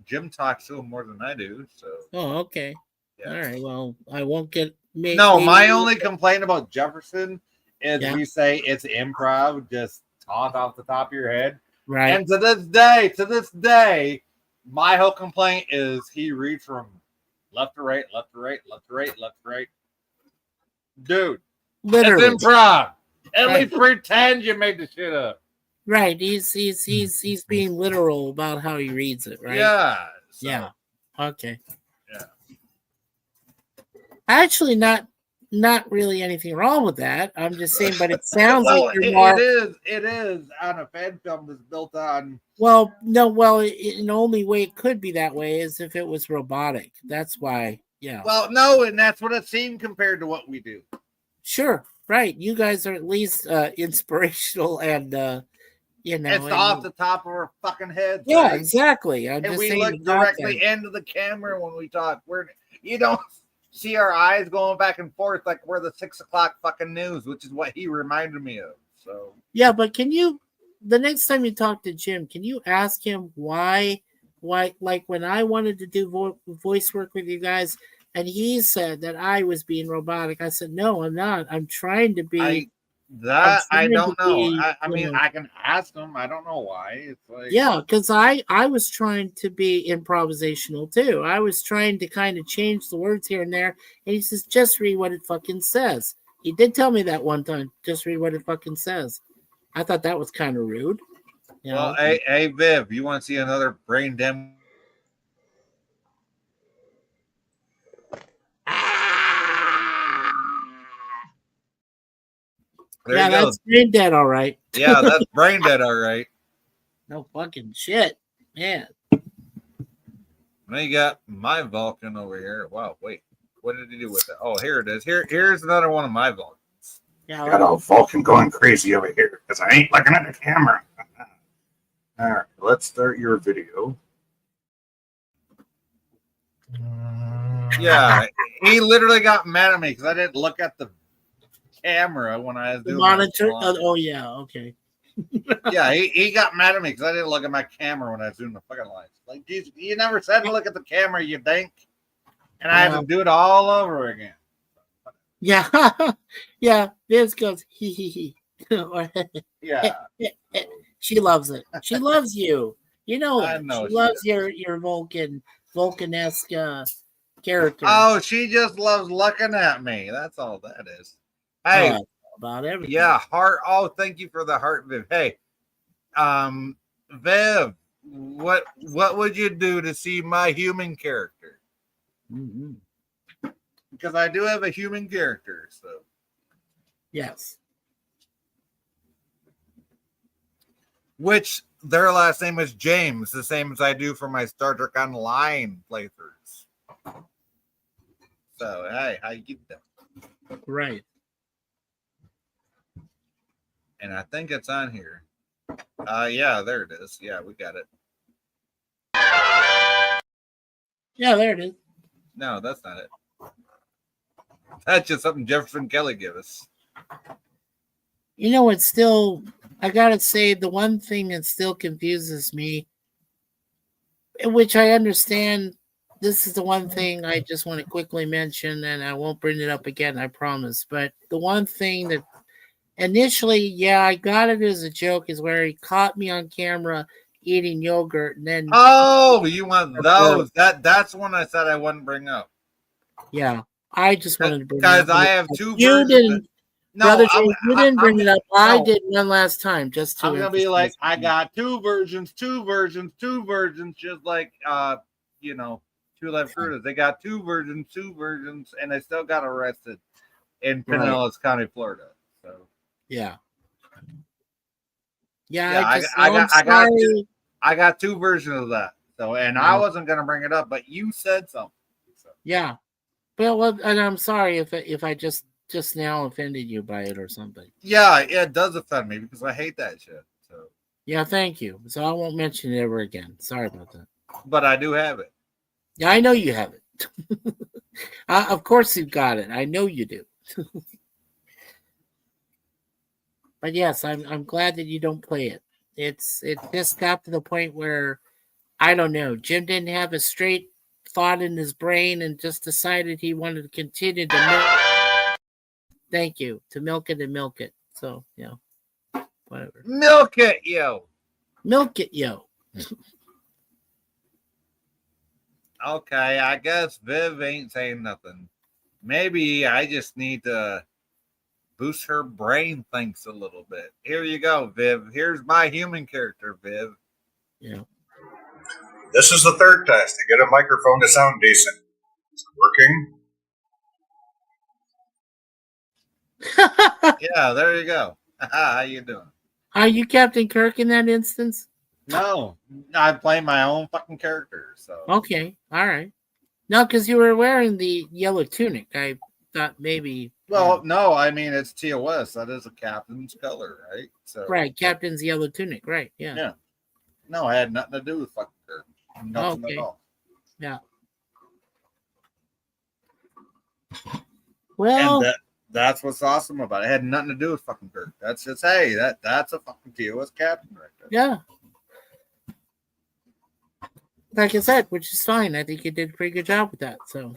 Jim talks to him more than I do, so
Oh, okay.
yeah.
All right. Well, I won't get
No, my only complaint about Jefferson is
Yeah.
we say it's improv, just talk off the top of your head.
right.
And to this day, my whole complaint is he reads from left to right, left to right, left to right, left to right. Dude,
Literally.
it's improv. At
Right.
least pretend you made the shit up.
Right. He's being literal about how he reads it, right?
Yeah. So,
Yeah. Okay.
Yeah.
Actually, not really anything wrong with that. I'm just saying, but it sounds
well,
like you're more.
it is on a fan film that's built on.
Well, no. Well, the only way it could be that way is if it was robotic. That's why. Yeah.
Well, no, and that's what it seemed compared to what we do.
Sure. Right. You guys are at least inspirational and
it's off the top of our fucking heads.
Yeah,
right?
exactly. I'm
And
just
we
saying
look directly into the camera when we talk. You don't see our eyes going back and forth like we're the 6 o'clock fucking news, which is what he reminded me of. So
yeah, but can you the next time you talk to Jim, can you ask him why like when I wanted to do voice work with you guys and he said that I was being robotic, I said no, I'm not. I'm trying to be
I don't know.
be,
I mean, I can ask him. I don't know why. It's like
yeah, because I was trying to be improvisational too. I was trying to kind of change the words here and there, and he says, "Just read what it fucking says." He did tell me that one time. Just read what it fucking says. I thought that was kind of rude. You
well,
know?
hey, Viv, you want to see another brain damage? There
yeah,
you go.
that's brain dead, all right.
Yeah, that's brain dead, all right.
No fucking shit, man.
Now you got my Vulcan over here. Wow, wait, what did he do with it? Oh, here it is. Here's another one of my Vulcans.
Yeah,
Got old Vulcan going crazy over here because I ain't looking at the camera. All right, let's start your video.
Yeah, he literally got mad at me because I didn't look at the camera when I was
the
doing
monitor.
my
Oh yeah, okay.
yeah, he got mad at me because I didn't look at my camera when I was doing the fucking lights. Like, geez, you never said to look at the camera, you think? And I had to do it all over again.
Yeah, yeah. Vince goes he.
Yeah,
She loves it. She loves you. You know
I
it.
know
She
she
loves
does.
your Vulcan-esque character.
Oh, she just loves looking at me. That's all that is. Hey,
about everything.
yeah, heart. Oh, thank you for the heart, Viv. Hey, Viv, what would you do to see my human character?
Mm-hmm.
Because I do have a human character, so
Yes.
which their last name is James, the same as I do for my Star Trek Online playthroughs. So hey, how you get them?
Right.
And I think it's on here. Yeah, there it is. Yeah, we got it.
Yeah, there it is.
No, that's not it. That's just something Jefferson Kelly gave us.
You know, it's still. I gotta say, the one thing that still confuses me, which I understand. This is the one thing I just want to quickly mention, and I won't bring it up again, I promise. But the one thing that initially, yeah, I got it as a joke, is where he caught me on camera eating yogurt, and then
Oh, you want those? That's one I said I wouldn't bring up.
yeah, I just wanted to bring it
Because
up.
I have two
You
versions.
didn't.
No,
Brother
I'm,
Dave, you didn't bring it up. I
no.
did one last time just to
I'm gonna be like,
emphasize
I
it.
got two versions, just like Two Live Cruisers. They got two versions, and they still got arrested in
Right.
Pinellas County, Florida. So
Yeah. Yeah,
yeah,
I just I'm sorry.
I got two versions of that. So, and I wasn't gonna bring it up, but you said something. So.
Yeah. Well, and I'm sorry if I just now offended you by it or something.
Yeah, it does offend me because I hate that shit. So
Yeah, thank you. So I won't mention it ever again. Sorry about that.
but I do have it.
Yeah, I know you have it. Of course you've got it. I know you do. But yes, I'm glad that you don't play it. It just got to the point where I don't know. Jim didn't have a straight thought in his brain and just decided he wanted to continue to milk. Thank you, to milk it and milk it. So whatever.
Milk it, yo.
Milk it, yo.
Okay, I guess Viv ain't saying nothing. Maybe I just need to boost her brain thinks a little bit. Here you go, Viv. Here's my human character, Viv.
Yeah.
This is the third test to get a microphone to sound decent. Is it working?
Yeah, there you go. How you doing?
Are you Captain Kirk in that instance?
No, I play my own fucking character. So
Okay, all right. No, because you were wearing the yellow tunic. I thought maybe.
well, no, I mean it's TOS. That is a captain's color, right? So
Right, Captain's yellow tunic. Right, yeah.
Yeah. No, I had nothing to do with fucking Kirk. Nothing
Okay.
at all.
Yeah. Well,
And that's what's awesome about it. It had nothing to do with fucking Kirk. That's just that's a fucking TOS captain right there.
yeah. Like I said, which is fine. I think you did a pretty good job with that. So,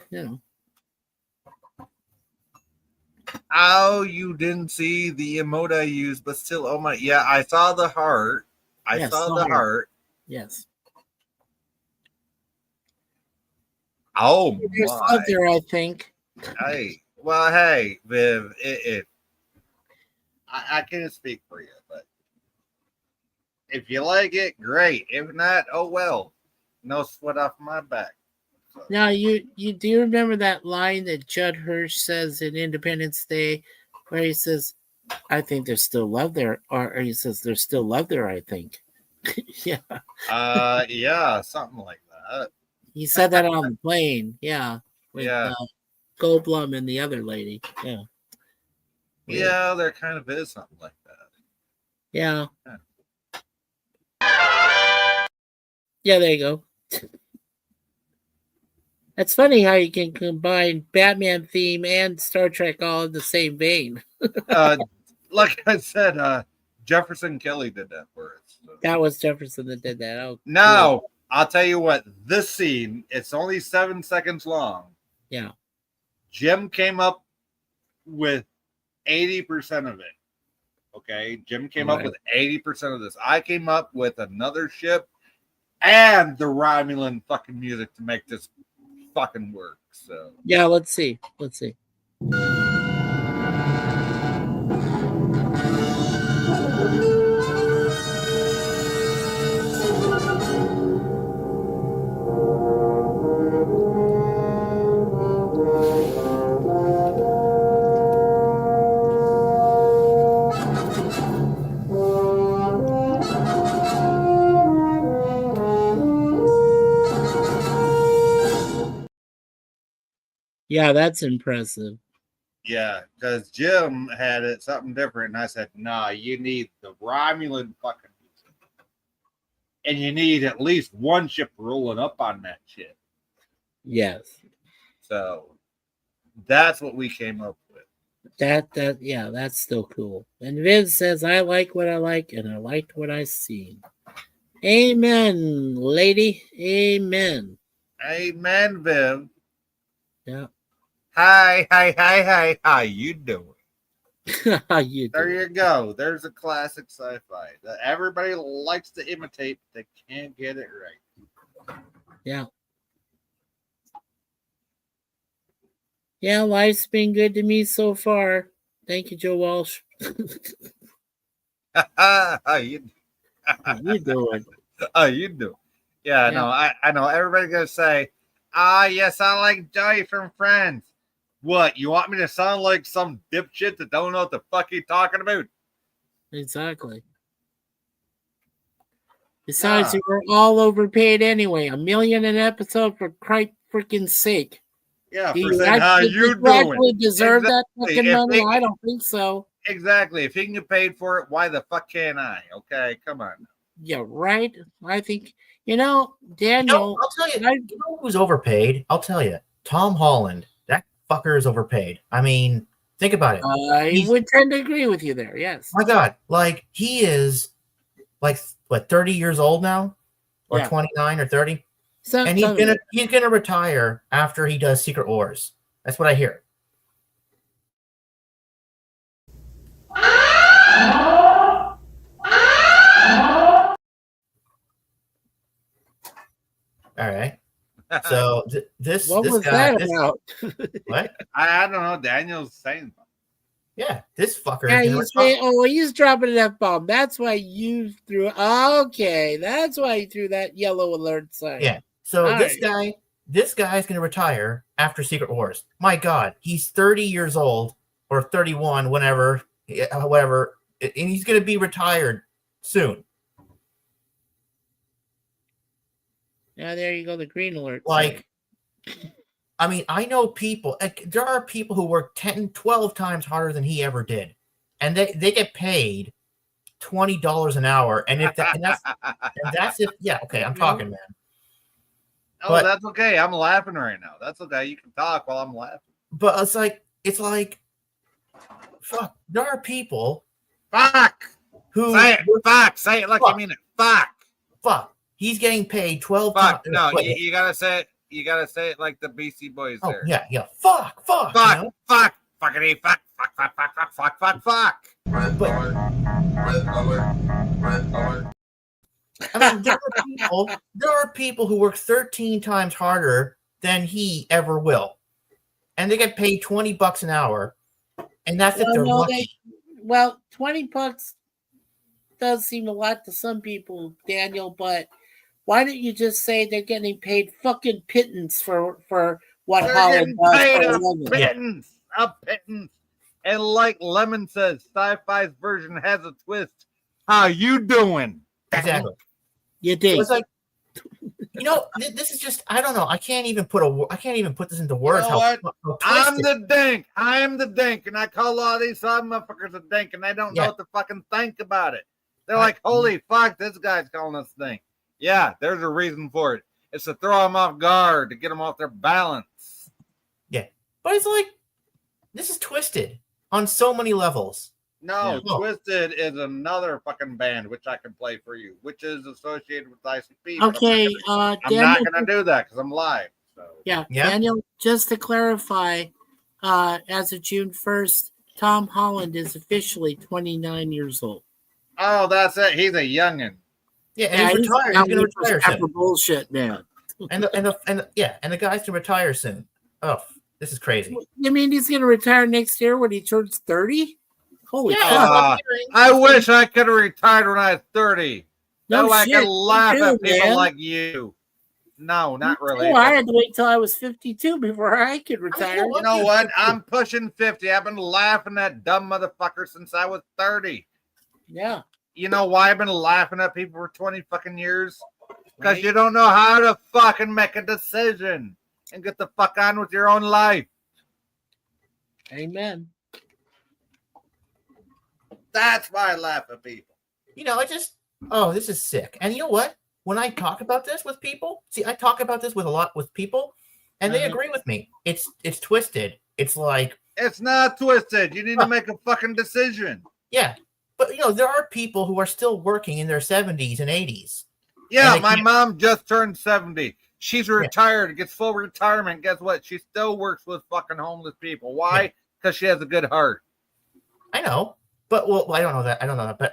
Oh, you didn't see the emote I used, but still, oh my, yeah, I saw the heart. I saw the heart.
Yes.
Oh
There's
my.
other, I think.
Hey, well, hey, Viv, I can't speak for you, but if you like it, great. If not, oh well. No sweat off my back. So.
Now, you do remember that line that Judd Hirsch says in Independence Day, where he says, "I think there's still love there," or he says, "There's still love there." I think. Yeah.
Yeah, something like that.
He said that on the plane. Yeah. With,
Yeah.
Goldblum and the other lady. Yeah. Weird.
Yeah, there kind of is something like that.
Yeah. Yeah, there you go. It's funny how you can combine Batman theme and Star Trek all in the same vein.
Like I said, Jefferson Kelly did that for us. So.
That was Jefferson that did that. Oh,
now, cool. I'll tell you what, this scene, it's only 7 seconds long.
Yeah.
Jim came up with 80% of it. Okay. Jim came up with 80% of this. I came up with another ship and the Romulan fucking music to make this fucking work. So
yeah, let's see. Yeah, that's impressive.
Yeah, because Jim had it something different, and I said, "Nah, you need the Romulan fucking music, and you need at least one ship rolling up on that shit."
Yes.
So that's what we came up with.
That's still cool. And Vince says, "I like what I like, and I liked what I seen." Amen, lady. Amen.
Amen, Viv.
Yeah.
Hi. How you doing?
How you doing?
There you go. There's a classic sci-fi that everybody likes to imitate, but they can't get it right.
Yeah. Yeah, life's been good to me so far. Thank you, Joe Walsh.
How you
How you doing?
How you do? Yeah, no, I know. Everybody's gonna say, yes, I like Joey from Friends. What? You want me to sound like some dipshit that don't know what the fuck he's talking about?
Exactly. Besides,
Yeah.
you were all overpaid anyway. $1 million an episode for Christ's freaking sake.
Yeah,
Do
for saying how you
actually
doing.
deserve that
Exactly.
fucking
If
money?
they-
I don't think so.
Exactly. If he can get paid for it, why the fuck can't I? Okay, come on.
Yeah, right. I think Daniel.
I'll tell you. You know who's overpaid? I'll tell you. Tom Holland. That fucker is overpaid. I mean, think about it.
I would tend to agree with you there. Yes.
My God, like he is, like what, 30 years old now, or 29 or 30, and he's gonna retire after he does Secret Wars. That's what I hear. All right. So this
What
this
was
guy,
that about?
what?
I don't know. Daniel's saying.
Yeah, this fucker.
Yeah,
is gonna
he's dropping an F-bomb. That's why you threw. Okay, that's why you threw that yellow alert sign.
Yeah. So
All
this
right.
guy is going to retire after Secret Wars. My God, he's 30 years old or 31, whatever, and he's going to be retired soon.
Yeah, there you go. The green alert.
Like, I mean, I know people. There are people who work 10, 12 times harder than he ever did, and they get paid $20 an hour. And that's if okay, I'm talking, man.
Oh, but that's okay. I'm laughing right now. That's okay. You can talk while I'm laughing.
But it's like, fuck. There are people.
Fuck.
Who
say it? Fuck. Say it like you mean it. Fuck.
Fuck. He's getting paid 12
Fuck.
times.
No, you gotta say it. You gotta say it like the BC Boys there.
Yeah. Fuck.
Fuck.
You know?
Fuck. Fuckity. Fuck. Fuck. Fuck. Fuck. Fuck. Fuck. Fuck. Fuck.
Red alert. Red alert. Red alert.
I mean, there are people who work 13 times harder than he ever will, and they get paid $20 an hour, and that's if they're lucky.
Well, $20 does seem a lot to some people, Daniel. But why don't you just say they're getting paid fucking pittance for what Holland does?
A pittance. And like Lemon says, sci-fi's version has a twist. How you doing?
Exactly.
You did.
So it's like, this is just, I don't know. I can't even put this into words.
You know what? I'm the dink. I am the dink, and I call all these other motherfuckers a dink, and they don't know what to fucking think about it. They're like, holy fuck, this guy's calling us dink. Yeah, there's a reason for it. It's to throw them off guard, to get them off their balance.
Yeah. But it's like, this is twisted on so many levels.
No, Twisted is another fucking band which I can play for you, which is associated with ICP.
Okay,
I'm
Daniel,
not gonna do that because I'm live. So
Daniel, just to clarify, as of June 1st, Tom Holland is officially 29 years old.
Oh, that's it. He's a youngin.
Yeah, and he's retired. He's gonna retire soon.
Bullshit, man.
And the guy's gonna retire soon. Oh, this is crazy.
You mean he's gonna retire next year when he turns 30? Holy
fuck. I wish I could have retired when I was 30.
No,
I
shit.
could laugh at people
man.
like you. No, not really.
I had to wait till I was 52 before I could retire.
You know what? I'm pushing 50. I've been laughing at dumb motherfuckers since I was 30.
Yeah.
You know why I've been laughing at people for 20 fucking years? Because you don't know how to fucking make a decision and get the fuck on with your own life.
Amen.
That's why I laugh at people.
This is sick. And you know what? When I talk about this with people, I talk about this with people, and they agree with me. It's twisted. It's like,
it's not twisted. You need to make a fucking decision.
Yeah. But there are people who are still working in their 70s and 80s.
Yeah, my mom just turned 70. She's retired, gets full retirement. Guess what? She still works with fucking homeless people. Why? Because she has a good heart.
I know. But I don't know that. But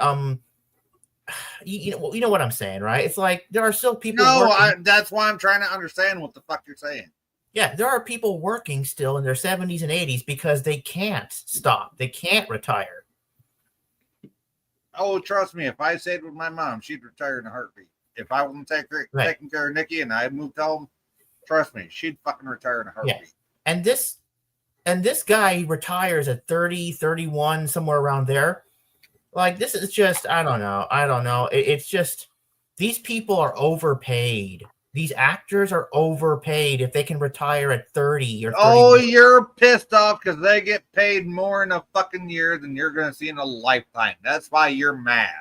you know what I'm saying, right? It's like there are still people.
No, that's why I'm trying to understand what the fuck you're saying.
Yeah, there are people working still in their 70s and 80s because they can't stop. They can't retire.
Oh, trust me, if I stayed with my mom, she'd retire in a heartbeat. If I wasn't taking care of Nikki and I moved home, trust me, she'd fucking retire in a heartbeat.
Yeah. And this guy retires at 30, 31, somewhere around there. Like, this is just, I don't know. It's just, these people are overpaid. These actors are overpaid if they can retire at 30 or 30.
Oh, you're pissed off because they get paid more in a fucking year than you're going to see in a lifetime. That's why you're mad.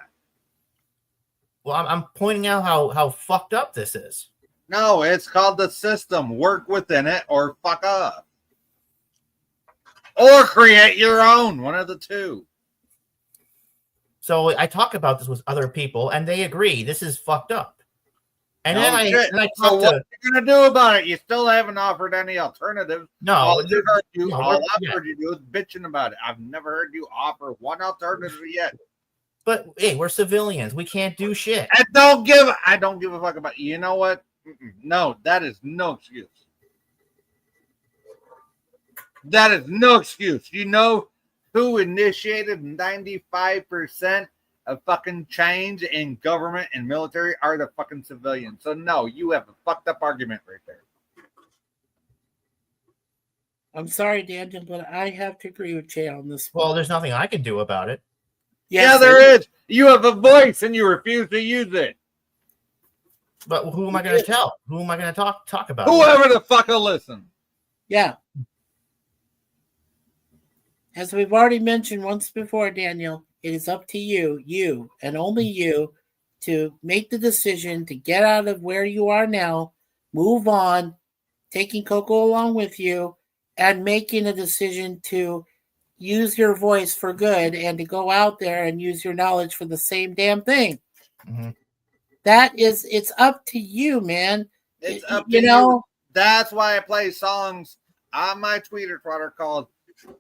Well, I'm pointing out how fucked up this is.
No, it's called the system. Work within it or fuck up. Or create your own. One of the two.
So I talk about this with other people, and they agree this is fucked up. And then I
so what are you gonna do about it? You still haven't offered any alternatives.
No,
all I've heard you do is bitching about it. I've never heard you offer one alternative yet.
But hey, we're civilians. We can't do shit.
I don't give a fuck about it. You know what? No, that is no excuse. That is no excuse. You know who initiated 95% of fucking change in government and military are the fucking civilians. So no, you have a fucked up argument right there.
I'm sorry, Daniel, but I have to agree with Jay on this one.
Well, there's nothing I can do about it.
Yes, there is. You have a voice and you refuse to use it.
But who am I going to tell? Who am I going to talk about?
Whoever the fuck will listen.
Yeah. As we've already mentioned once before, Daniel, it is up to you, and only you, to make the decision to get out of where you are now, move on, taking Coco along with you, and making a decision to use your voice for good and to go out there and use your knowledge for the same damn thing.
Mm-hmm.
It's up to you, man.
It's up to you. That's why I play songs on my Twitter called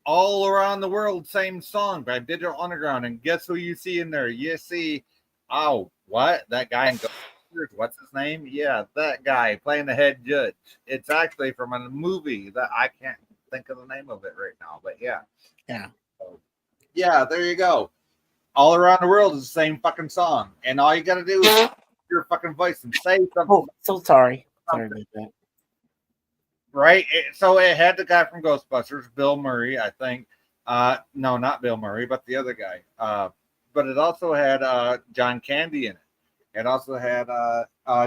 All Around the World, Same Song by Digital Underground. And guess who you see in there? You see, what? That guy in Ghostbusters, what's his name? Yeah, that guy playing the head judge. It's actually from a movie that I can't think of the name of it right now, but yeah.
Yeah.
So, yeah, there you go. All Around the World is the same fucking song. And all you got to do is your fucking voice and say something.
Oh, so sorry. Sorry about that.
Right? So it had the guy from Ghostbusters, Bill Murray, I think. No, not Bill Murray, but the other guy. But it also had John Candy in it. It also had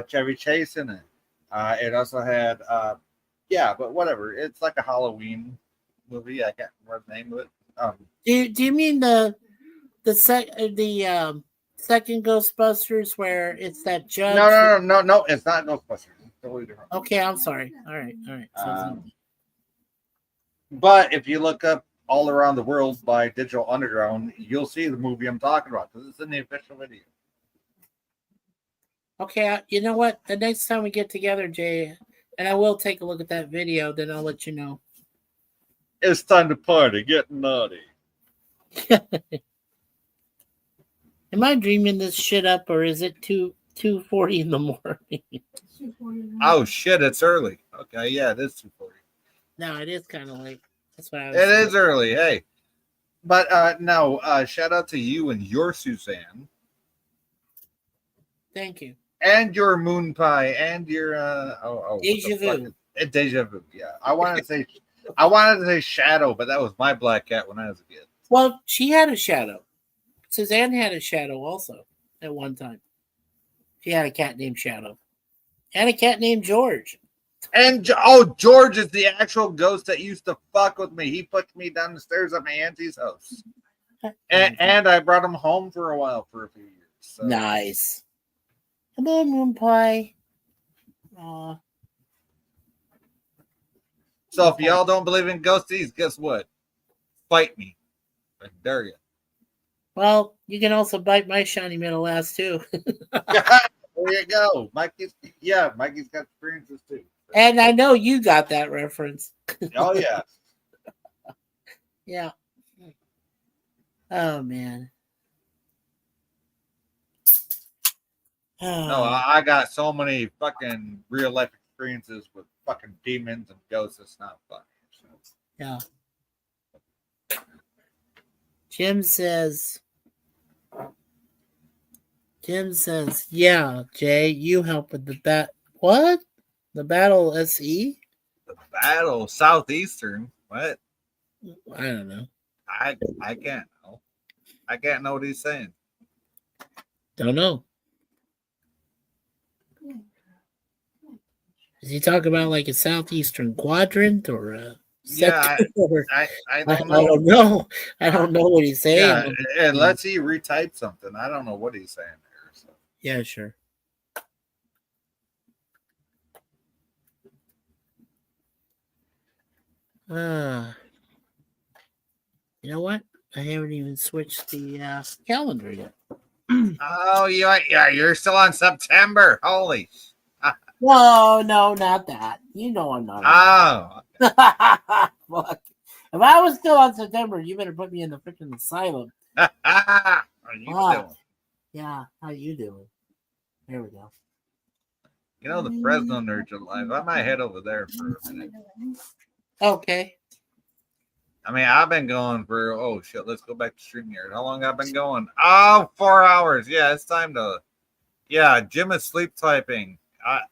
Chevy Chase in it. It also had, but whatever. It's like a Halloween movie. I can't remember the name of it.
Do you mean the second Ghostbusters where it's that judge?
No. It's not Ghostbusters. It's totally different.
Okay, I'm sorry. All right.
But if you look up All Around the World by Digital Underground, you'll see the movie I'm talking about because it's in the official video.
Okay, you know what? The next time we get together, Jay, and I will take a look at that video, then I'll let you know.
It's time to party, get naughty.
Am I dreaming this shit up, or is it 2:40 in the morning?
Oh shit! It's early. Okay, yeah, it is 2:40.
No, it is kind of late. That's why I was
It is early. Hey, but no. Shout out to you and your Suzanne.
Thank you.
And your Moon Pie and your
Deja Vu.
Deja Vu. Yeah, I wanted to say Shadow, but that was my black cat when I was a kid.
Well, she had a shadow. Suzanne had a shadow also at one time. She had a cat named Shadow. And a cat named George.
And George is the actual ghost that used to fuck with me. He put me down the stairs at my auntie's house. And I brought him home for a while for a few years. So.
Nice. Hello, Moon Pie. Aw.
So if y'all don't believe in ghosties, guess what? Fight me. I dare you.
Well, you can also bite my shiny middle ass too.
There you go. Mikey's got experiences too.
And I know you got that reference.
Oh yeah.
Yeah. Oh man.
No, I got so many fucking real life experiences with fucking demons and ghosts. It's not funny. So.
Yeah. Jim says, yeah, Jay, you help with the what? The Battle SE?
The Battle Southeastern. What?
I don't know.
I can't know. I can't know what he's saying.
Don't know. Is he talking about like a southeastern quadrant or a sector?
I don't
I
know.
don't know. I don't know what he's saying.
Yeah, and let's see retype something. I don't know what he's saying there. So.
Yeah, sure. You know what? I haven't even switched the calendar yet.
Oh, yeah, you're still on September. Holy.
No, not that. You know I'm not.
Oh.
Fuck. If I was still on September, you better put me in the freaking asylum.
How you doing?
Yeah, how you doing? There we go.
You know the Fresno Nerds are live. I might head over there for a minute.
Okay.
I mean, I've been going for, oh shit, let's go back to StreamYard. How long I've been going? Oh, 4 hours. Yeah, it's time to, yeah, Jim is sleep typing.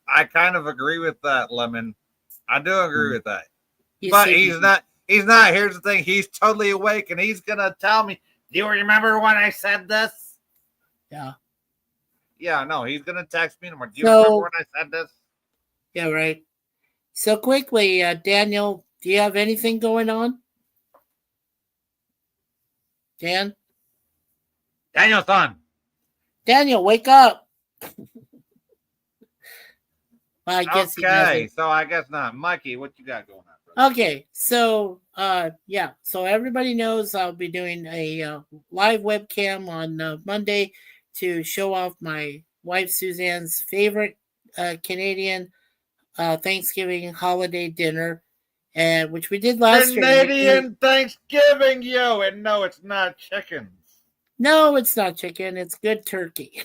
I kind of agree with that, Lemon. I do agree with that. But he's not, here's the thing, he's totally awake and he's going to tell me, do you remember when I said this?
Yeah.
Yeah, no, he's going to text me tomorrow. Do you remember when I said this?
Yeah, right. So quickly, Daniel, do you have anything going on? Dan?
Daniel's on.
Daniel, wake up. Well, I guess
okay, so I guess not. Mikey, what you got going on, brother?
Okay, so yeah, so everybody knows I'll be doing a live webcam on Monday to show off my wife Suzanne's favorite Canadian Thanksgiving holiday dinner, and which we did last year.
Canadian Thanksgiving, yo, and no, it's not chickens.
No, it's not chicken. It's good turkey.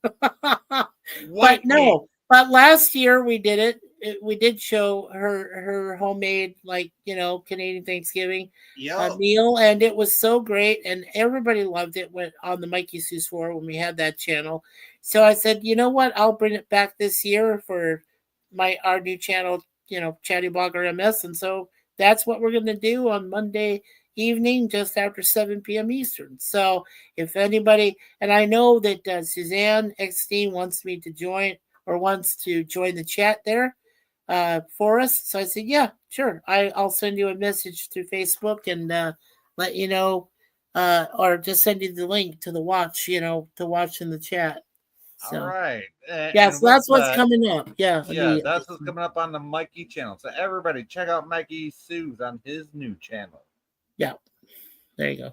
But no, but last year we did it. We did show her homemade, like, Canadian Thanksgiving meal, and it was so great, and everybody loved it when on the Mikey Seuss 4 when we had that channel. So I said, you know what, I'll bring it back this year for our new channel, Chatty Blogger MS, and so that's what we're gonna do on Monday evening, just after 7 p.m. Eastern. So if anybody, and I know that Suzanne XD wants me to join the chat there for us. So I said, yeah, sure. I'll send you a message through Facebook and let you know, or just send you the link to the watch, to watch in the chat. So,
all right.
Yeah, so that's what's coming up. Yeah.
Yeah, that's what's coming up on the Mikey channel. So everybody check out Mikey Seuss on his new channel.
Yeah. There you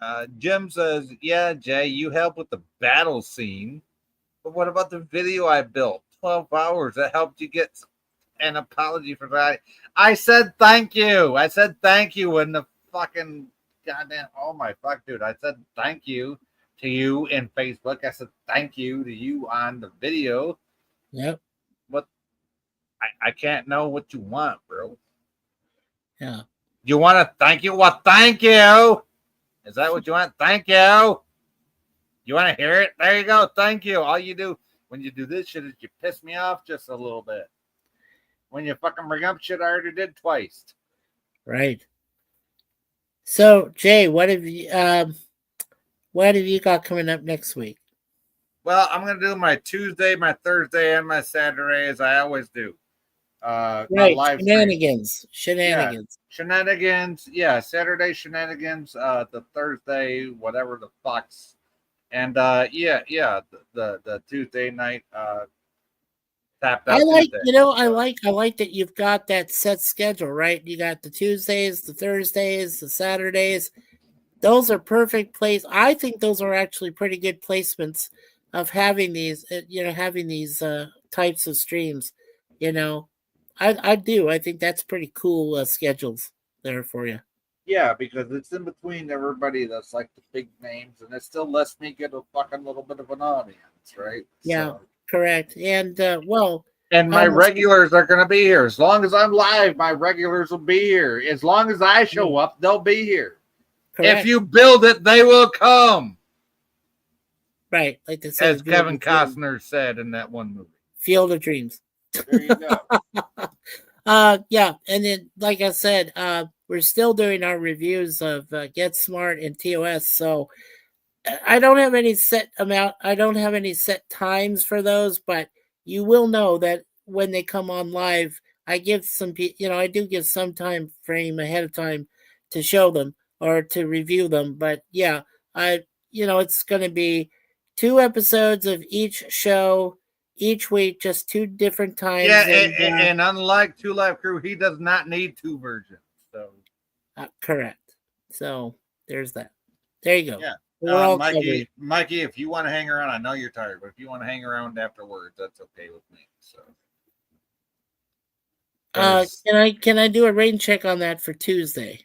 go.
Jim says, yeah, Jay, you help with the battle scene. But what about the video I built? 12 hours that helped you get an apology for that. I said thank you. I said thank you in the fucking goddamn. Oh my fuck, dude. I said thank you to you in Facebook. I said thank you to you on the video.
Yep.
But I can't know what you want, bro.
Yeah.
You want to thank you? Well, thank you. Is that what you want? Thank you. You want to hear it? There you go. Thank you. All you do when you do this shit is you piss me off just a little bit. When you fucking bring up shit I already did twice.
Right. So, Jay, what have you got coming up next week?
Well, I'm gonna do my Tuesday, my Thursday, and my Saturday as I always do.
Right, Shenanigans.
Yeah, Shenanigans. Yeah, Saturday Shenanigans. The Thursday, whatever the fucks. And the Tuesday night tapped out.
I like,
Tuesday.
I like that you've got that set schedule, right? You got the Tuesdays, the Thursdays, the Saturdays. Those are perfect place. I think those are actually pretty good placements of having these, types of streams. I do. I think that's pretty cool schedules there for you.
Yeah, because it's in between everybody that's like the big names, and it still lets me get a fucking little bit of an audience, right?
Yeah, correct. And
And my regulars are going to be here. As long as I'm live, my regulars will be here. As long as I show up, they'll be here.
Correct.
If you build it, they will come.
Right, like they say,
as Kevin Costner said in that one movie.
Field of Dreams.
There you go.
Yeah, and then like I said, we're still doing our reviews of Get Smart and TOS. So I don't have any set amount. I don't have any set times for those, but you will know that when they come on live, I give some, I do give some time frame ahead of time to show them or to review them. But yeah, it's going to be 2 episodes of each show each week, just 2 different times.
Yeah, and unlike Two Live Crew, he does not need 2 versions. So
correct. So there's that. There you go.
Yeah.
Mikey,
if you want to hang around, I know you're tired, but if you want to hang around afterwards, that's okay with me. So,
can I do a rain check on that for Tuesday?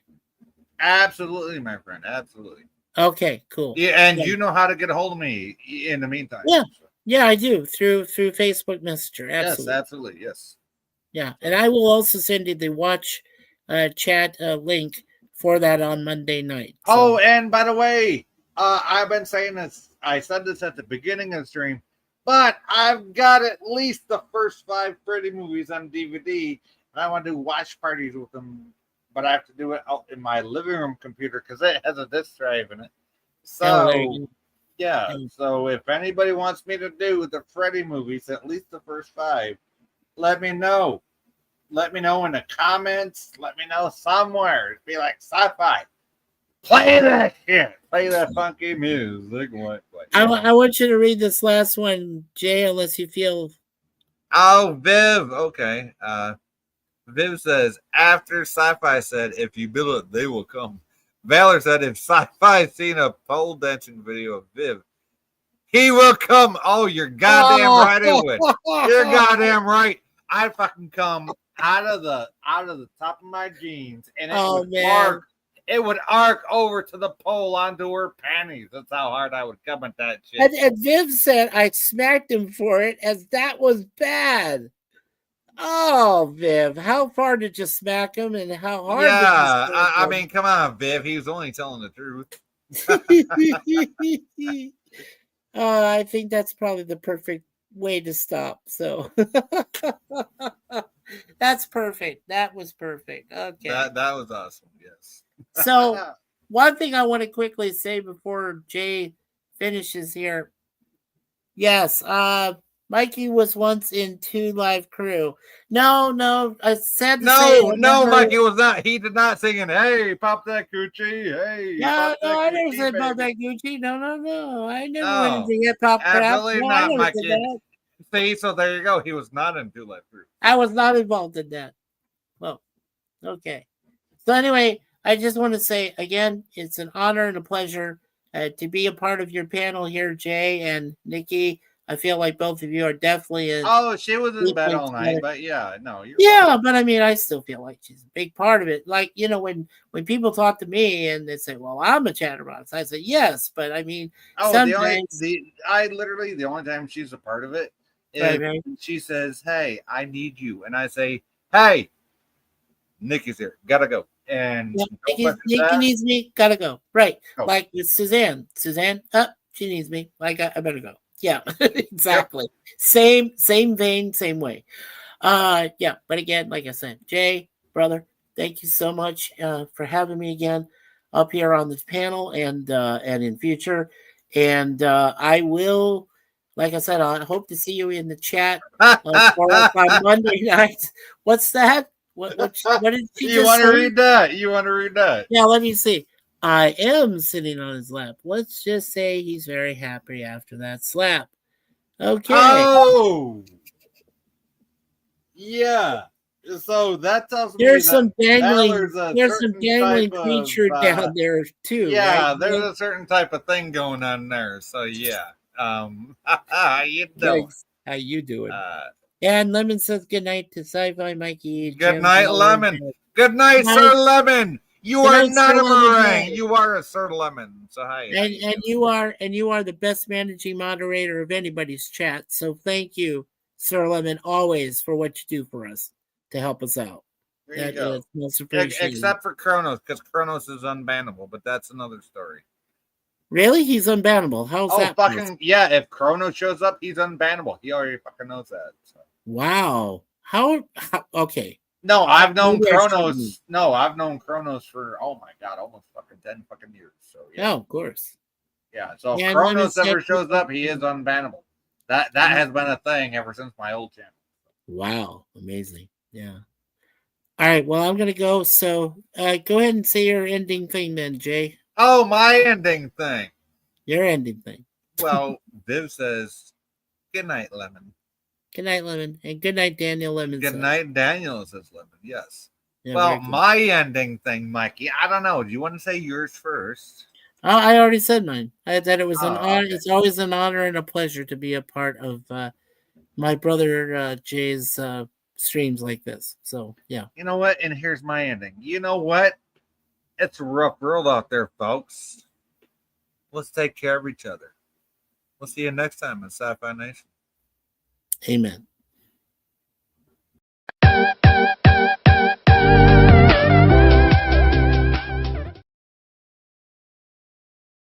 Absolutely, my friend. Absolutely.
Okay, cool.
Yeah, and you know how to get a hold of me in the meantime.
Yeah, yeah, I do through Facebook Messenger. Absolutely.
Yes, absolutely. Yes.
Yeah, and I will also send you the watch chat link for that on Monday night. So.
Oh, and by the way, I've been saying this. I said this at the beginning of the stream, but I've got at least the first 5 Freddy movies on DVD, and I want to do watch parties with them, but I have to do it out in my living room computer because it has a disc drive in it. So, yeah. So if anybody wants me to do the Freddy movies, at least the first 5, let me know. Let me know in the comments. Let me know somewhere. It'd be like sci-fi. Play that shit. Play that funky music.
I want you to read this last one, Jay, unless you feel.
Oh, Viv. Okay. Viv says, after sci-fi said, if you build it, they will come. Valor said, if sci-fi seen a pole dancing video of Viv, he will come. Oh, you're goddamn right it would. You're goddamn right. I'd fucking come out of the top of my jeans, and it would arc over to the pole onto her panties. That's how hard I would come at that shit.
And Viv said I smacked him for it, as that was bad. Oh, Viv, how far did you smack him, and how hard?
Yeah, I mean, come on, Viv. He was only telling the truth.
I think that's probably the perfect way to stop. So that's perfect. That was perfect. Okay,
that was awesome. Yes.
So one thing I want to quickly say before Jay finishes here. Yes, Mikey was once in Two Live Crew. No, I said
no, Mikey was not. He did not sing it. Hey, pop that Gucci. Hey,
no, I never said pop that Gucci. No. I never went into hip hop crap.
Absolutely not, Mikey. See, so there you go. He was not in Two Live Crew.
I was not involved in that. Well, okay. So anyway, I just want to say again, it's an honor and a pleasure to be a part of your panel here, Jay and Nikki. I feel like both of you are definitely.
She was in bed all night, but yeah, no.
Yeah, but I mean, I still feel like she's a big part of it. Like, when people talk to me and they say, "Well, I'm a chatterbox," I say, "Yes," but I mean, sometimes
the only time she's a part of it is she says, "Hey, I need you," and I say, "Hey, Nikki's here, gotta go." And
Nikki needs me, gotta go. Right, like with Suzanne. Suzanne, she needs me. Like I better go. Yeah, exactly. Yep. Same vein, same way. Yeah, but again, like I said, Jay, brother, thank you so much for having me again up here on this panel and in future. And I will, like I said, I hope to see you in the chat on Monday night. What's that? What did she
you want to read that? You want to read that?
Yeah, let me see. I am sitting on his lap. Let's just say he's very happy after that slap. Okay.
Oh, yeah. So that tells me
there's some dangling creature down there too.
Yeah,
right?
There's a certain type of thing going on there. So yeah. How you doing?
How you doing? And Lemon says good night to Sci-Fi Mikey.
Good night, Lemon. Good night, Sir Lemon. You are not a meringue. You are a Sir Lemon. So hi.
And you are the best managing moderator of anybody's chat. So thank you Sir Lemon, always for what you do for us to help us out.
There you
That
go.
is most appreciated.
Except for Kronos, because Kronos is unbannable, but that's another story.
Really? He's unbannable. How's
Oh,
that?
fucking yeah! If Kronos shows up, he's unbannable. He already fucking knows that. So.
Wow. How okay.
No, I've known
Maybe I shouldn't.
Kronos. No, I've known Kronos for oh my god, almost fucking 10 fucking years. So yeah,
Oh, of course.
yeah. So if
Yeah,
Kronos
Lemon
ever
said-
shows up, he is unbannable. That has been a thing ever since my old channel.
Wow, amazing. Yeah. All right, well, I'm gonna go. So go ahead and say your ending thing then, Jay.
Oh, my ending thing.
Your ending thing.
Well, Viv says, "Good night, Lemon."
Good night, Lemon. And good night, Daniel Lemon.
Good night, Daniel says Lemon. Yes.
Yeah,
well,
very good.
my ending thing, Mikey. I don't know. Do you want to say yours first?
I already said mine. I that it was an
Oh,
honor.
okay.
It's always an honor and a pleasure to be a part of my brother Jay's streams like this. So yeah.
You know what? And here's my ending. You know what? It's a rough world out there, folks. Let's take care of each other. We'll see you next time on Sci-Fi Nation.
Amen.